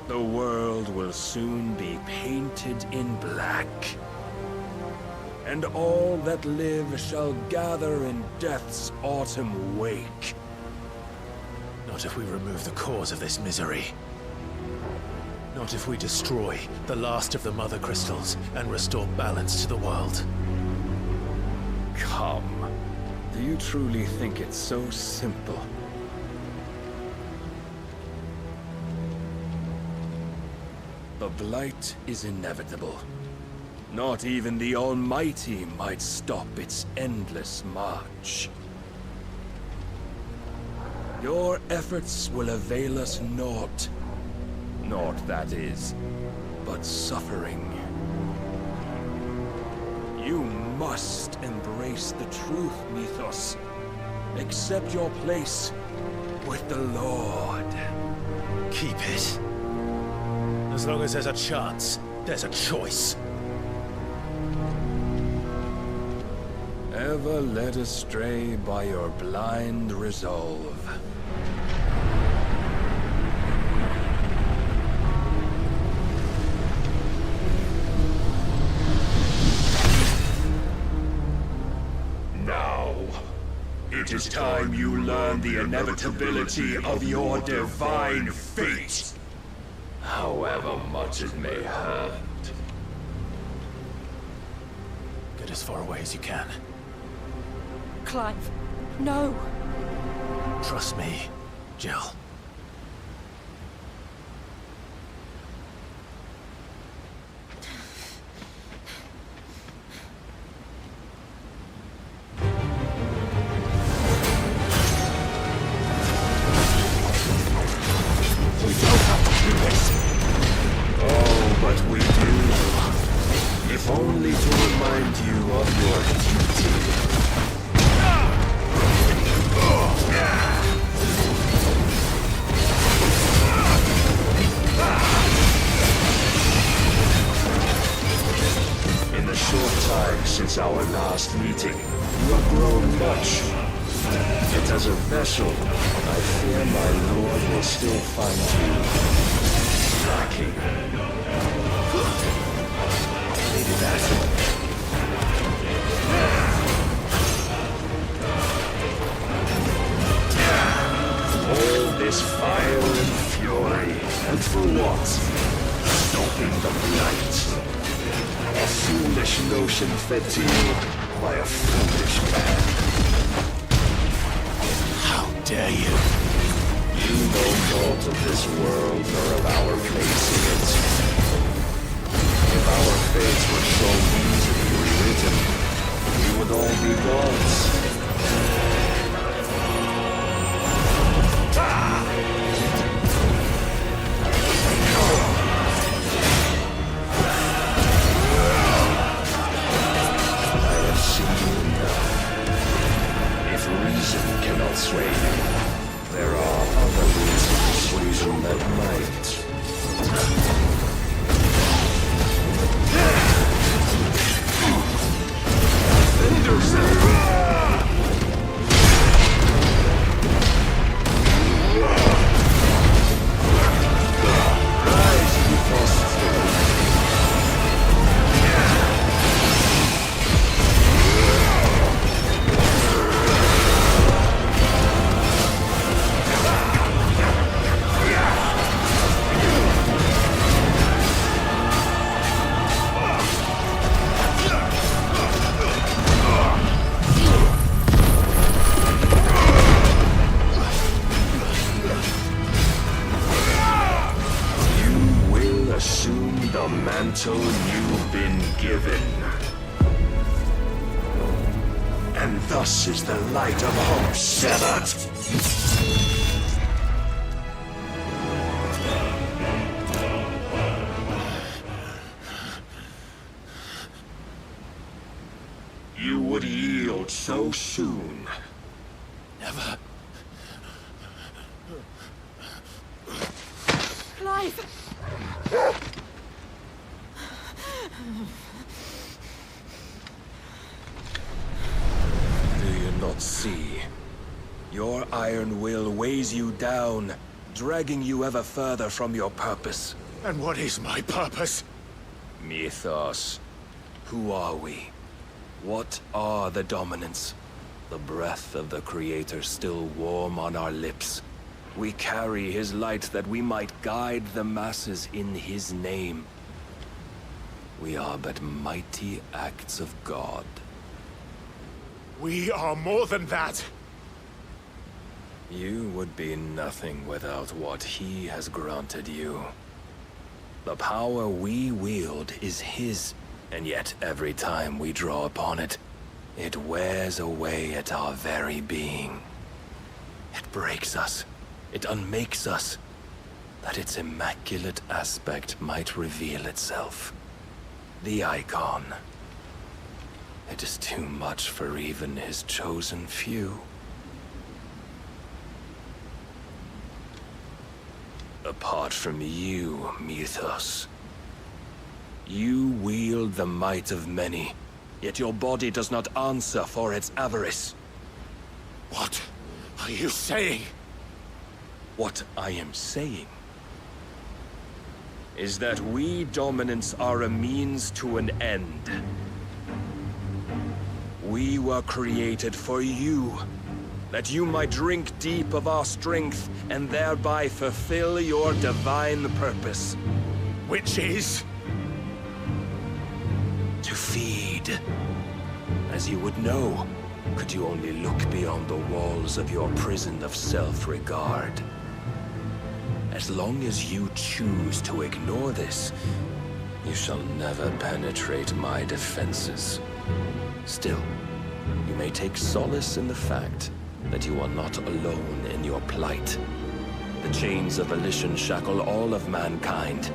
The world will soon be painted in black. And all that live shall gather in death's autumn wake. Not if we remove the cause of this misery. Not if we destroy the last of the Mother Crystals and restore balance to the world. Come. Do you truly think it's so simple? The Blight is inevitable. Not even the Almighty might stop its endless march. Your efforts will avail us naught. Naught, that is, but suffering. You must embrace the truth, Mythos. Accept your place with the Lord. Keep it. As long as there's a chance, there's a choice. Ever led astray by your blind resolve. Now, it is time you learn the inevitability of your divine fate. However much it may hurt. Get as far away as you can. Clive, no. Trust me, Jill. We don't have to do this. Oh, but we do. If only to remind you of your duty. time since our last meeting. You have grown much. Yet as a vessel, I fear my lord will still find you lacking. Maybe that's it. All this fire and fury, and for what? Stopping the blight. A foolish notion fed to you by a foolish man. How dare you? You know naught of this world nor of our place in it. If our fates were so easily rewritten, we would all be gods. If reason cannot sway you, there are other means of persuasion that might. Mantle you've been given. And thus is the light of hope severed. You would yield so soon. Never. Clive! Do you not see? Your iron will weighs you down, dragging you ever further from your purpose. And what is my purpose? Mythos. Who are we? What are the dominants? The breath of the Creator still warm on our lips. We carry his light that we might guide the masses in his name. We are but mighty acts of God. We are more than that. You would be nothing without what he has granted you. The power we wield is his, and yet every time we draw upon it, it wears away at our very being. It breaks us. It unmakes us, that its immaculate aspect might reveal itself. The icon. It is too much for even his chosen few. Apart from you, Mythos, you wield the might of many, yet your body does not answer for its avarice. What are you saying? What I am saying is that we dominants are a means to an end. We were created for you, that you might drink deep of our strength and thereby fulfill your divine purpose. Which is? To feed. As you would know, could you only look beyond the walls of your prison of self-regard. As long as you choose to ignore this, you shall never penetrate my defenses. Still, you may take solace in the fact that you are not alone in your plight. The chains of volition shackle all of mankind,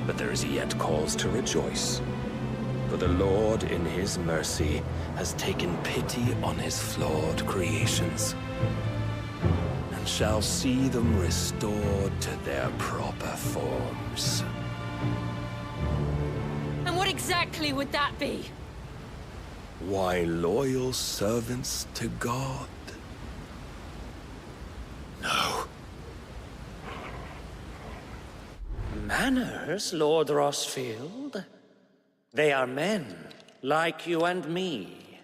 but there is yet cause to rejoice. For the Lord, in his mercy, has taken pity on his flawed creations, and shall see them restored to their proper forms. And what exactly would that be? Why, loyal servants to God. No. Manners, Lord Rossfield? They are men, like you and me.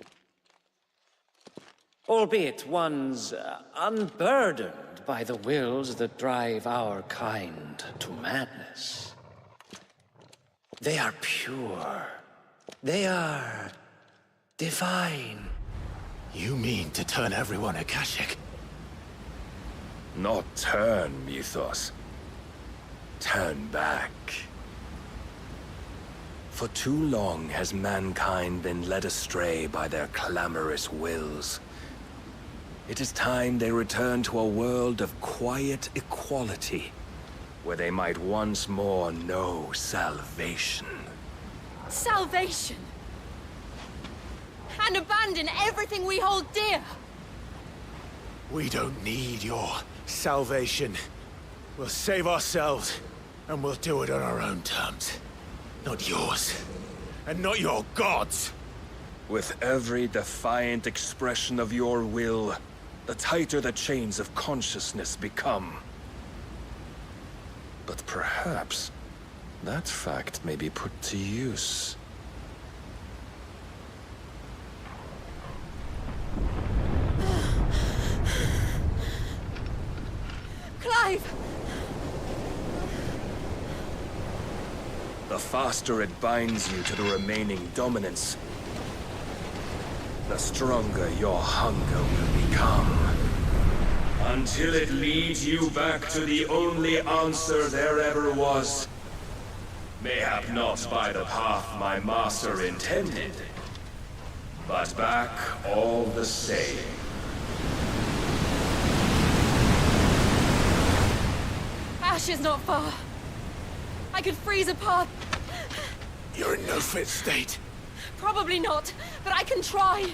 Albeit one's unburdened by the wills that drive our kind to madness. They are pure. They are divine. You mean to turn everyone Akashic? Not turn, Mythos. Turn back. For too long has mankind been led astray by their clamorous wills. It is time they return to a world of quiet equality, where they might once more know salvation. Salvation? And abandon everything we hold dear? We don't need your salvation. We'll save ourselves, and we'll do it on our own terms. Not yours. And not your gods! With every defiant expression of your will, the tighter the chains of consciousness become. But perhaps that fact may be put to use. Clive! The faster it binds you to the remaining dominance, the stronger your hunger will become. Until it leads you back to the only answer there ever was. Mayhap not by the path my master intended, but back all the same. Ash is not far. I could freeze a path. You're in no fit state. Probably not, but I can try.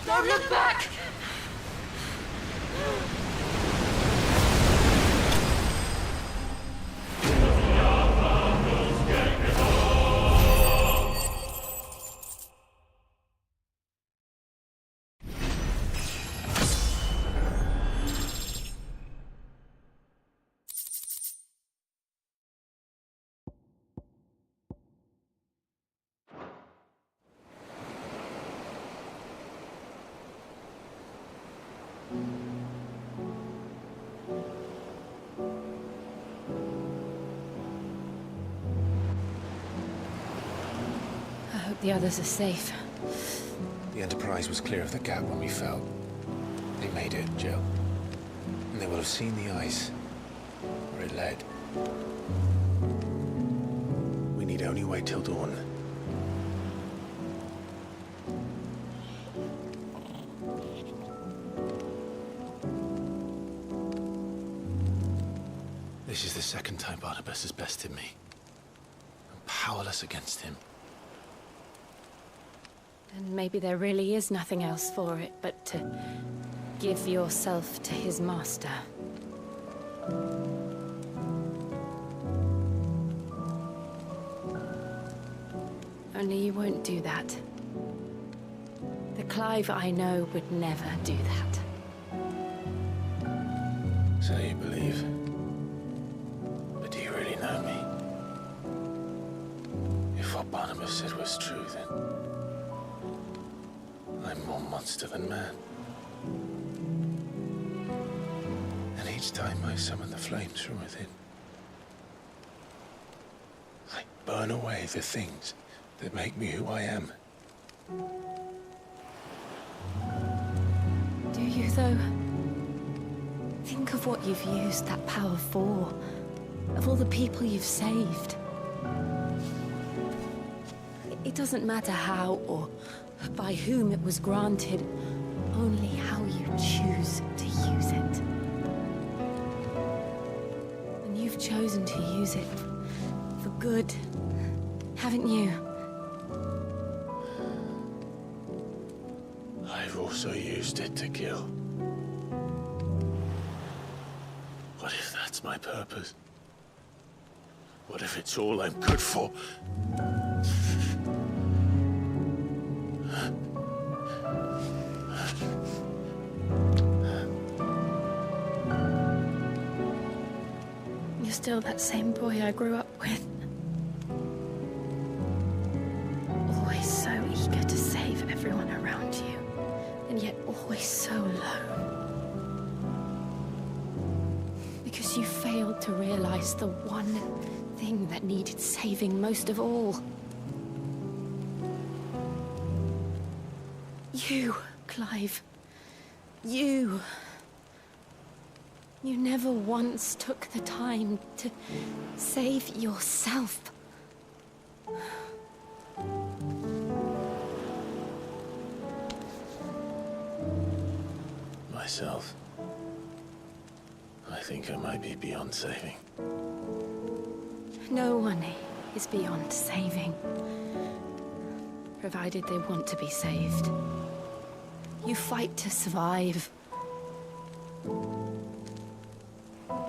Don't look back! The others are safe. The Enterprise was clear of the gap when we fell. They made it, Jill. And they will have seen the ice, where it led. We need only wait till dawn. This is the second time Barnabas has bested me. I'm powerless against him. And maybe there really is nothing else for it but to give yourself to his master. Only you won't do that. The Clive I know would never do that. So you believe. But do you really know me? If what Barnabas said was true, then I'm more monster than man. And each time I summon the flames from within, I burn away the things that make me who I am. Do you, though? Think of what you've used that power for. Of all the people you've saved. It doesn't matter how or by whom it was granted, only how you choose to use it. And you've chosen to use it for good, haven't you? I've also used it to kill. What if that's my purpose? What if it's all I'm good for? You're still that same boy I grew up with. Always so eager to save everyone around you, and yet always so alone. Because you failed to realize the one thing that needed saving most of all. You, Clive. You. You never once took the time to save yourself. Myself. I think I might be beyond saving. No one is beyond saving, provided they want to be saved. You fight to survive.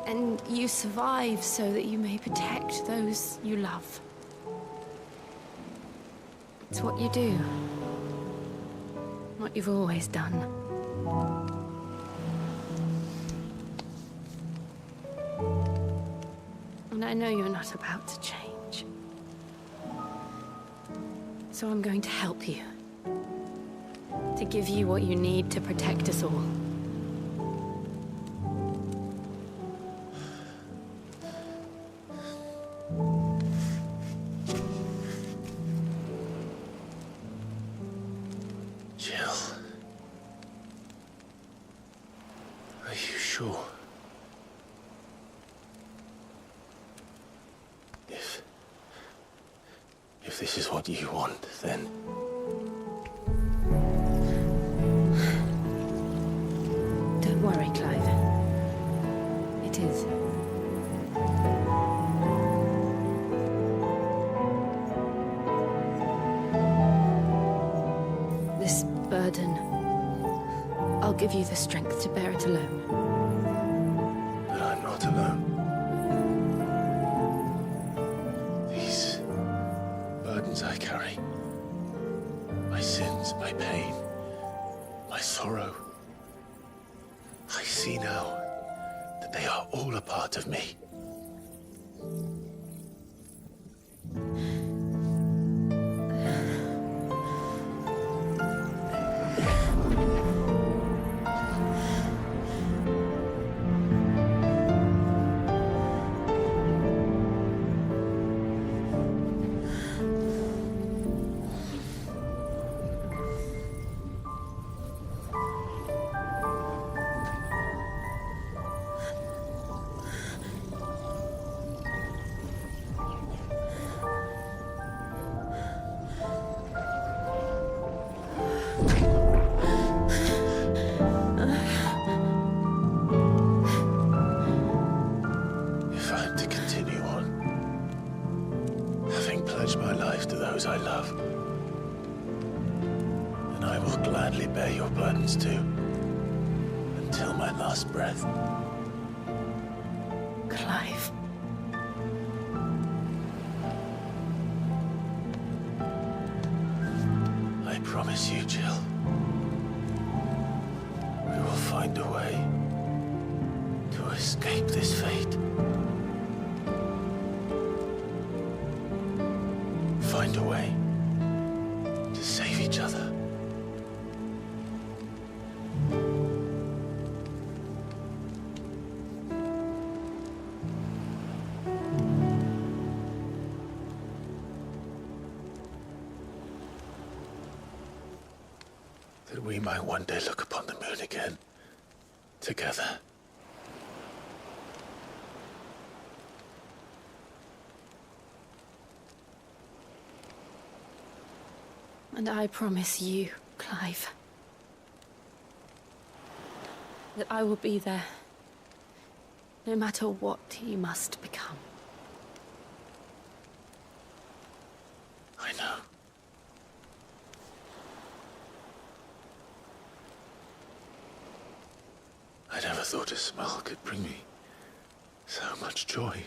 And you survive so that you may protect those you love. It's what you do. What you've always done. And I know you're not about to change. So I'm going to help you. To give you what you need to protect us all. Jill. Are you sure? If this is what you want, then... Don't worry, Clive. It is. This burden, I'll give you the strength to bear it alone. But I'm not alone. These burdens I carry, my sins, my pain, my sorrow, I see now that they are all a part of me. If I'm to continue on, having pledged my life to those I love, then I will gladly bear your burdens too, until my last breath. Clive. I promise you, Jill, we will find a way to escape this fate. Find a way to save each other. That we might one day look upon the moon again, together. And I promise you, Clive, that I will be there, no matter what you must become. I know. thought a smile could bring me so much joy.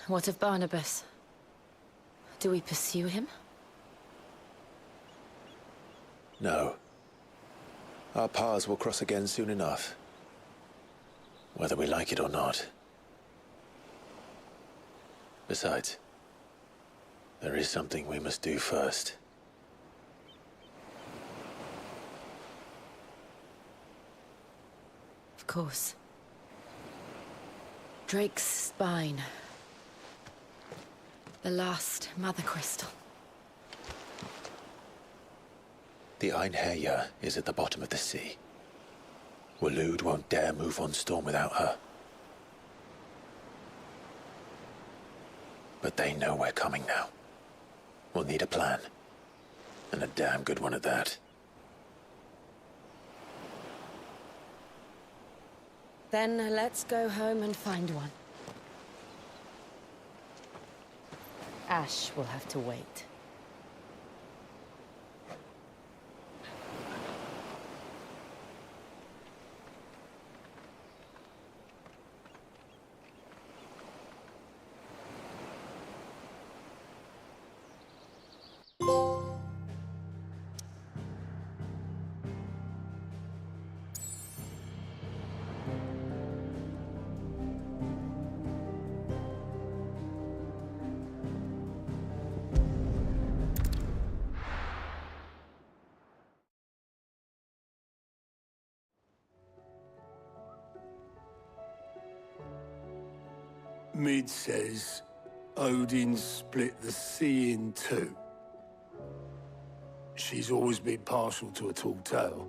What of Barnabas? Do we pursue him? No. Our paths will cross again soon enough. Whether we like it or not. Besides, there is something we must do first. Of course. Drake's spine. The last Mother Crystal. The Einherjar is at the bottom of the sea. Waloed won't dare move on Storm without her. But they know we're coming now. We'll need a plan. And a damn good one at that. Then let's go home and find one. Ash will have to wait. Mid says Odin split the sea in two. She's always been partial to a tall tale.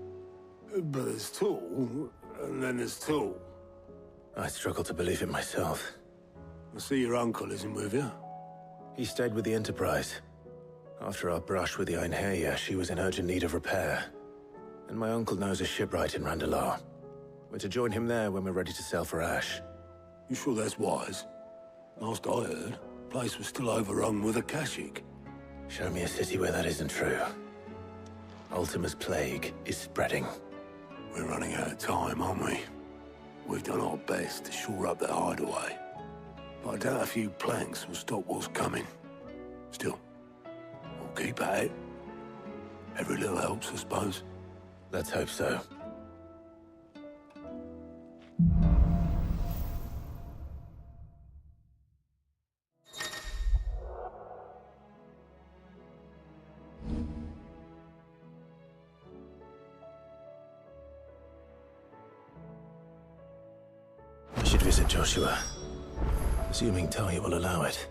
But there's tall, and then there's tall. I struggle to believe it myself. I see your uncle isn't with you. He stayed with the Enterprise. After our brush with the Einherjar, she was in urgent need of repair. And my uncle knows a shipwright in Randalar. We're to join him there when we're ready to sail for Ash. You sure that's wise? Last I heard, the place was still overrun with Akashic. Show me a city where that isn't true. Ultima's plague is spreading. We're running out of time, aren't we? We've done our best to shore up that hideaway. But I doubt a few planks will stop what's coming. Still, we'll keep at it. Every little helps, I suppose. Let's hope so. I should visit Joshua, assuming Talia will allow it.